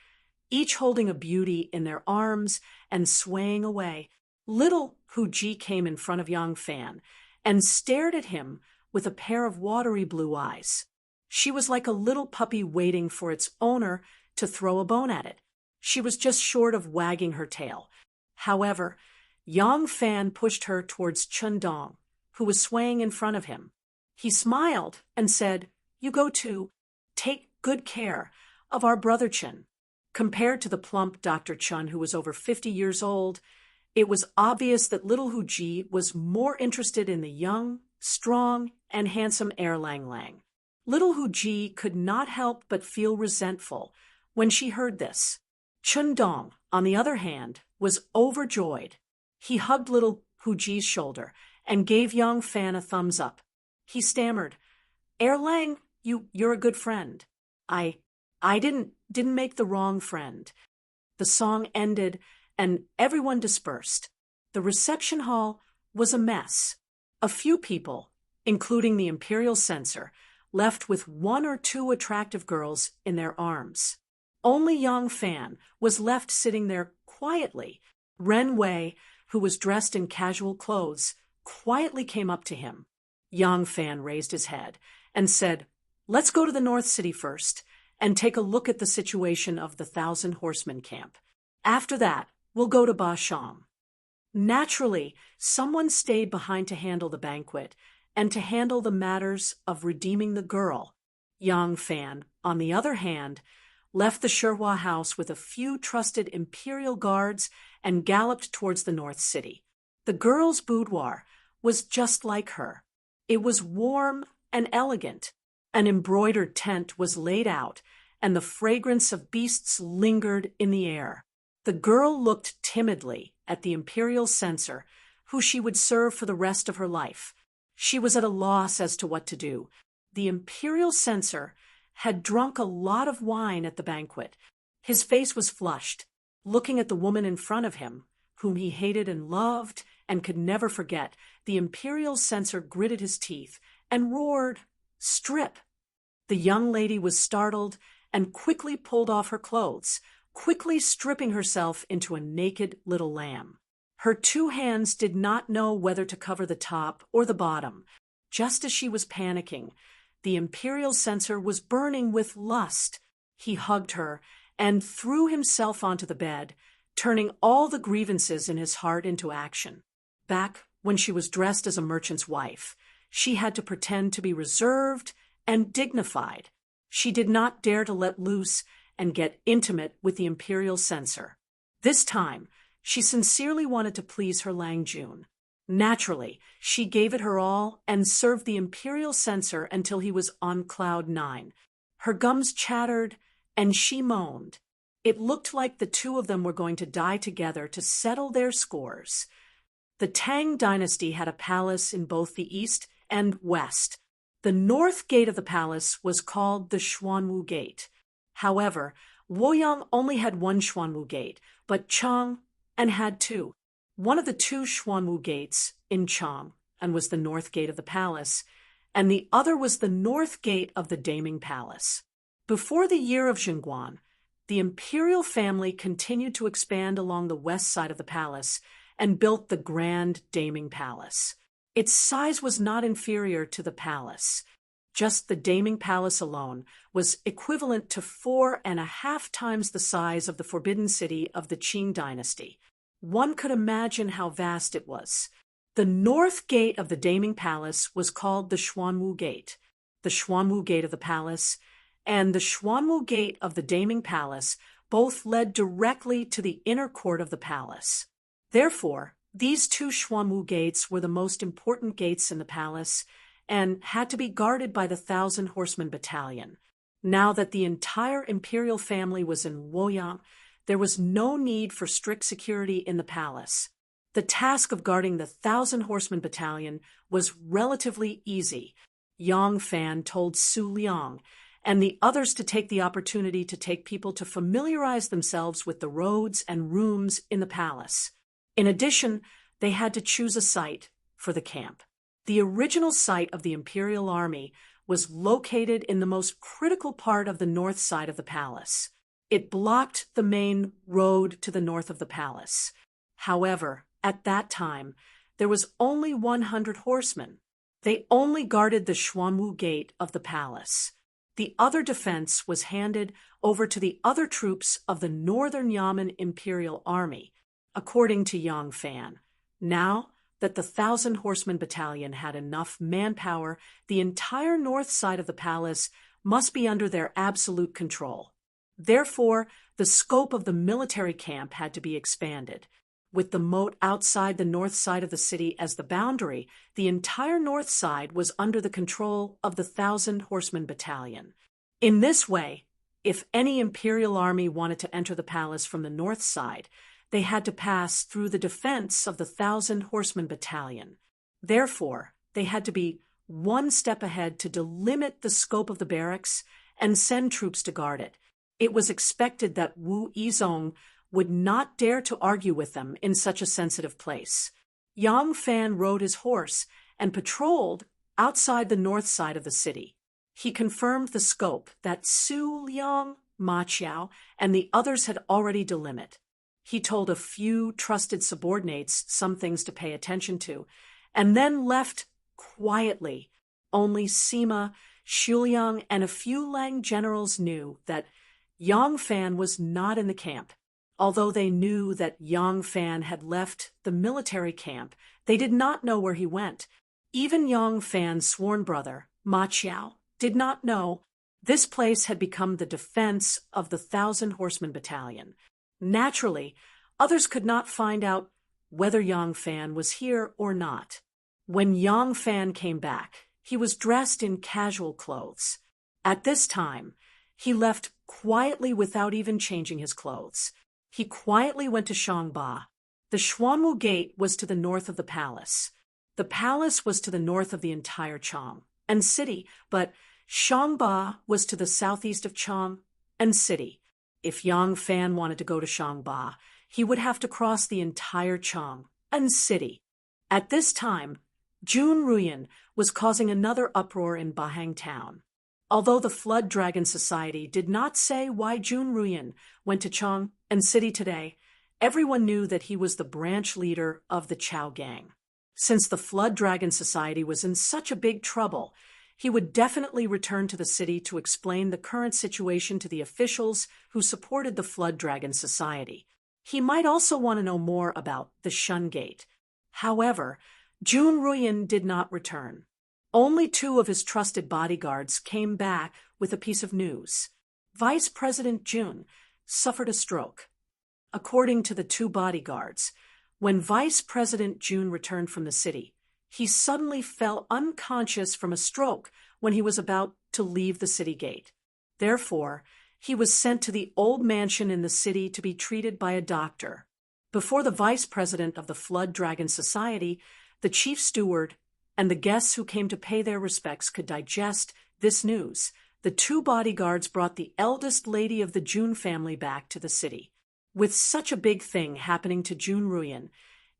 each holding a beauty in their arms and swaying away. Little Hu Ji came in front of Yang Fan and stared at him with a pair of watery blue eyes. She was like a little puppy waiting for its owner to throw a bone at it. She was just short of wagging her tail. However, Yang Fan pushed her towards Qindong, who was swaying in front of him. He smiled and said, "You go too. Take good care of our brother Chen." Compared to the plump Dr. Chun, who was over 50 years old, it was obvious that little Hu Ji was more interested in the young, strong, and handsome Lang Lang. Little Hu Ji could not help but feel resentful when she heard this. Qindong, on the other hand, was overjoyed. He hugged little Huji's shoulder and gave young Fan a thumbs up. He stammered, Erlang, you're a good friend. I didn't make the wrong friend. The song ended and everyone dispersed. The reception hall was a mess. A few people, including the imperial censor, left with one or two attractive girls in their arms. Only young Fan was left sitting there quietly. Ren Wei, who was dressed in casual clothes, quietly came up to him. Young Fan raised his head and said, Let's go to the North City first and take a look at the situation of the 1,000 Horsemen camp. After that, we'll go to Ba Shang. Naturally, someone stayed behind to handle the banquet and to handle the matters of redeeming the girl. Young Fan, on the other hand, left the Shihua house with a few trusted imperial guards and galloped towards the North City. The girl's boudoir was just like her. It was warm and elegant. An embroidered tent was laid out, and the fragrance of beasts lingered in the air. The girl looked timidly at the imperial censor, who she would serve for the rest of her life. She was at a loss as to what to do. The imperial censor had drunk a lot of wine at the banquet. His face was flushed, looking at the woman in front of him, whom he hated and loved and could never forget. The imperial censor gritted his teeth and roared, Strip! The young lady was startled and quickly pulled off her clothes, quickly stripping herself into a naked little lamb. Her two hands did not know whether to cover the top or the bottom. Just as she was panicking, the imperial censor was burning with lust. He hugged her and threw himself onto the bed, turning all the grievances in his heart into action. Back when she was dressed as a merchant's wife, she had to pretend to be reserved and dignified. She did not dare to let loose and get intimate with the imperial censor. This time, she sincerely wanted to please her Lang Jun. Naturally, she gave it her all and served the imperial censor until he was on cloud 9. Her gums chattered, and she moaned. It looked like the two of them were going to die together to settle their scores. The Tang dynasty had a palace in both the east and west. The north gate of the palace was called the Xuanwu Gate. However, Luoyang only had one Xuanwu Gate, but Chang had two. One of the two Xuanwu gates in Chang and was the north gate of the palace, and the other was the north gate of the Daming Palace. Before the year of Jingguan, the imperial family continued to expand along the west side of the palace and built the Grand Daming Palace. Its size was not inferior to the palace. Just the Daming Palace alone was equivalent to 4.5 times the size of the Forbidden City of the Qing dynasty. One could imagine how vast it was. The north gate of the Daming Palace was called the Xuanwu Gate. The Xuanwu Gate of the palace and the Xuanwu Gate of the Daming Palace both led directly to the inner court of the palace. Therefore, these two Xuanwu gates were the most important gates in the palace and had to be guarded by the 1,000 Horsemen Battalion. Now that the entire imperial family was in Luoyang, there was no need for strict security in the palace. The task of guarding the 1,000 Horsemen Battalion was relatively easy. Yang Fan told Su Liang and the others to take the opportunity to take people to familiarize themselves with the roads and rooms in the palace. In addition, they had to choose a site for the camp. The original site of the imperial army was located in the most critical part of the north side of the palace. It blocked the main road to the north of the palace. However, at that time, there was only 100 horsemen. They only guarded the Xuanwu Gate of the palace. The other defense was handed over to the other troops of the Northern Yamen Imperial Army, according to Yang Fan. Now that the 1,000 Horsemen Battalion had enough manpower, the entire north side of the palace must be under their absolute control. Therefore, the scope of the military camp had to be expanded. With the moat outside the north side of the city as the boundary, the entire north side was under the control of the 1,000 Horsemen Battalion. In this way, if any imperial army wanted to enter the palace from the north side, they had to pass through the defense of the 1,000 Horsemen Battalion. Therefore, they had to be one step ahead to delimit the scope of the barracks and send troops to guard it. It was expected that Wu Yizong would not dare to argue with them in such a sensitive place. Yang Fan rode his horse and patrolled outside the north side of the city. He confirmed the scope that Su Liang, Ma Qiao, and the others had already delimited. He told a few trusted subordinates some things to pay attention to, and then left quietly. Only Sima, Xuliang, and a few Lang generals knew that Yang Fan was not in the camp. Although they knew that Yang Fan had left the military camp, they did not know where he went. Even Yang Fan's sworn brother, Ma Qiao, did not know. This place had become the defense of the 1,000 Horsemen Battalion. Naturally, others could not find out whether Yang Fan was here or not. When Yang Fan came back, he was dressed in casual clothes. At this time, he left quietly without even changing his clothes. He quietly went to Shangba. The Xuanwu Gate was to the north of the palace. The palace was to the north of the entire Chang and city, but Shangba was to the southeast of Chang and city. If Yang Fan wanted to go to Shangba, he would have to cross the entire Chang and city. At this time, Jun Ruyan was causing another uproar in Bahang town. Although the Flood Dragon Society did not say why Jun Ruyan went to Chang and city today, everyone knew that he was the branch leader of the Chao gang. Since the Flood Dragon Society was in such a big trouble, he would definitely return to the city to explain the current situation to the officials who supported the Flood Dragon Society. He might also want to know more about the Shun Gate. However, Jun Ruyan did not return. Only 2 of his trusted bodyguards came back with a piece of news. Vice President Jun suffered a stroke. According to the 2 bodyguards, when Vice President Jun returned from the city, he suddenly fell unconscious from a stroke when he was about to leave the city gate. Therefore, he was sent to the old mansion in the city to be treated by a doctor. Before the vice president of the Flood Dragon Society, the chief steward, and the guests who came to pay their respects could digest this news, the 2 bodyguards brought the eldest lady of the Jun family back to the city. With such a big thing happening to Jun Ruyan,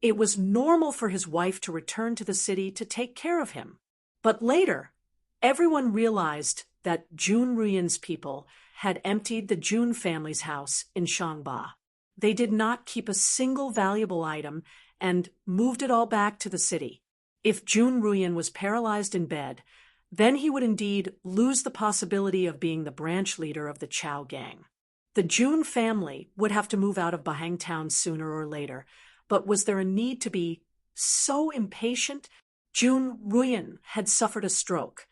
it was normal for his wife to return to the city to take care of him. But later, everyone realized that Jun Ruyan's people had emptied the Jun family's house in Shangba. They did not keep a single valuable item and moved it all back to the city. If Jun Ruyan was paralyzed in bed, then he would indeed lose the possibility of being the branch leader of the Chao gang. The Jun family would have to move out of Bahang town sooner or later, but was there a need to be so impatient? Jun Ruyan had suffered a stroke,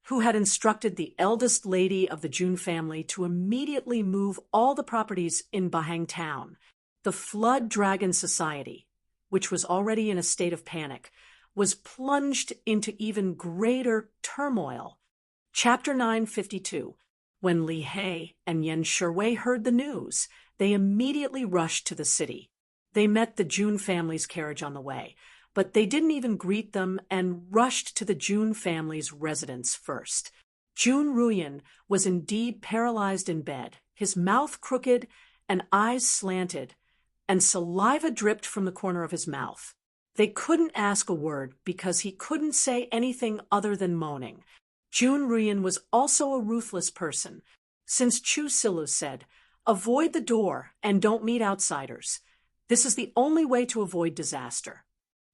who had instructed the eldest lady of the Jun family to immediately move all the properties in Bahang town. The Flood Dragon Society, which was already in a state of panic, was plunged into even greater turmoil. Chapter 952. When Li He and Yen Shiwei heard the news, they immediately rushed to the city. They met the Jun family's carriage on the way, but they didn't even greet them and rushed to the Jun family's residence first. Jun Ruyan was indeed paralyzed in bed, his mouth crooked and eyes slanted, and saliva dripped from the corner of his mouth. They couldn't ask a word because he couldn't say anything other than moaning. Jun Ruyan was also a ruthless person. Since Chu Silu said, "Avoid the door and don't meet outsiders. This is the only way to avoid disaster."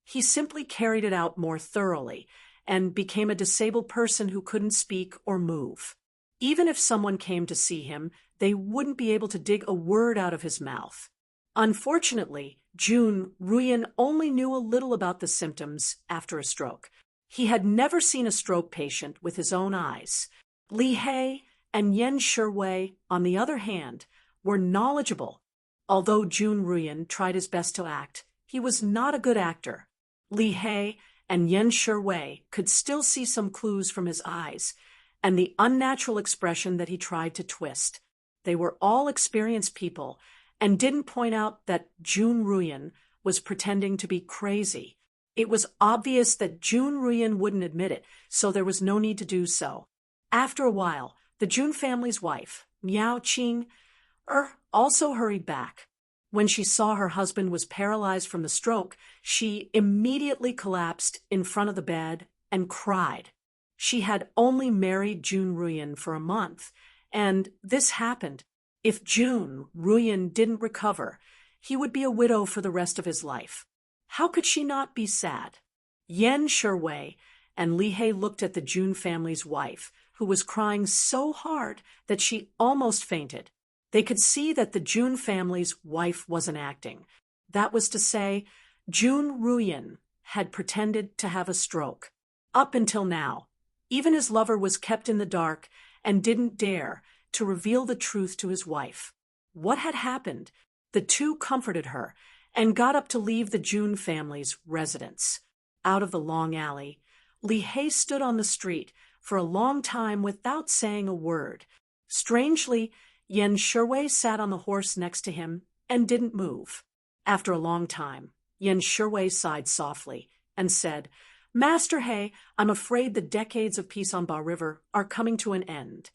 He simply carried it out more thoroughly and became a disabled person who couldn't speak or move. Even if someone came to see him, they wouldn't be able to dig a word out of his mouth. Unfortunately, Jun Ruyan only knew a little about the symptoms after a stroke. He had never seen a stroke patient with his own eyes. Li He and Yen Shiwei, on the other hand, were knowledgeable. Although Jun Ruyan tried his best to act, he was not a good actor. Li He and Yen Shiwei could still see some clues from his eyes and the unnatural expression that he tried to twist. They were all experienced people and didn't point out that Jun Ruyan was pretending to be crazy. It was obvious that Jun Ruyan wouldn't admit it, so there was no need to do so. After a while, the Jun family's wife, Miao Qing, also hurried back. When she saw her husband was paralyzed from the stroke, she immediately collapsed in front of the bed and cried. She had only married Jun Ruyan for a month, and this happened. If Jun Ruyan didn't recover, he would be a widow for the rest of his life. How could she not be sad? Yen Sherwei and Li He looked at the Jun family's wife, who was crying so hard that she almost fainted. They could see that the Jun family's wife wasn't acting. That was to say, Jun Ruyan had pretended to have a stroke. Up until now, even his lover was kept in the dark and didn't dare to reveal the truth to his wife. What had happened? The two comforted her and got up to leave the Jun family's residence. Out of the long alley, Li He stood on the street for a long time without saying a word. Strangely, Yen Sherwei sat on the horse next to him and didn't move. After a long time, Yen Sherwei sighed softly and said, "Master He, I'm afraid the decades of peace on Ba River are coming to an end."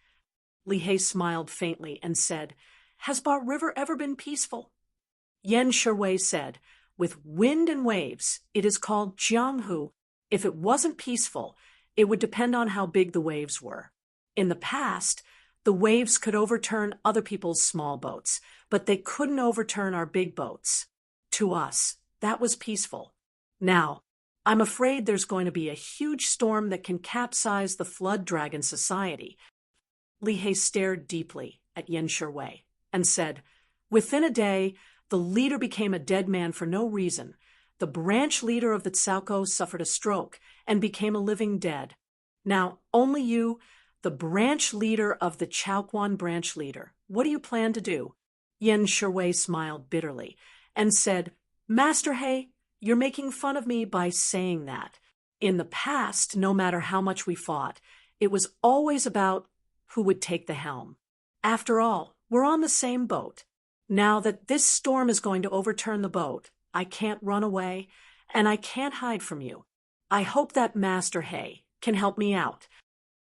Li He smiled faintly and said, "Has Ba River ever been peaceful?" Yen Sherwei said, "With wind and waves, it is called Jianghu. If it wasn't peaceful, it would depend on how big the waves were. In the past, the waves could overturn other people's small boats, but they couldn't overturn our big boats. To us, that was peaceful. Now, I'm afraid there's going to be a huge storm that can capsize the Flood Dragon Society." Li He stared deeply at Yen Sherwei and said, "Within a day, the leader became a dead man for no reason. The branch leader of the Tsaoko suffered a stroke and became a living dead. Now, only you, the branch leader of the Chaoquan branch leader, what do you plan to do?" Yen Sherwei smiled bitterly and said, "Master He, you're making fun of me by saying that. In the past, no matter how much we fought, it was always about who would take the helm. After all, we're on the same boat. Now that this storm is going to overturn the boat, I can't run away, and I can't hide from you. I hope that Master He can help me out."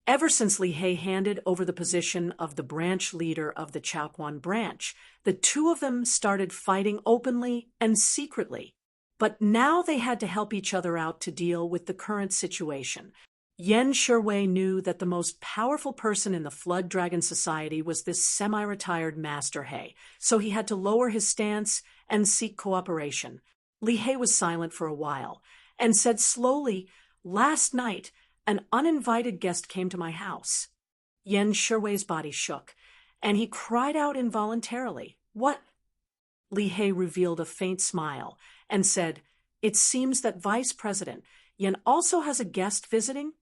Ever since Li He handed over the position of the branch leader of the Chaoquan branch, the two of them started fighting openly and secretly. But now they had to help each other out to deal with the current situation. Yen Sherwei knew that the most powerful person in the Flood Dragon Society was this semi-retired Master He, so he had to lower his stance and seek cooperation. Li He was silent for a while and said slowly, "Last night, an uninvited guest came to my house." Yen Sherwei's body shook, and he cried out involuntarily, "What?" Li He revealed a faint smile and said, "It seems that Vice President Yen also has a guest visiting."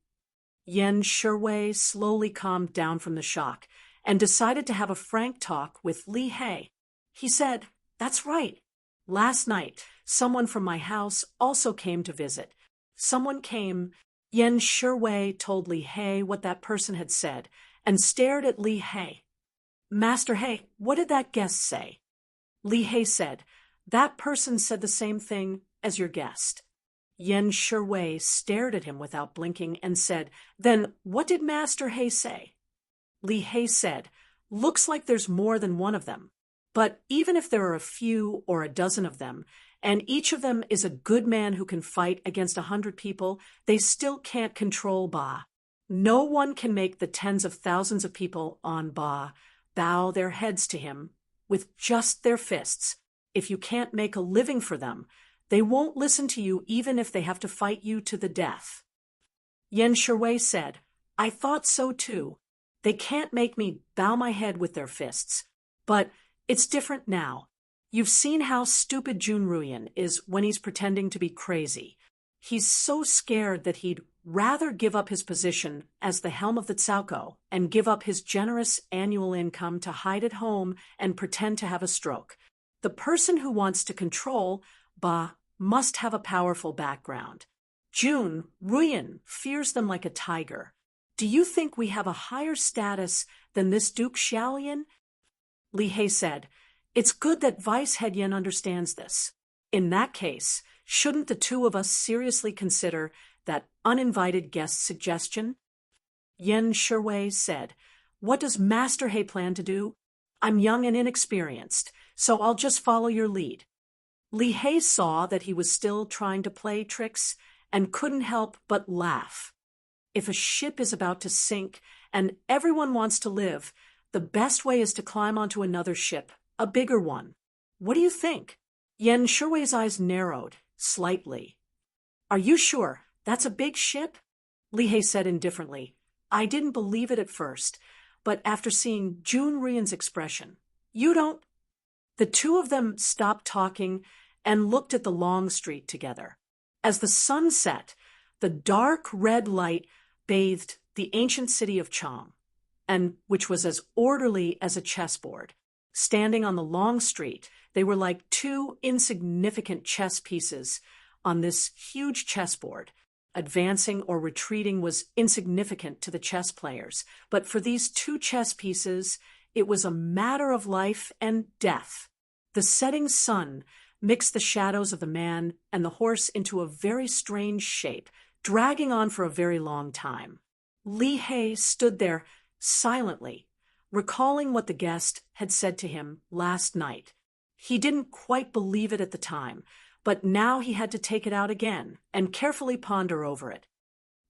Yen Sherwei slowly calmed down from the shock and decided to have a frank talk with Li He. He said, "That's right. Last night, someone from my house also came to visit. Someone came." Yen Sherwei told Li He what that person had said and stared at Li He. "Master He, what did that guest say?" Li He said, "That person said the same thing as your guest." Yen Sherwei stared at him without blinking and said, "Then what did Master He say?" Li He said, "Looks like there's more than one of them. But even if there are a few or a dozen of them, and each of them is a good man who can fight against 100 people, they still can't control Ba. No one can make the tens of thousands of people on Ba bow their heads to him with just their fists. If you can't make a living for them, they won't listen to you even if they have to fight you to the death." Yen Sherwei said, "I thought so too. They can't make me bow my head with their fists. But it's different now. You've seen how stupid Jun Ruyan is when he's pretending to be crazy. He's so scared that he'd rather give up his position as the helm of the Tsaoko and give up his generous annual income to hide at home and pretend to have a stroke. The person who wants to control Ba must have a powerful background. Jun Ruyan fears them like a tiger. Do you think we have a higher status than this Duke Xiaolian?" Li He said, "It's good that Vice Head Yen understands this. In that case, shouldn't the two of us seriously consider that uninvited guest suggestion?" Yen Shuwei said, "What does Master He plan to do? I'm young and inexperienced, so I'll just follow your lead." Li He saw that he was still trying to play tricks and couldn't help but laugh. If a ship is about to sink and everyone wants to live, the best way is to climb onto another ship, a bigger one. What do you think? Yen Shuwei's eyes narrowed slightly. "Are you sure? That's a big ship?" Li He said indifferently. "I didn't believe it at first, but after seeing Jun Rian's expression, you don't—" The two of them stopped talking and looked at the long street together. As the sun set, the dark red light bathed the ancient city of Chang, and which was as orderly as a chessboard. Standing on the long street, they were like two insignificant chess pieces on this huge chessboard. Advancing or retreating was insignificant to the chess players, but for these two chess pieces, it was a matter of life and death. The setting sun mixed the shadows of the man and the horse into a very strange shape, dragging on for a very long time. Li He stood there silently, recalling what the guest had said to him last night. He didn't quite believe it at the time, but now he had to take it out again and carefully ponder over it.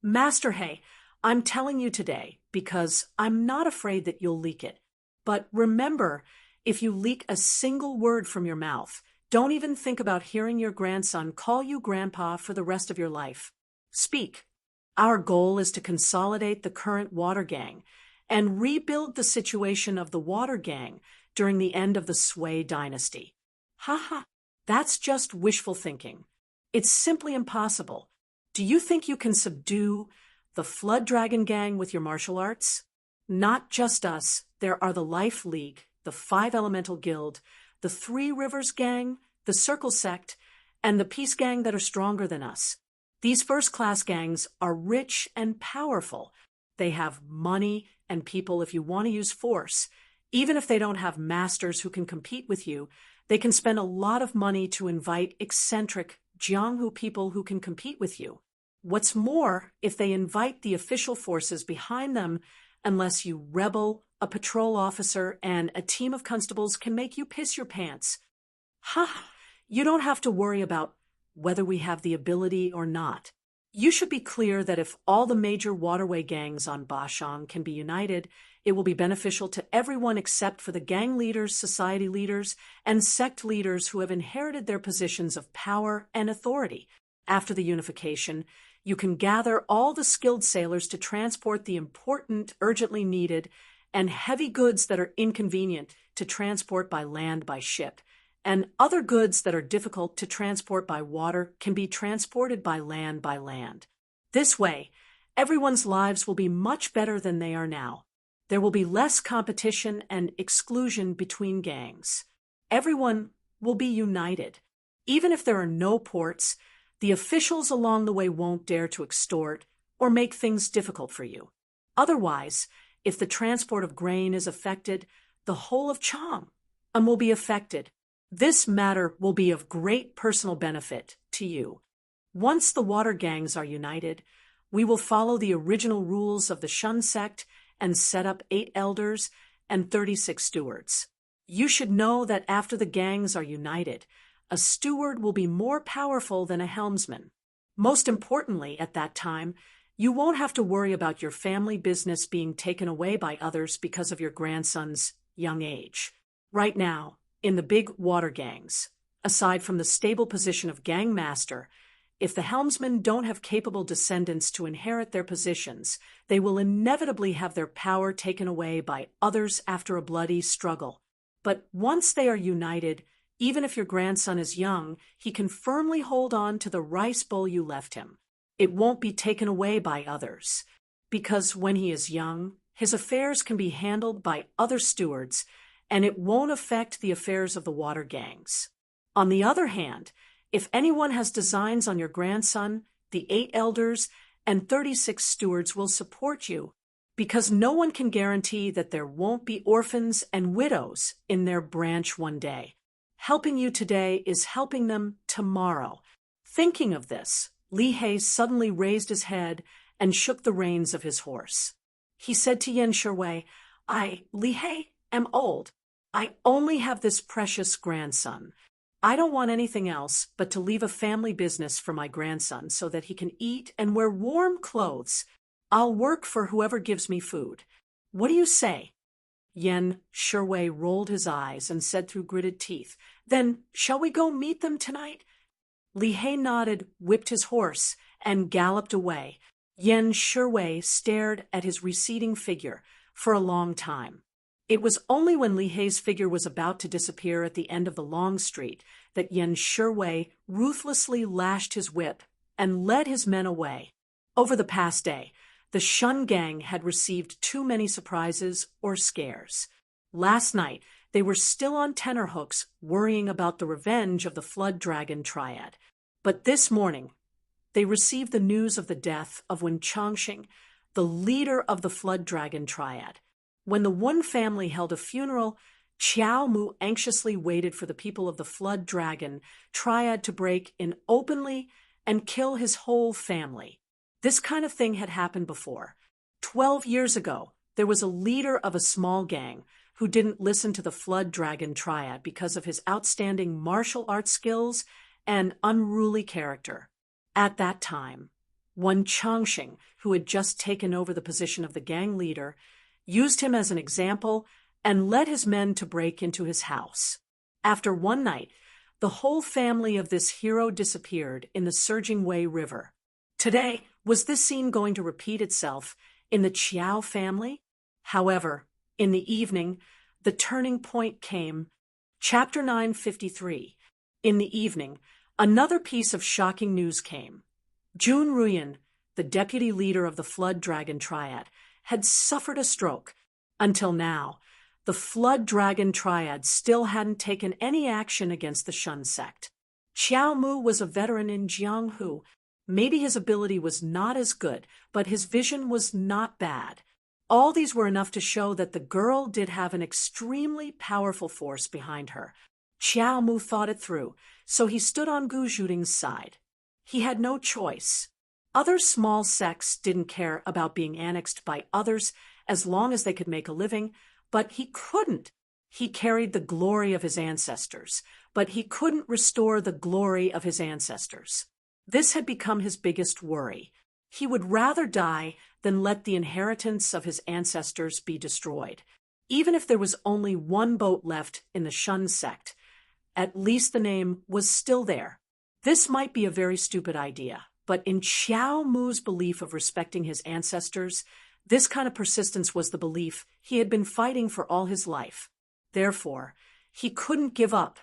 "Master He, I'm telling you today because I'm not afraid that you'll leak it. But remember, if you leak a single word from your mouth, don't even think about hearing your grandson call you grandpa for the rest of your life. Speak. Our goal is to consolidate the current water gang and rebuild the situation of the water gang during the end of the Sui dynasty." "Ha. That's just wishful thinking. It's simply impossible. Do you think you can subdue the Flood Dragon Gang with your martial arts? Not just us. There are the Life League, the Five Elemental Guild, the Three Rivers Gang, the Circle Sect, and the Peace Gang that are stronger than us. These first-class gangs are rich and powerful. They have money and people if you want to use force. Even if they don't have masters who can compete with you, they can spend a lot of money to invite eccentric Jianghu people who can compete with you. What's more, if they invite the official forces behind them, unless you rebel, a patrol officer, and a team of constables can make you piss your pants. Ha! You don't have to worry about whether we have the ability or not. You should be clear that if all the major waterway gangs on Bashang can be united, it will be beneficial to everyone except for the gang leaders, society leaders, and sect leaders who have inherited their positions of power and authority. After the unification, you can gather all the skilled sailors to transport the important, urgently needed, and heavy goods that are inconvenient to transport by land by ship, and other goods that are difficult to transport by water can be transported by land by land. This way, everyone's lives will be much better than they are now. There will be less competition and exclusion between gangs. Everyone will be united. Even if there are no ports, the officials along the way won't dare to extort or make things difficult for you. Otherwise, if the transport of grain is affected, the whole of Chang will be affected. This matter will be of great personal benefit to you. Once the water gangs are united, we will follow the original rules of the Shun sect and set up 8 elders and 36 stewards. You should know that after the gangs are united, a steward will be more powerful than a helmsman. Most importantly, at that time, you won't have to worry about your family business being taken away by others because of your grandson's young age. Right now, in the big water gangs, aside from the stable position of gang master, if the helmsmen don't have capable descendants to inherit their positions, they will inevitably have their power taken away by others after a bloody struggle. But once they are united, even if your grandson is young, he can firmly hold on to the rice bowl you left him. It won't be taken away by others, because when he is young, his affairs can be handled by other stewards, and it won't affect the affairs of the water gangs. On the other hand, if anyone has designs on your grandson, the 8 elders and 36 stewards will support you, because no one can guarantee that there won't be orphans and widows in their branch one day. Helping you today is helping them tomorrow. Thinking of this, Li He suddenly raised his head and shook the reins of his horse. He said to Yen Shuwei, "I, Li He, am old. I only have this precious grandson. I don't want anything else but to leave a family business for my grandson so that he can eat and wear warm clothes. I'll work for whoever gives me food. What do you say?" Yen Shuwei rolled his eyes and said through gritted teeth, "Then shall we go meet them tonight?" Li He nodded, whipped his horse, and galloped away. Yen Shuwei stared at his receding figure for a long time. It was only when Li He's figure was about to disappear at the end of the long street that Yen Shuwei ruthlessly lashed his whip and led his men away. Over the past day, the Shun gang had received too many surprises or scares. Last night, they were still on tenterhooks worrying about the revenge of the Flood Dragon Triad. But this morning, they received the news of the death of Wen Changxing, the leader of the Flood Dragon Triad. When the one family held a funeral, Qiao Mu anxiously waited for the people of the Flood Dragon Triad to break in openly and kill his whole family. This kind of thing had happened before. 12 years ago, there was a leader of a small gang who didn't listen to the Flood Dragon Triad because of his outstanding martial arts skills and unruly character. At that time, Wen Changxing, who had just taken over the position of the gang leader, used him as an example and led his men to break into his house. After one night, the whole family of this hero disappeared in the surging Wei River. Today, was this scene going to repeat itself in the Qiao family? However, in the evening, the turning point came. Chapter 953. In the evening, another piece of shocking news came. Jun Ruyan, the deputy leader of the Flood Dragon Triad, had suffered a stroke. Until now, the Flood Dragon Triad still hadn't taken any action against the Shun sect. Qiao Mu was a veteran in Jianghu. Maybe his ability was not as good, but his vision was not bad. All these were enough to show that the girl did have an extremely powerful force behind her. Qiao Mu thought it through, so he stood on Gu Zhuting's side. He had no choice. Other small sects didn't care about being annexed by others as long as they could make a living, but he couldn't. He carried the glory of his ancestors, but he couldn't restore the glory of his ancestors. This had become his biggest worry. He would rather die than let the inheritance of his ancestors be destroyed. Even if there was only one boat left in the Shun sect, at least the name was still there. This might be a very stupid idea, but in Qiao Mu's belief of respecting his ancestors, this kind of persistence was the belief he had been fighting for all his life. Therefore, he couldn't give up,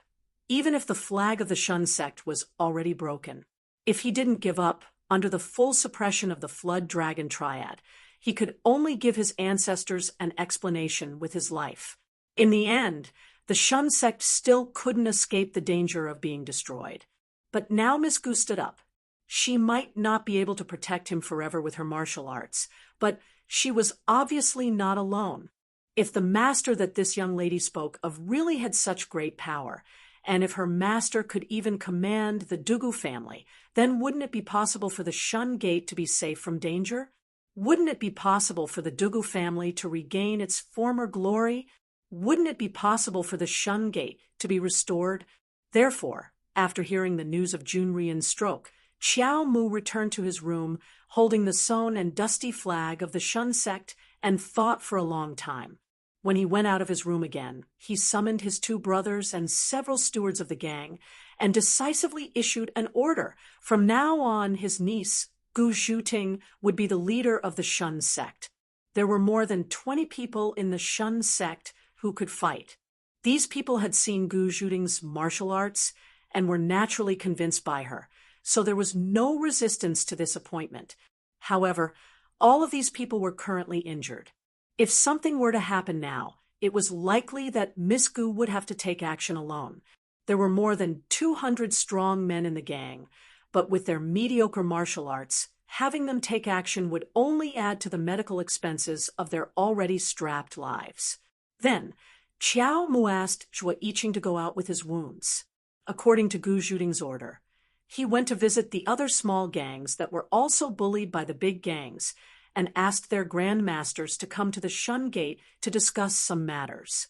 even if the flag of the Shun sect was already broken. If he didn't give up, under the full suppression of the Flood Dragon Triad, he could only give his ancestors an explanation with his life. In the end, the Shun sect still couldn't escape the danger of being destroyed. But now Miss Gu stood up. She might not be able to protect him forever with her martial arts, but she was obviously not alone. If the master that this young lady spoke of really had such great power, and if her master could even command the Dugu family, then wouldn't it be possible for the Shun Gate to be safe from danger? Wouldn't it be possible for the Dugu family to regain its former glory? Wouldn't it be possible for the Shun Gate to be restored? Therefore, after hearing the news of Jun Ruyan's stroke, Qiao Mu returned to his room, holding the sewn and dusty flag of the Shun sect, and thought for a long time. When he went out of his room again, he summoned his two brothers and several stewards of the gang, and decisively issued an order. From now on, his niece, Gu Zhuting, would be the leader of the Shun sect. There were more than 20 people in the Shun sect who could fight. These people had seen Gu Zhuting's martial arts and were naturally convinced by her, so there was no resistance to this appointment. However, all of these people were currently injured. If something were to happen now, it was likely that Miss Gu would have to take action alone. There were more than 200 strong men in the gang, but with their mediocre martial arts, having them take action would only add to the medical expenses of their already strapped lives. Then, Qiao Mu asked Zhuo Yiqing to go out with his wounds. According to Gu Zhuting's order, he went to visit the other small gangs that were also bullied by the big gangs and asked their grand masters to come to the Shun Gate to discuss some matters.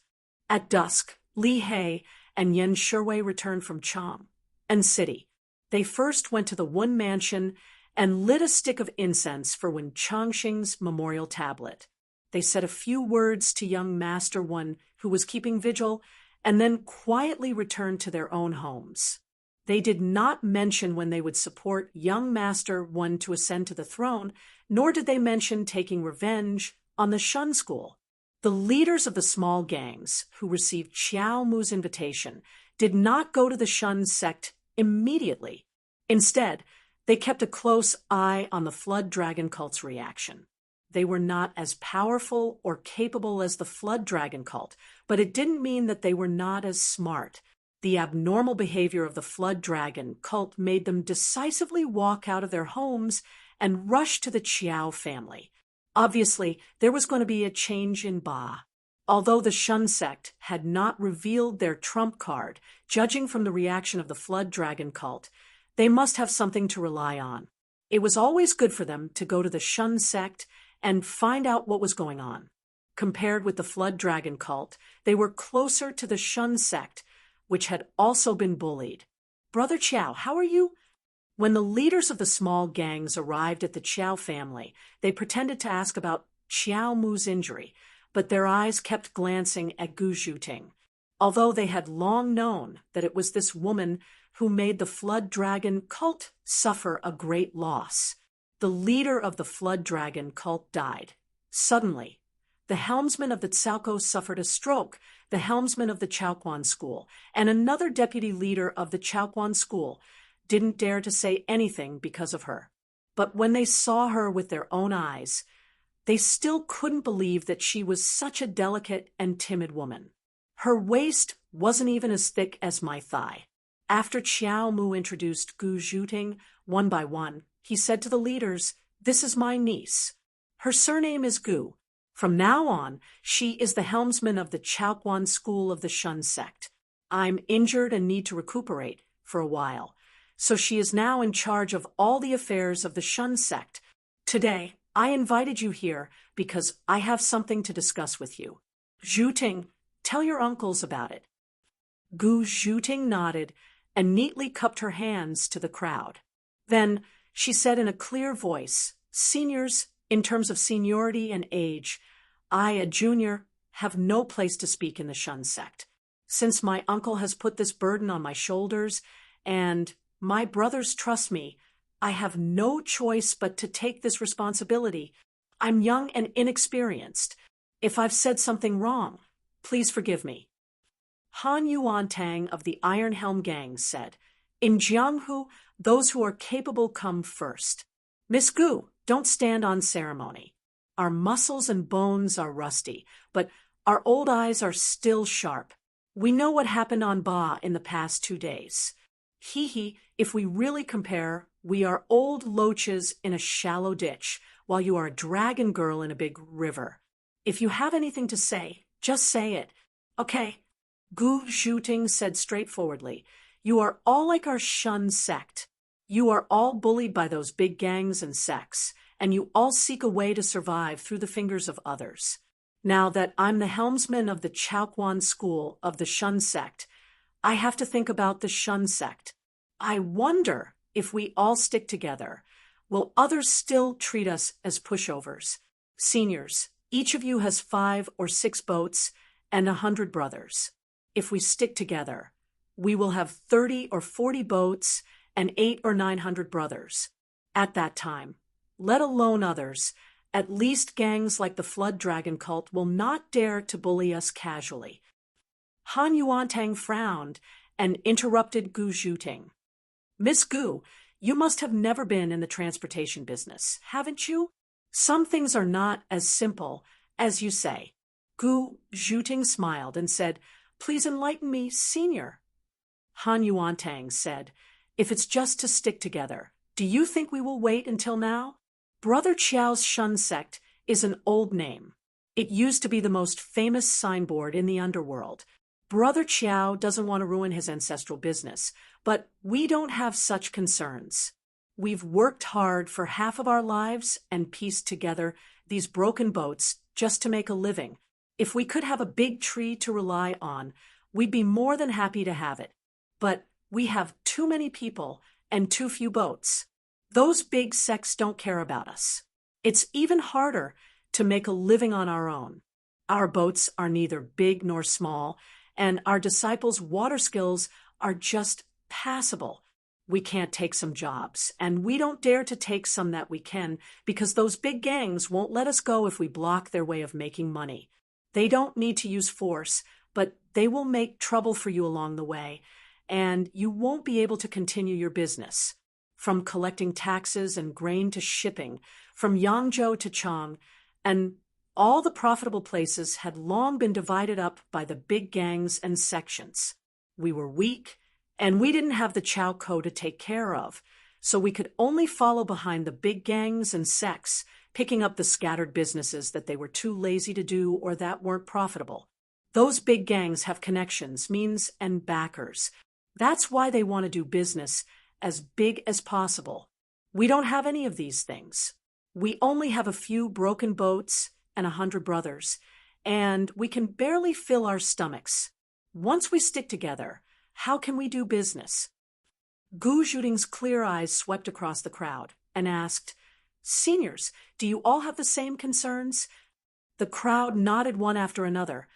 At dusk, Li He and Yan Shuwei returned from Chang and City. They first went to the Wen Mansion and lit a stick of incense for Wen Changxing's memorial tablet. They said a few words to young Master Wen, who was keeping vigil, and then quietly returned to their own homes. They did not mention when they would support young Master Wen to ascend to the throne, nor did they mention taking revenge on the Shun School. The leaders of the small gangs, who received Qiao Mu's invitation, did not go to the Shun sect immediately. Instead, they kept a close eye on the Flood Dragon cult's reaction. They were not as powerful or capable as the Flood Dragon cult, but it didn't mean that they were not as smart. The abnormal behavior of the Flood Dragon cult made them decisively walk out of their homes and rush to the Qiao family. Obviously, there was going to be a change in Ba. Although the Shun sect had not revealed their trump card, judging from the reaction of the Flood Dragon cult, they must have something to rely on. It was always good for them to go to the Shun sect and find out what was going on. Compared with the Flood Dragon cult, they were closer to the Shun sect, which had also been bullied. "Brother Qiao, how are you?" When the leaders of the small gangs arrived at the Qiao family, they pretended to ask about Qiao Mu's injury, but their eyes kept glancing at Gu Zhuting. Although they had long known that it was this woman who made the Flood Dragon cult suffer a great loss. The leader of the Flood Dragon cult died. Suddenly, the helmsman of the Cao suffered a stroke, the helmsman of the Chaoquan school, and another deputy leader of the Chaoquan school didn't dare to say anything because of her. But when they saw her with their own eyes, they still couldn't believe that she was such a delicate and timid woman. Her waist wasn't even as thick as my thigh. After Qiao Mu introduced Gu Zhuting one by one, he said to the leaders, "This is my niece. Her surname is Gu. From now on, she is the helmsman of the Chaoquan school of the Shun sect. I'm injured and need to recuperate for a while, so she is now in charge of all the affairs of the Shun sect. Today, I invited you here because I have something to discuss with you. Zhuting, tell your uncles about it." Gu Zhuting nodded and neatly cupped her hands to the crowd. Then she said in a clear voice, "Seniors, in terms of seniority and age, I, a junior, have no place to speak in the Shun sect. Since my uncle has put this burden on my shoulders, and my brothers trust me, I have no choice but to take this responsibility. I'm young and inexperienced. If I've said something wrong, please forgive me." Han Yuantang of the Iron Helm Gang said, "In Jianghu, those who are capable come first. Miss Gu, don't stand on ceremony. Our muscles and bones are rusty, but our old eyes are still sharp. We know what happened on Ba in the past 2 days. If we really compare, we are old loaches in a shallow ditch, while you are a dragon girl in a big river. If you have anything to say, just say it. Okay." Gu Zhuting said straightforwardly, "You are all like our Shun sect. You are all bullied by those big gangs and sects, and you all seek a way to survive through the fingers of others. Now that I'm the helmsman of the Chaoquan school of the Shun sect, I have to think about the Shun sect. I wonder if we all stick together, will others still treat us as pushovers? Seniors, each of you has 5 or 6 boats and 100 brothers. If we stick together, we will have 30 or 40 boats and 800 or 900 brothers. At that time, let alone others, at least gangs like the Flood Dragon cult will not dare to bully us casually." Han Yuantang frowned and interrupted Gu Zhuting. "Miss Gu, you must have never been in the transportation business, haven't you? Some things are not as simple as you say." Gu Zhuting smiled and said, "Please enlighten me, senior." Han Yuantang said, "If it's just to stick together, Do you think we will wait until now? Brother Chiao's Shun sect is an old name. It used to be the most famous signboard in the underworld. Brother Chiao doesn't want to ruin his ancestral business, but we don't have such concerns. We've worked hard for half of our lives and pieced together these broken boats just to make a living. If we could have a big tree to rely on, we'd be more than happy to have it. But we have too many people and too few boats. Those big sects don't care about us. It's even harder to make a living on our own. Our boats are neither big nor small, and our disciples' water skills are just passable. We can't take some jobs, and we don't dare to take some that we can because those big gangs won't let us go if we block their way of making money. They don't need to use force, but they will make trouble for you along the way, and you won't be able to continue your business. From collecting taxes and grain to shipping, from Yangzhou to Chang, and all the profitable places had long been divided up by the big gangs and sections. We were weak, and we didn't have the Chao Ko to take care of, so we could only follow behind the big gangs and sects, picking up the scattered businesses that they were too lazy to do or that weren't profitable. Those big gangs have connections, means, and backers. That's why they want to do business as big as possible. We don't have any of these things. We only have a few broken boats and 100 brothers, and we can barely fill our stomachs. Once we stick together, how can we do business? Gu Zhuting's clear eyes swept across the crowd and asked, "Seniors, do you all have the same concerns?" The crowd nodded one after another,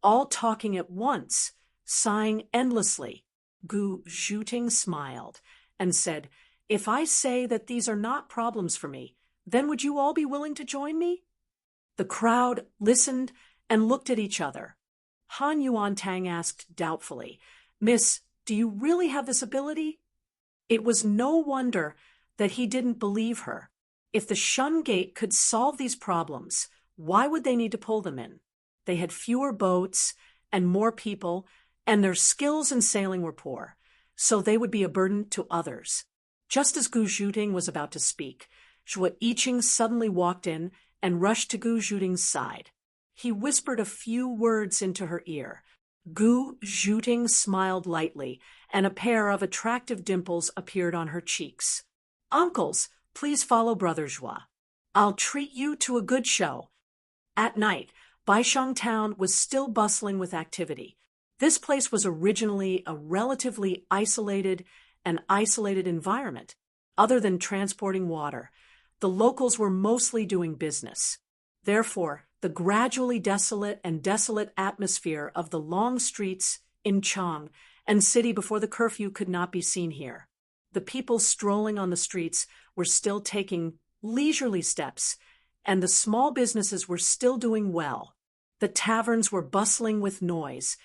all talking at once, sighing endlessly. Gu Zhuting smiled and said, "If I say that these are not problems for me, then would you all be willing to join me?" The crowd listened and looked at each other. Han Yuantang asked doubtfully, "Miss, do you really have this ability?" It was no wonder that he didn't believe her. If the Shun Gate could solve these problems, why would they need to pull them in? They had fewer boats and more people, and their skills in sailing were poor, so they would be a burden to others. Just as Gu Zhuting was about to speak, Zhuo Yiqing suddenly walked in and rushed to Gu Zhuting's side. He whispered a few words into her ear. Gu Zhuting smiled lightly, and a pair of attractive dimples appeared on her cheeks. "Uncles, please follow Brother Zhuo. I'll treat you to a good show." At night, Baishang Town was still bustling with activity. This place was originally a relatively isolated environment. Other than transporting water, the locals were mostly doing business. Therefore, the gradually desolate atmosphere of the long streets in Chang and city before the curfew could not be seen here. The people strolling on the streets were still taking leisurely steps, and the small businesses were still doing well. The taverns were bustling with noise,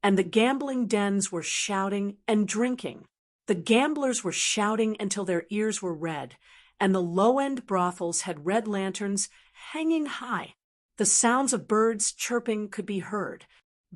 and the gambling dens were shouting and drinking. The gamblers were shouting until their ears were red, and the low-end brothels had red lanterns hanging high. The sounds of birds chirping could be heard.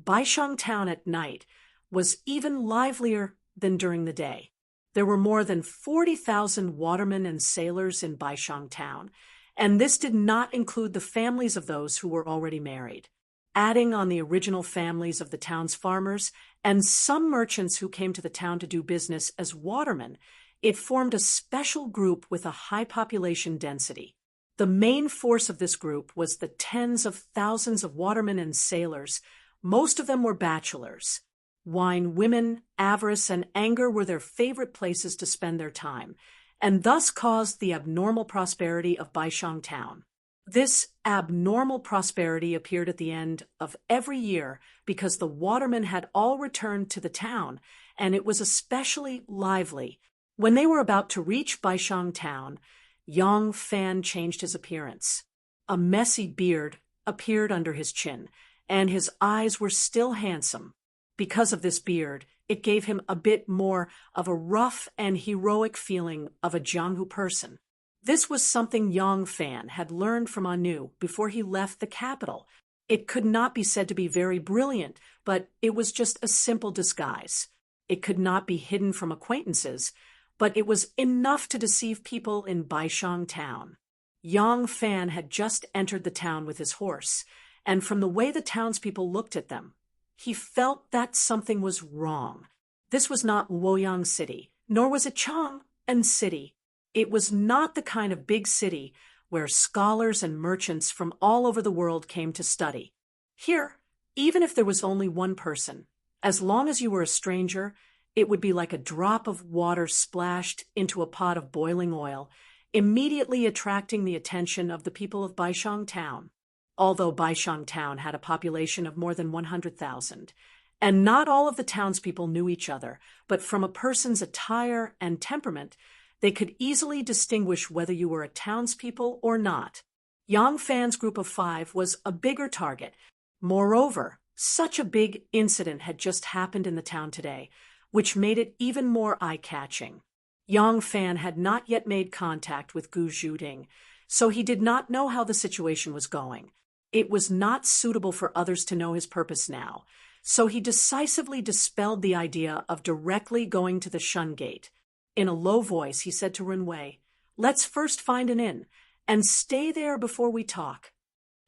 Baishang Town at night was even livelier than during the day. There were more than 40,000 watermen and sailors in Baishang Town, and this did not include the families of those who were already married. Adding on the original families of the town's farmers and some merchants who came to the town to do business as watermen, it formed a special group with a high population density. The main force of this group was the tens of thousands of watermen and sailors. Most of them were bachelors. Wine, women, avarice, and anger were their favorite places to spend their time, and thus caused the abnormal prosperity of Baishang Town. This abnormal prosperity appeared at the end of every year because the watermen had all returned to the town, and it was especially lively. When they were about to reach Baishang Town, Yang Fan changed his appearance. A messy beard appeared under his chin, and his eyes were still handsome. Because of this beard, it gave him a bit more of a rough and heroic feeling of a Jianghu person. This was something Yang Fan had learned from Anu before he left the capital. It could not be said to be very brilliant, but it was just a simple disguise. It could not be hidden from acquaintances, but it was enough to deceive people in Baishang town. Yang Fan had just entered the town with his horse, and from the way the townspeople looked at them, he felt that something was wrong. This was not Luoyang City, nor was it Chang'an City. It was not the kind of big city where scholars and merchants from all over the world came to study. Here, even if there was only one person, as long as you were a stranger, it would be like a drop of water splashed into a pot of boiling oil, immediately attracting the attention of the people of Baishang town. Although Baishang town had a population of more than 100,000, and not all of the townspeople knew each other, but from a person's attire and temperament, they could easily distinguish whether you were a townspeople or not. Yang Fan's group of 5 was a bigger target. Moreover, such a big incident had just happened in the town today, which made it even more eye-catching. Yang Fan had not yet made contact with Gu Zhuting, so he did not know how the situation was going. It was not suitable for others to know his purpose now, so he decisively dispelled the idea of directly going to the Shun Gate. In a low voice, he said to Renwei, "Let's first find an inn, and stay there before we talk."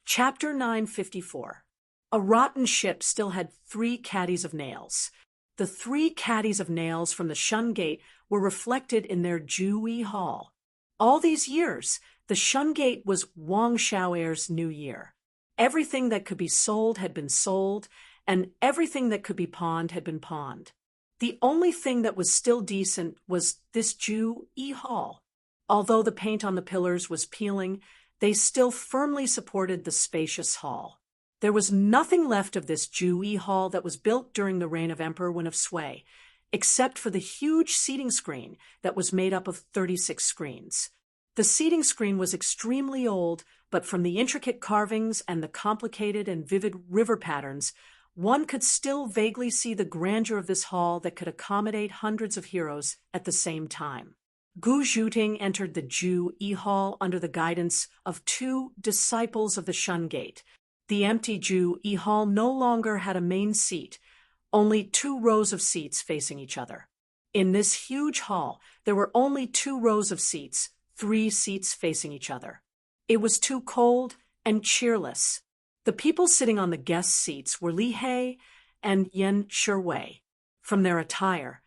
Chapter 954. A rotten ship still had 3 caddies of nails. The 3 caddies of nails from the Shun Gate were reflected in their Jui Hall. All these years, the Shun Gate was Wang Xiaoer's new year. Everything that could be sold had been sold, and everything that could be pawned had been pawned. The only thing that was still decent was this Jui Hall. Although the paint on the pillars was peeling, they still firmly supported the spacious hall. There was nothing left of this Jui Hall that was built during the reign of Emperor Wen of Sui, except for the huge seating screen that was made up of 36 screens. The seating screen was extremely old, but from the intricate carvings and the complicated and vivid river patterns, one could still vaguely see the grandeur of this hall that could accommodate hundreds of heroes at the same time. Gu Zhuting entered the Jui Hall under the guidance of 2 disciples of the Shun Gate. The empty Jui Hall no longer had a main seat, only 2 rows of seats facing each other. In this huge hall, there were only 2 rows of seats, 3 seats facing each other. It was too cold and cheerless. The people sitting on the guest seats were Li He and Yen Shiwei. From their attire,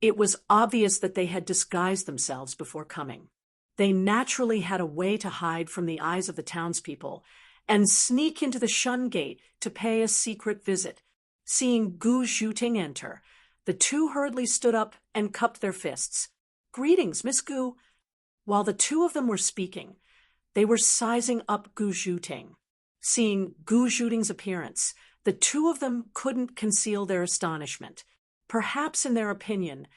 it was obvious that they had disguised themselves before coming. They naturally had a way to hide from the eyes of the townspeople and sneak into the Shun Gate to pay a secret visit. Seeing Gu Zhuting enter, the 2 hurriedly stood up and cupped their fists. "Greetings, Miss Gu." While the 2 of them were speaking, they were sizing up Gu Zhuting. Seeing Gu Zhuting's appearance, the 2 of them couldn't conceal their astonishment. Perhaps in their opinion,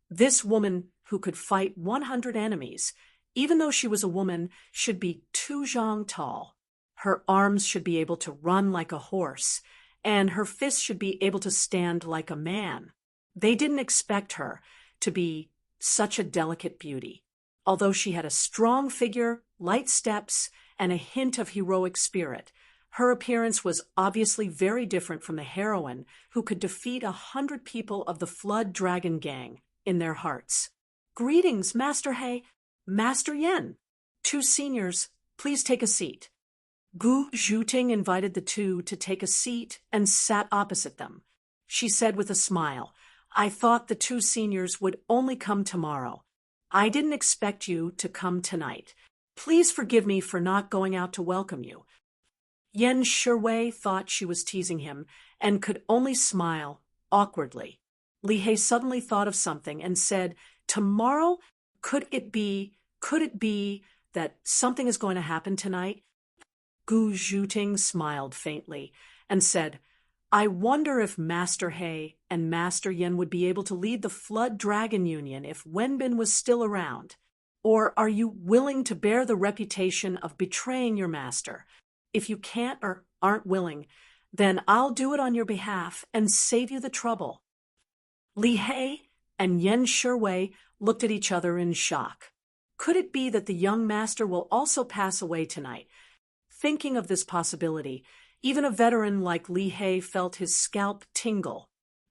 this woman who could fight 100 enemies, even though she was a woman, should be 2 zhang tall. Her arms should be able to run like a horse, and her fists should be able to stand like a man. They didn't expect her to be such a delicate beauty. Although she had a strong figure, light steps, and a hint of heroic spirit, her appearance was obviously very different from the heroine who could defeat 100 people of the Flood Dragon Gang in their hearts. "Greetings, Master He, Master Yen. 2 seniors, please take a seat." Gu Zhuting invited the 2 to take a seat and sat opposite them. She said with a smile, "I thought the 2 seniors would only come tomorrow. I didn't expect you to come tonight. Please forgive me for not going out to welcome you." Yen Shiwei thought she was teasing him and could only smile awkwardly. Li He suddenly thought of something and said, "Tomorrow? Could it be that something is going to happen tonight?" Gu Zhuting smiled faintly and said, "I wonder if Master He and Master Yen would be able to lead the Flood Dragon Union if Wenbin was still around. Or are you willing to bear the reputation of betraying your master? If you can't or aren't willing, then I'll do it on your behalf and save you the trouble." Li He and Yen Shiwei looked at each other in shock. Could it be that the young master will also pass away tonight? Thinking of this possibility, even a veteran like Li He felt his scalp tingle.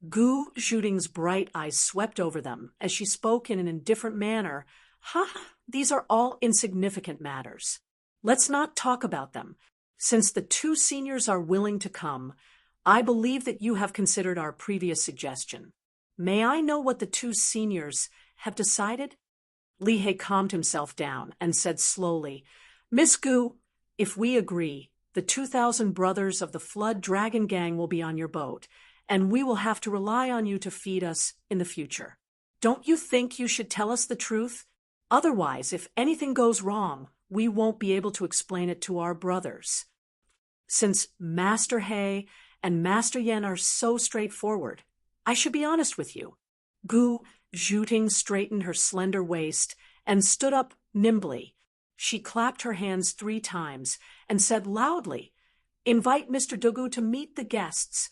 Gu Zhuting's bright eyes swept over them as she spoke in an indifferent manner. Ha, these are all insignificant matters. Let's not talk about them. Since the two seniors are willing to come, I believe that you have considered our previous suggestion. May I know what the two seniors have decided? Li He calmed himself down and said slowly, Miss Gu, if we agree, the 2,000 brothers of the Flood Dragon Gang will be on your boat, and we will have to rely on you to feed us in the future. Don't you think you should tell us the truth? Otherwise, if anything goes wrong, we won't be able to explain it to our brothers. Since Master He and Master Yan are so straightforward, I should be honest with you. Gu Zhuting straightened her slender waist and stood up nimbly. She clapped her hands 3 times and said loudly, Invite Mr. Dugu to meet the guests.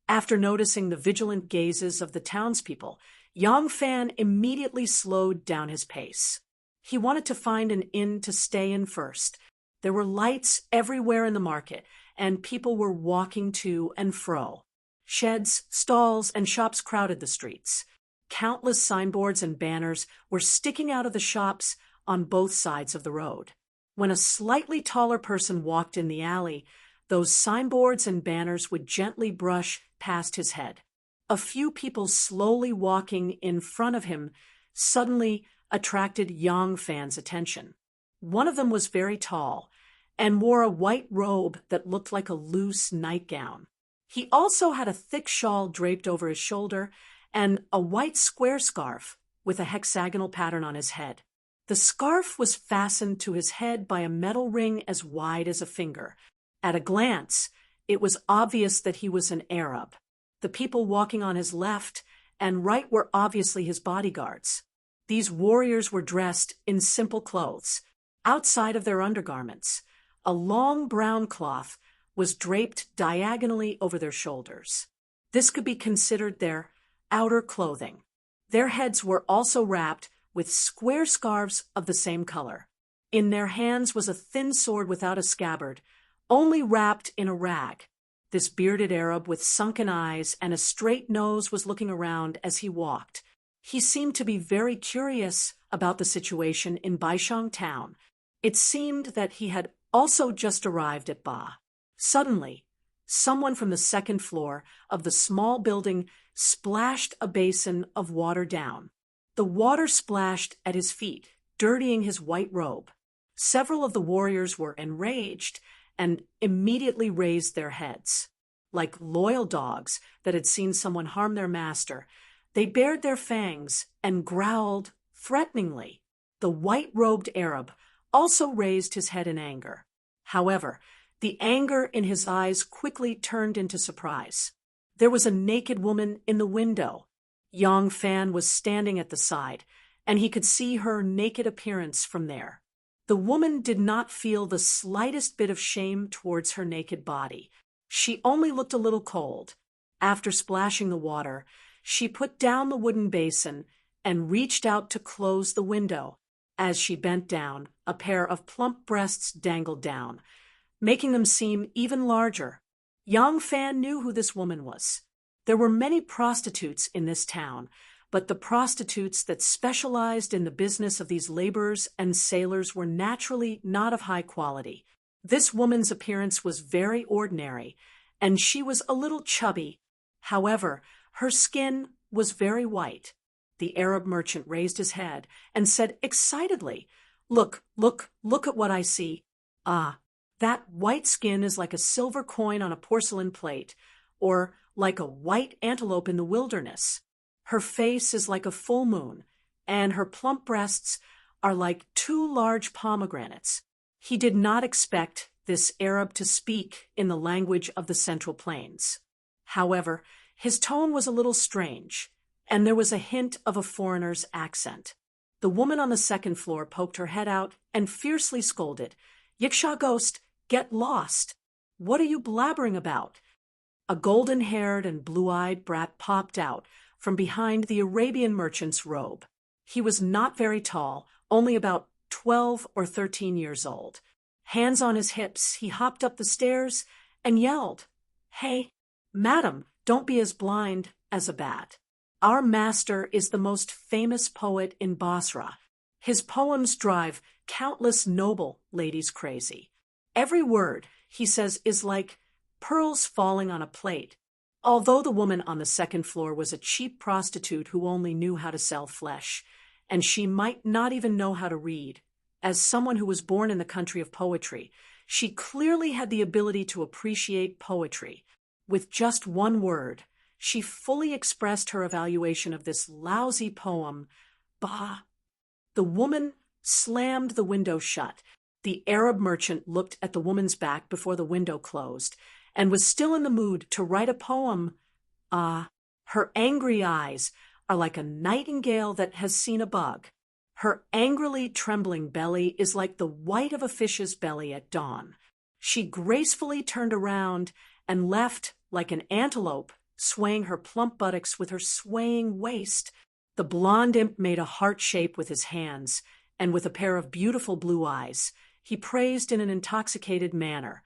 After noticing the vigilant gazes of the townspeople, Yang Fan immediately slowed down his pace. He wanted to find an inn to stay in first. There were lights everywhere in the market, and people were walking to and fro. Sheds, stalls, and shops crowded the streets. Countless signboards and banners were sticking out of the shops on both sides of the road. When a slightly taller person walked in the alley, those signboards and banners would gently brush past his head. A few people slowly walking in front of him suddenly attracted Yang Fan's attention. One of them was very tall and wore a white robe that looked like a loose nightgown. He also had a thick shawl draped over his shoulder and a white square scarf with a hexagonal pattern on his head. The scarf was fastened to his head by a metal ring as wide as a finger. At a glance, it was obvious that he was an Arab. The people walking on his left and right were obviously his bodyguards. These warriors were dressed in simple clothes. Outside of their undergarments, a long brown cloth was draped diagonally over their shoulders. This could be considered their outer clothing. Their heads were also wrapped with square scarves of the same color. In their hands was a thin sword without a scabbard, only wrapped in a rag. This bearded Arab with sunken eyes and a straight nose was looking around as he walked. He seemed to be very curious about the situation in Baishang town. It seemed that he had also just arrived at Ba. Suddenly, someone from the second floor of the small building splashed a basin of water down. The water splashed at his feet, dirtying his white robe. Several of the warriors were enraged and immediately raised their heads. Like loyal dogs that had seen someone harm their master, they bared their fangs and growled threateningly. The white-robed Arab also raised his head in anger. However, the anger in his eyes quickly turned into surprise. There was a naked woman in the window. Yang Fan was standing at the side, and he could see her naked appearance from there. The woman did not feel the slightest bit of shame towards her naked body. She only looked a little cold. After splashing the water, she put down the wooden basin and reached out to close the window. As she bent down, a pair of plump breasts dangled down, making them seem even larger. Yang Fan knew who this woman was. There were many prostitutes in this town, but the prostitutes that specialized in the business of these laborers and sailors were naturally not of high quality. This woman's appearance was very ordinary, and she was a little chubby. However, her skin was very white. The Arab merchant raised his head and said excitedly, Look at what I see. Ah, that white skin is like a silver coin on a porcelain plate, or like a white antelope in the wilderness. Her face is like a full moon, and her plump breasts are like 2 large pomegranates. He did not expect this Arab to speak in the language of the Central Plains. However, his tone was a little strange, and there was a hint of a foreigner's accent. The woman on the second floor poked her head out and fiercely scolded, Yiksha ghost, get lost. What are you blabbering about? A golden-haired and blue-eyed brat popped out from behind the Arabian merchant's robe. He was not very tall, only about 12 or 13 years old. Hands on his hips, he hopped up the stairs and yelled, Hey, madam, don't be as blind as a bat. Our master is the most famous poet in Basra. His poems drive countless noble ladies crazy. Every word, he says, is like pearls falling on a plate. Although the woman on the second floor was a cheap prostitute who only knew how to sell flesh, and she might not even know how to read, as someone who was born in the country of poetry, she clearly had the ability to appreciate poetry. With just one word, she fully expressed her evaluation of this lousy poem. Bah! The woman slammed the window shut. The Arab merchant looked at the woman's back before the window closed, and was still in the mood to write a poem. Her angry eyes are like a nightingale that has seen a bug. Her angrily trembling belly is like the white of a fish's belly at dawn. She gracefully turned around and left like an antelope, swaying her plump buttocks with her swaying waist. The blonde imp made a heart shape with his hands, and with a pair of beautiful blue eyes, he praised in an intoxicated manner.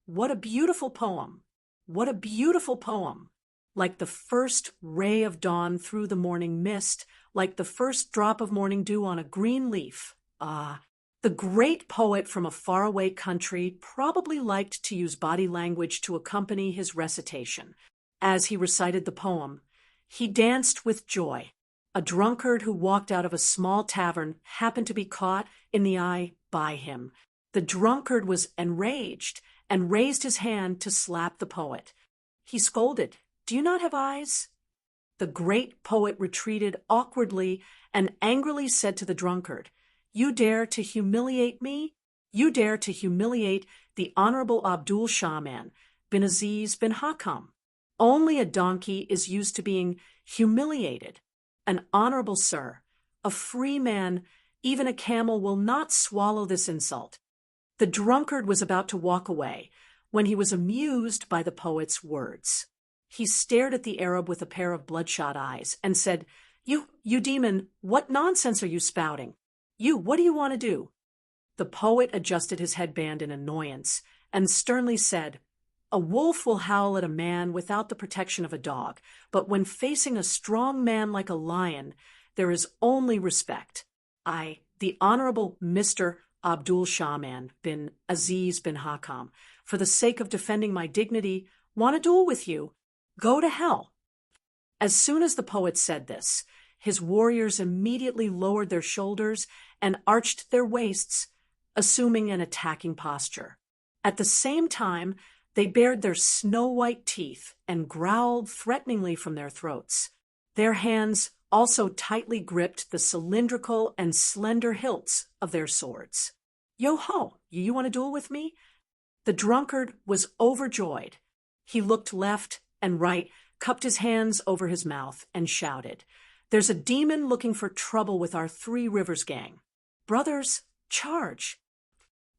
What a beautiful poem! What a beautiful poem! Like the first ray of dawn through the morning mist, like the first drop of morning dew on a green leaf. The great poet from a faraway country probably liked to use body language to accompany his recitation. As he recited the poem, he danced with joy. A drunkard who walked out of a small tavern happened to be caught in the eye by him. The drunkard was enraged and raised his hand to slap the poet. He scolded, "Do you not have eyes?" The great poet retreated awkwardly and angrily said to the drunkard, "You dare to humiliate me? You dare to humiliate the Honorable Abdul Shahman bin Aziz bin Hakam. Only a donkey is used to being humiliated. An honorable sir, a free man, even a camel will not swallow this insult." The drunkard was about to walk away when he was amused by the poet's words. He stared at the Arab with a pair of bloodshot eyes and said, You demon, what nonsense are you spouting? What do you want to do?" The poet adjusted his headband in annoyance and sternly said, "A wolf will howl at a man without the protection of a dog, but when facing a strong man like a lion, there is only respect. I, the Honorable Mr. Abdul Shahman bin Aziz bin Hakam, for the sake of defending my dignity, want a duel with you. Go to hell." As soon as the poet said this, his warriors immediately lowered their shoulders and arched their waists, assuming an attacking posture. At the same time, they bared their snow-white teeth and growled threateningly from their throats. Their hands also tightly gripped the cylindrical and slender hilts of their swords. "Yo-ho, you want to duel with me?" The drunkard was overjoyed. He looked left and right, cupped his hands over his mouth, and shouted, "There's a demon looking for trouble with our Three Rivers gang. Brothers, charge!"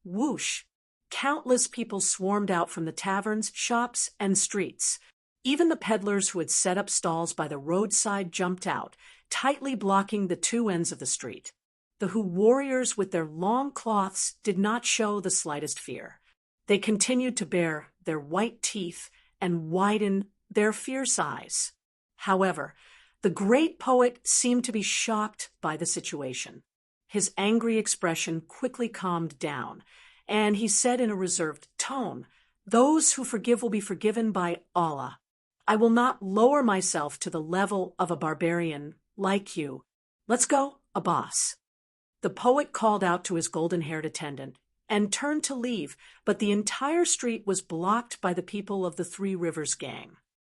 Whoosh! Countless people swarmed out from the taverns, shops, and streets. Even the peddlers who had set up stalls by the roadside jumped out, tightly blocking the two ends of the street. The warriors with their long cloths did not show the slightest fear. They continued to bare their white teeth and widen their fierce eyes. However, the great poet seemed to be shocked by the situation. His angry expression quickly calmed down, and he said in a reserved tone, "Those who forgive will be forgiven by Allah. I will not lower myself to the level of a barbarian like you. Let's go, Abbas." The poet called out to his golden-haired attendant and turned to leave, but the entire street was blocked by the people of the Three Rivers gang.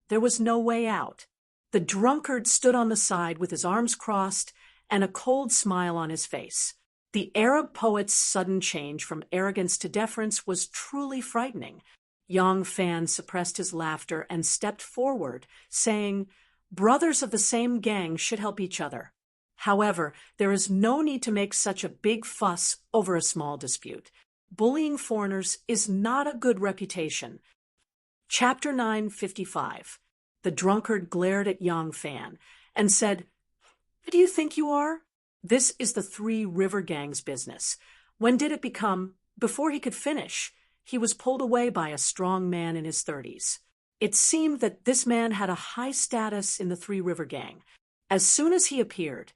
There was no way out. The drunkard stood on the side with his arms crossed and a cold smile on his face. The Arab poet's sudden change from arrogance to deference was truly frightening. Yang Fan suppressed his laughter and stepped forward, saying, "Brothers of the same gang should help each other. However, there is no need to make such a big fuss over a small dispute. Bullying foreigners is not a good reputation." Chapter 955. The drunkard glared at Yang Fan and said, "Who do you think you are? This is the Three River Gang's business. When did it become?" Before he could finish, he was pulled away by a strong man in his 30s. It seemed that this man had a high status in the Three River Gang. As soon as he appeared,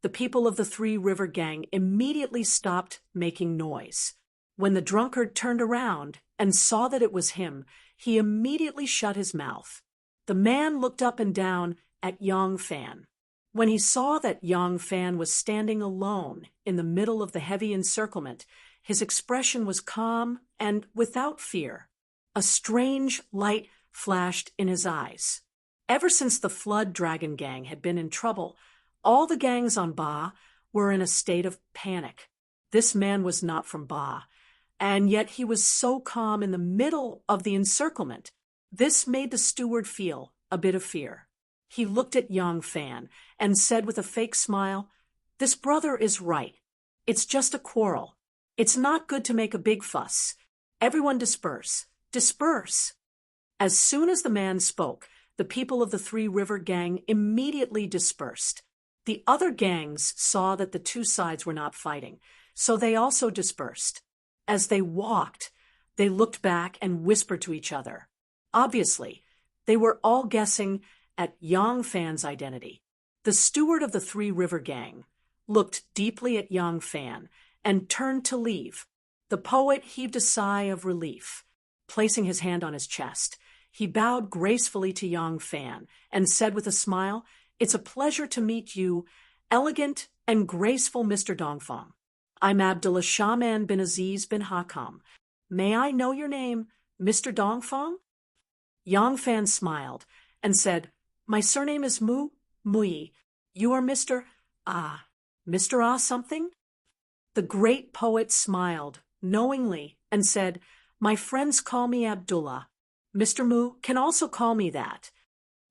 the people of the Three River Gang immediately stopped making noise. When the drunkard turned around and saw that it was him, he immediately shut his mouth. The man looked up and down at Yang Fan. When he saw that Yang Fan was standing alone in the middle of the heavy encirclement, his expression was calm and without fear. A strange light flashed in his eyes. Ever since the Flood Dragon Gang had been in trouble, all the gangs on Ba were in a state of panic. This man was not from Ba, and yet he was so calm in the middle of the encirclement. This made the steward feel a bit of fear. He looked at Yang Fan and said with a fake smile, "This brother is right. It's just a quarrel. It's not good to make a big fuss. Everyone disperse. Disperse." As soon as the man spoke, the people of the Three River Gang immediately dispersed. The other gangs saw that the two sides were not fighting, so they also dispersed. As they walked, they looked back and whispered to each other. Obviously, they were all guessing at Yang Fan's identity. The steward of the Three River Gang looked deeply at Yang Fan and turned to leave. The poet heaved a sigh of relief. Placing his hand on his chest, he bowed gracefully to Yang Fan and said with a smile, "It's a pleasure to meet you, elegant and graceful Mr. Dongfang. I'm Abdullah Shaman bin Aziz bin Hakam. May I know your name, Mr. Dongfang?" Yang Fan smiled and said, "My surname is Mui. You are Mr. Mr. something?" The great poet smiled knowingly and said, "My friends call me Abdullah. Mr. Mu can also call me that."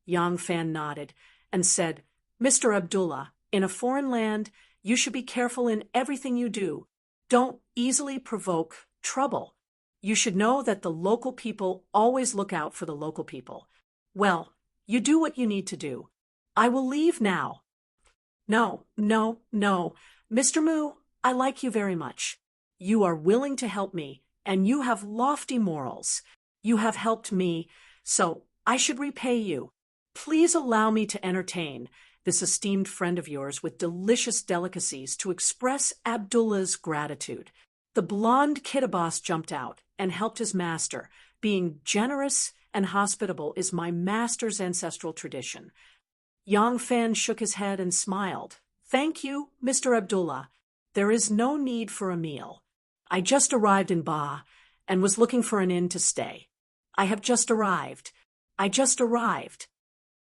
Yang Fan nodded and said, "Mr. Abdullah, in a foreign land, you should be careful in everything you do. Don't easily provoke trouble. You should know that the local people always look out for the local people. Well, you do what you need to do. I will leave now." No. Mr. Mu, I like you very much. You are willing to help me, and you have lofty morals. You have helped me, so I should repay you. Please allow me to entertain this esteemed friend of yours with delicious delicacies to express Abdullah's gratitude. The blonde Kittabas jumped out and helped his master. Being generous and hospitable is my master's ancestral tradition. Yang Fan shook his head and smiled. "Thank you, Mr. Abdullah. There is no need for a meal. I just arrived in Ba and was looking for an inn to stay. I have just arrived. I just arrived."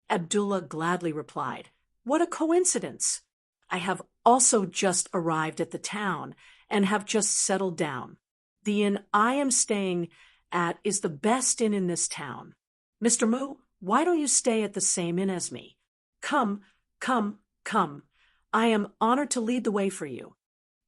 Abdullah gladly replied, "What a coincidence! I have also just arrived at the town and have just settled down. The inn I am staying at is the best inn in this town. Mr. Mu, why don't you stay at the same inn as me? Come. I am honored to lead the way for you."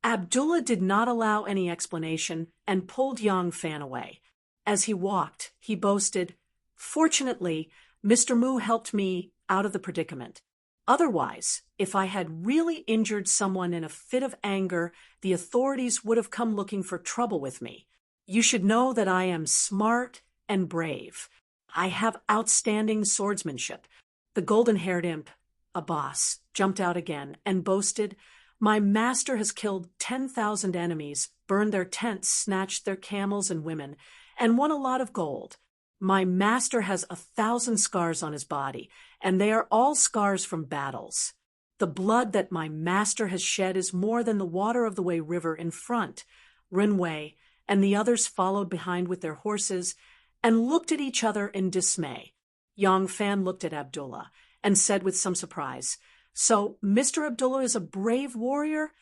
Abdullah did not allow any explanation and pulled Yang Fan away. As he walked, he boasted, "Fortunately, Mr. Mu helped me out of the predicament. Otherwise, if I had really injured someone in a fit of anger, the authorities would have come looking for trouble with me. You should know that I am smart and brave. I have outstanding swordsmanship." The golden-haired imp, Abbas, jumped out again and boasted, "My master has killed 10,000 enemies, burned their tents, snatched their camels and women, and won a lot of gold. My master has 1,000 scars on his body, and they are all scars from battles. The blood that my master has shed is more than the water of the Wei River in front." Rinwei and the others followed behind with their horses and looked at each other in dismay. Yang Fan looked at Abdullah and said with some surprise, "So Mr. Abdullah is a brave warrior?"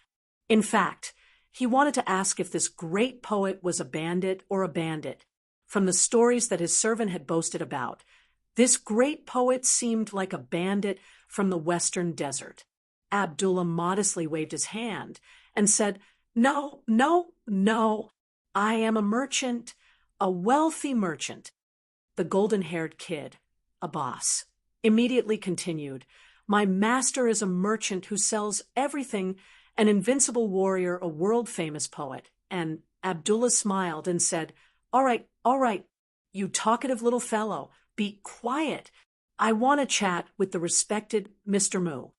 In fact, he wanted to ask if this great poet was a bandit or a bandit. From the stories that his servant had boasted about, this great poet seemed like a bandit from the western desert. Abdullah modestly waved his hand and said, No. I am a merchant, a wealthy merchant." The golden-haired kid, Abbas, immediately continued, "My master is a merchant who sells everything, an invincible warrior, a world-famous poet." And Abdullah smiled and said, All right, you talkative little fellow, "Be quiet. I want to chat with the respected Mr. Mu."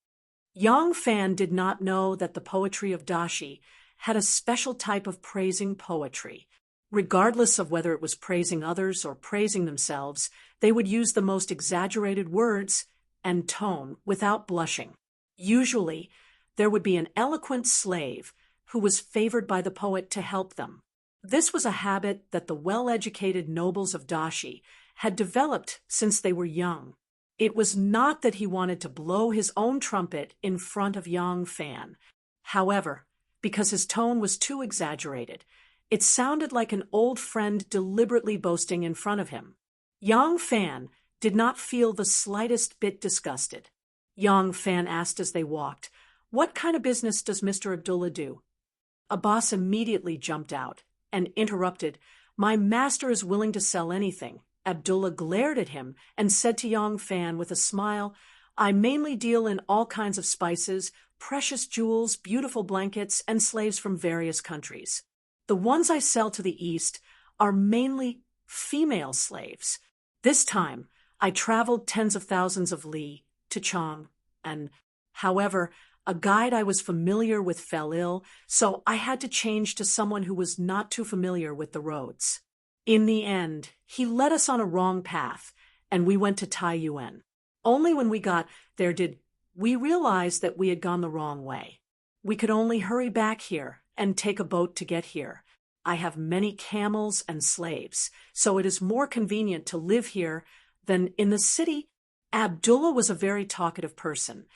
Yang Fan did not know that the poetry of Dashi had a special type of praising poetry. Regardless of whether it was praising others or praising themselves, they would use the most exaggerated words and tone without blushing. Usually, there would be an eloquent slave who was favored by the poet to help them. This was a habit that the well-educated nobles of Dashi had developed since they were young. It was not that he wanted to blow his own trumpet in front of Yang Fan. However, because his tone was too exaggerated, it sounded like an old friend deliberately boasting in front of him. Yang Fan did not feel the slightest bit disgusted. Yang Fan asked as they walked, "What kind of business does Mr. Abdullah do?" Abbas immediately jumped out and interrupted, "My master is willing to sell anything." Abdullah glared at him and said to Yang Fan with a smile, "I mainly deal in all kinds of spices, precious jewels, beautiful blankets, and slaves from various countries. The ones I sell to the East are mainly female slaves. This time, I traveled tens of thousands of li to Chang, and, however, a guide I was familiar with fell ill, so I had to change to someone who was not too familiar with the roads. In the end, he led us on a wrong path, and we went to Taiyuan. Only when we got there did we realize that we had gone the wrong way. We could only hurry back here and take a boat to get here. I have many camels and slaves, so it is more convenient to live here than in the city." Abdullah was a very talkative person.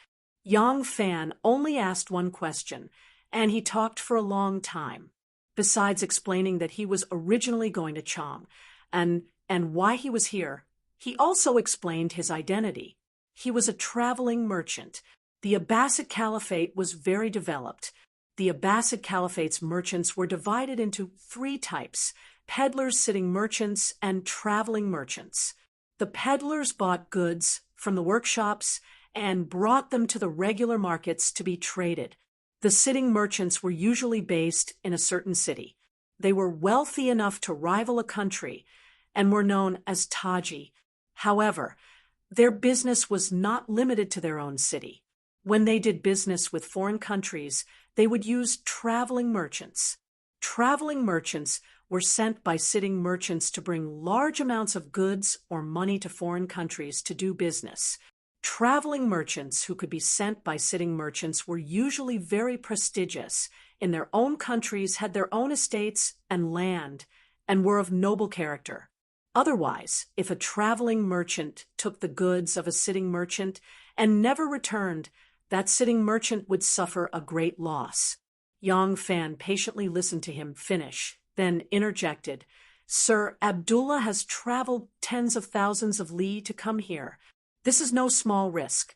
Yang Fan only asked one question, and he talked for a long time. Besides explaining that he was originally going to Chang and why he was here, he also explained his identity. He was a traveling merchant. The Abbasid Caliphate was very developed. The Abbasid Caliphate's merchants were divided into three types: peddlers, sitting merchants, and traveling merchants. The peddlers bought goods from the workshops and brought them to the regular markets to be traded. The sitting merchants were usually based in a certain city. They were wealthy enough to rival a country and were known as Taji. However, their business was not limited to their own city. When they did business with foreign countries, they would use traveling merchants. Traveling merchants were sent by sitting merchants to bring large amounts of goods or money to foreign countries to do business. Traveling merchants who could be sent by sitting merchants were usually very prestigious, in their own countries, had their own estates and land, and were of noble character. Otherwise, if a traveling merchant took the goods of a sitting merchant and never returned, that sitting merchant would suffer a great loss. Yang Fan patiently listened to him finish, then interjected, "Sir, Abdullah has traveled tens of thousands of li to come here. This is no small risk."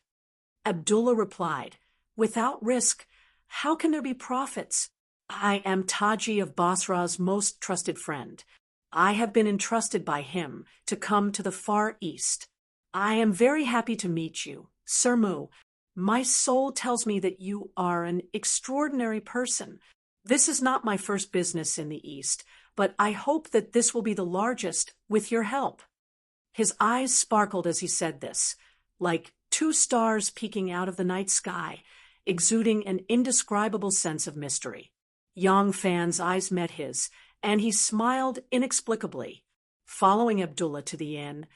Abdullah replied, "Without risk, how can there be profits? I am Taji of Basra's most trusted friend. I have been entrusted by him to come to the Far East. I am very happy to meet you, Sir Mu. My soul tells me that you are an extraordinary person. This is not my first business in the East, but I hope that this will be the largest with your help." His eyes sparkled as he said this, like two stars peeking out of the night sky, exuding an indescribable sense of mystery. Yang Fan's eyes met his, and he smiled inexplicably. Following Abdullah to the inn,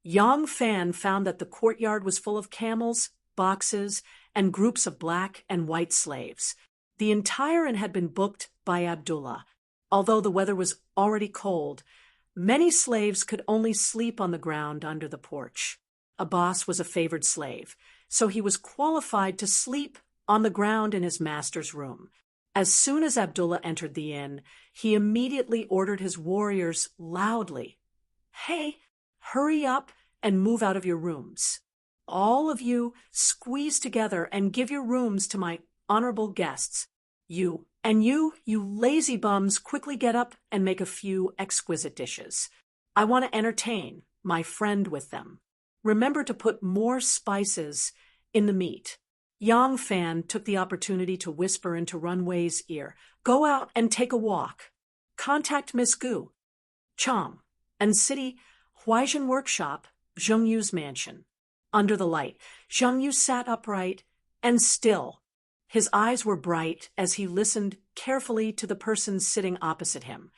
Yang Fan found that the courtyard was full of camels, boxes, and groups of black and white slaves. The entire inn had been booked by Abdullah. Although the weather was already cold, many slaves could only sleep on the ground under the porch. Abbas was a favored slave, so he was qualified to sleep on the ground in his master's room. As soon as Abdullah entered the inn, he immediately ordered his warriors loudly, "Hey, hurry up and move out of your rooms. All of you squeeze together and give your rooms to my honorable guests. You lazy bums, quickly get up and make a few exquisite dishes. I want to entertain my friend with them. Remember to put more spices in the meat." Yang Fan took the opportunity to whisper into Runway's ear, "Go out and take a walk. Contact Miss Gu, Chom, and City Huaijin Workshop Zheng Yu's mansion. Under the light, Zheng Yu sat upright and still. His eyes were bright as he listened carefully to the person sitting opposite him.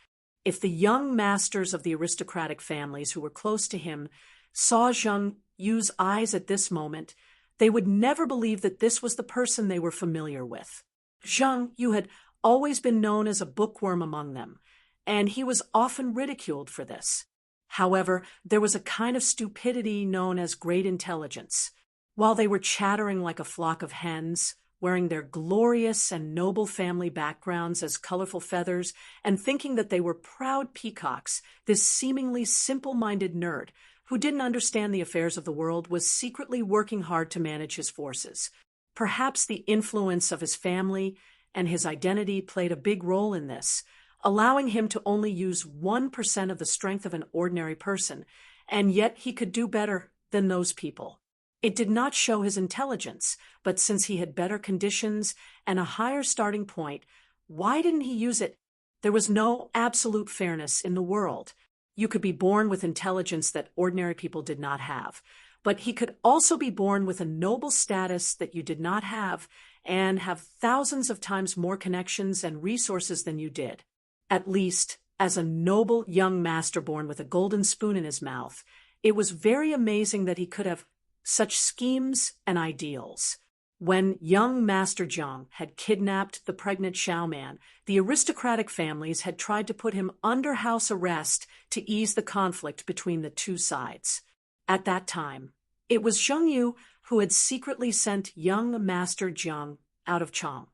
If the young masters of the aristocratic families who were close to him saw Zheng Yu's eyes at this moment, they would never believe that this was the person they were familiar with. Zheng Yu had always been known as a bookworm among them, and he was often ridiculed for this. However, there was a kind of stupidity known as great intelligence. While they were chattering like a flock of hens, wearing their glorious and noble family backgrounds as colorful feathers, and thinking that they were proud peacocks, this seemingly simple-minded nerd, who didn't understand the affairs of the world, was secretly working hard to manage his forces. Perhaps the influence of his family and his identity played a big role in this, allowing him to only use 1% of the strength of an ordinary person, and yet he could do better than those people. It did not show his intelligence, but since he had better conditions and a higher starting point, why didn't he use it? There was no absolute fairness in the world. You could be born with intelligence that ordinary people did not have, but he could also be born with a noble status that you did not have and have thousands of times more connections and resources than you did. At least, as a noble young master born with a golden spoon in his mouth, it was very amazing that he could have such schemes and ideals. When young Master Zheng had kidnapped the pregnant Xiao Man, the aristocratic families had tried to put him under house arrest to ease the conflict between the two sides. At that time, it was Zheng Yu who had secretly sent young Master Zheng out of Chang,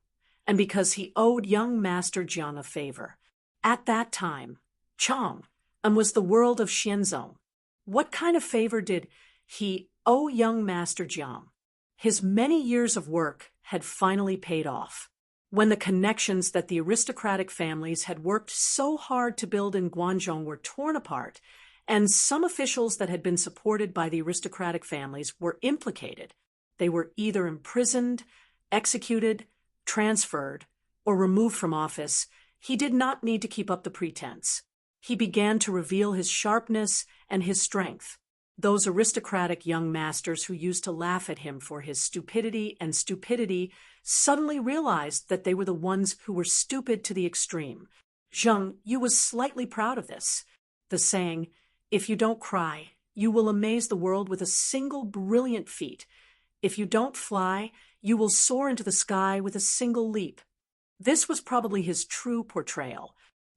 and because he owed young Master Zheng a favor. At that time, Chang was the world of Xianzong. What kind of favor did he owe young Master Zheng? His many years of work had finally paid off. When the connections that the aristocratic families had worked so hard to build in Guangzhou were torn apart, and some officials that had been supported by the aristocratic families were implicated, they were either imprisoned, executed, transferred, or removed from office. He did not need to keep up the pretense. He began to reveal his sharpness and his strength. Those aristocratic young masters who used to laugh at him for his stupidity suddenly realized that they were the ones who were stupid to the extreme. Zheng Yu was slightly proud of this. The saying, "If you don't cry, you will amaze the world with a single brilliant feat. If you don't fly, you will soar into the sky with a single leap." This was probably his true portrayal.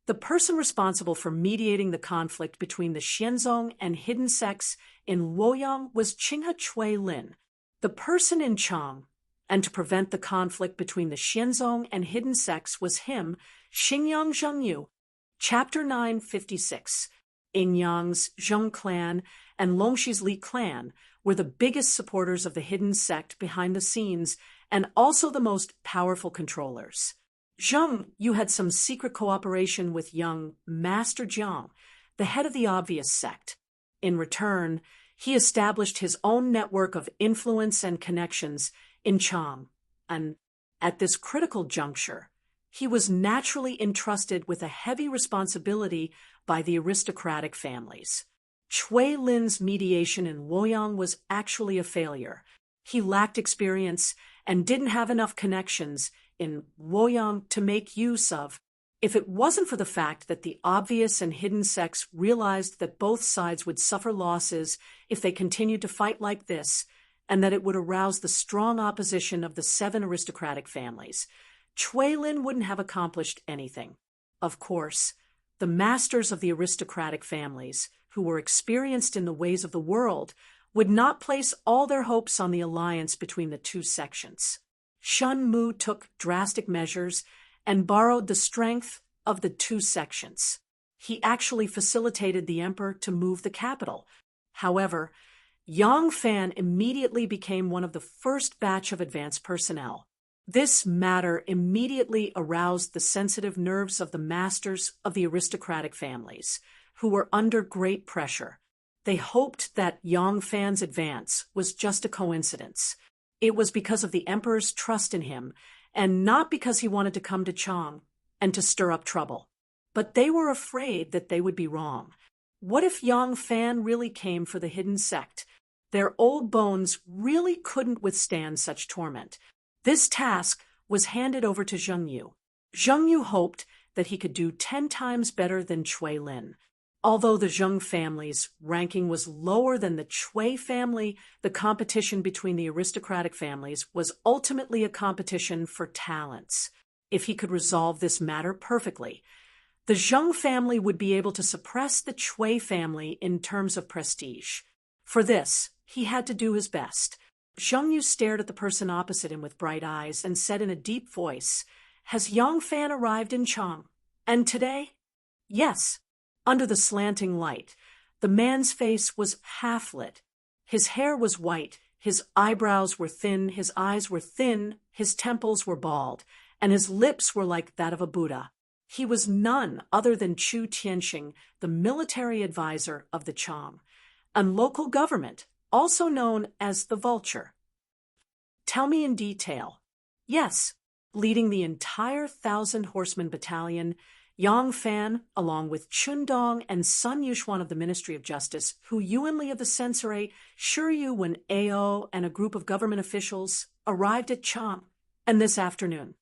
The person responsible for mediating the conflict between the Xianzong and hidden sects in Luoyang was Qinghe Chui Lin, the person in Chang, and to prevent the conflict between the Xianzong and hidden sects was him, Xingyang Zheng Yu. Chapter 956. Yingyang's Zheng clan and Longshi's Li clan were the biggest supporters of the hidden sect behind the scenes and also the most powerful controllers. Zheng Yu had some secret cooperation with young Master Zheng, the head of the obvious sect. In return, he established his own network of influence and connections in Chang, and at this critical juncture, he was naturally entrusted with a heavy responsibility by the aristocratic families. Chui Lin's mediation in Luoyang was actually a failure. He lacked experience and didn't have enough connections in Luoyang to make use of. If it wasn't for the fact that the obvious and hidden sects realized that both sides would suffer losses if they continued to fight like this, and that it would arouse the strong opposition of the 7 aristocratic families, Chui Lin wouldn't have accomplished anything. Of course, the masters of the aristocratic families, who were experienced in the ways of the world, would not place all their hopes on the alliance between the two sections. Shen Mu took drastic measures and borrowed the strength of the two sections. He actually facilitated the emperor to move the capital. However, Yang Fan immediately became one of the first batch of advanced personnel. This matter immediately aroused the sensitive nerves of the masters of the aristocratic families, who were under great pressure. They hoped that Yang Fan's advance was just a coincidence. It was because of the emperor's trust in him, and not because he wanted to come to Chang and to stir up trouble. But they were afraid that they would be wrong. What if Yang Fan really came for the hidden sect? Their old bones really couldn't withstand such torment. This task was handed over to Zheng Yu. Zheng Yu hoped that he could do 10 times better than Cui Lin. Although the Zheng family's ranking was lower than the Cui family, the competition between the aristocratic families was ultimately a competition for talents. If he could resolve this matter perfectly, the Zheng family would be able to suppress the Cui family in terms of prestige. For this, he had to do his best. Zheng Yu stared at the person opposite him with bright eyes and said in a deep voice, "Has Yang Fan arrived in Chang? And today?" "Yes." Under the slanting light, the man's face was half-lit. His hair was white, his eyebrows were thin, his eyes were thin, his temples were bald, and his lips were like that of a Buddha. He was none other than Chu Tianxing, the military advisor of the Chang, and local government, also known as the Vulture. "Tell me in detail." "Yes." Leading the entire 1,000 horseman battalion, Yang Fan, along with Chun Dong and Sun Yuxuan of the Ministry of Justice, Hu Yuanli of the Censorate, Shi Yu Wen Ao, and a group of government officials arrived at Chang. And this afternoon,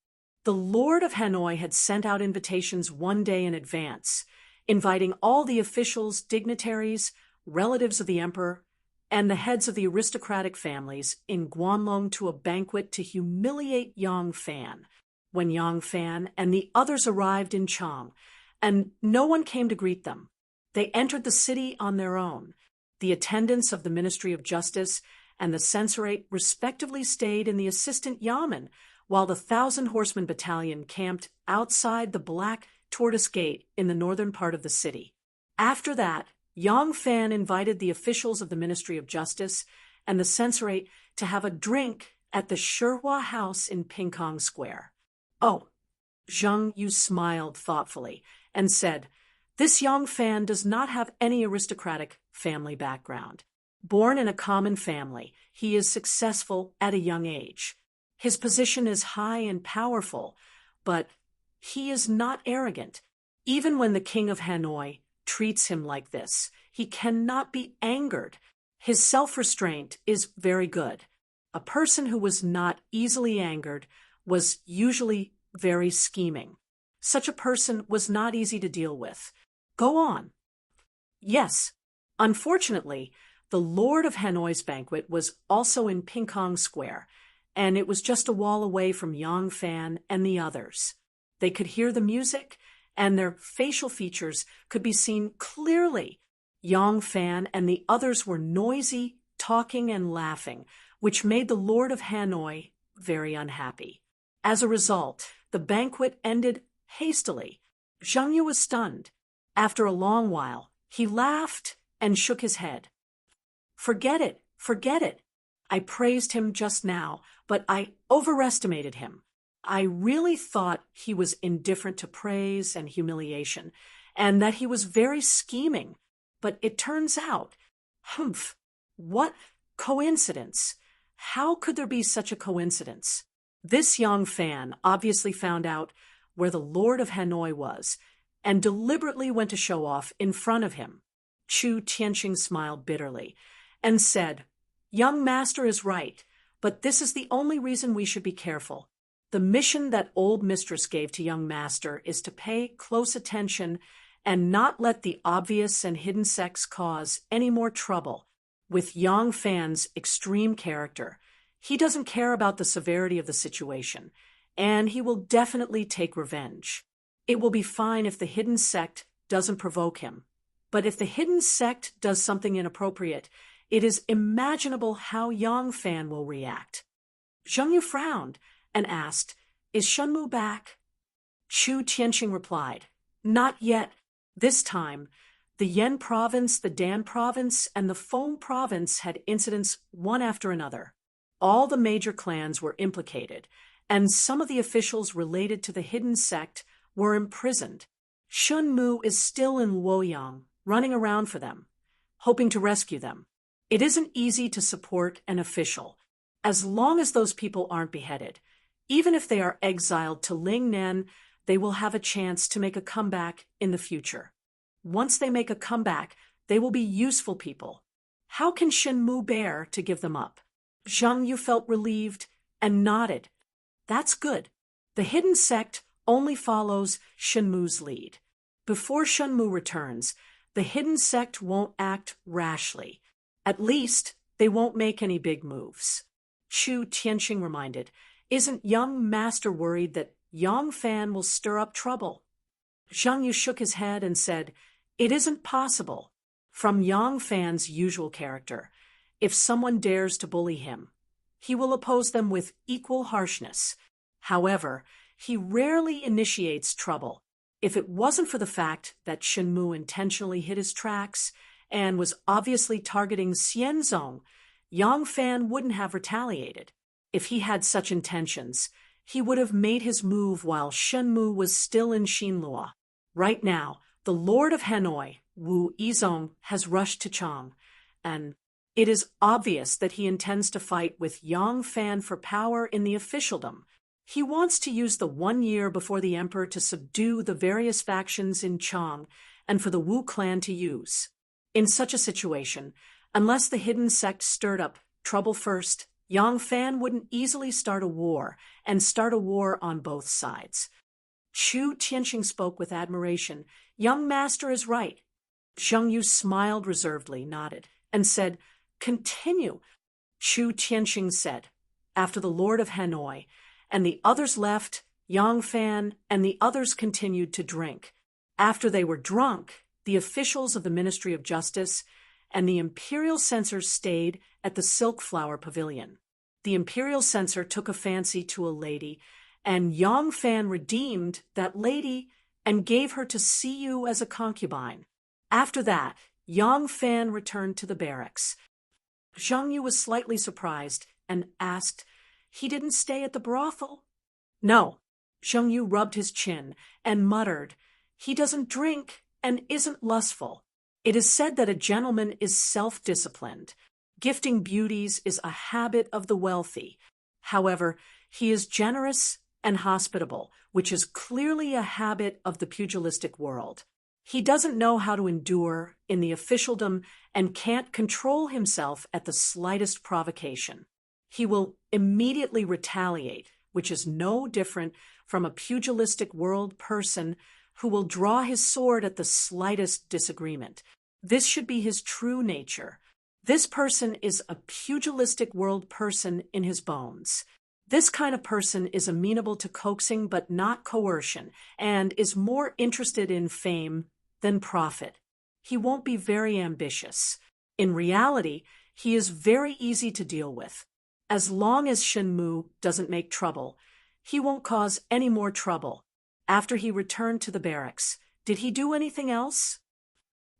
the Lord of Hanoi had sent out invitations one day in advance, inviting all the officials, dignitaries, relatives of the emperor, and the heads of the aristocratic families in Guanlong to a banquet to humiliate Yang Fan. When Yang Fan and the others arrived in Chang, and no one came to greet them, they entered the city on their own. The attendants of the Ministry of Justice and the Censorate respectively stayed in the assistant yamen, while the 1,000 horseman battalion camped outside the Black Tortoise Gate in the northern part of the city. After that, Yang Fan invited the officials of the Ministry of Justice and the Censorate to have a drink at the Shihua House in Pingkong Square. "Oh," Zheng Yu smiled thoughtfully and said, "This Yang Fan does not have any aristocratic family background. Born in a common family, he is successful at a young age. His position is high and powerful, but he is not arrogant. Even when the King of Hanoi treats him like this, he cannot be angered. His self-restraint is very good. A person who was not easily angered was usually very scheming. Such a person was not easy to deal with. Go on." "Yes. Unfortunately, the Lord of Hanoi's banquet was also in Pingkong Square, and it was just a wall away from Yang Fan and the others. They could hear the music, and their facial features could be seen clearly. Yang Fan and the others were noisy, talking and laughing, which made the Lord of Hanoi very unhappy. As a result, the banquet ended hastily. Zheng Yu was stunned. After a long while, he laughed and shook his head. Forget it. I praised him just now, but I overestimated him. I really thought he was indifferent to praise and humiliation, and that he was very scheming. But it turns out, what coincidence! How could there be such a coincidence? This Yang Fan obviously found out where the Lord of Hanoi was, and deliberately went to show off in front of him." Chu Tianxing smiled bitterly and said, "Young master is right, but this is the only reason we should be careful. The mission that old mistress gave to young master is to pay close attention and not let the obvious and hidden sects cause any more trouble. With Yang Fan's extreme character, he doesn't care about the severity of the situation, and he will definitely take revenge. It will be fine if the hidden sect doesn't provoke him. But if the hidden sect does something inappropriate, it is imaginable how Yang Fan will react." Zheng Yu frowned and asked, "Is Shunmu back?" Chu Tianxing replied, "Not yet. This time, the Yen province, the Dan province, and the Feng province had incidents one after another. All the major clans were implicated, and some of the officials related to the hidden sect were imprisoned. Shunmu is still in Luoyang, running around for them, hoping to rescue them. It isn't easy to support an official, as long as those people aren't beheaded. Even if they are exiled to Lingnan, they will have a chance to make a comeback in the future. Once they make a comeback, They will be useful people. How can Shen Mu bear to give them up? Zhang Yu felt relieved and nodded. That's good. The hidden sect only follows Shen Mu's lead. Before Shen Mu returns, the hidden sect won't act rashly. At least, they won't make any big moves. Chu Tianxing reminded, isn't young master worried that Yang Fan will stir up trouble? Zhang Yu shook his head and said, it isn't possible. From Yang Fan's usual character, if someone dares to bully him, he will oppose them with equal harshness. However, he rarely initiates trouble. If it wasn't for the fact that Shen Mu intentionally hid his tracks and was obviously targeting Xianzong, Yang Fan wouldn't have retaliated. If he had such intentions, he would have made his move while Shen Mu was still in Xinlua. Right now, the Lord of Hanoi, Wu Yizong, has rushed to Chang, and it is obvious that he intends to fight with Yang Fan for power in the officialdom. He wants to use the 1 year before the emperor to subdue the various factions in Chang and for the Wu clan to use. In such a situation, unless the hidden sect stirred up trouble first, Yang Fan wouldn't easily start a war on both sides. Chu Tianxing spoke with admiration. Young master is right. Zhang Yu smiled reservedly, nodded, and said, continue. Chu Tianxing said, after the Lord of Hanoi and the others left, Yang Fan and the others continued to drink. After they were drunk, the officials of the Ministry of Justice and the imperial censors stayed at the Silk Flower Pavilion. The imperial censor took a fancy to a lady, and Yang Fan redeemed that lady and gave her to Siyu as a concubine. After that, Yang Fan returned to the barracks. Zhang Yu was slightly surprised and asked, he didn't stay at the brothel? No. Zhang Yu rubbed his chin and muttered, he doesn't drink and isn't lustful. It is said that a gentleman is self-disciplined. Gifting beauties is a habit of the wealthy. However, he is generous and hospitable, which is clearly a habit of the pugilistic world. He doesn't know how to endure in the officialdom and can't control himself at the slightest provocation. He will immediately retaliate, which is no different from a pugilistic world person who will draw his sword at the slightest disagreement. This should be his true nature. This person is a pugilistic world person in his bones. This kind of person is amenable to coaxing but not coercion, and is more interested in fame than profit. He won't be very ambitious. In reality, he is very easy to deal with. As long as Shen Mu doesn't make trouble, he won't cause any more trouble. After he returned to the barracks, did he do anything else?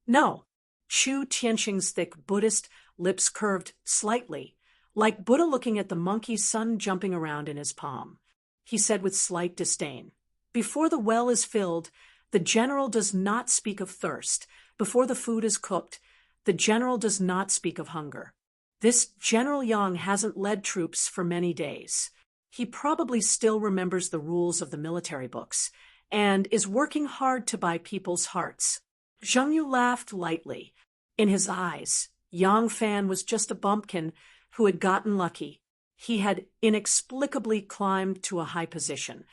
No. Chu Tianxing's thick Buddhist lips curved slightly, like Buddha looking at the monkey sun jumping around in his palm. He said with slight disdain, before the well is filled, the general does not speak of thirst. Before the food is cooked, the general does not speak of hunger. This General Yang hasn't led troops for many days. He probably still remembers the rules of the military books and is working hard to buy people's hearts. Zhang Yu laughed lightly. In his eyes, Yang Fan was just a bumpkin who had gotten lucky. He had inexplicably climbed to a high position,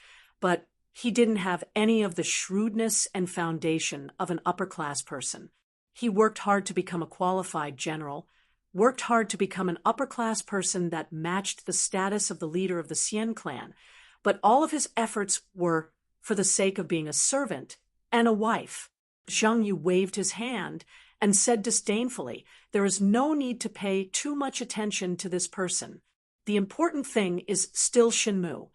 but he didn't have any of the shrewdness and foundation of an upper-class person. He worked hard to become a qualified general, worked hard to become an upper-class person that matched the status of the leader of the Xian clan, but all of his efforts were for the sake of being a servant and a wife. Zhang Yu waved his hand and said disdainfully, there is no need to pay too much attention to this person. The important thing is still Shen Mu.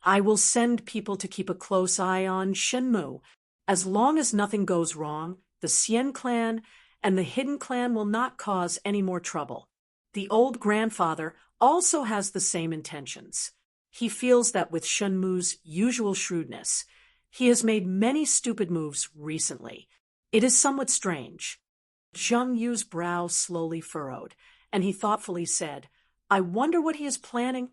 I will send people to keep a close eye on Shen Mu. As long as nothing goes wrong, the Xian clan and the hidden clan will not cause any more trouble. The old grandfather also has the same intentions. He feels that with Shen Mu's usual shrewdness, he has made many stupid moves recently. It is somewhat strange. Zhang Yu's brow slowly furrowed, and he thoughtfully said, I wonder what he is planning.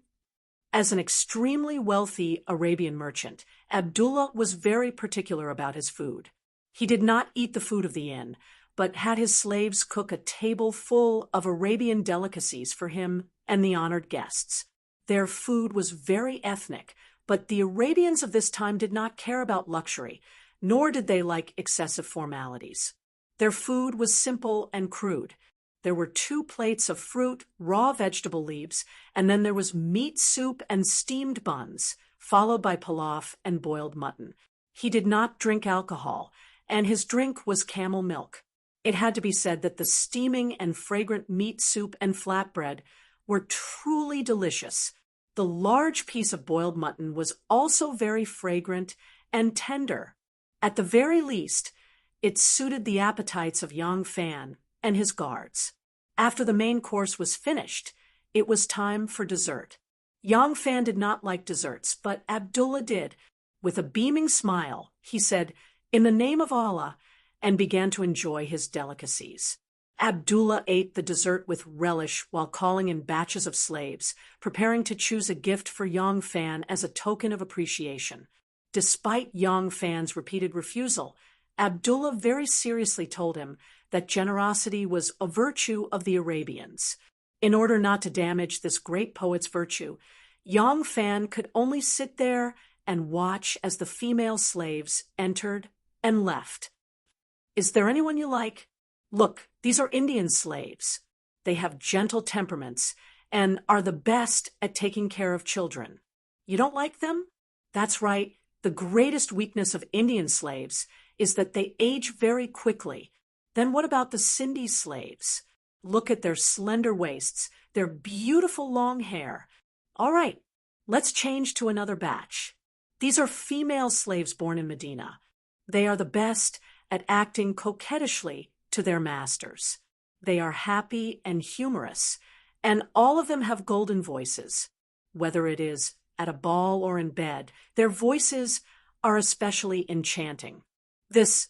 As an extremely wealthy Arabian merchant, Abdullah was very particular about his food. He did not eat the food of the inn, but had his slaves cook a table full of Arabian delicacies for him and the honored guests. Their food was very ethnic, but the Arabians of this time did not care about luxury, nor did they like excessive formalities. Their food was simple and crude. There were 2 plates of fruit, raw vegetable leaves, and then there was meat soup and steamed buns, followed by pilaf and boiled mutton. He did not drink alcohol, and his drink was camel milk. It had to be said that the steaming and fragrant meat soup and flatbread were truly delicious. The large piece of boiled mutton was also very fragrant and tender. At the very least, it suited the appetites of Yang Fan and his guards. After the main course was finished, it was time for dessert. Yang Fan did not like desserts, but Abdullah did. With a beaming smile, he said, "In the name of Allah," and began to enjoy his delicacies. Abdullah ate the dessert with relish while calling in batches of slaves, preparing to choose a gift for Yang Fan as a token of appreciation. Despite Yang Fan's repeated refusal, Abdullah very seriously told him that generosity was a virtue of the Arabians. In order not to damage this great poet's virtue, Yang Fan could only sit there and watch as the female slaves entered and left. "Is there anyone you like? Look, these are Indian slaves. They have gentle temperaments and are the best at taking care of children. You don't like them? That's right. The greatest weakness of Indian slaves is that they age very quickly. Then what about the Sindhi slaves? Look at their slender waists, their beautiful long hair. All right, let's change to another batch. These are female slaves born in Medina. They are the best at acting coquettishly to their masters. They are happy and humorous, and all of them have golden voices. Whether it is at a ball or in bed, their voices are especially enchanting. This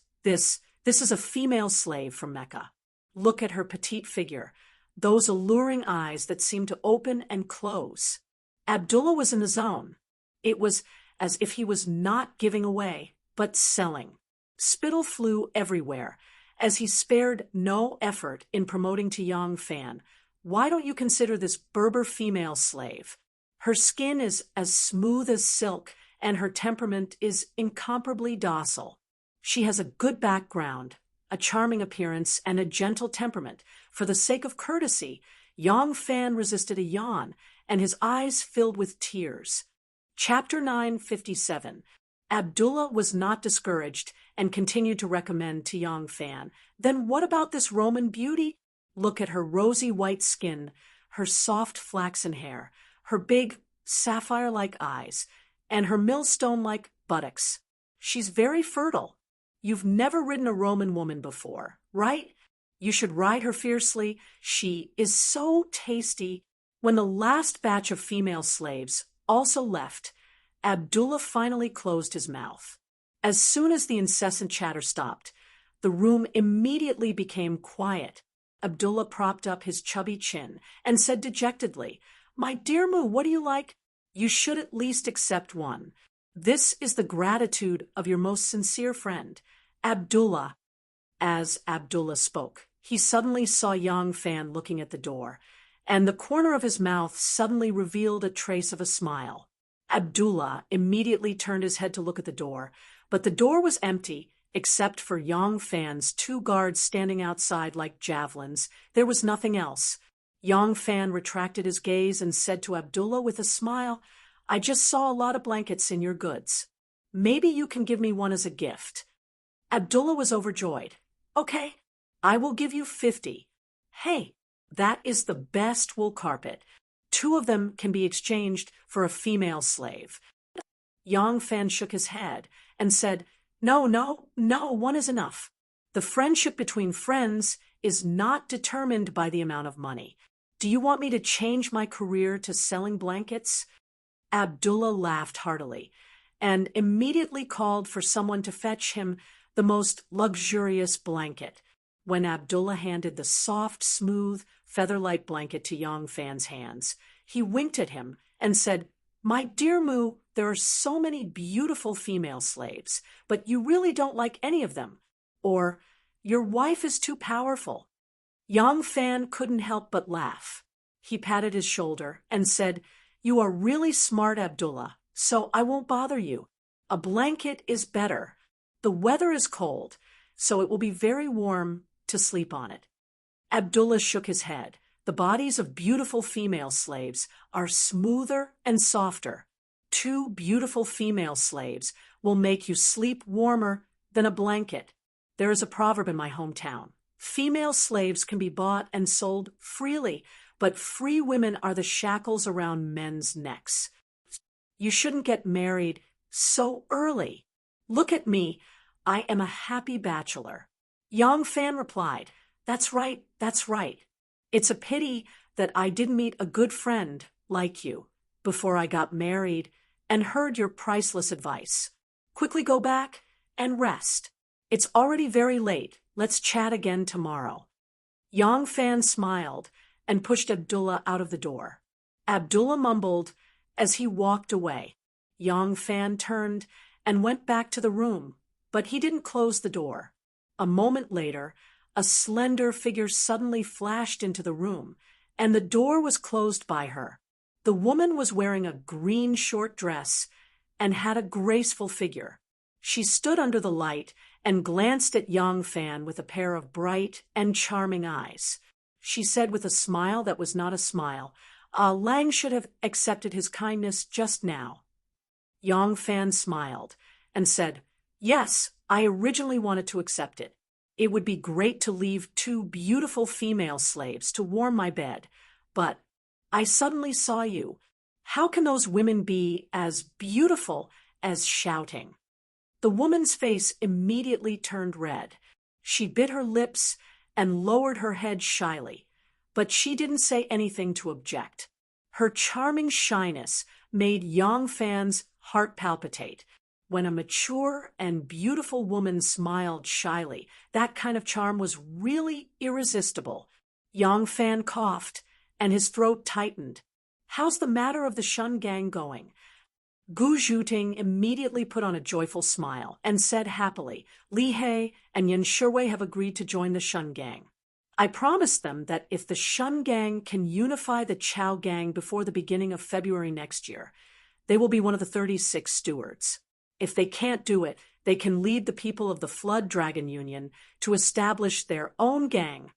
is a female slave from Mecca. Look at her petite figure, those alluring eyes that seem to open and close." Abdullah was in the zone. It was as if he was not giving away, but selling. Spittle flew everywhere, as he spared no effort in promoting to Yang Fan, "Why don't you consider this Berber female slave? Her skin is as smooth as silk, and her temperament is incomparably docile. She has a good background, a charming appearance, and a gentle temperament. For the sake of courtesy, Yang Fan resisted a yawn, and his eyes filled with tears." Chapter 957. Abdullah was not discouraged and continued to recommend to Yang Fan, "Then what about this Roman beauty? Look at her rosy white skin, her soft flaxen hair, her big sapphire-like eyes, and her millstone-like buttocks. She's very fertile. You've never ridden a Roman woman before, right? You should ride her fiercely. She is so tasty." When the last batch of female slaves also left, Abdullah finally closed his mouth. As soon as the incessant chatter stopped, the room immediately became quiet. Abdullah propped up his chubby chin and said dejectedly, "My dear Moo, what do you like? You should at least accept one. This is the gratitude of your most sincere friend, Abdullah." As Abdullah spoke, he suddenly saw Yang Fan looking at the door, and the corner of his mouth suddenly revealed a trace of a smile. Abdullah immediately turned his head to look at the door, but the door was empty, except for Yang Fan's 2 guards standing outside like javelins. There was nothing else. Yang Fan retracted his gaze and said to Abdullah with a smile, "I just saw a lot of blankets in your goods. Maybe you can give me one as a gift." Abdullah was overjoyed. "Okay, I will give you 50. Hey, that is the best wool carpet. 2 of them can be exchanged for a female slave." Yang Fan shook his head and said, No, 1 is enough. The friendship between friends is not determined by the amount of money. Do you want me to change my career to selling blankets?" Abdullah laughed heartily and immediately called for someone to fetch him the most luxurious blanket. When Abdullah handed the soft, smooth, feather-like blanket to Yang Fan's hands, he winked at him and said, "My dear Moo, there are so many beautiful female slaves, but you really don't like any of them. Or Your wife is too powerful. Yang Fan couldn't help but laugh. He patted his shoulder and said, You are really smart, Abdullah, so I won't bother you. A blanket is better. The weather is cold, so it will be very warm to sleep on it. Abdullah shook his head. The bodies of beautiful female slaves are smoother and softer. 2 beautiful female slaves will make you sleep warmer than a blanket. There is a proverb in my hometown. Female slaves can be bought and sold freely, but free women are the shackles around men's necks. You shouldn't get married so early. Look at me. I am a happy bachelor. Yang Fan replied, That's right, that's right. It's a pity that I didn't meet a good friend like you before I got married and heard your priceless advice. Quickly go back and rest. It's already very late. Let's chat again tomorrow. Yang Fan smiled and pushed Abdullah out of the door. Abdullah mumbled as he walked away. Yang Fan turned and went back to the room, but he didn't close the door. A moment later, a slender figure suddenly flashed into the room, and the door was closed by her. The woman was wearing a green short dress and had a graceful figure. She stood under the light and glanced at Yang Fan with a pair of bright and charming eyes. She said with a smile that was not a smile, Lang should have accepted his kindness just now. Yang Fan smiled and said, Yes, I originally wanted to accept it. It would be great to leave 2 beautiful female slaves to warm my bed, but I suddenly saw you. How can those women be as beautiful as shouting? The woman's face immediately turned red. She bit her lips and lowered her head shyly, but she didn't say anything to object. Her charming shyness made Yang Fan's heart palpitate. When a mature and beautiful woman smiled shyly, that kind of charm was really irresistible. Yang Fan coughed, and his throat tightened. How's the matter of the Shun gang going? Gu Zhuting immediately put on a joyful smile and said happily, Li He and Yan Shiwei have agreed to join the Shun gang. I promised them that if the Shun gang can unify the Chao gang before the beginning of February next year, they will be one of the 36 stewards. If they can't do it, they can lead the people of the Flood Dragon Union to establish their own gang.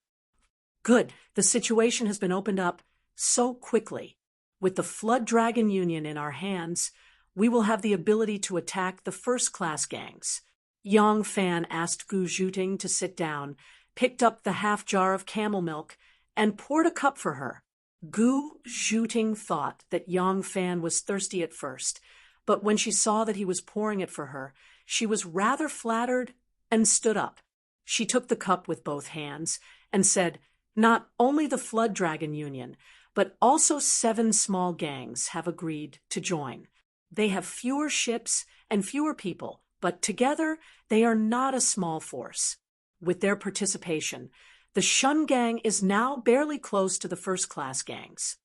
Good, the situation has been opened up so quickly. With the Flood Dragon Union in our hands, we will have the ability to attack the first-class gangs. Yang Fan asked Gu Zhuting to sit down, picked up the half jar of camel milk, and poured a cup for her. Gu Zhuting thought that Yang Fan was thirsty at first, but when she saw that he was pouring it for her, she was rather flattered and stood up. She took the cup with both hands and said, Not only the Flood Dragon Union, but also 7 small gangs have agreed to join. They have fewer ships and fewer people, but together they are not a small force. With their participation, the Shun gang is now barely close to the first-class gangs.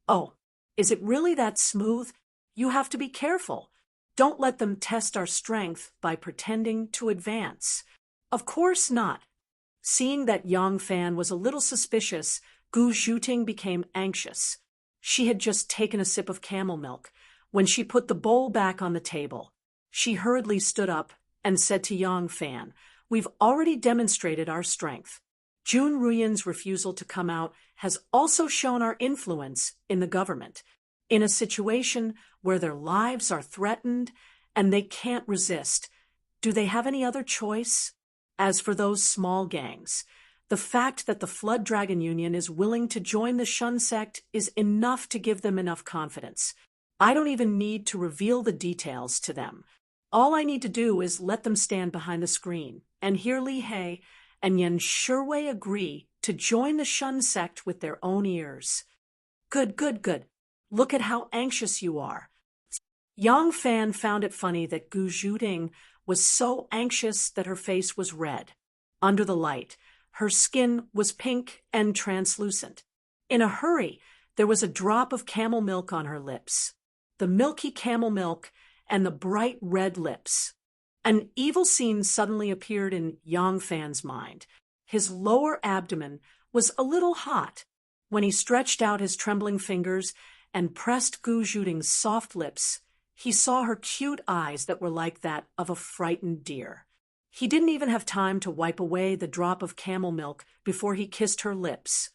Oh, is it really that smooth? You have to be careful. Don't let them test our strength by pretending to advance. Of course not. Seeing that Yang Fan was a little suspicious, Gu Zhuting became anxious. She had just taken a sip of camel milk when she put the bowl back on the table. She hurriedly stood up and said to Yang Fan, We've already demonstrated our strength. Jun Ruyan's refusal to come out has also shown our influence in the government. In a situation where their lives are threatened and they can't resist, do they have any other choice? As for those small gangs, the fact that the Flood Dragon Union is willing to join the Shun sect is enough to give them enough confidence. I don't even need to reveal the details to them. All I need to do is let them stand behind the screen and hear Li He and Yan Shiwei agree to join the Shun sect with their own ears. Good, good, good. Look at how anxious you are. Yang Fan found it funny that Gu Zhuting was so anxious that her face was red. Under the light, her skin was pink and translucent. In a hurry, there was a drop of camel milk on her lips. The milky camel milk and the bright red lips. An evil scene suddenly appeared in Yang Fan's mind. His lower abdomen was a little hot. When he stretched out his trembling fingers and pressed Gu Zhuting's soft lips, he saw her cute eyes that were like that of a frightened deer. He didn't even have time to wipe away the drop of camel milk before he kissed her lips.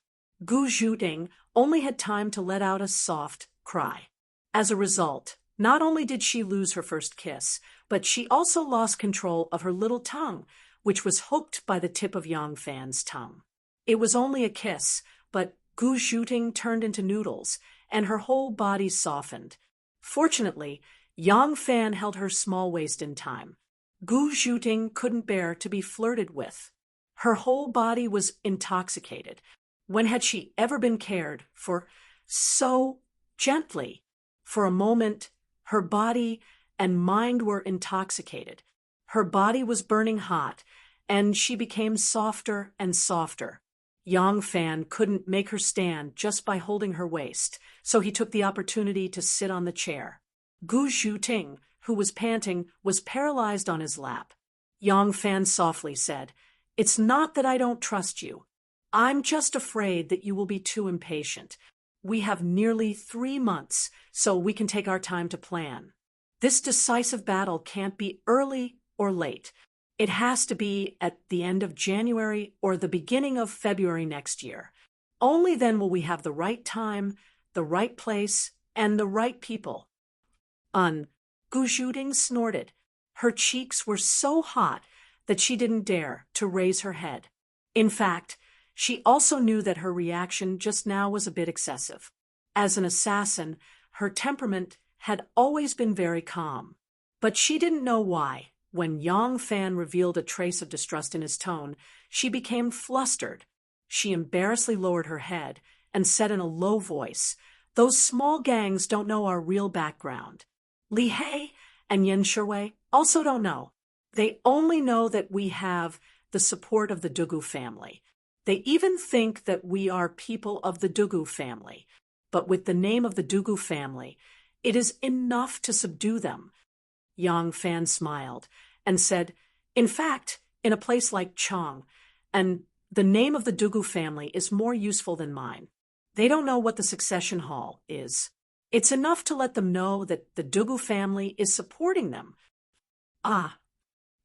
Gu Zhuting only had time to let out a soft cry. As a result, not only did she lose her first kiss, but she also lost control of her little tongue, which was hooked by the tip of Yang Fan's tongue. It was only a kiss, but Gu Zhuting turned into noodles, and her whole body softened. Fortunately, Yang Fan held her small waist in time. Gu Zhuting couldn't bear to be flirted with. Her whole body was intoxicated. When had she ever been cared for so gently? For a moment, her body and mind were intoxicated. Her body was burning hot, and she became softer and softer. Yang Fan couldn't make her stand just by holding her waist, so he took the opportunity to sit on the chair. Gu Zhuting, who was panting, was paralyzed on his lap. Yang Fan softly said, "It's not that I don't trust you. I'm just afraid that you will be too impatient. We have nearly 3 months, so we can take our time to plan. This decisive battle can't be early or late. It has to be at the end of January or the beginning of February next year. Only then will we have the right time, the right place, and the right people." Gu Zhuting snorted. Her cheeks were so hot that she didn't dare to raise her head. In fact, she also knew that her reaction just now was a bit excessive. As an assassin, her temperament had always been very calm. But she didn't know why. When Yang Fan revealed a trace of distrust in his tone, she became flustered. She embarrassedly lowered her head and said in a low voice, "Those small gangs don't know our real background. Li He and Yen Shuwei also don't know. They only know that we have the support of the Dugu family. They even think that we are people of the Dugu family. But with the name of the Dugu family, it is enough to subdue them." Yang Fan smiled and said, "In fact, in a place like Chang, and the name of the Dugu family is more useful than mine. They don't know what the succession hall is. It's enough to let them know that the Dugu family is supporting them."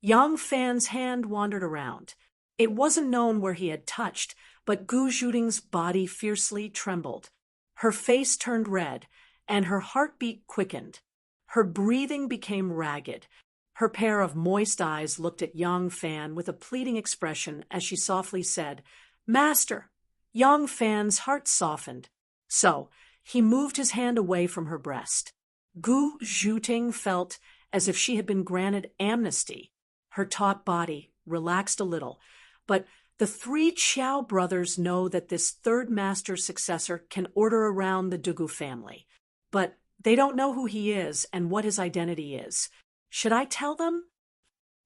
Yang Fan's hand wandered around. It wasn't known where he had touched, but Gu Zhuting's body fiercely trembled. Her face turned red, and her heartbeat quickened. Her breathing became ragged. Her pair of moist eyes looked at Yang Fan with a pleading expression as she softly said, "Master." Yang Fan's heart softened. So, he moved his hand away from her breast. Gu Zhuting felt as if she had been granted amnesty. Her taut body relaxed a little, but the 3 Qiao brothers know that this third master's successor can order around the Dugu family. But they don't know who he is and what his identity is. Should I tell them?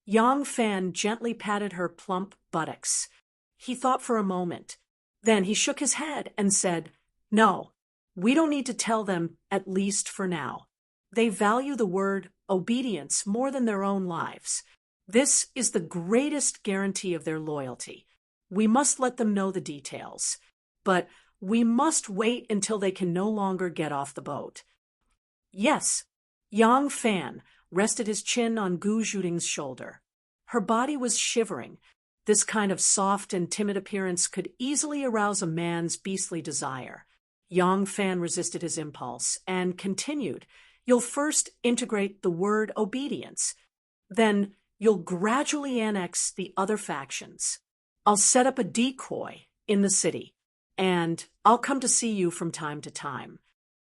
Yang Fan gently patted her plump buttocks. He thought for a moment. Then he shook his head and said, "No, we don't need to tell them, at least for now. They value the word obedience more than their own lives. This is the greatest guarantee of their loyalty. We must let them know the details. But we must wait until they can no longer get off the boat." "Yes." Yang Fan rested his chin on Gu Zhuting's shoulder. Her body was shivering. This kind of soft and timid appearance could easily arouse a man's beastly desire. Yang Fan resisted his impulse and continued, "You'll first integrate the word obedience. Then you'll gradually annex the other factions. I'll set up a decoy in the city, and I'll come to see you from time to time."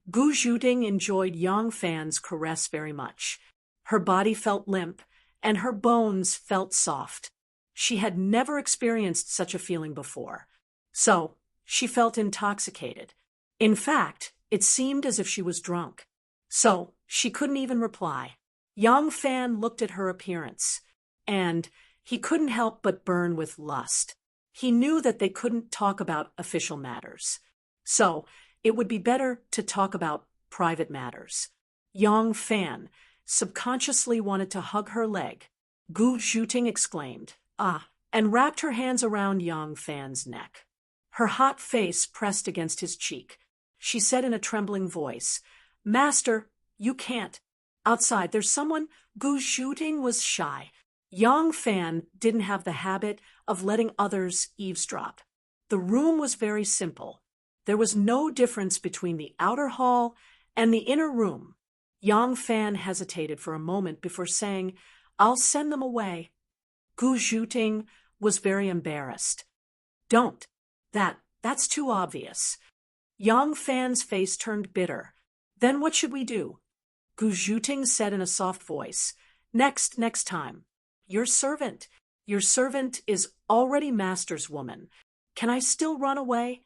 Gu Zhuting enjoyed Yang Fan's caress very much. Her body felt limp, and her bones felt soft. She had never experienced such a feeling before. So, she felt intoxicated. In fact, it seemed as if she was drunk. So, she couldn't even reply. Yang Fan looked at her appearance, and he couldn't help but burn with lust. He knew that they couldn't talk about official matters. So, it would be better to talk about private matters. Yang Fan subconsciously wanted to hug her leg. Gu Zhuting exclaimed, "Ah," and wrapped her hands around Yang Fan's neck. Her hot face pressed against his cheek. She said in a trembling voice, "Master, you can't. Outside, there's someone." Gu Zhuting was shy. Yang Fan didn't have the habit of letting others eavesdrop. The room was very simple. There was no difference between the outer hall and the inner room. Yang Fan hesitated for a moment before saying, "I'll send them away." Gu Zhuting was very embarrassed. "Don't. That's too obvious." Yang Fan's face turned bitter. "Then what should we do?" Gu Zhuting said in a soft voice, Next time. Your servant is already master's woman. Can I still run away?"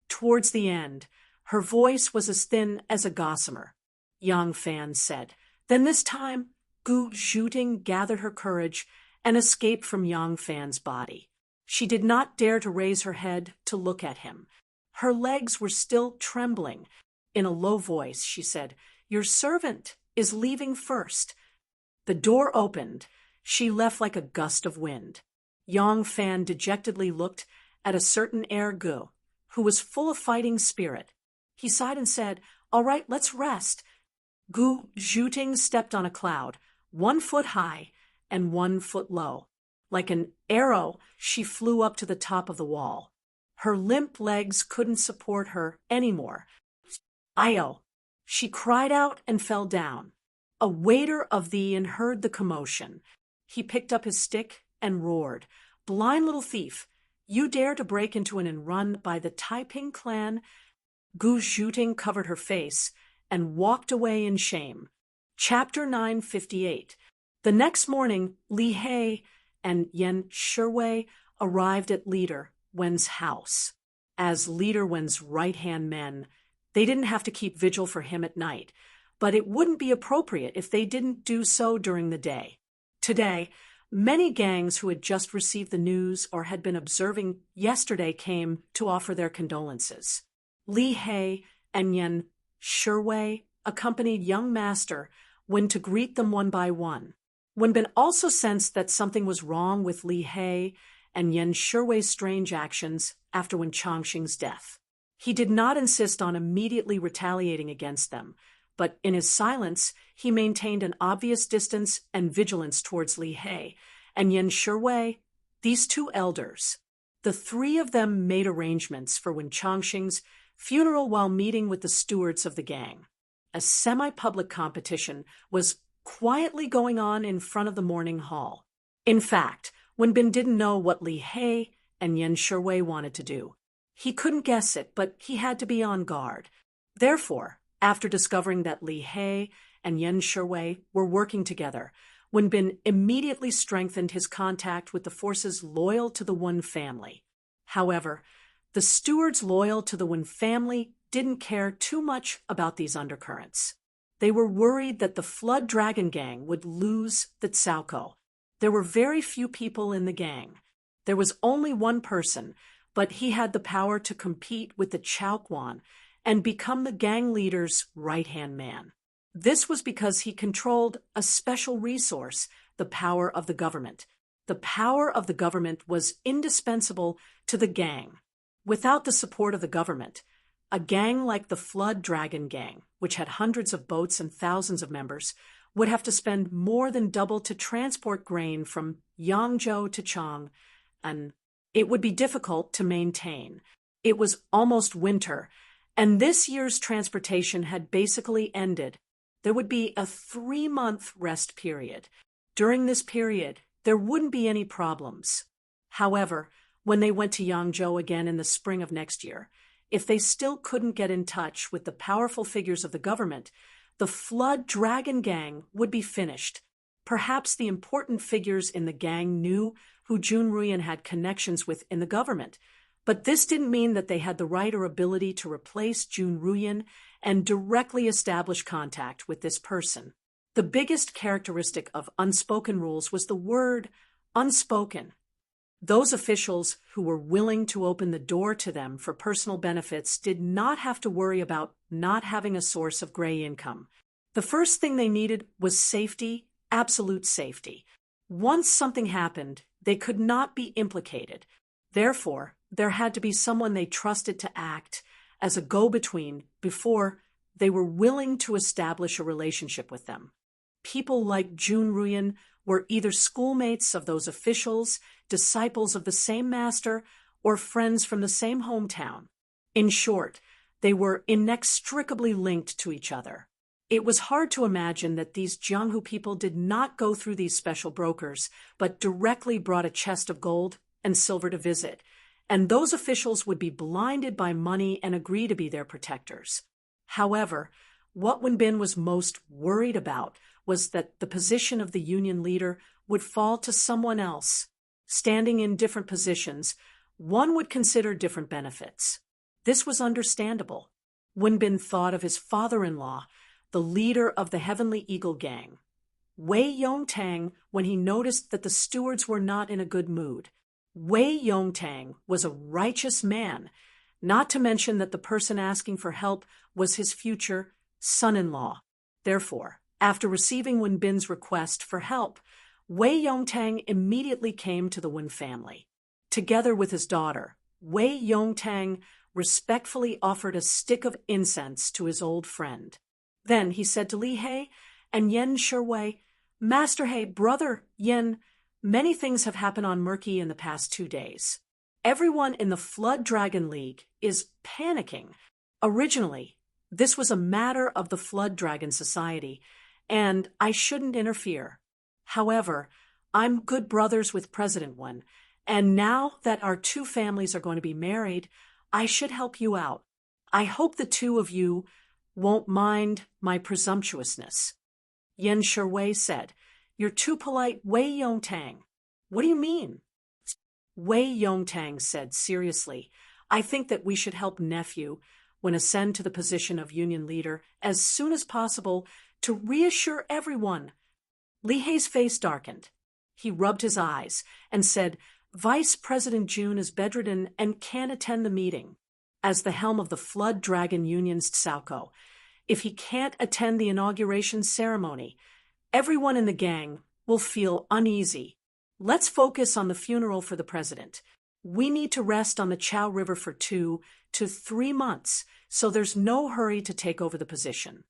Towards the end, her voice was as thin as a gossamer. Yang Fan said. Then this time, Gu Zhuting gathered her courage and escaped from Yang Fan's body. She did not dare to raise her head to look at him. Her legs were still trembling. In a low voice, she said, "Your servant is leaving first." The door opened. She left like a gust of wind. Yang Fan dejectedly looked at a certain Gu, who was full of fighting spirit. He sighed and said, "All right, let's rest." Gu Zhuting stepped on a cloud, 1 foot high and 1 foot low. Like an arrow, she flew up to the top of the wall. Her limp legs couldn't support her anymore. "Io!" She cried out and fell down. A waiter of the inn heard the commotion. He picked up his stick and roared, "Blind little thief! You dare to break into an inn run by the Taiping clan?" Gu Zhuting covered her face and walked away in shame. Chapter 958. The next morning, Li He and Yan Shiwei arrived at Leader Wen's house. As Leader Wen's right-hand men, they didn't have to keep vigil for him at night, but it wouldn't be appropriate if they didn't do so during the day. Today, many gangs who had just received the news or had been observing yesterday came to offer their condolences. Li He and Yan Shiwei accompanied young master Wen to greet them one by one. Wenbin also sensed that something was wrong with Li He and Yan Shiwei's strange actions after Wen Changxing's death. He did not insist on immediately retaliating against them, but in his silence, he maintained an obvious distance and vigilance towards Li He and Yan Shiwei, these two elders. The three of them made arrangements for Wen Changxing's funeral while meeting with the stewards of the gang. A semi-public competition was quietly going on in front of the morning hall. In fact, Wenbin didn't know what Li He and Yan Shiwei wanted to do. He couldn't guess it, but he had to be on guard. Therefore, after discovering that Li He and Yan Shiwei were working together, Wenbin immediately strengthened his contact with the forces loyal to the Wen family. However, the stewards loyal to the Wen family didn't care too much about these undercurrents. They were worried that the Flood Dragon Gang would lose the Cao. There were very few people in the gang. There was only one person, but he had the power to compete with the Chaoquan and become the gang leader's right-hand man. This was because he controlled a special resource, the power of the government. The power of the government was indispensable to the gang. Without the support of the government, a gang like the Flood Dragon Gang, which had hundreds of boats and thousands of members, would have to spend more than double to transport grain from Yangzhou to Chang, and it would be difficult to maintain. It was almost winter, and this year's transportation had basically ended. There would be a 3-month rest period. During this period, there wouldn't be any problems. However, when they went to Yangzhou again in the spring of next year, if they still couldn't get in touch with the powerful figures of the government, the Flood Dragon Gang would be finished. Perhaps the important figures in the gang knew who Jun Ruyan had connections with in the government, but this didn't mean that they had the right or ability to replace Jun Ruyan and directly establish contact with this person. The biggest characteristic of unspoken rules was the word unspoken. Those officials who were willing to open the door to them for personal benefits did not have to worry about not having a source of gray income. The first thing they needed was safety, absolute safety. Once something happened, they could not be implicated. Therefore, there had to be someone they trusted to act as a go-between before they were willing to establish a relationship with them. People like Jun Ruyan were either schoolmates of those officials, disciples of the same master, or friends from the same hometown. In short, they were inextricably linked to each other. It was hard to imagine that these Jianghu people did not go through these special brokers, but directly brought a chest of gold and silver to visit, and those officials would be blinded by money and agree to be their protectors. However, what Wenbin was most worried about was that the position of the union leader would fall to someone else. Standing in different positions, one would consider different benefits. This was understandable. Wenbin thought of his father-in-law, the leader of the Heavenly Eagle Gang, Wei Yongtang, when he noticed that the stewards were not in a good mood. Wei Yongtang was a righteous man, not to mention that the person asking for help was his future son-in-law. Therefore, after receiving Wenbin's request for help, Wei Yongtang immediately came to the Wen family. Together with his daughter, Wei Yongtang respectfully offered a stick of incense to his old friend. Then he said to Li He and Yen Shiwei, "Master He, brother Yen, many things have happened on Murky in the past 2 days. Everyone in the Flood Dragon League is panicking. Originally, this was a matter of the Flood Dragon Society, and I shouldn't interfere. However, I'm good brothers with President Wen, and now that our 2 families are going to be married, I should help you out. I hope the 2 of you won't mind my presumptuousness." Yen Shiwei said, "You're too polite, Wei Yongtang." "What do you mean?" Wei Yongtang said seriously, "I think that we should help nephew when ascend to the position of union leader as soon as possible to reassure everyone." Li Hei's face darkened. He rubbed his eyes and said, "Vice President Jun is bedridden and can't attend the meeting. As the helm of the Flood Dragon Union's Tsaoko, if he can't attend the inauguration ceremony, everyone in the gang will feel uneasy. Let's focus on the funeral for the president. We need to rest on the Chao River for 2 to 3 months, so there's no hurry to take over the position."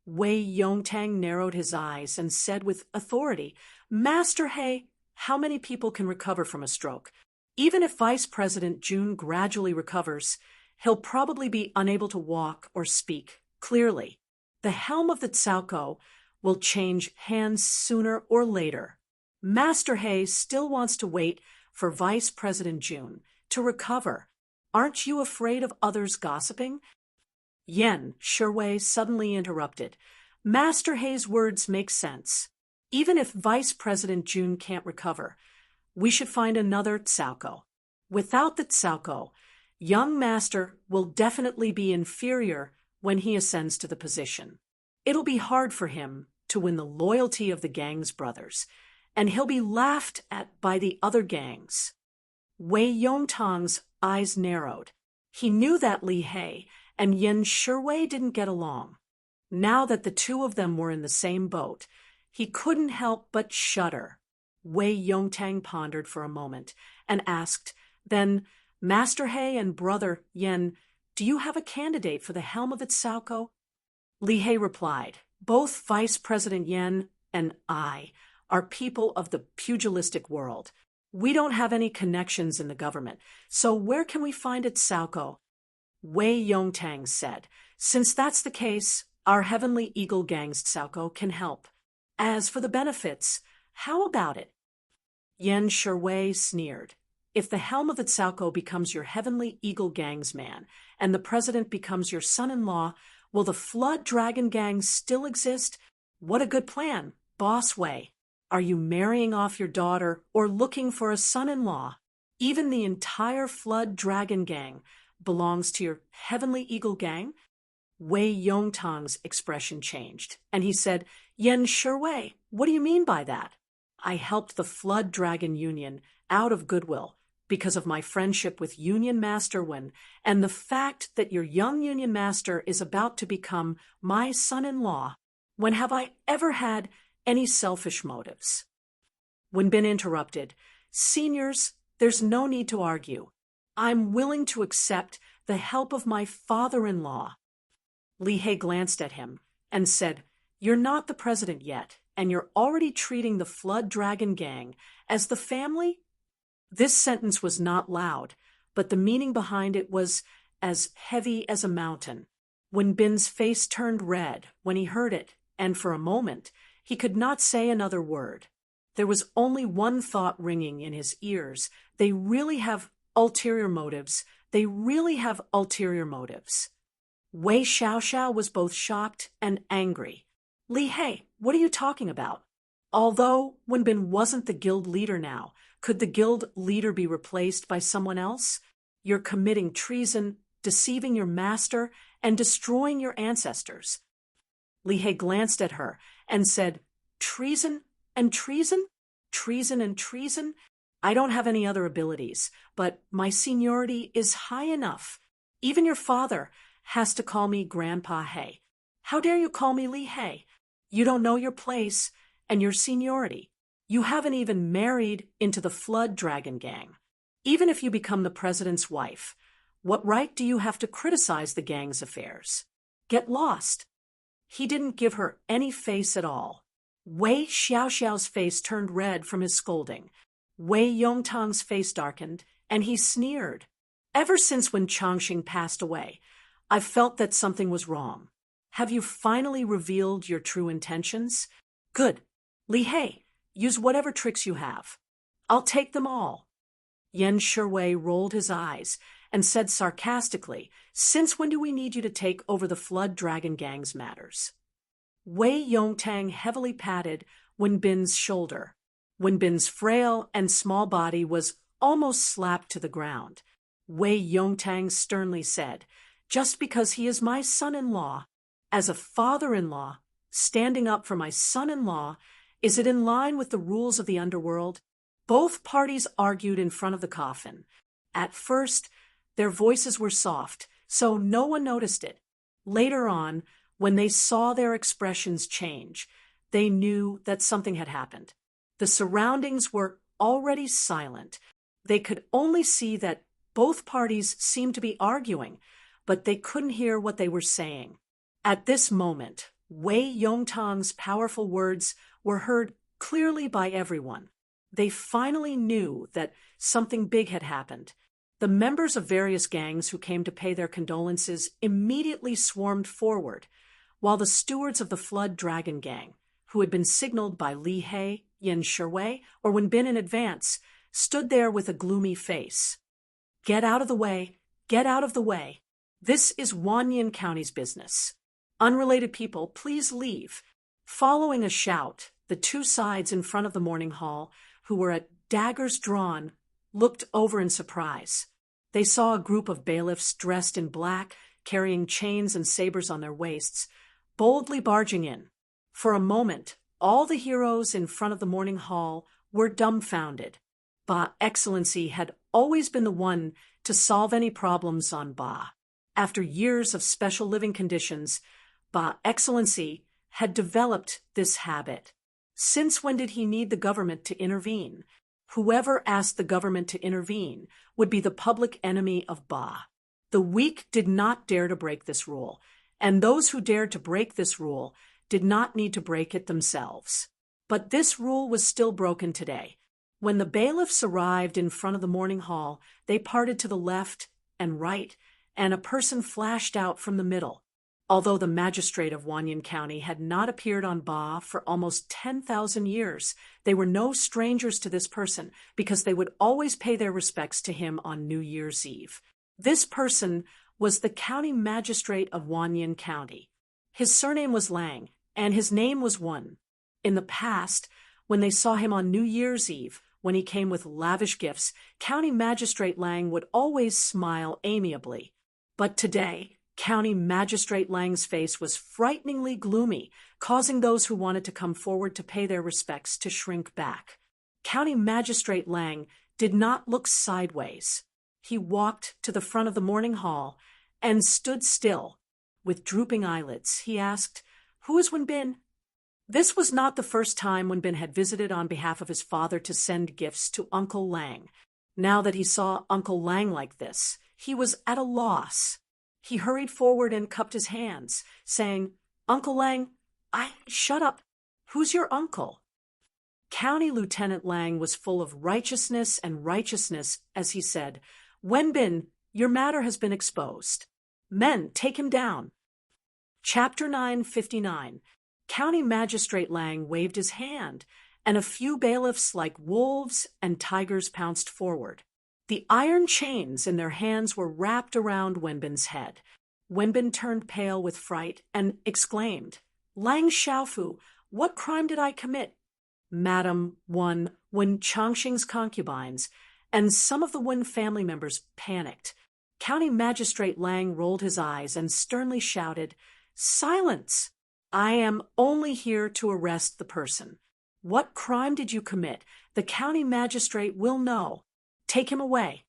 Wei Yongtang narrowed his eyes and said with authority, "Master He, how many people can recover from a stroke? Even if Vice President Jun gradually recovers, he'll probably be unable to walk or speak clearly. The helm of the Tsaoko will change hands sooner or later. Master He still wants to wait for Vice President Jun to recover. Aren't you afraid of others gossiping?" Yen Shiwei suddenly interrupted. "Master He's words make sense. Even if Vice President Jun can't recover, we should find another Tsaoko. Without the Tsaoko, young master will definitely be inferior when he ascends to the position. It'll be hard for him to win the loyalty of the gang's brothers, and he'll be laughed at by the other gangs." Wei Yongtang's eyes narrowed. He knew that Li He and Yen Shiwei didn't get along. Now that the 2 of them were in the same boat, he couldn't help but shudder. Wei Yongtang pondered for a moment and asked, "Then, Master He and brother Yen, do you have a candidate for the helm of the Tsaoko?" Li He replied, "Both Vice President Yen and I are people of the pugilistic world. We don't have any connections in the government, so where can we find a Tsaoko?" Wei Yongtang said, "Since that's the case, our Heavenly Eagle Gang's Tsaoko can help. As for the benefits, how about it?" Yen Shiwei sneered. "If the helm of the Tsaoko becomes your Heavenly Eagle Gang's man, and the president becomes your son-in-law, will the Flood Dragon Gang still exist? What a good plan, Boss Wei. Are you marrying off your daughter or looking for a son-in-law? Even the entire Flood Dragon Gang belongs to your Heavenly Eagle Gang?" Wei Yongtang's expression changed, and he said, "Yen Shiwei, what do you mean by that? I helped the Flood Dragon Union out of goodwill because of my friendship with Union Master Wen, and the fact that your young Union Master is about to become my son-in-law. When have I ever had any selfish motives?" Wenbin interrupted. Seniors, there's no need to argue. I'm willing to accept the help of my father-in-law. Li He glanced at him and said, You're not the president yet, and you're already treating the Flood Dragon Gang as the family? This sentence was not loud, but the meaning behind it was as heavy as a mountain. Wenbin's face turned red when he heard it, and for a moment he could not say another word. There was only one thought ringing in his ears. They really have ulterior motives. They really have ulterior motives. Wei Xiaoxiao was both shocked and angry. Li He, what are you talking about? Although Wenbin wasn't the guild leader now, could the guild leader be replaced by someone else? You're committing treason, deceiving your master, and destroying your ancestors. Li He glanced at her and said, Treason and treason? Treason and treason? I don't have any other abilities, but my seniority is high enough. Even your father has to call me Grandpa He. How dare you call me Li He? You don't know your place and your seniority. You haven't even married into the Flood Dragon Gang. Even if you become the president's wife, what right do you have to criticize the gang's affairs? Get lost. He didn't give her any face at all. Wei Xiaoxiao's face turned red from his scolding. Wei Yongtang's face darkened, and he sneered. Ever since when Changxing passed away, I've felt that something was wrong. Have you finally revealed your true intentions? Good. Li He, use whatever tricks you have. I'll take them all. Yan Shiwei rolled his eyes and said sarcastically, Since when do we need you to take over the Flood Dragon Gang's matters? Wei Yongtang heavily patted Wenbin's shoulder. Wenbin's frail and small body was almost slapped to the ground. Wei Yongtang sternly said, Just because he is my son-in-law, as a father-in-law, standing up for my son-in-law, is it in line with the rules of the underworld? Both parties argued in front of the coffin. At first, their voices were soft, so no one noticed it. Later on, when they saw their expressions change, they knew that something had happened. The surroundings were already silent. They could only see that both parties seemed to be arguing, but they couldn't hear what they were saying. At this moment, Wei Yongtang's powerful words were heard clearly by everyone. They finally knew that something big had happened. The members of various gangs who came to pay their condolences immediately swarmed forward, while the stewards of the Flood Dragon Gang, who had been signaled by Li He, Yan Shiwei, or Wenbin in advance, stood there with a gloomy face. Get out of the way! Get out of the way! This is Wanyan County's business. Unrelated people, please leave. Following a shout, the two sides in front of the morning hall, who were at daggers drawn, looked over in surprise. They saw a group of bailiffs dressed in black, carrying chains and sabers on their waists, boldly barging in. For a moment, all the heroes in front of the morning hall were dumbfounded. Ba Excellency had always been the one to solve any problems on Ba. After years of special living conditions, Ba Excellency had developed this habit. Since when did he need the government to intervene? Whoever asked the government to intervene would be the public enemy of Ba. The weak did not dare to break this rule, and those who dared to break this rule did not need to break it themselves. But this rule was still broken today. When the bailiffs arrived in front of the morning hall, they parted to the left and right, and a person flashed out from the middle. Although the magistrate of Wanyan County had not appeared on Ba for almost 10,000 years, they were no strangers to this person because they would always pay their respects to him on New Year's Eve. This person was the county magistrate of Wanyan County. His surname was Lang, and his name was Wen. In the past, when they saw him on New Year's Eve, when he came with lavish gifts, County Magistrate Lang would always smile amiably. But today, County Magistrate Lang's face was frighteningly gloomy, causing those who wanted to come forward to pay their respects to shrink back. County Magistrate Lang did not look sideways. He walked to the front of the morning hall and stood still. With drooping eyelids, he asked, "Who is Wenbin?" This was not the first time Wenbin had visited on behalf of his father to send gifts to Uncle Lang. Now that he saw Uncle Lang like this, he was at a loss. He hurried forward and cupped his hands, saying, "Uncle Lang, shut up. Who's your uncle?" County Lieutenant Lang was full of righteousness as he said, "Wenbin, your matter has been exposed. Men, take him down." Chapter 959. County Magistrate Lang waved his hand, and a few bailiffs like wolves and tigers pounced forward. The iron chains in their hands were wrapped around Wenbin's head. Wenbin turned pale with fright and exclaimed, "Lang Xiaofu, what crime did I commit?" Madam Wen Changxing's concubines, and some of the Wen family members panicked. County Magistrate Lang rolled his eyes and sternly shouted, "Silence! I am only here to arrest the person. What crime did you commit? The county magistrate will know. Take him away."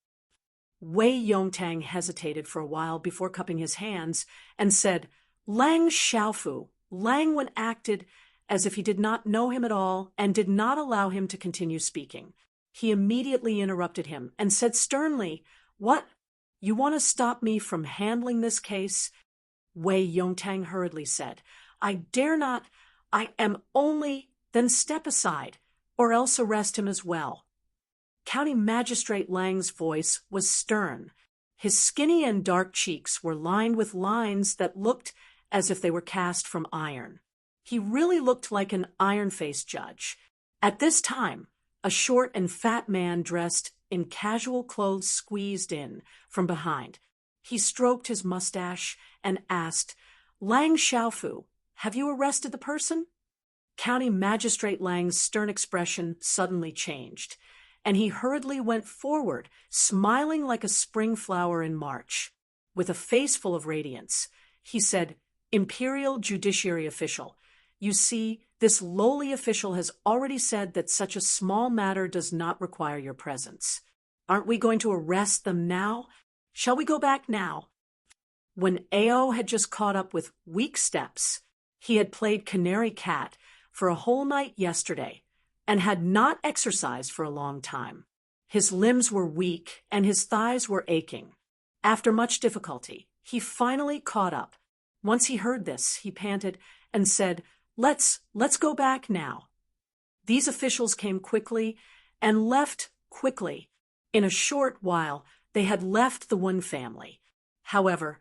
Wei Yongtang hesitated for a while before cupping his hands and said, "Lang Xiaofu." Lang Wen acted as if he did not know him at all and did not allow him to continue speaking. He immediately interrupted him and said sternly, "What? You want to stop me from handling this case?" Wei Yongtang hurriedly said, "I dare not. I am only—" "Then step aside, or else arrest him as well." County Magistrate Lang's voice was stern. His skinny and dark cheeks were lined with lines that looked as if they were cast from iron. He really looked like an iron-faced judge. At this time, a short and fat man dressed in casual clothes squeezed in from behind. He stroked his mustache and asked, "Lang Xiaofu, have you arrested the person?" County Magistrate Lang's stern expression suddenly changed, and he hurriedly went forward, smiling like a spring flower in March. With a face full of radiance, he said, "Imperial Judiciary Official, you see, this lowly official has already said that such a small matter does not require your presence. Aren't we going to arrest them now? Shall we go back now?" When Ao had just caught up with weak steps, he had played canary cat for a whole night yesterday and had not exercised for a long time. His limbs were weak and his thighs were aching. After much difficulty, he finally caught up. Once he heard this, he panted and said, Let's go back now." These officials came quickly and left quickly. In a short while, they had left the Wen family. However,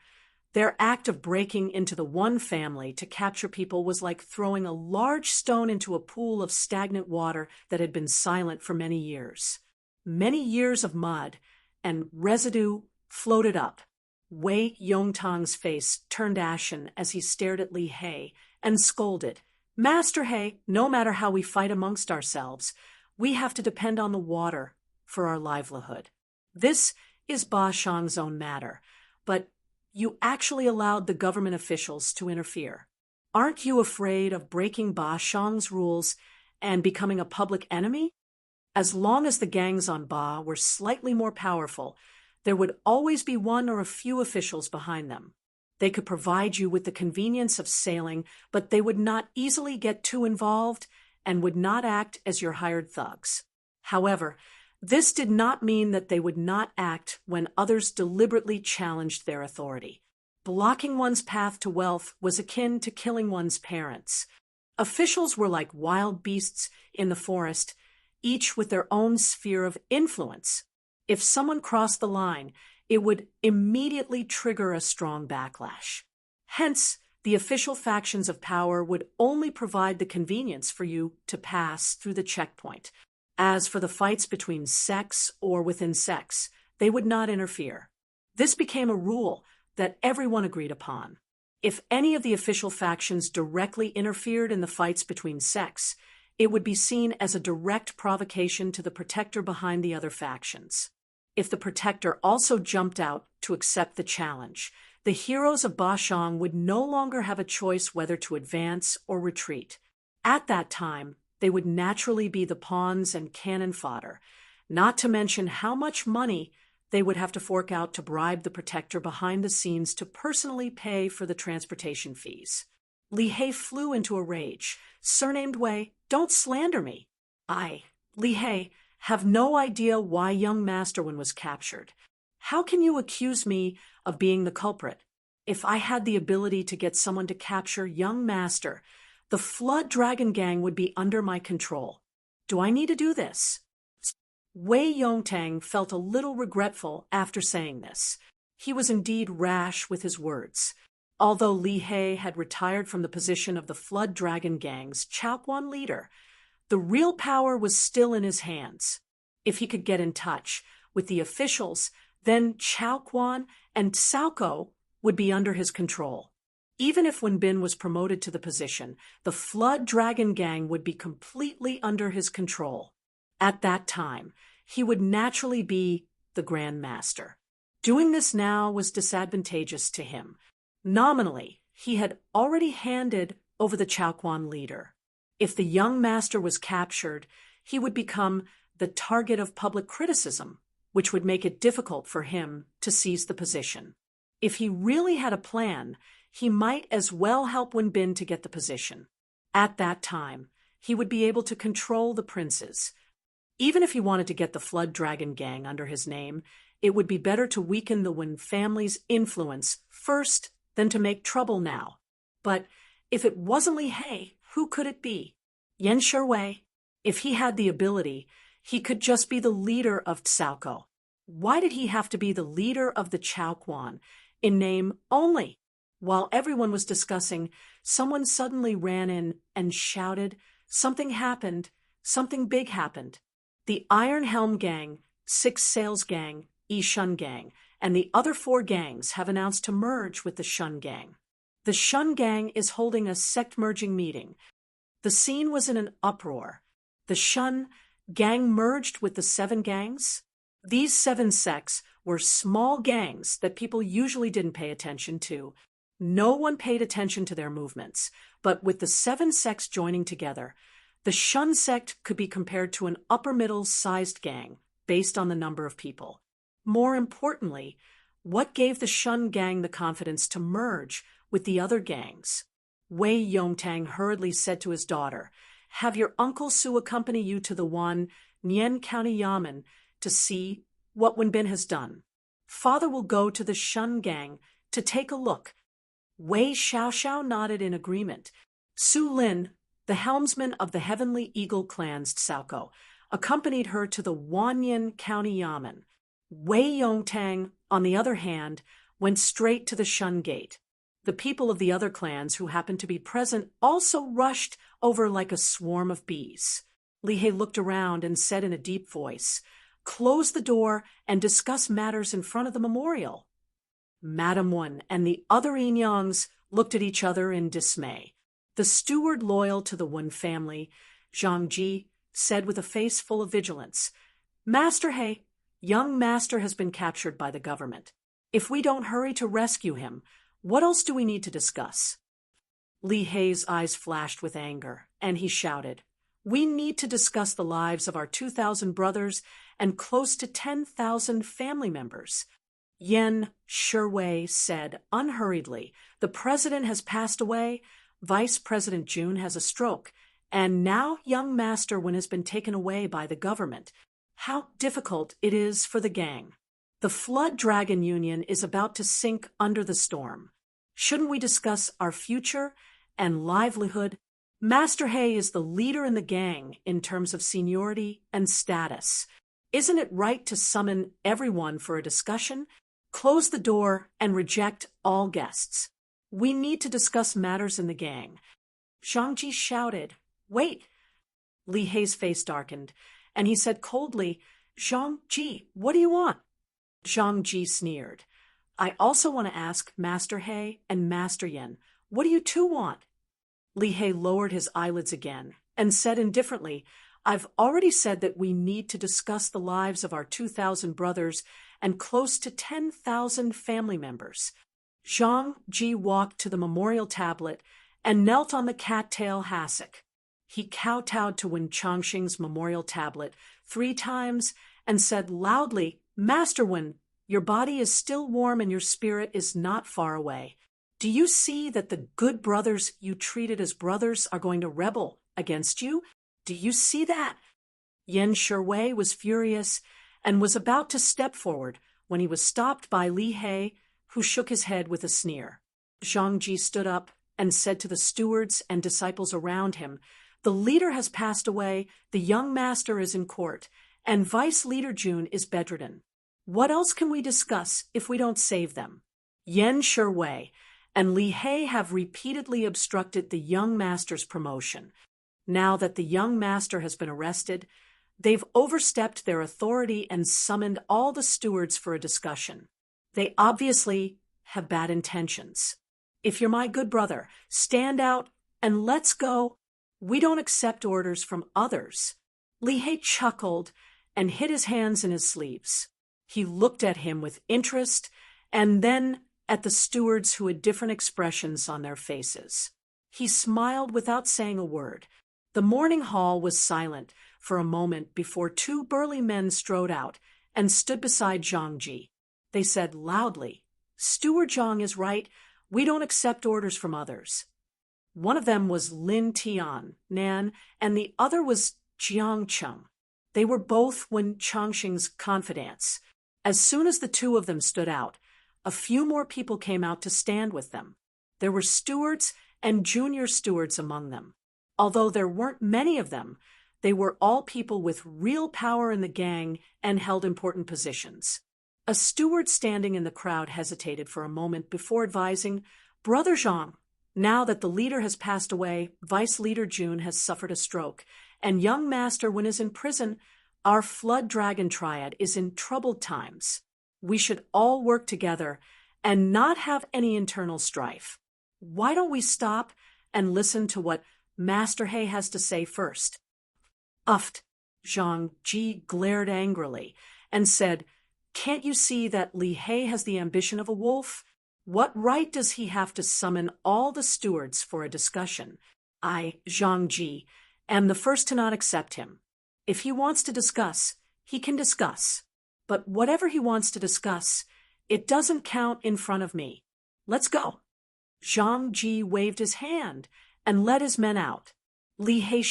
their act of breaking into the Wen family to capture people was like throwing a large stone into a pool of stagnant water that had been silent for many years. Many years of mud and residue floated up. Wei Yongtang's face turned ashen as he stared at Li He and scolded, "Master He, no matter how we fight amongst ourselves, we have to depend on the water for our livelihood. This is Ba Shang's own matter, but you actually allowed the government officials to interfere. Aren't you afraid of breaking Ba Shang's rules and becoming a public enemy? As long as the gangs on Ba were slightly more powerful, there would always be one or a few officials behind them. They could provide you with the convenience of sailing, but they would not easily get too involved and would not act as your hired thugs. However, this did not mean that they would not act when others deliberately challenged their authority. Blocking one's path to wealth was akin to killing one's parents. Officials were like wild beasts in the forest, each with their own sphere of influence. If someone crossed the line, it would immediately trigger a strong backlash. Hence, the official factions of power would only provide the convenience for you to pass through the checkpoint. As for the fights between sects or within sects, they would not interfere. This became a rule that everyone agreed upon. If any of the official factions directly interfered in the fights between sects, it would be seen as a direct provocation to the protector behind the other factions. If the protector also jumped out to accept the challenge, the heroes of Ba Shang would no longer have a choice whether to advance or retreat. At that time, they would naturally be the pawns and cannon fodder, not to mention how much money they would have to fork out to bribe the protector behind the scenes to personally pay for the transportation fees. Li He flew into a rage. Surnamed Wei, don't slander me. I, Li He, have no idea why young Master Wen was captured. How can you accuse me of being the culprit? If I had the ability to get someone to capture young Master, the Flood Dragon Gang would be under my control. Do I need to do this? Wei Yongtang felt a little regretful after saying this. He was indeed rash with his words. Although Li He had retired from the position of the Flood Dragon Gang's Chaoquan leader, the real power was still in his hands. If he could get in touch with the officials, then Chaoquan and Cao would be under his control. Even if Wen Bin was promoted to the position, the Flood Dragon Gang would be completely under his control. At that time, he would naturally be the Grand Master. Doing this now was disadvantageous to him. Nominally, he had already handed over the Chaoquan leader. If the young master was captured, he would become the target of public criticism, which would make it difficult for him to seize the position. If he really had a plan, he might as well help Wen Bin to get the position. At that time, he would be able to control the princes. Even if he wanted to get the Flood Dragon Gang under his name, it would be better to weaken the Wen family's influence first than to make trouble now. But if it wasn't Li He, who could it be? Yan Shuwei. If he had the ability, he could just be the leader of Cao. Why did he have to be the leader of the Chaoquan, in name only? While everyone was discussing, someone suddenly ran in and shouted, "Something happened, something big happened." The Iron Helm Gang, Six Sails Gang, Shun Gang, and the other 4 gangs have announced to merge with the Shun Gang. The Shun Gang is holding a sect-merging meeting. The scene was in an uproar. The Shun Gang merged with the 7 gangs. These 7 sects were small gangs that people usually didn't pay attention to. No one paid attention to their movements, but with the 7 sects joining together, the Shun sect could be compared to an upper-middle-sized gang based on the number of people. More importantly, what gave the Shun Gang the confidence to merge with the other gangs? Wei Yongtang hurriedly said to his daughter, "Have your Uncle Su accompany you to the Nian County Yamen to see what Wen Bin has done. Father will go to the Shun Gang to take a look." Wei Xiaoxiao nodded in agreement. Su Lin, the helmsman of the Heavenly Eagle clan's Cao, accompanied her to the Wanyan County Yamen. Wei Yongtang, on the other hand, went straight to the Shun Gate. The people of the other clans who happened to be present also rushed over like a swarm of bees. Li He looked around and said in a deep voice, "Close the door and discuss matters in front of the memorial." Madame Wen and the other Yinyangs looked at each other in dismay. The steward loyal to the Wen family, Zhang Ji, said with a face full of vigilance, "Master He, young master has been captured by the government. If we don't hurry to rescue him, what else do we need to discuss?" Li He's eyes flashed with anger, and he shouted, "We need to discuss the lives of our 2,000 brothers and close to 10,000 family members." Yan Shuwei said unhurriedly, "The president has passed away, Vice President Jun has a stroke, and now young Master Wen has been taken away by the government. How difficult it is for the gang. The Flood Dragon Union is about to sink under the storm. Shouldn't we discuss our future and livelihood? Master He is the leader in the gang in terms of seniority and status. Isn't it right to summon everyone for a discussion? Close the door and reject all guests. We need to discuss matters in the gang." Zhang Ji shouted, "Wait!" Li He's face darkened, and he said coldly, "Zhang Ji, what do you want?" Zhang Ji sneered, "I also want to ask Master He and Master Yan, what do you two want?" Li He lowered his eyelids again and said indifferently, "I've already said that we need to discuss the lives of our 2,000 brothers and close to 10,000 family members." Zhang Ji walked to the memorial tablet and knelt on the cattail hassock. He kowtowed to Wen Chongqing's memorial tablet 3 times and said loudly, "Master Wen, your body is still warm and your spirit is not far away. Do you see that the good brothers you treated as brothers are going to rebel against you? Do you see that? Yen Sherwei was furious and was about to step forward when he was stopped by Li He, who shook his head with a sneer. Zhang Ji stood up and said to the stewards and disciples around him, "The leader has passed away, the young master is in court, and Vice Leader Jun is bedridden. What else can we discuss if we don't save them?" Yen Sherwei and Li He have repeatedly obstructed the young master's promotion. Now that the young master has been arrested, they've overstepped their authority and summoned all the stewards for a discussion. They obviously have bad intentions. If you're my good brother, stand out and let's go. We don't accept orders from others. Li He chuckled and hid his hands in his sleeves. He looked at him with interest and then at the stewards who had different expressions on their faces. He smiled without saying a word. The morning hall was silent for a moment before two burly men strode out and stood beside Zhang Ji. They said loudly, "Steward Zhang is right. We don't accept orders from others." One of them was Lin Tian Nan, and the other was Jiang Cheng. They were both Wen Changxing's confidants. As soon as the two of them stood out, a few more people came out to stand with them. There were stewards and junior stewards among them. Although there weren't many of them, they were all people with real power in the gang and held important positions. A steward standing in the crowd hesitated for a moment before advising, "Brother Zhang, now that the leader has passed away, Vice Leader Jun has suffered a stroke, and young Master Wen is in prison, our Flood Dragon Triad is in troubled times. We should all work together and not have any internal strife. Why don't we stop and listen to what Master He has to say first?" Zhang Ji glared angrily and said, "Can't you see that Li He has the ambition of a wolf? What right does he have to summon all the stewards for a discussion? I, Zhang Ji, am the first to not accept him. If he wants to discuss, he can discuss. But whatever he wants to discuss, it doesn't count in front of me. Let's go." Zhang Ji waved his hand and led his men out. Li He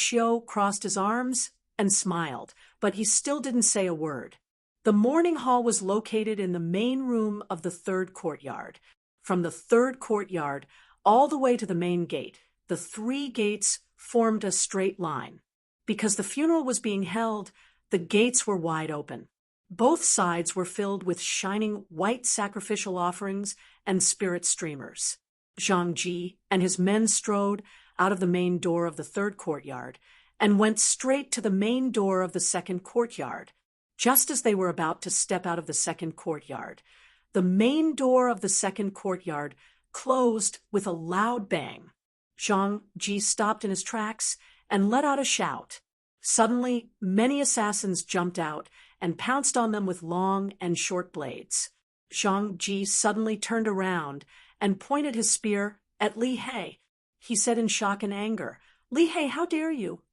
crossed his arms and smiled, but he still didn't say a word. The morning hall was located in the main room of the third courtyard. From the third courtyard all the way to the main gate, the three gates formed a straight line. Because the funeral was being held, the gates were wide open. Both sides were filled with shining white sacrificial offerings and spirit streamers. Zhang Ji and his men strode out of the main door of the third courtyard and went straight to the main door of the second courtyard. Just as they were about to step out of the second courtyard, the main door of the second courtyard closed with a loud bang. Zhang Ji stopped in his tracks and let out a shout. Suddenly, many assassins jumped out and pounced on them with long and short blades. Zhang Ji suddenly turned around and pointed his spear at Li He. He said in shock and anger, "Li He, how dare you?"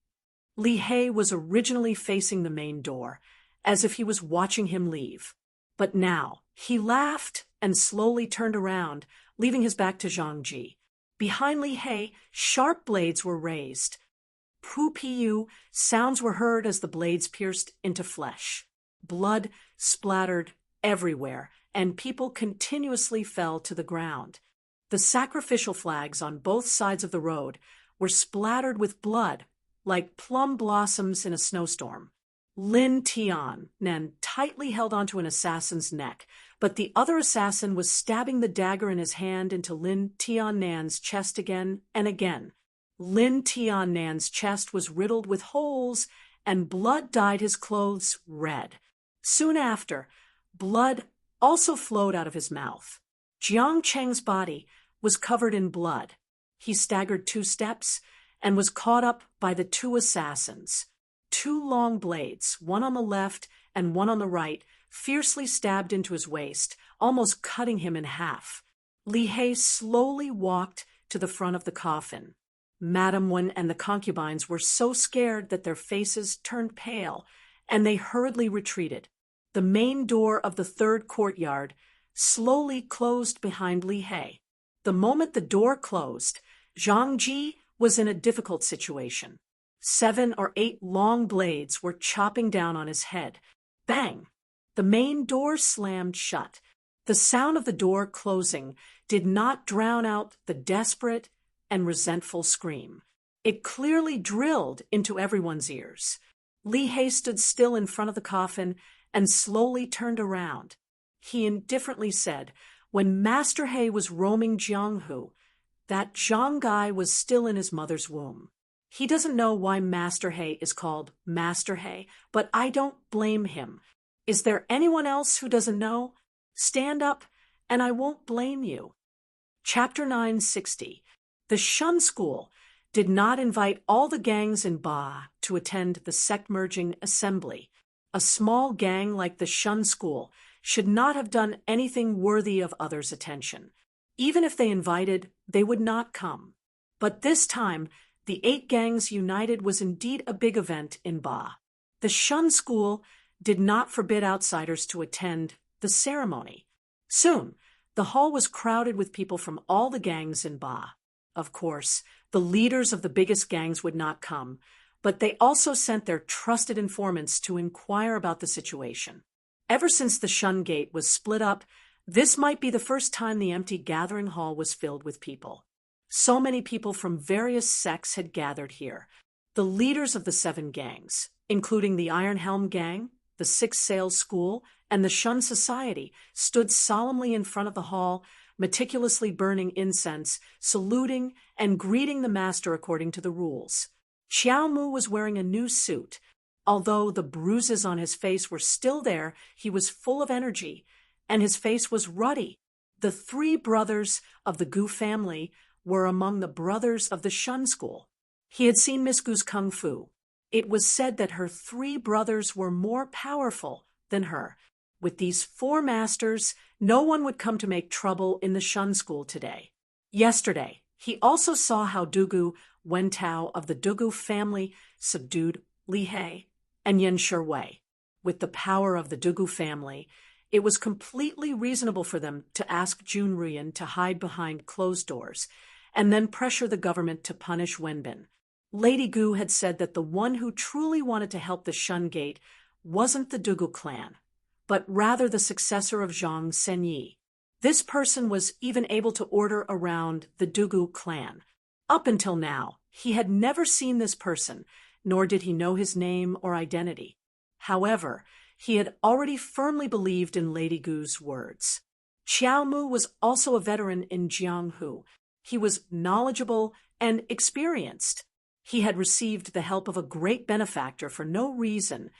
Li He was originally facing the main door, as if he was watching him leave. But now, he laughed and slowly turned around, leaving his back to Zhang Ji. Behind Li He, sharp blades were raised. Pu-pu sounds were heard as the blades pierced into flesh. Blood splattered everywhere, and people continuously fell to the ground. The sacrificial flags on both sides of the road were splattered with blood, like plum blossoms in a snowstorm. Lin Tian Nan tightly held onto an assassin's neck, but the other assassin was stabbing the dagger in his hand into Lin Tian Nan's chest again and again. Lin Tian Nan's chest was riddled with holes, and blood dyed his clothes red. Soon after, blood also flowed out of his mouth. Jiang Cheng's body was covered in blood. He staggered 2 steps and was caught up by the 2 assassins. 2 long blades, one on the left and one on the right, fiercely stabbed into his waist, almost cutting him in half. Li He slowly walked to the front of the coffin. Madame Wen and the concubines were so scared that their faces turned pale, and they hurriedly retreated. The main door of the third courtyard slowly closed behind Li He. The moment the door closed, Zhang Ji was in a difficult situation. 7 or 8 long blades were chopping down on his head. Bang! The main door slammed shut. The sound of the door closing did not drown out the desperate and resentful scream. It clearly drilled into everyone's ears. Li He stood still in front of the coffin and slowly turned around. He indifferently said, when Master He was roaming Jianghu, that Zhang Gai was still in his mother's womb. He doesn't know why Master He is called Master He, but I don't blame him. Is there anyone else who doesn't know? Stand up, and I won't blame you. Chapter 960. The Shun School did not invite all the gangs in Ba to attend the sect-merging assembly. A small gang like the Shun School should not have done anything worthy of others' attention. Even if they invited, they would not come. But this time, the 8 gangs united was indeed a big event in Ba. The Shun School did not forbid outsiders to attend the ceremony. Soon, the hall was crowded with people from all the gangs in Ba. Of course, the leaders of the biggest gangs would not come, but they also sent their trusted informants to inquire about the situation. Ever since the Shun Gate was split up, this might be the first time the empty gathering hall was filled with people. So many people from various sects had gathered here. The leaders of the 7 gangs, including the Iron Helm Gang, the Six Sails School, and the Shun Society, stood solemnly in front of the hall, meticulously burning incense, saluting, and greeting the master according to the rules. Xiao Mu was wearing a new suit. Although the bruises on his face were still there, he was full of energy, and his face was ruddy. The 3 brothers of the Gu family were among the brothers of the Shun School. He had seen Miss Gu's kung fu. It was said that her 3 brothers were more powerful than her. With these 4 masters, no one would come to make trouble in the Shun School today. Yesterday, he also saw how Dugu Wentao of the Dugu family subdued Li He and Yin Shiwei. With the power of the Dugu family, it was completely reasonable for them to ask Jun Ruyan to hide behind closed doors and then pressure the government to punish Wenbin. Lady Gu had said that the one who truly wanted to help the Shun Gate wasn't the Dugu clan, but rather the successor of Zhang Senyi. This person was even able to order around the Dugu clan. Up until now, he had never seen this person, nor did he know his name or identity. However, he had already firmly believed in Lady Gu's words. Xiao Mu was also a veteran in Jianghu. He was knowledgeable and experienced. He had received the help of a great benefactor for no reason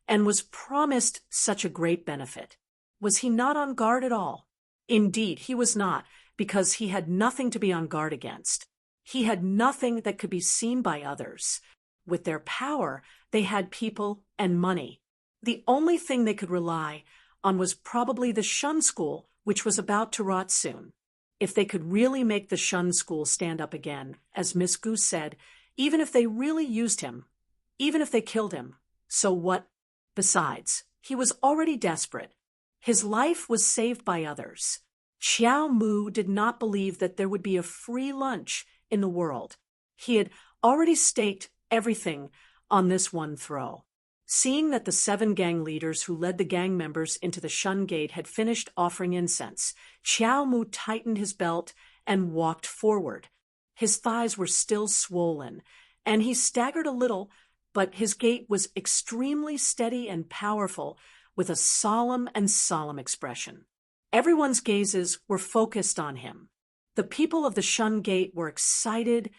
and was promised such a great benefit. Was he not on guard at all? Indeed, he was not, because he had nothing to be on guard against. He had nothing that could be seen by others. With their power, they had people and money. The only thing they could rely on was probably the Shun School, which was about to rot soon. If they could really make the Shun School stand up again, as Miss Gu said, even if they really used him, even if they killed him, so what? Besides, he was already desperate. His life was saved by others. Xiao Mu did not believe that there would be a free lunch in the world. He had already staked everything on this one throw. Seeing that the 7 gang leaders who led the gang members into the Shun Gate had finished offering incense, Xiao Mu tightened his belt and walked forward. His thighs were still swollen, and he staggered a little, but his gait was extremely steady and powerful, with a solemn expression. Everyone's gazes were focused on him. The people of the Shun Gate were excited.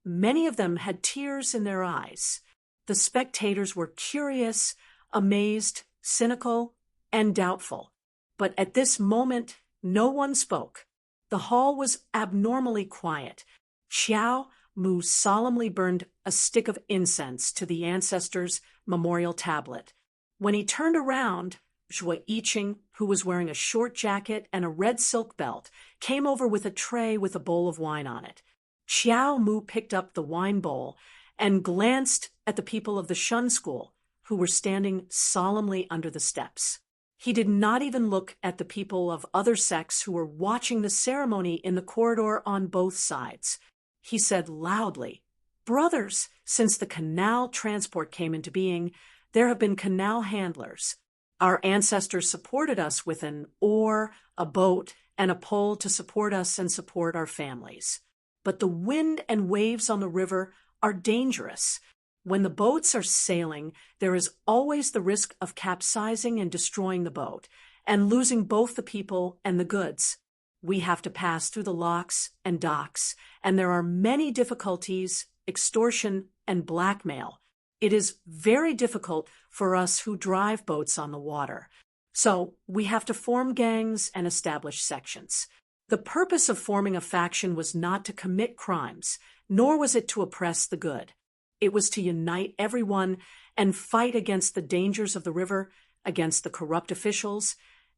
Many of them had tears in their eyes. The spectators were curious, amazed, cynical, and doubtful. But at this moment, no one spoke. The hall was abnormally quiet. Xiao Mu solemnly burned a stick of incense to the ancestors' memorial tablet. When he turned around, Zhuo Yiqing, who was wearing a short jacket and a red silk belt, came over with a tray with a bowl of wine on it. Xiao Mu picked up the wine bowl and glanced at the people of the Shun School, who were standing solemnly under the steps. He did not even look at the people of other sects who were watching the ceremony in the corridor on both sides. He said loudly, "Brothers, since the canal transport came into being, there have been canal handlers. Our ancestors supported us with an oar, a boat, and a pole to support us and support our families. But the wind and waves on the river are dangerous. When the boats are sailing, there is always the risk of capsizing and destroying the boat, and losing both the people and the goods. We have to pass through the locks and docks, and there are many difficulties, extortion, and blackmail. It is very difficult for us who drive boats on the water. So we have to form gangs and establish sections. The purpose of forming a faction was not to commit crimes, nor was it to oppress the good. It was to unite everyone and fight against the dangers of the river, against the corrupt officials,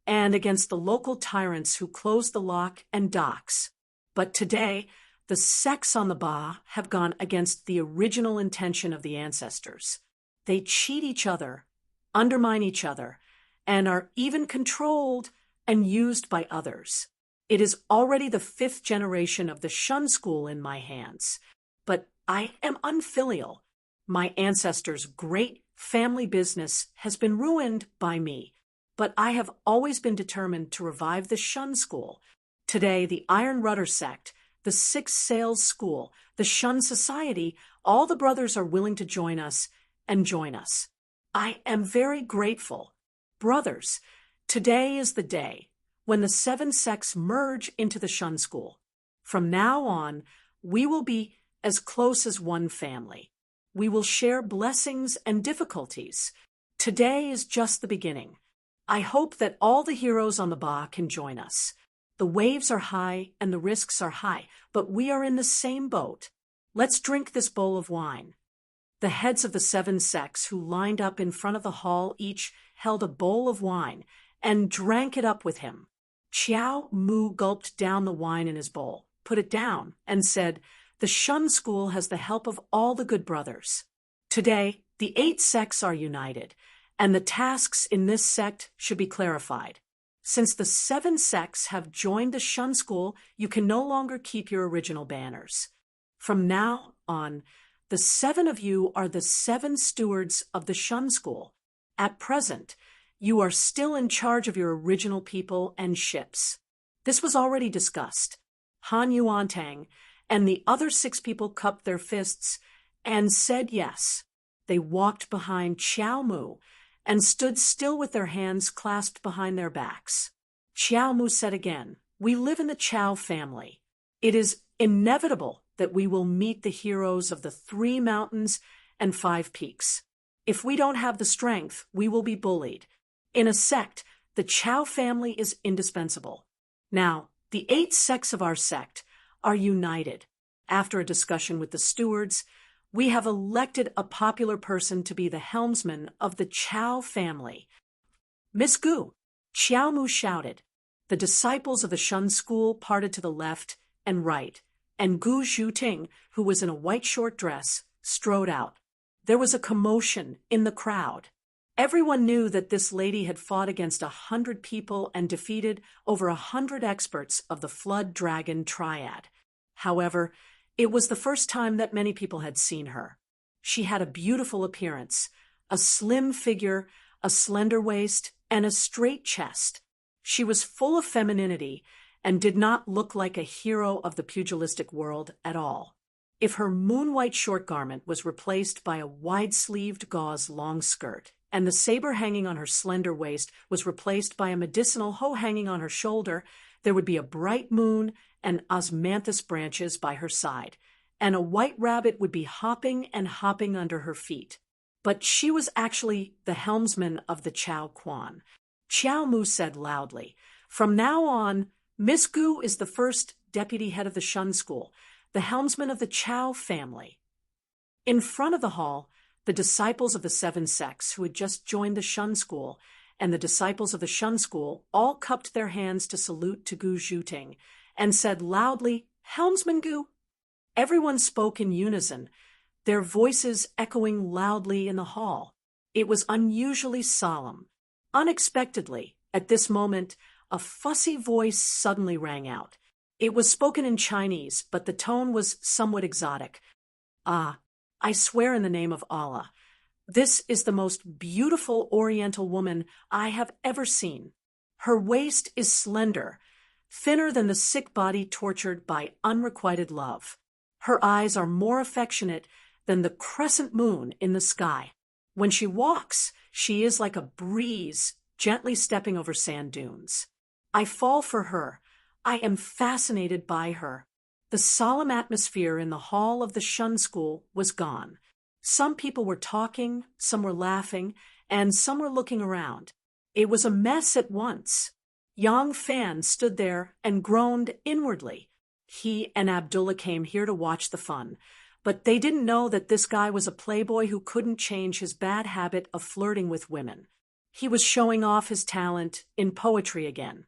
and against the local tyrants who closed the lock and docks. But today, the sects on the Ba have gone against the original intention of the ancestors. They cheat each other, undermine each other, and are even controlled and used by others. It is already the 5th generation of the Shun school in my hands. But I am unfilial. My ancestors' great family business has been ruined by me. But I have always been determined to revive the Shun school. Today, the Iron Rudder sect, the Six Sails School, the Shun Society, all the brothers are willing to join us and join us. I am very grateful. Brothers, today is the day when the 7 sects merge into the Shun school. From now on, we will be as close as one family. We will share blessings and difficulties. Today is just the beginning. I hope that all the heroes on the Ba can join us. The waves are high and the risks are high, but we are in the same boat. Let's drink this bowl of wine. The heads of the 7 sects who lined up in front of the hall each held a bowl of wine and drank it up with him. Chiao Mu gulped down the wine in his bowl, put it down, and said, "The Shun school has the help of all the good brothers. Today, the 8 sects are united, and the tasks in this sect should be clarified. Since the 7 sects have joined the Shun school, you can no longer keep your original banners. From now on, the 7 of you are the 7 stewards of the Shun school. At present, you are still in charge of your original people and ships." This was already discussed. Han Yuantang and the other 6 people cupped their fists and said yes. They walked behind Chiao Mu and stood still with their hands clasped behind their backs. Chiao Mu said again, "We live in the Chao family. It is inevitable that we will meet the heroes of the 3 mountains and 5 peaks. If we don't have the strength, we will be bullied. In a sect, the Chao family is indispensable. Now, the 8 sects of our sect are united. After a discussion with the stewards, we have elected a popular person to be the helmsman of the Chao family." "Miss Gu," Chiao Mu shouted. The disciples of the Shun school parted to the left and right, and Gu Zhuting, who was in a white short dress, strode out. There was a commotion in the crowd. Everyone knew that this lady had fought against 100 people and defeated over 100 experts of the Flood Dragon Triad. However, it was the first time that many people had seen her. She had a beautiful appearance, a slim figure, a slender waist, and a straight chest. She was full of femininity and did not look like a hero of the pugilistic world at all. If her moon-white short garment was replaced by a wide-sleeved gauze long skirt, and the saber hanging on her slender waist was replaced by a medicinal hoe hanging on her shoulder, there would be a bright moon and osmanthus branches by her side, and a white rabbit would be hopping and hopping under her feet. But she was actually the helmsman of the Chao Quan. Chiao Mu said loudly, "From now on, Miss Gu is the first deputy head of the Shun school, the helmsman of the Chao family." In front of the hall, the disciples of the 7 sects who had just joined the Shun school and the disciples of the Shun school all cupped their hands to salute to Gu Zhuting and said loudly, "Helmsman Gu." Everyone spoke in unison, their voices echoing loudly in the hall. It was unusually solemn. Unexpectedly, at this moment, a fussy voice suddenly rang out. It was spoken in Chinese, but the tone was somewhat exotic. Ah, I swear in the name of Allah, this is the most beautiful Oriental woman I have ever seen. Her waist is slender, thinner than the sick body tortured by unrequited love. Her eyes are more affectionate than the crescent moon in the sky. When she walks, she is like a breeze gently stepping over sand dunes. I fall for her. I am fascinated by her. The solemn atmosphere in the hall of the Shun School was gone. Some people were talking, some were laughing, and some were looking around. It was a mess at once. Yang Fan stood there and groaned inwardly. He and Abdullah came here to watch the fun, but they didn't know that this guy was a playboy who couldn't change his bad habit of flirting with women. He was showing off his talent in poetry again.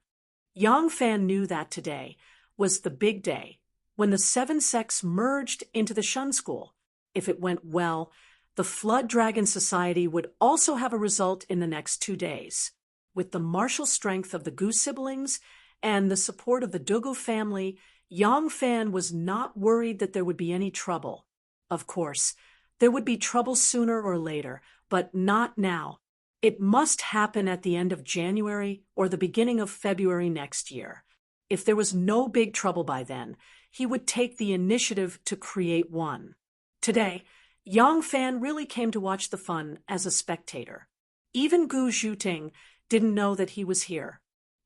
Yang Fan knew that today was the big day, when the 7 sects merged into the Shun School. If it went well, the Flood Dragon Society would also have a result in the next 2 days. With the martial strength of the Gu siblings and the support of the Dugu family, Yang Fan was not worried that there would be any trouble. Of course, there would be trouble sooner or later, but not now. It must happen at the end of January or the beginning of February next year. If there was no big trouble by then, he would take the initiative to create one. Today, Yang Fan really came to watch the fun as a spectator. Even Gu Zhuting didn't know that he was here.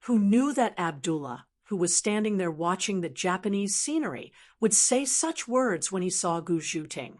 Who knew that Abdullah, who was standing there watching the Japanese scenery, would say such words when he saw Gu Zhuting?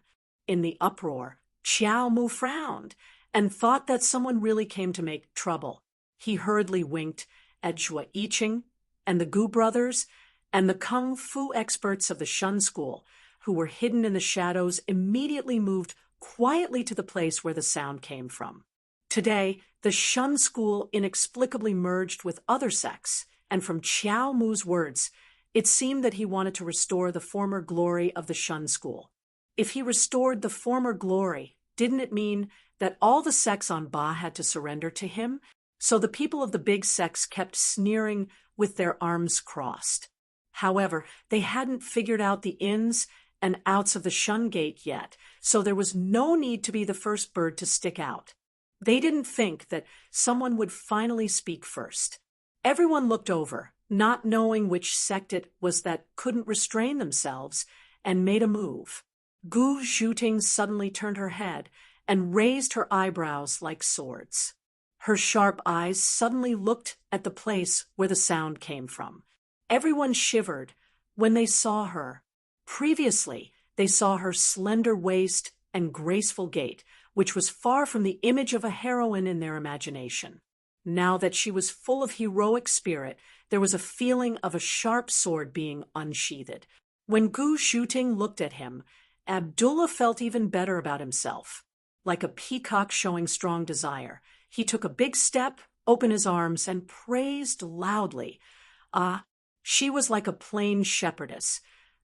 In the uproar, Xiao Mu frowned and thought that someone really came to make trouble. He hurriedly winked at Zhuo Yiqing and the Gu brothers and the kung fu experts of the Shun School, who were hidden in the shadows, immediately moved quietly to the place where the sound came from. Today, the Shun School inexplicably merged with other sects, and from Qiao Mu's words, it seemed that he wanted to restore the former glory of the Shun School. If he restored the former glory, didn't it mean that all the sects on Ba had to surrender to him? So the people of the big sects kept sneering with their arms crossed. However, they hadn't figured out the ins and outs of the Shun Gate yet, so there was no need to be the first bird to stick out. They didn't think that someone would finally speak first. Everyone looked over, not knowing which sect it was that couldn't restrain themselves, and made a move. Gu Zhuting suddenly turned her head and raised her eyebrows like swords. Her sharp eyes suddenly looked at the place where the sound came from. Everyone shivered when they saw her. Previously, they saw her slender waist and graceful gait, which was far from the image of a heroine in their imagination. Now that she was full of heroic spirit, there was a feeling of a sharp sword being unsheathed. When Gu Zhuting looked at him, Abdullah felt even better about himself. Like a peacock showing strong desire, he took a big step, opened his arms, and praised loudly. She was like a plain shepherdess,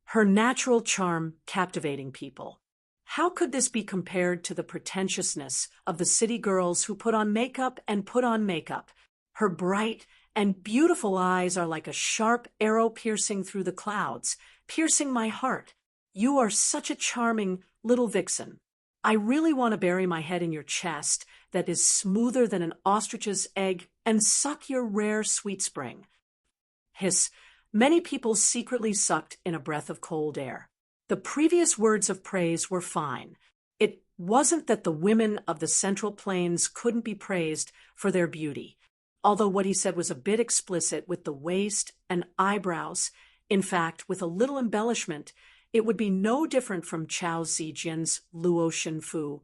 her natural charm captivating people. How could this be compared to the pretentiousness of the city girls who put on makeup and put on makeup? Her bright and beautiful eyes are like a sharp arrow piercing through the clouds, piercing my heart. You are such a charming little vixen. I really want to bury my head in your chest that is smoother than an ostrich's egg and suck your rare sweet spring. Hiss. Many people secretly sucked in a breath of cold air. The previous words of praise were fine. It wasn't that the women of the Central Plains couldn't be praised for their beauty, although what he said was a bit explicit with the waist and eyebrows. In fact, with a little embellishment, it would be no different from Chao Zijian's Luo Shenfu.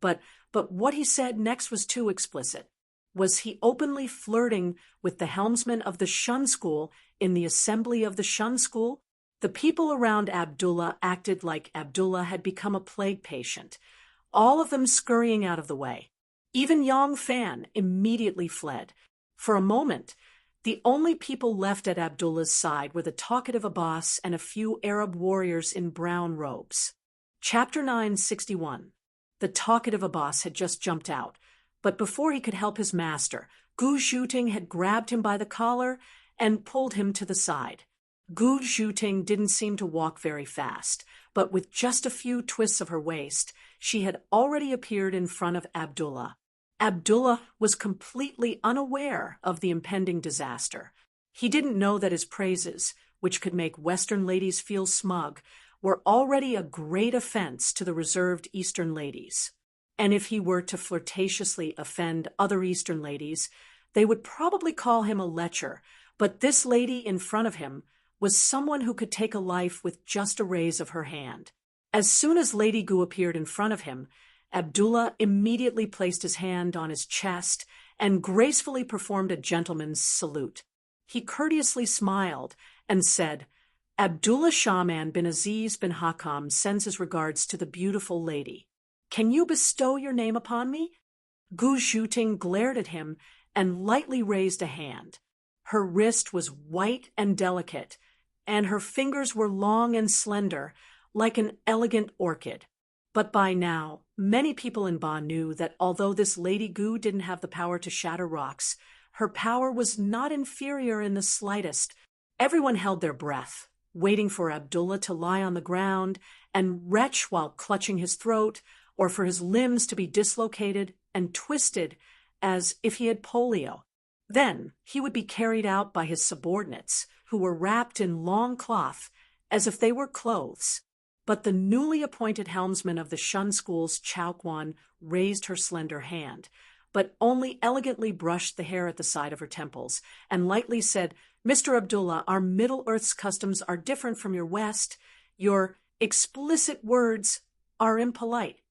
But what he said next was too explicit. Was he openly flirting with the helmsman of the Shun School in the assembly of the Shun School? The people around Abdullah acted like Abdullah had become a plague patient, all of them scurrying out of the way. Even Yang Fan immediately fled. For a moment, the only people left at Abdullah's side were the talkative Abbas and a few Arab warriors in brown robes. Chapter 961. The talkative Abbas had just jumped out. But before he could help his master, Gu Zhuting had grabbed him by the collar and pulled him to the side. Gu Zhuting didn't seem to walk very fast, but with just a few twists of her waist, she had already appeared in front of Abdullah. Abdullah was completely unaware of the impending disaster. He didn't know that his praises, which could make Western ladies feel smug, were already a great offense to the reserved Eastern ladies. And if he were to flirtatiously offend other Eastern ladies, they would probably call him a lecher, but this lady in front of him was someone who could take a life with just a raise of her hand. As soon as Lady Gu appeared in front of him, Abdullah immediately placed his hand on his chest and gracefully performed a gentleman's salute. He courteously smiled and said, "Abdullah Shahman bin Aziz bin Hakam sends his regards to the beautiful lady. Can you bestow your name upon me?" Gu Zhuting glared at him and lightly raised a hand. Her wrist was white and delicate, and her fingers were long and slender, like an elegant orchid. But by now, many people in Ba knew that although this Lady Gu didn't have the power to shatter rocks, her power was not inferior in the slightest. Everyone held their breath, waiting for Abdullah to lie on the ground and retch while clutching his throat, or for his limbs to be dislocated and twisted as if he had polio. Then he would be carried out by his subordinates, who were wrapped in long cloth as if they were clothes. But the newly appointed helmsman of the Shun School's Chao Quan raised her slender hand, but only elegantly brushed the hair at the side of her temples, and lightly said, "Mr. Abdullah, our Middle Earth's customs are different from your West. Your explicit words are impolite."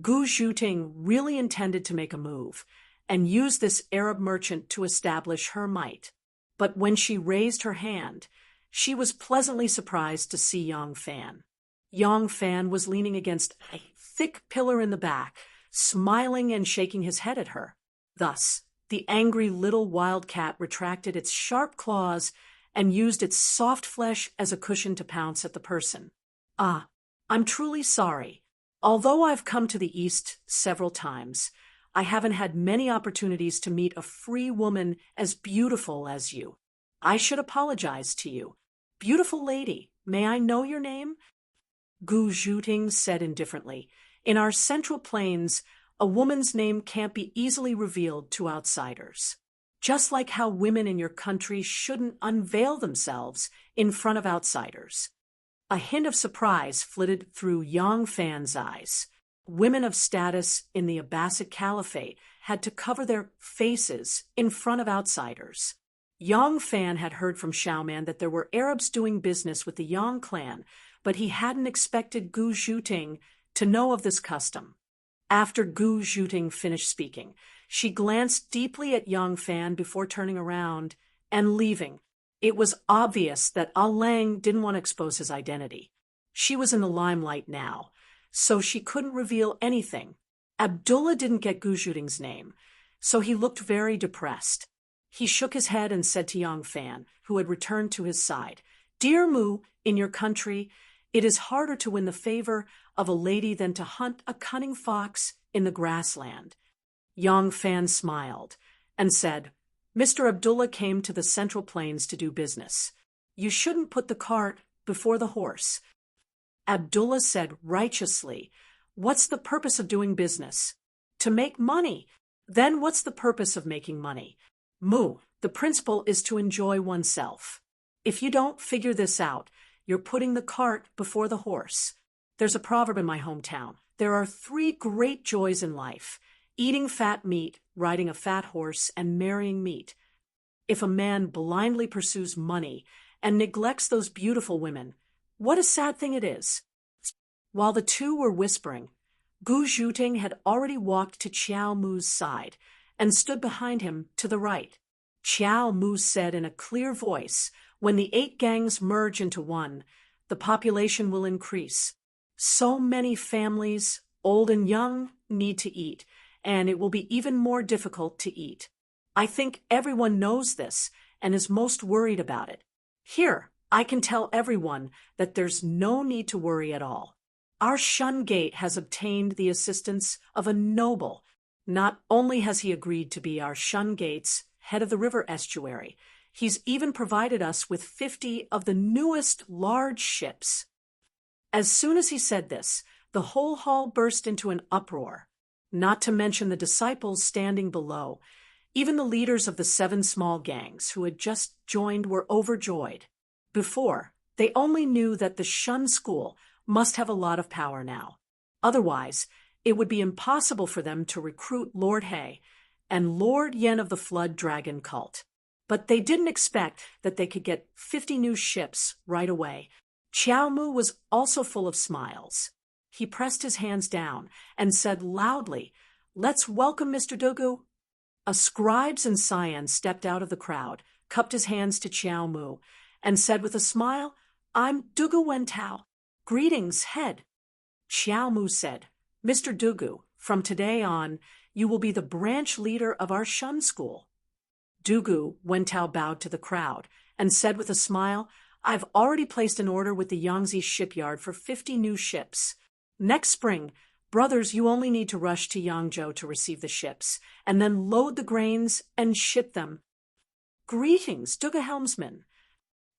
Gu Zhuting really intended to make a move, and use this Arab merchant to establish her might. But when she raised her hand, she was pleasantly surprised to see Yang Fan. Yang Fan was leaning against a thick pillar in the back, smiling and shaking his head at her. Thus, the angry little wildcat retracted its sharp claws and used its soft flesh as a cushion to pounce at the person. "Ah, I'm truly sorry. Although I've come to the East several times, I haven't had many opportunities to meet a free woman as beautiful as you. I should apologize to you. Beautiful lady, may I know your name?" Gu Zhuting said indifferently, "In our Central Plains, a woman's name can't be easily revealed to outsiders. Just like how women in your country shouldn't unveil themselves in front of outsiders." A hint of surprise flitted through Yang Fan's eyes. Women of status in the Abbasid Caliphate had to cover their faces in front of outsiders. Yang Fan had heard from Xiaoman that there were Arabs doing business with the Yang clan, but he hadn't expected Gu Zhuting to know of this custom. After Gu Zhuting finished speaking, she glanced deeply at Yang Fan before turning around and leaving. It was obvious that Lang didn't want to expose his identity. She was in the limelight now, so she couldn't reveal anything. Abdullah didn't get Gu Zhuting's name, so he looked very depressed. He shook his head and said to Yang Fan, who had returned to his side, "Dear Mu, in your country, it is harder to win the favor of a lady than to hunt a cunning fox in the grassland." Yang Fan smiled and said, "Mr. Abdullah came to the Central Plains to do business. You shouldn't put the cart before the horse." Abdullah said righteously, "What's the purpose of doing business? To make money. Then what's the purpose of making money? Mu, the principle is to enjoy oneself. If you don't figure this out, you're putting the cart before the horse. There's a proverb in my hometown. There are 3 great joys in life: eating fat meat, riding a fat horse, and marrying meat. If a man blindly pursues money and neglects those beautiful women, what a sad thing it is." While the two were whispering, Gu Zhuting had already walked to Qiao Mu's side and stood behind him to the right. Qiao Mu said in a clear voice, "When the 8 gangs merge into one, the population will increase. So many families, old and young, need to eat, and it will be even more difficult to eat. I think everyone knows this and is most worried about it. Here, I can tell everyone that there's no need to worry at all. Our Shun Gate has obtained the assistance of a noble. Not only has he agreed to be our Shun Gate's head of the river estuary, he's even provided us with 50 of the newest large ships. As soon as he said this, the whole hall burst into an uproar, not to mention the disciples standing below. Even the leaders of the 7 small gangs who had just joined were overjoyed. Before, they only knew that the Shun School must have a lot of power now. Otherwise, it would be impossible for them to recruit Lord Hay and Lord Yen of the Flood Dragon Cult. But they didn't expect that they could get 50 new ships right away. Qiao Mu was also full of smiles. He pressed his hands down and said loudly, "Let's welcome Mr. Dugu." A scribes and scions stepped out of the crowd, cupped his hands to Qiao Mu, and said with a smile, "I'm Dugu Wentao. Greetings, head." Qiao Mu said, "Mr. Dugu, from today on, you will be the branch leader of our Shun School." Dugu Wentao bowed to the crowd and said with a smile, "I've already placed an order with the Yangtze shipyard for 50 new ships. Next spring, brothers, you only need to rush to Yangzhou to receive the ships, and then load the grains and ship them." "Greetings, Dugu Helmsman."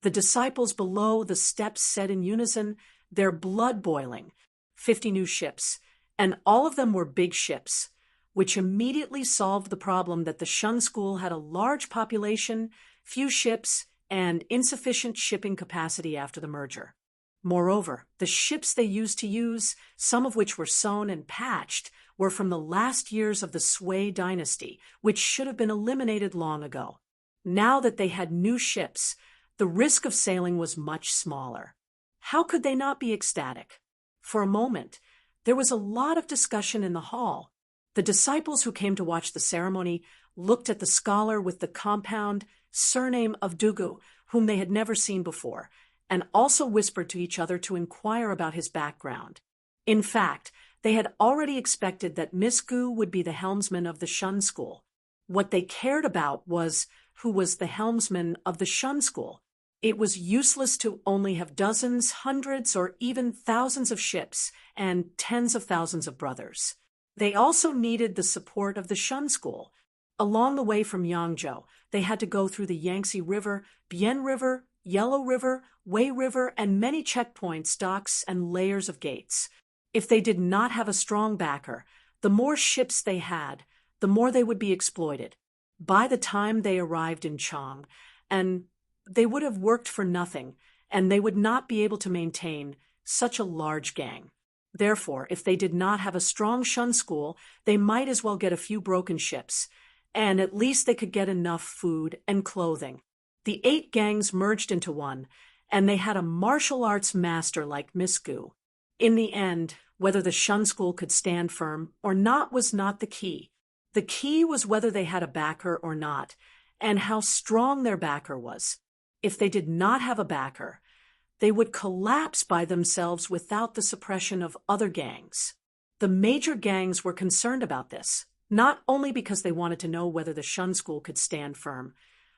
The disciples below the steps said in unison, their blood boiling. 50 new ships, and all of them were big ships, which immediately solved the problem that the Shun School had a large population, few ships, and insufficient shipping capacity after the merger. Moreover, the ships they used to use, some of which were sewn and patched, were from the last years of the Sui dynasty, which should have been eliminated long ago. Now that they had new ships, the risk of sailing was much smaller. How could they not be ecstatic? For a moment, there was a lot of discussion in the hall. The disciples who came to watch the ceremony looked at the scholar with the compound surname of Dugu, whom they had never seen before, and also whispered to each other to inquire about his background. In fact, they had already expected that Miss Gu would be the helmsman of the Shun School. What they cared about was who was the helmsman of the Shun School. It was useless to only have dozens, hundreds, or even thousands of ships and tens of thousands of brothers. They also needed the support of the Shun School. Along the way from Yangzhou, they had to go through the Yangtze River, Bian River, Yellow River, Wei River, and many checkpoints, docks, and layers of gates. If they did not have a strong backer, the more ships they had, the more they would be exploited. By the time they arrived in Chang, and they would have worked for nothing, and they would not be able to maintain such a large gang. Therefore, if they did not have a strong Shun School, they might as well get a few broken ships, and at least they could get enough food and clothing. The 8 gangs merged into one, and they had a martial arts master like Miss Gu. In the end, whether the Shun School could stand firm or not was not the key. The key was whether they had a backer or not, and how strong their backer was. If they did not have a backer, they would collapse by themselves without the suppression of other gangs. The major gangs were concerned about this, not only because they wanted to know whether the Shun School could stand firm,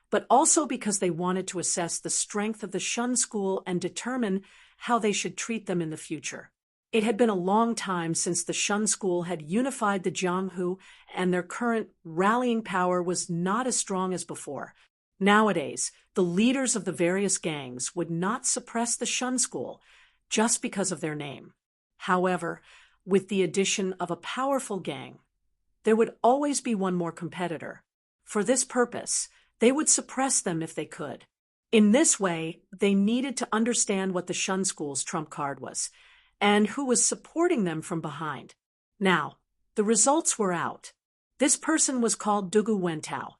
but also because they wanted to assess the strength of the Shun School and determine how they should treat them in the future. It had been a long time since the Shun School had unified the Jianghu, and their current rallying power was not as strong as before. Nowadays, the leaders of the various gangs would not suppress the Shun School just because of their name. However, with the addition of a powerful gang, there would always be one more competitor. For this purpose, they would suppress them if they could. In this way, they needed to understand what the Shun School's trump card was, and who was supporting them from behind. Now, the results were out. This person was called Dugu Wentao.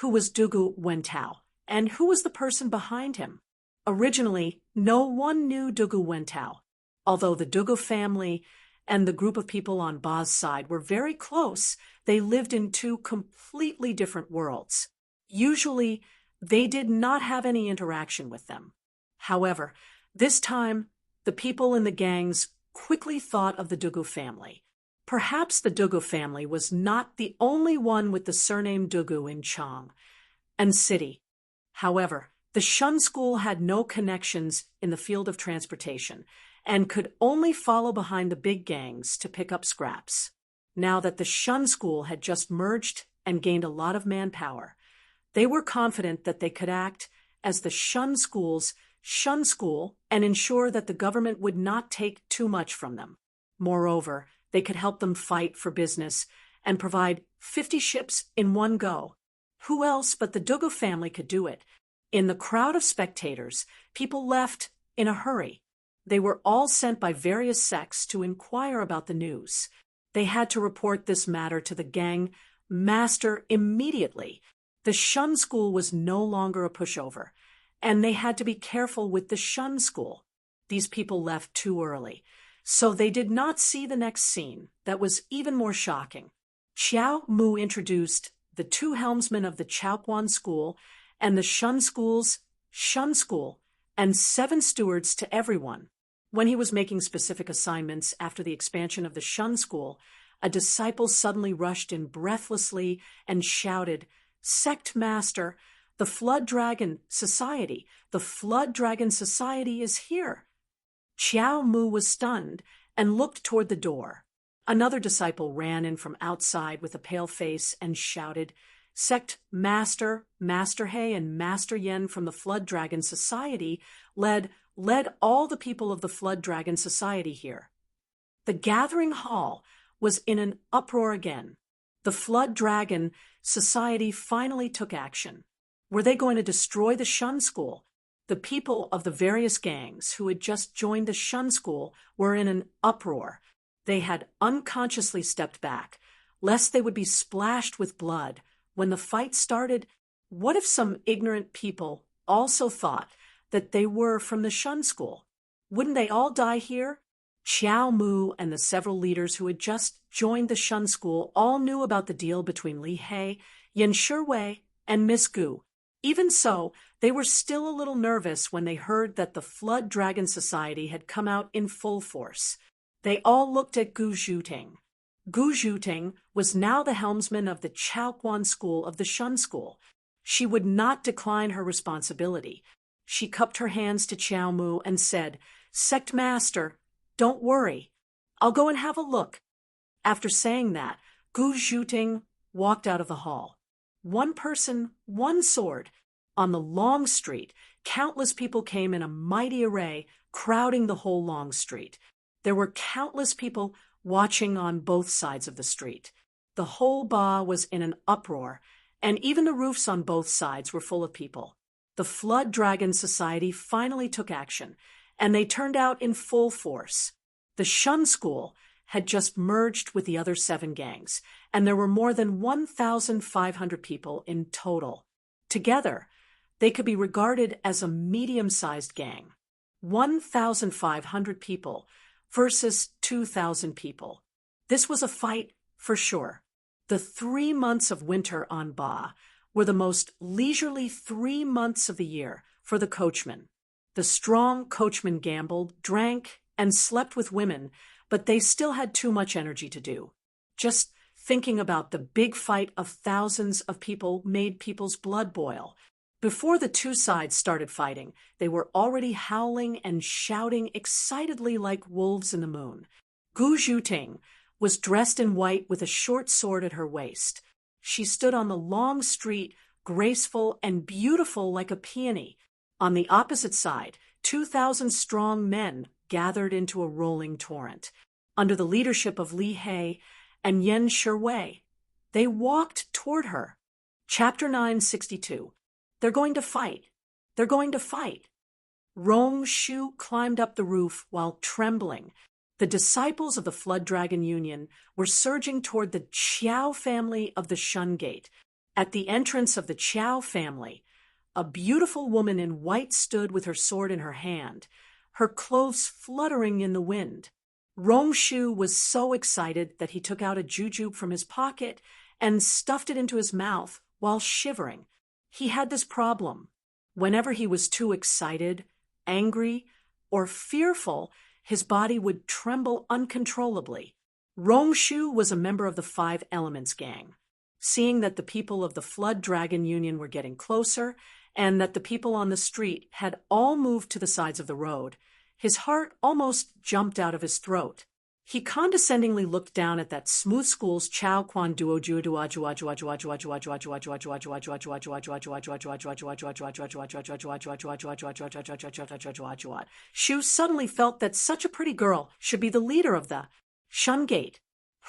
Who was Dugu Wentao, and who was the person behind him? Originally, no one knew Dugu Wentao. Although the Dugu family and the group of people on Ba's side were very close, they lived in 2 completely different worlds. Usually, they did not have any interaction with them. However, this time, the people in the gangs quickly thought of the Dugu family. Perhaps the Dugu family was not the only one with the surname Dugu in Chang and city. However, the Shun School had no connections in the field of transportation and could only follow behind the big gangs to pick up scraps. now that the Shun School had just merged and gained a lot of manpower. They were confident that they could act as the Shun School's Shun School and ensure that the government would not take too much from them. Moreover, they could help them fight for business and provide 50 ships in one go. Who else but the Dugu family could do it? In the crowd of spectators, people left in a hurry. They were all sent by various sects to inquire about the news. They had to report this matter to the gang master immediately. The Shun School was no longer a pushover, and they had to be careful with the Shun School. These people left too early, so they did not see the next scene that was even more shocking. Qiao Mu introduced the two helmsmen of the Chaoquan School and the Shun School's Shun School and 7 stewards to everyone. When he was making specific assignments after the expansion of the Shun School, a disciple suddenly rushed in breathlessly and shouted, "Sect Master, the Flood Dragon Society! The Flood Dragon Society is here!" Qiao Mu was stunned and looked toward the door. Another disciple ran in from outside with a pale face and shouted, "Sect Master, Master He and Master Yen from the Flood Dragon Society led all the people of the Flood Dragon Society here." The gathering hall was in an uproar again. The Flood Dragon Society finally took action. Were they going to destroy the Shun School? The people of the various gangs who had just joined the Shun School were in an uproar. They had unconsciously stepped back, lest they would be splashed with blood. When the fight started, what if some ignorant people also thought that they were from the Shun School? Wouldn't they all die here? Qiao Mu and the several leaders who had just joined the Shun School all knew about the deal between Li He, Yen Shiwei, and Miss Gu. Even so, they were still a little nervous when they heard that the Flood Dragon Society had come out in full force. They all looked at Gu Zhuting. Gu Zhuting was now the helmsman of the Chaoquan School of the Shun School. She would not decline her responsibility. She cupped her hands to Qiao Mu and said, "Sect Master, don't worry. I'll go and have a look." After saying that, Gu Zhuting walked out of the hall. One person, one sword. On the long street, countless people came in a mighty array, crowding the whole long street. There were countless people watching on both sides of the street. The whole Ba was in an uproar, and even the roofs on both sides were full of people. The Flood Dragon Society finally took action, and they turned out in full force. The Shun School had just merged with the other 7 gangs, and there were more than 1,500 people in total. Together, they could be regarded as a medium-sized gang. 1,500 people versus 2,000 people. This was a fight for sure. The 3 months of winter on Ba were the most leisurely 3 months of the year for the coachmen. The strong coachmen gambled, drank, and slept with women, but they still had too much energy to do. Just thinking about the big fight of thousands of people made people's blood boil. Before the two sides started fighting, they were already howling and shouting excitedly like wolves in the moon. Gu Zhuting was dressed in white with a short sword at her waist. She stood on the long street, graceful and beautiful like a peony. On the opposite side, 2,000 strong men gathered into a rolling torrent. Under the leadership of Li He and Yen Shiwei, they walked toward her. Chapter 962. They're going to fight. They're going to fight. Rong Shu climbed up the roof while trembling. The disciples of the Flood Dragon Union were surging toward the Qiao family of the Shun Gate. At the entrance of the Qiao family, a beautiful woman in white stood with her sword in her hand, her clothes fluttering in the wind. Rong Shu was so excited that he took out a jujube from his pocket and stuffed it into his mouth while shivering. He had this problem. Whenever he was too excited, angry, or fearful, his body would tremble uncontrollably. Rong Shu was a member of the 5 Elements gang. Seeing that the people of the Flood Dragon Union were getting closer, and that the people on the street had all moved to the sides of the road, his heart almost jumped out of his throat. He condescendingly looked down at that smooth school's chow quan duo duo duo duo duo duo duo duo duo duo duo duo duo duo duo duo duo. Shu suddenly felt that such a pretty girl should be the leader of the Shungate.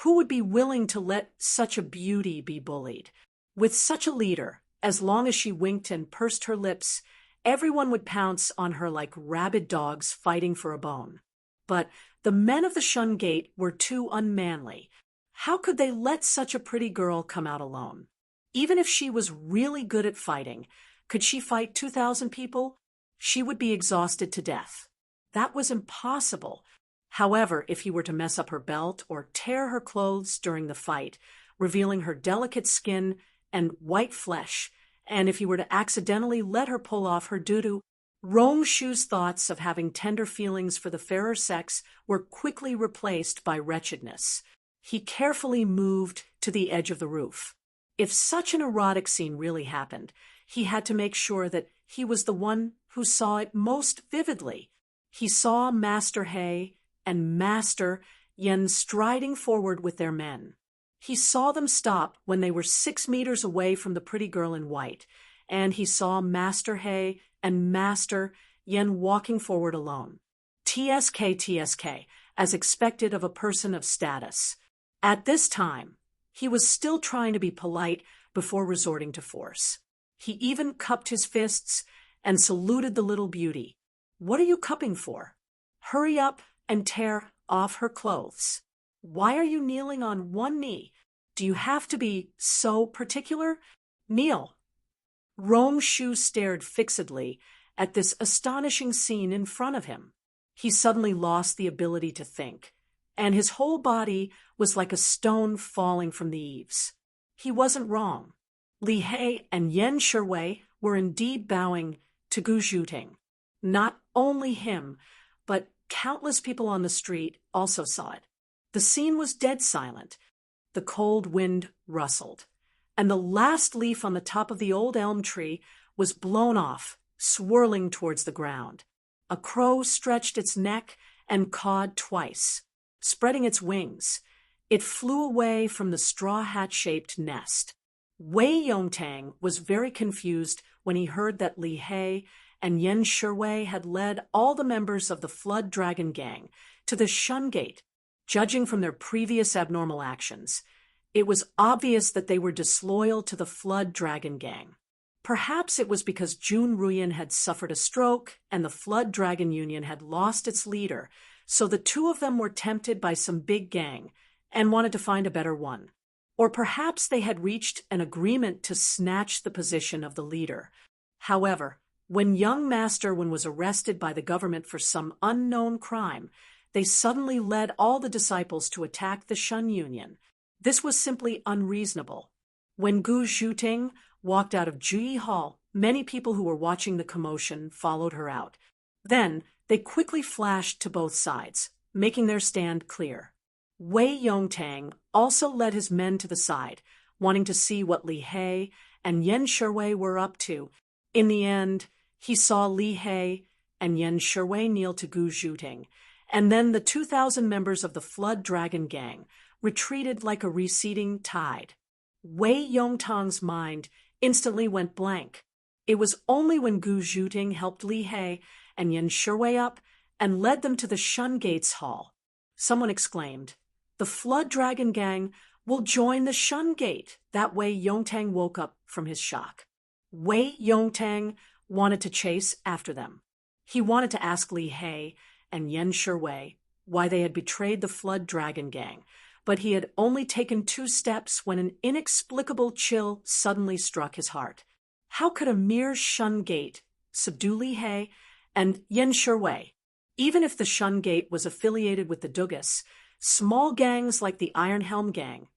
Who would be willing to let such a beauty be bullied? With such a leader, as long as she winked and pursed her lips, everyone would pounce on her like rabid dogs fighting for a bone. But the men of the Shungate were too unmanly. How could they let such a pretty girl come out alone? Even if she was really good at fighting, could she fight 2,000 people? She would be exhausted to death. That was impossible. However, if he were to mess up her belt or tear her clothes during the fight, revealing her delicate skin and white flesh, and if he were to accidentally let her pull off her doo-doo, Rong Shu's thoughts of having tender feelings for the fairer sex were quickly replaced by wretchedness. He carefully moved to the edge of the roof. If such an erotic scene really happened, he had to make sure that he was the one who saw it most vividly. He saw Master He and Master Yen striding forward with their men. He saw them stop when they were 6 meters away from the pretty girl in white, and he saw Master He and Master Yen walking forward alone. TSK, as expected of a person of status. At this time, he was still trying to be polite before resorting to force. He even cupped his fists and saluted the little beauty. What are you cupping for? Hurry up and tear off her clothes. Why are you kneeling on one knee? Do you have to be so particular? Kneel. Rong Shu stared fixedly at this astonishing scene in front of him. He suddenly lost the ability to think, and his whole body was like a stone falling from the eaves. He wasn't wrong. Li He and Yen Shiwei were indeed bowing to Gu Zhuting. Not only him, but countless people on the street also saw it. The scene was dead silent. The cold wind rustled, and the last leaf on the top of the old elm tree was blown off, swirling towards the ground. A crow stretched its neck and cawed twice, spreading its wings. It flew away from the straw hat-shaped nest. Wei Yongtang was very confused when he heard that Li He and Yen Shiwei had led all the members of the Flood Dragon Gang to the Shungate. Judging from their previous abnormal actions, it was obvious that they were disloyal to the Flood Dragon Gang. Perhaps it was because Jun Ruyan had suffered a stroke and the Flood Dragon Union had lost its leader, so the two of them were tempted by some big gang and wanted to find a better one. Or perhaps they had reached an agreement to snatch the position of the leader. However, when young Master Wen was arrested by the government for some unknown crime, they suddenly led all the disciples to attack the Shun Union. This was simply unreasonable. When Gu Zhuting walked out of Juyi Hall, many people who were watching the commotion followed her out. Then they quickly flashed to both sides, making their stand clear. Wei Yongtang also led his men to the side, wanting to see what Li He and Yen Shiwei were up to. In the end, he saw Li He and Yen Shiwei kneel to Gu Zhuting, and then the 2,000 members of the Flood Dragon Gang retreated like a receding tide. Wei Yongtang's mind instantly went blank. It was only when Gu Zhuting helped Li He and Yen Shiwei up and led them to the Shun Gates Hall. Someone exclaimed, "The Flood Dragon Gang will join the Shun Gate." That way Yongtang woke up from his shock. Wei Yongtang wanted to chase after them. He wanted to ask Li He and Yen Shiwei why they had betrayed the Flood Dragon Gang, but he had only taken 2 steps when an inexplicable chill suddenly struck his heart. How could a mere Shun Gate subdue Li He and Yen Shiwei? Even if the Shun Gate was affiliated with the Dugas, small gangs like the Iron Helm Gang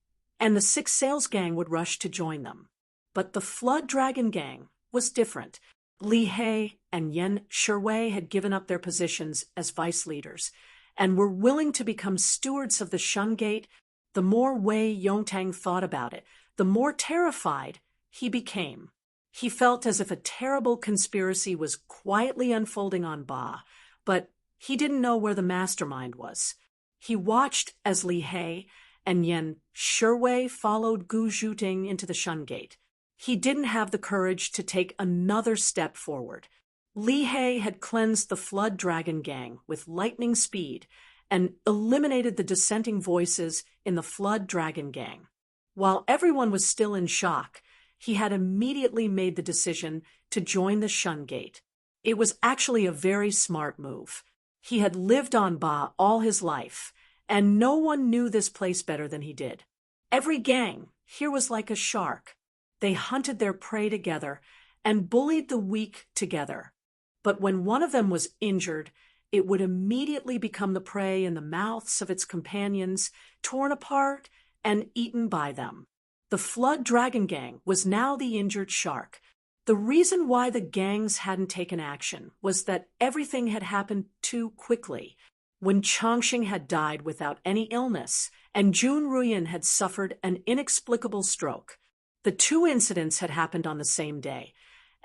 and the Six Sails Gang would rush to join them. But the Flood Dragon Gang was different. Li He and Yen Shiwei had given up their positions as vice leaders and were willing to become stewards of the Shun Gate. The more Wei Yongtang thought about it, the more terrified he became. He felt as if a terrible conspiracy was quietly unfolding on Ba, but he didn't know where the mastermind was. He watched as Li He and Yan Shiwei followed Gu Zhuting into the Shun Gate. He didn't have the courage to take another step forward. Li He had cleansed the Flood Dragon Gang with lightning speed and eliminated the dissenting voices in the Flood Dragon Gang. While everyone was still in shock, he had immediately made the decision to join the Shun Gate. It was actually a very smart move. He had lived on Ba all his life, and no one knew this place better than he did. Every gang here was like a shark. They hunted their prey together and bullied the weak together. But when one of them was injured, it would immediately become the prey in the mouths of its companions, torn apart and eaten by them. The Flood Dragon Gang was now the injured shark. The reason why the gangs hadn't taken action was that everything had happened too quickly. When Changxing had died without any illness, and Jun Ruyan had suffered an inexplicable stroke. The two incidents had happened on the same day,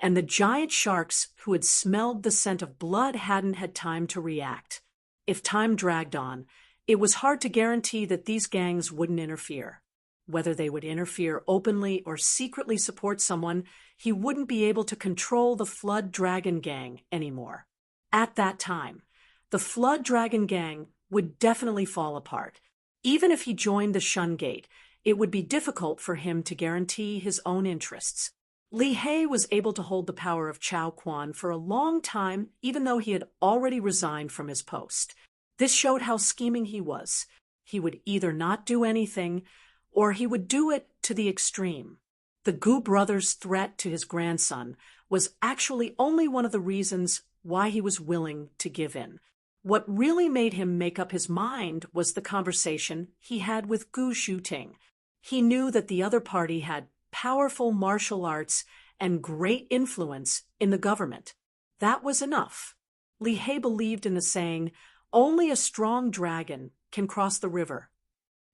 and the giant sharks who had smelled the scent of blood hadn't had time to react. If time dragged on, it was hard to guarantee that these gangs wouldn't interfere. Whether they would interfere openly or secretly support someone, he wouldn't be able to control the Flood Dragon Gang anymore. At that time, the Flood Dragon Gang would definitely fall apart. Even if he joined the Shun Gate, it would be difficult for him to guarantee his own interests. Li He was able to hold the power of Chao Quan for a long time, even though he had already resigned from his post. This showed how scheming he was. He would either not do anything, or he would do it to the extreme. The Gu brothers' threat to his grandson was actually only one of the reasons why he was willing to give in. What really made him make up his mind was the conversation he had with Gu Zhuting. He knew that the other party had powerful martial arts and great influence in the government. That was enough. Li He believed in the saying, "Only a strong dragon can cross the river."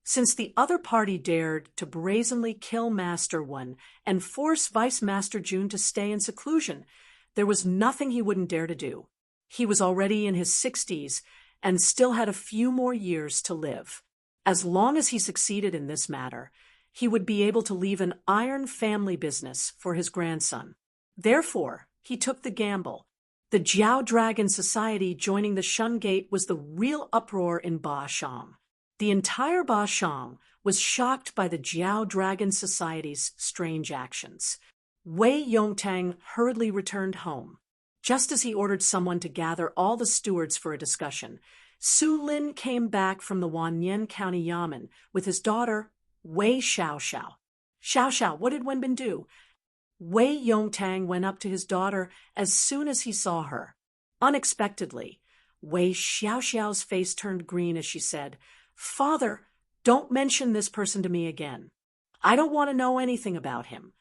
Since the other party dared to brazenly kill Master Wen and force Vice Master Jun to stay in seclusion, there was nothing he wouldn't dare to do. He was already in his 60s and still had a few more years to live. As long as he succeeded in this matter, he would be able to leave an iron family business for his grandson. Therefore, he took the gamble. The Jiao Dragon Society joining the Shun Gate was the real uproar in Ba Shang. The entire Ba Shang was shocked by the Jiao Dragon Society's strange actions. Wei Yongtang hurriedly returned home. Just as he ordered someone to gather all the stewards for a discussion, Su Lin came back from the Wanyan County Yamen with his daughter, Wei Xiaoxiao. Xiaoxiao, what did Wenbin do? Wei Yongtang went up to his daughter as soon as he saw her. Unexpectedly, Wei Xiaoxiao's face turned green as she said, "Father, don't mention this person to me again. I don't want to know anything about him."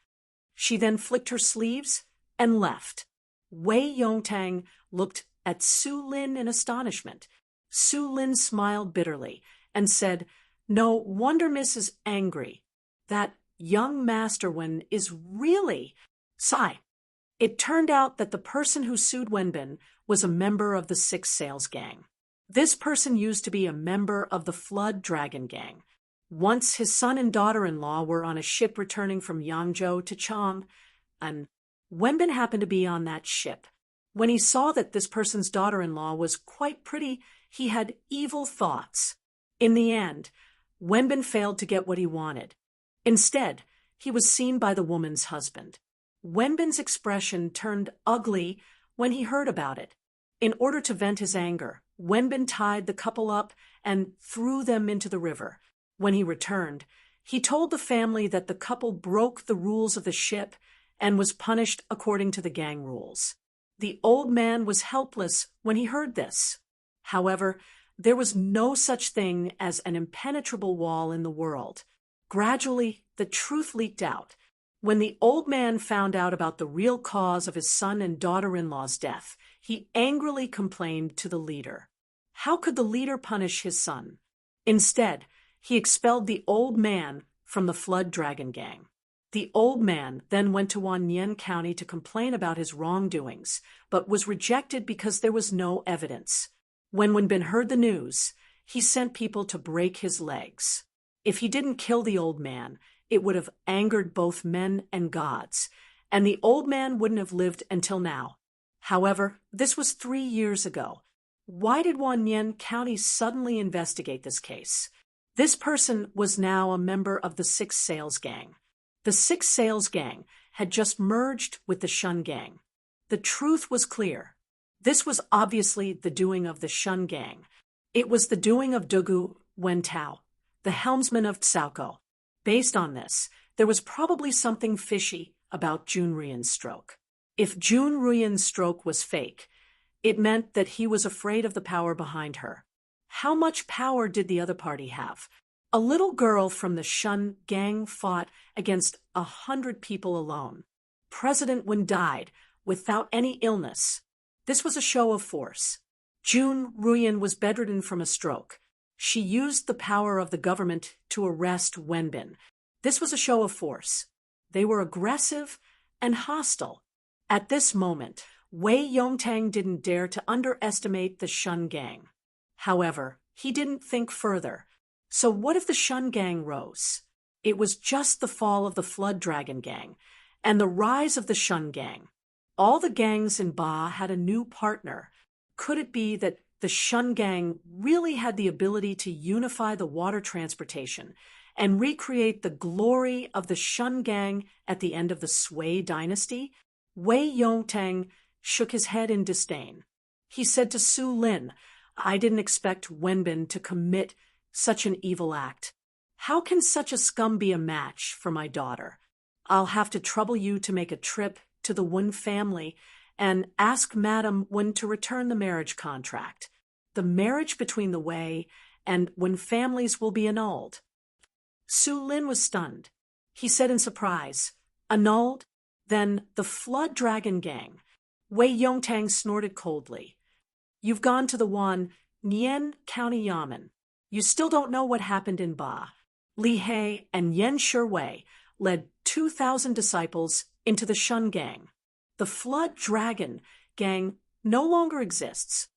She then flicked her sleeves and left. Wei Yongtang looked at Su Lin in astonishment. Su Lin smiled bitterly and said, "No wonder Miss is angry. That young Master Wen is really..." Sigh. It turned out that the person who sued Wenbin was a member of the Six Sails Gang. This person used to be a member of the Flood Dragon Gang. Once his son and daughter-in-law were on a ship returning from Yangzhou to Chang, and Wenbin happened to be on that ship. When he saw that this person's daughter-in-law was quite pretty, he had evil thoughts. In the end, Wenbin failed to get what he wanted. Instead, he was seen by the woman's husband. Wenbin's expression turned ugly when he heard about it. In order to vent his anger, Wenbin tied the couple up and threw them into the river. When he returned, he told the family that the couple broke the rules of the ship and was punished according to the gang rules. The old man was helpless when he heard this. However, there was no such thing as an impenetrable wall in the world. Gradually, the truth leaked out. When the old man found out about the real cause of his son and daughter-in-law's death, he angrily complained to the leader. How could the leader punish his son? Instead, he expelled the old man from the Flood Dragon Gang. The old man then went to Wanyan County to complain about his wrongdoings, but was rejected because there was no evidence. When Wenbin heard the news, he sent people to break his legs. If he didn't kill the old man, it would have angered both men and gods, and the old man wouldn't have lived until now. However, this was 3 years ago. Why did Wanyan County suddenly investigate this case? This person was now a member of the Six Sails Gang. The Six Sails Gang had just merged with the Shun Gang. The truth was clear. This was obviously the doing of the Shun Gang. It was the doing of Dugu Wentao, the helmsman of Tsauko. Based on this, there was probably something fishy about Jun Ruyan's stroke. If Jun Ruyan's stroke was fake, it meant that he was afraid of the power behind her. How much power did the other party have? A little girl from the Shun Gang fought against 100 people alone. President Wen died without any illness. This was a show of force. Jun Ruyan was bedridden from a stroke. She used the power of the government to arrest Wenbin. This was a show of force. They were aggressive and hostile. At this moment, Wei Yongtang didn't dare to underestimate the Shun Gang. However, he didn't think further. So what if the Shun Gang rose? It was just the fall of the Flood Dragon Gang and the rise of the Shun Gang. All the gangs in Ba had a new partner. Could it be that the Shun Gang really had the ability to unify the water transportation and recreate the glory of the Shun Gang at the end of the Sui dynasty? Wei Yongtang shook his head in disdain. He said to Su Lin, "I didn't expect Wenbin to commit such an evil act. How can such a scum be a match for my daughter? I'll have to trouble you to make a trip to the Wen family and ask Madam Wen to return the marriage contract. The marriage between the Wei and Wen families will be annulled." Su Lin was stunned. He said in surprise, "Annulled? Then the Flood Dragon Gang." Wei Yongtang snorted coldly. "You've gone to the Wanyan County Yamen. You still don't know what happened in Ba. Li He and Yen Shiwei led 2,000 disciples into the Shun Gang. The Flood Dragon Gang no longer exists."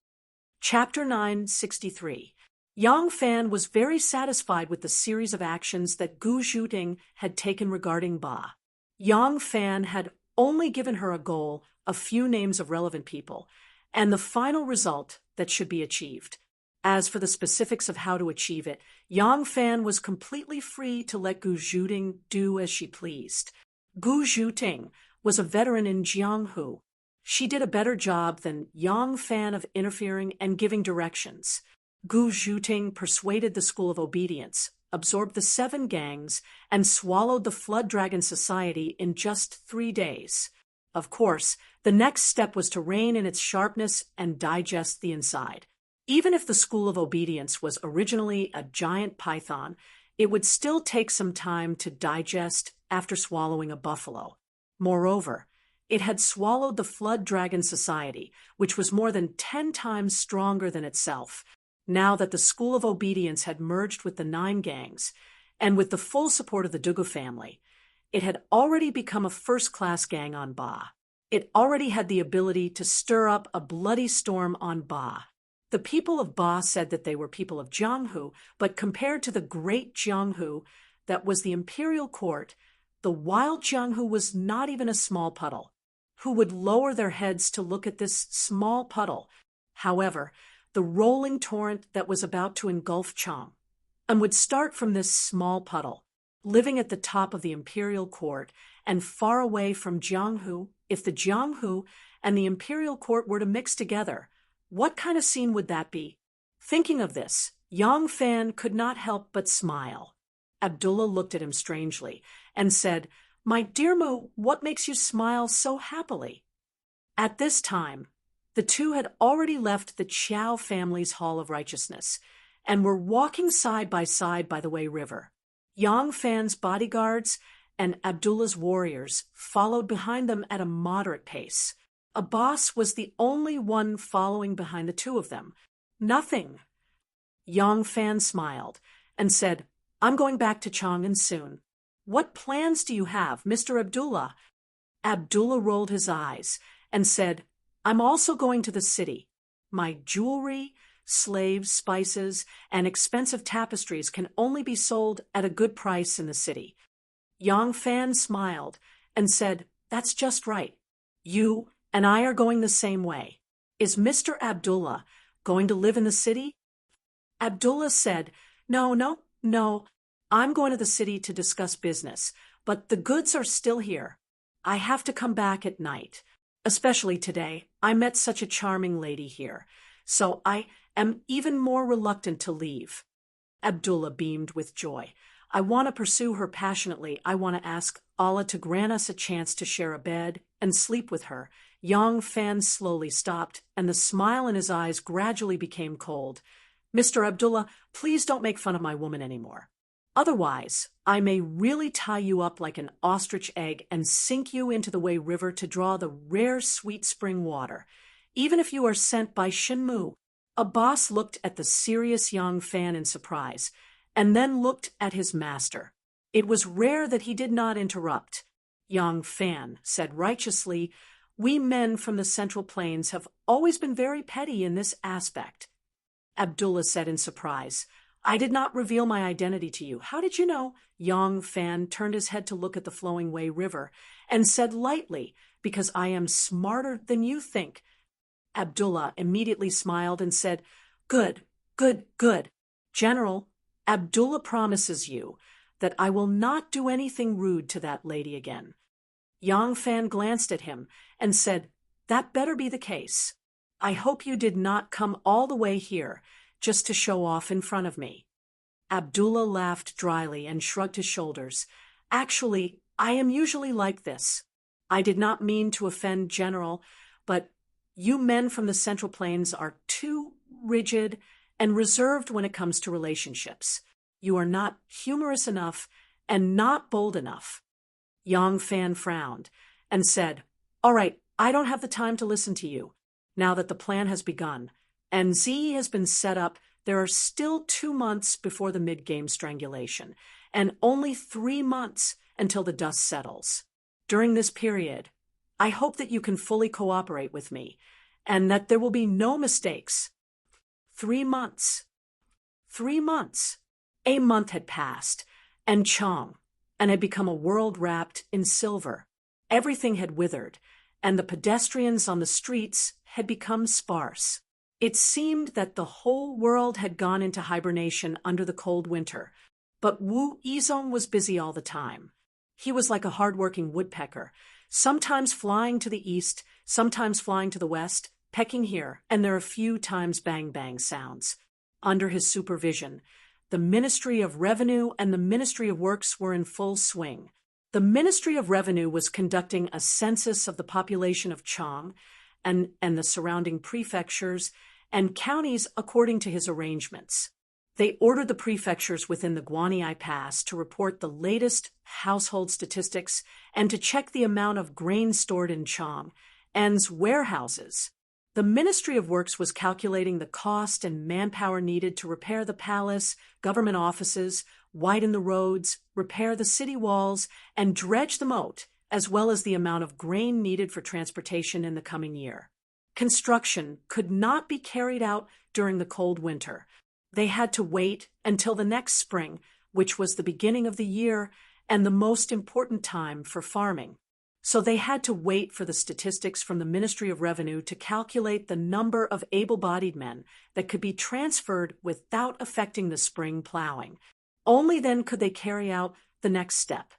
Chapter 963. Yang Fan was very satisfied with the series of actions that Gu Zhuting had taken regarding Ba. Yang Fan had only given her a goal, a few names of relevant people, and the final result that should be achieved. As for the specifics of how to achieve it, Yang Fan was completely free to let Gu Zhuting do as she pleased. Gu Zhuting was a veteran in Jianghu. She did a better job than Yang Fan of interfering and giving directions. Gu Zhuting persuaded the School of Obedience, absorbed the 7 gangs, and swallowed the Flood Dragon Society in just 3 days. Of course, the next step was to rein in its sharpness and digest the inside. Even if the School of Obedience was originally a giant python, it would still take some time to digest after swallowing a buffalo. Moreover, it had swallowed the Flood Dragon Society, which was more than 10 times stronger than itself. Now that the School of Obedience had merged with the 9 gangs, and with the full support of the Dugu family, it had already become a first-class gang on Ba. It already had the ability to stir up a bloody storm on Ba. The people of Ba said that they were people of Jianghu, but compared to the great Jianghu that was the imperial court, the wild Jianghu was not even a small puddle. Who would lower their heads to look at this small puddle? However, the rolling torrent that was about to engulf Chang, and would start from this small puddle, living at the top of the imperial court and far away from Jianghu. If the Jianghu and the imperial court were to mix together, what kind of scene would that be? Thinking of this, Yang Fan could not help but smile. Abdullah looked at him strangely and said, "My dear Mu, what makes you smile so happily?" At this time, the two had already left the Qiao family's Hall of Righteousness and were walking side by the Wei River. Yang Fan's bodyguards and Abdullah's warriors followed behind them at a moderate pace. Abbas was the only one following behind the two of them. "Nothing." Yang Fan smiled and said, "I'm going back to Chang'an soon." "What plans do you have, Mr. Abdullah?" Abdullah rolled his eyes and said, "I'm also going to the city. My jewelry, slaves, spices, and expensive tapestries can only be sold at a good price in the city. Yang Fan smiled and said, "That's just right. You and I are going the same way. Is Mr. Abdullah going to live in the city?" Abdullah said, No. I'm going to the city to discuss business, but the goods are still here. I have to come back at night. Especially today, I met such a charming lady here, so I am even more reluctant to leave." Abdullah beamed with joy. "I want to pursue her passionately. I want to ask Allah to grant us a chance to share a bed and sleep with her." Yang Fan slowly stopped, and the smile in his eyes gradually became cold. "Mr. Abdullah, please don't make fun of my woman anymore. Otherwise, I may really tie you up like an ostrich egg and sink you into the Wei River to draw the rare sweet spring water, even if you are sent by Shinmu." Abbas looked at the serious Yang Fan in surprise, and then looked at his master. It was rare that he did not interrupt. Yang Fan said righteously, "We men from the Central Plains have always been very petty in this aspect." Abdullah said in surprise, "I did not reveal my identity to you. How did you know?" Yang Fan turned his head to look at the flowing Wei River and said lightly, "Because I am smarter than you think." Abdullah immediately smiled and said, Good. General, Abdullah promises you that I will not do anything rude to that lady again." Yang Fan glanced at him and said, "That better be the case. I hope you did not come all the way here just to show off in front of me." Abdullah laughed dryly and shrugged his shoulders. "Actually, I am usually like this. I did not mean to offend, General, but you men from the Central Plains are too rigid and reserved when it comes to relationships. You are not humorous enough and not bold enough." Yang Fan frowned and said, "All right, I don't have the time to listen to you. Now that the plan has begun and Z has been set up, there are still 2 months before the mid-game strangulation, and only 3 months until the dust settles. During this period, I hope that you can fully cooperate with me, and that there will be no mistakes." 3 months. 3 months. A month had passed, and Chong, and had become a world wrapped in silver. Everything had withered, and the pedestrians on the streets had become sparse. It seemed that the whole world had gone into hibernation under the cold winter, but Wu Yizong was busy all the time. He was like a hard-working woodpecker, sometimes flying to the east, sometimes flying to the west, pecking here and there a few times bang-bang sounds. Under his supervision, the Ministry of Revenue and the Ministry of Works were in full swing. The Ministry of Revenue was conducting a census of the population of Chang and the surrounding prefectures and counties according to his arrangements. They ordered the prefectures within the Guanyi Pass to report the latest household statistics and to check the amount of grain stored in Chang's warehouses. The Ministry of Works was calculating the cost and manpower needed to repair the palace, government offices, widen the roads, repair the city walls, and dredge the moat, as well as the amount of grain needed for transportation in the coming year. Construction could not be carried out during the cold winter. They had to wait until the next spring, which was the beginning of the year and the most important time for farming. So they had to wait for the statistics from the Ministry of Revenue to calculate the number of able-bodied men that could be transferred without affecting the spring plowing. Only then could they carry out the next step.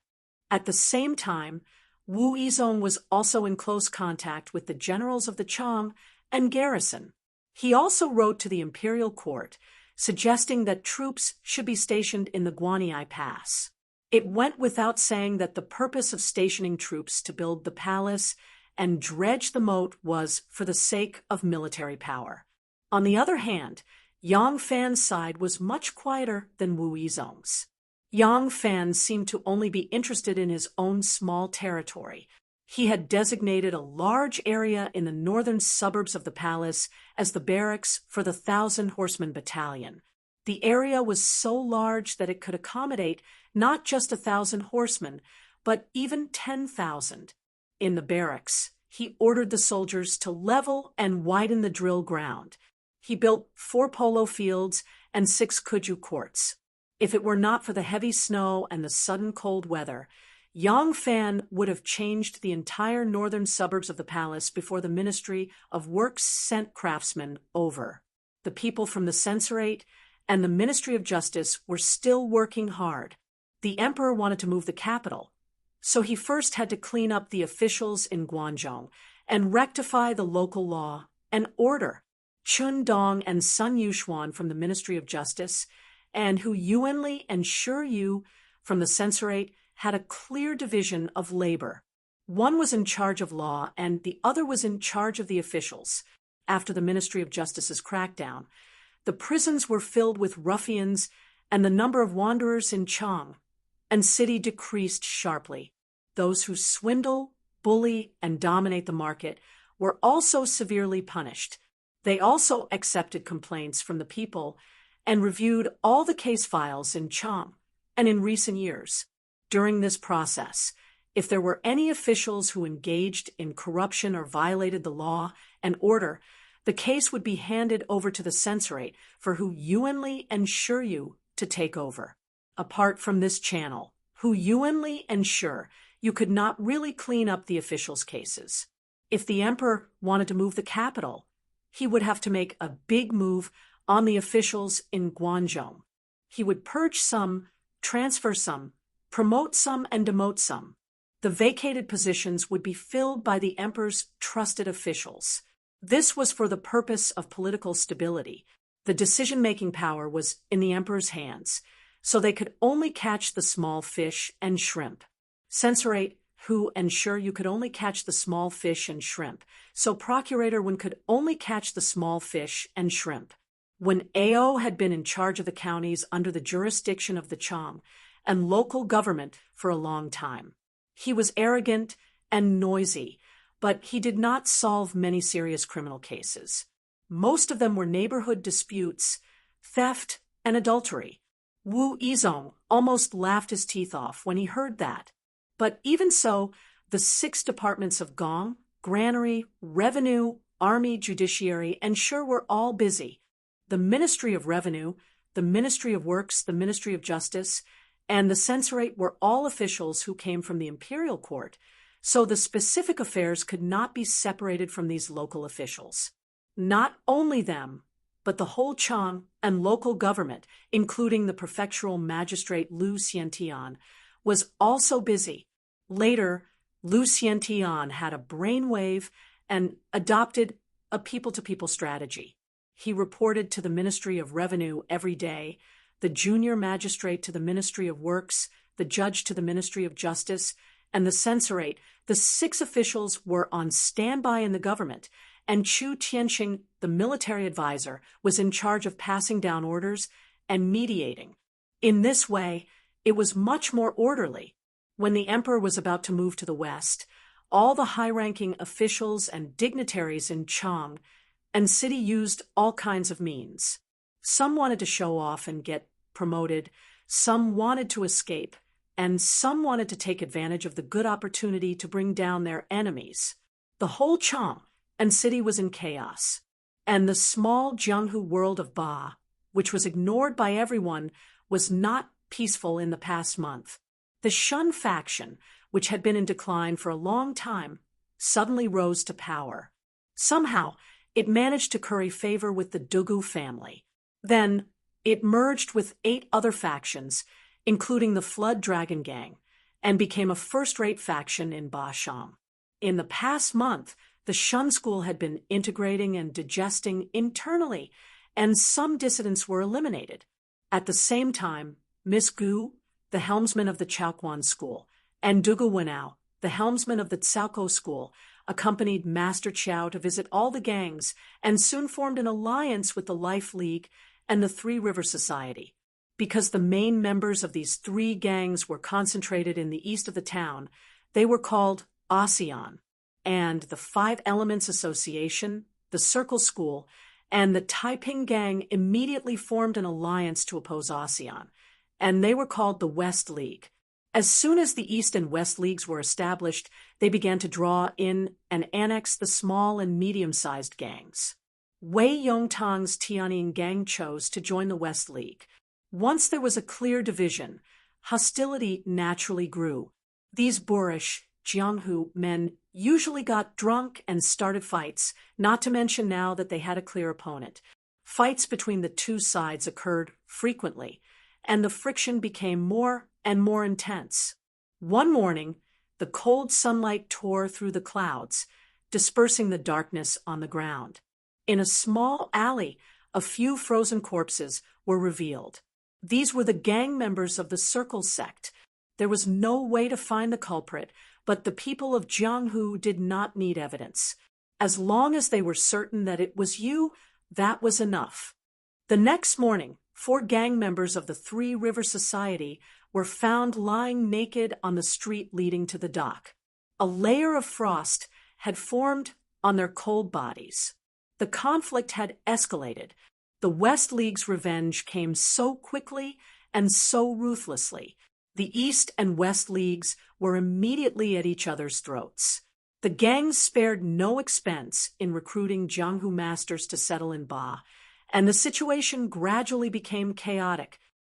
At the same time, Wu Yizong was also in close contact with the generals of the Chang and garrison. He also wrote to the imperial court, suggesting that troops should be stationed in the Guanyi Pass. It went without saying that the purpose of stationing troops to build the palace and dredge the moat was for the sake of military power. On the other hand, Yang Fan's side was much quieter than Wu Yizong's. Yang Fan seemed to only be interested in his own small territory. He had designated a large area in the northern suburbs of the palace as the barracks for the 1,000 Horsemen Battalion. The area was so large that it could accommodate not just 1,000 horsemen, but even 10,000. In the barracks, he ordered the soldiers to level and widen the drill ground. He built 4 polo fields and 6 kuju courts. If it were not for the heavy snow and the sudden cold weather, Yongfan would have changed the entire northern suburbs of the palace before the Ministry of Works sent craftsmen over. The people from the censorate and the Ministry of Justice were still working hard. The emperor wanted to move the capital, so he first had to clean up the officials in Guangzhou and rectify the local law and order. Chun Dong and Sun Yuxuan from the Ministry of Justice and Hu Yuanli and Shi Yu from the censorate had a clear division of labor. One was in charge of law and the other was in charge of the officials. After the Ministry of Justice's crackdown, the prisons were filled with ruffians and the number of wanderers in Chang and city decreased sharply. Those who swindle, bully, and dominate the market were also severely punished. They also accepted complaints from the people and reviewed all the case files in Chang and in recent years. During this process, if there were any officials who engaged in corruption or violated the law and order, the case would be handed over to the censorate for Hu Yuanli and Shi Yu to take over. Apart from this channel, Hu Yuanli and Shi, you could not really clean up the officials' cases. If the emperor wanted to move the capital, he would have to make a big move on the officials in Guangzhou. He would purge some, transfer some, promote some, and demote some. The vacated positions would be filled by the emperor's trusted officials. This was for the purpose of political stability. The decision-making power was in the emperor's hands, so they could only catch the small fish and shrimp. Censorate, Hu and Shi, you could only catch the small fish and shrimp, so Procurator Wen could only catch the small fish and shrimp. When Ao had been in charge of the counties under the jurisdiction of the Chang and local government for a long time, he was arrogant and noisy, but he did not solve many serious criminal cases. Most of them were neighborhood disputes, theft, and adultery. Wu Yizong almost laughed his teeth off when he heard that. But even so, the 6 departments of Gong, Granary, Revenue, Army, Judiciary, and Shi were all busy. The Ministry of Revenue, the Ministry of Works, the Ministry of Justice, and the censorate were all officials who came from the imperial court, so the specific affairs could not be separated from these local officials. Not only them, but the whole Chang and local government, including the prefectural magistrate Lu Xiantian, was also busy. Later, Lu Xiantian had a brainwave and adopted a people-to-people strategy. He reported to the Ministry of Revenue every day, the junior magistrate to the Ministry of Works, the judge to the Ministry of Justice, and the censorate. The 6 officials were on standby in the government, and Chu Tianqing, the military advisor, was in charge of passing down orders and mediating. In this way, it was much more orderly. When the emperor was about to move to the west, all the high-ranking officials and dignitaries in Chang and city used all kinds of means. Some wanted to show off and get promoted, some wanted to escape, and some wanted to take advantage of the good opportunity to bring down their enemies. The whole Chang and city was in chaos, and the small Jianghu world of Ba, which was ignored by everyone, was not peaceful in the past month. The Shun faction, which had been in decline for a long time, suddenly rose to power. Somehow, it managed to curry favor with the Dugu family. Then, it merged with 8 other factions, including the Flood Dragon Gang, and became a first-rate faction in Bashang. In the past month, the Shun school had been integrating and digesting internally, and some dissidents were eliminated. At the same time, Miss Gu, the helmsman of the Chaoquan school, and Dugu Wenao, the helmsman of the Cao school, accompanied Master Chiao to visit all the gangs and soon formed an alliance with the Life League and the Three River Society. Because the main members of these 3 gangs were concentrated in the east of the town, they were called ASEAN, and the 5 Elements Association, the Circle School, and the Taiping Gang immediately formed an alliance to oppose ASEAN, and they were called the West League. As soon as the East and West Leagues were established, they began to draw in and annex the small and medium-sized gangs. Wei Yongtang's Tianjin gang chose to join the West League. Once there was a clear division, hostility naturally grew. These boorish Jianghu men usually got drunk and started fights, not to mention now that they had a clear opponent. Fights between the two sides occurred frequently, and the friction became more and more intense. One morning, the cold sunlight tore through the clouds, dispersing the darkness on the ground. In a small alley, a few frozen corpses were revealed. These were the gang members of the Circle sect. There was no way to find the culprit, but the people of Jianghu did not need evidence. As long as they were certain that it was you, that was enough. The next morning, 4 gang members of the Three River Society were found lying naked on the street leading to the dock. A layer of frost had formed on their cold bodies. The conflict had escalated. The West League's revenge came so quickly and so ruthlessly. The East and West Leagues were immediately at each other's throats. The gangs spared no expense in recruiting Jianghu masters to settle in Ba, and the situation gradually became chaotic.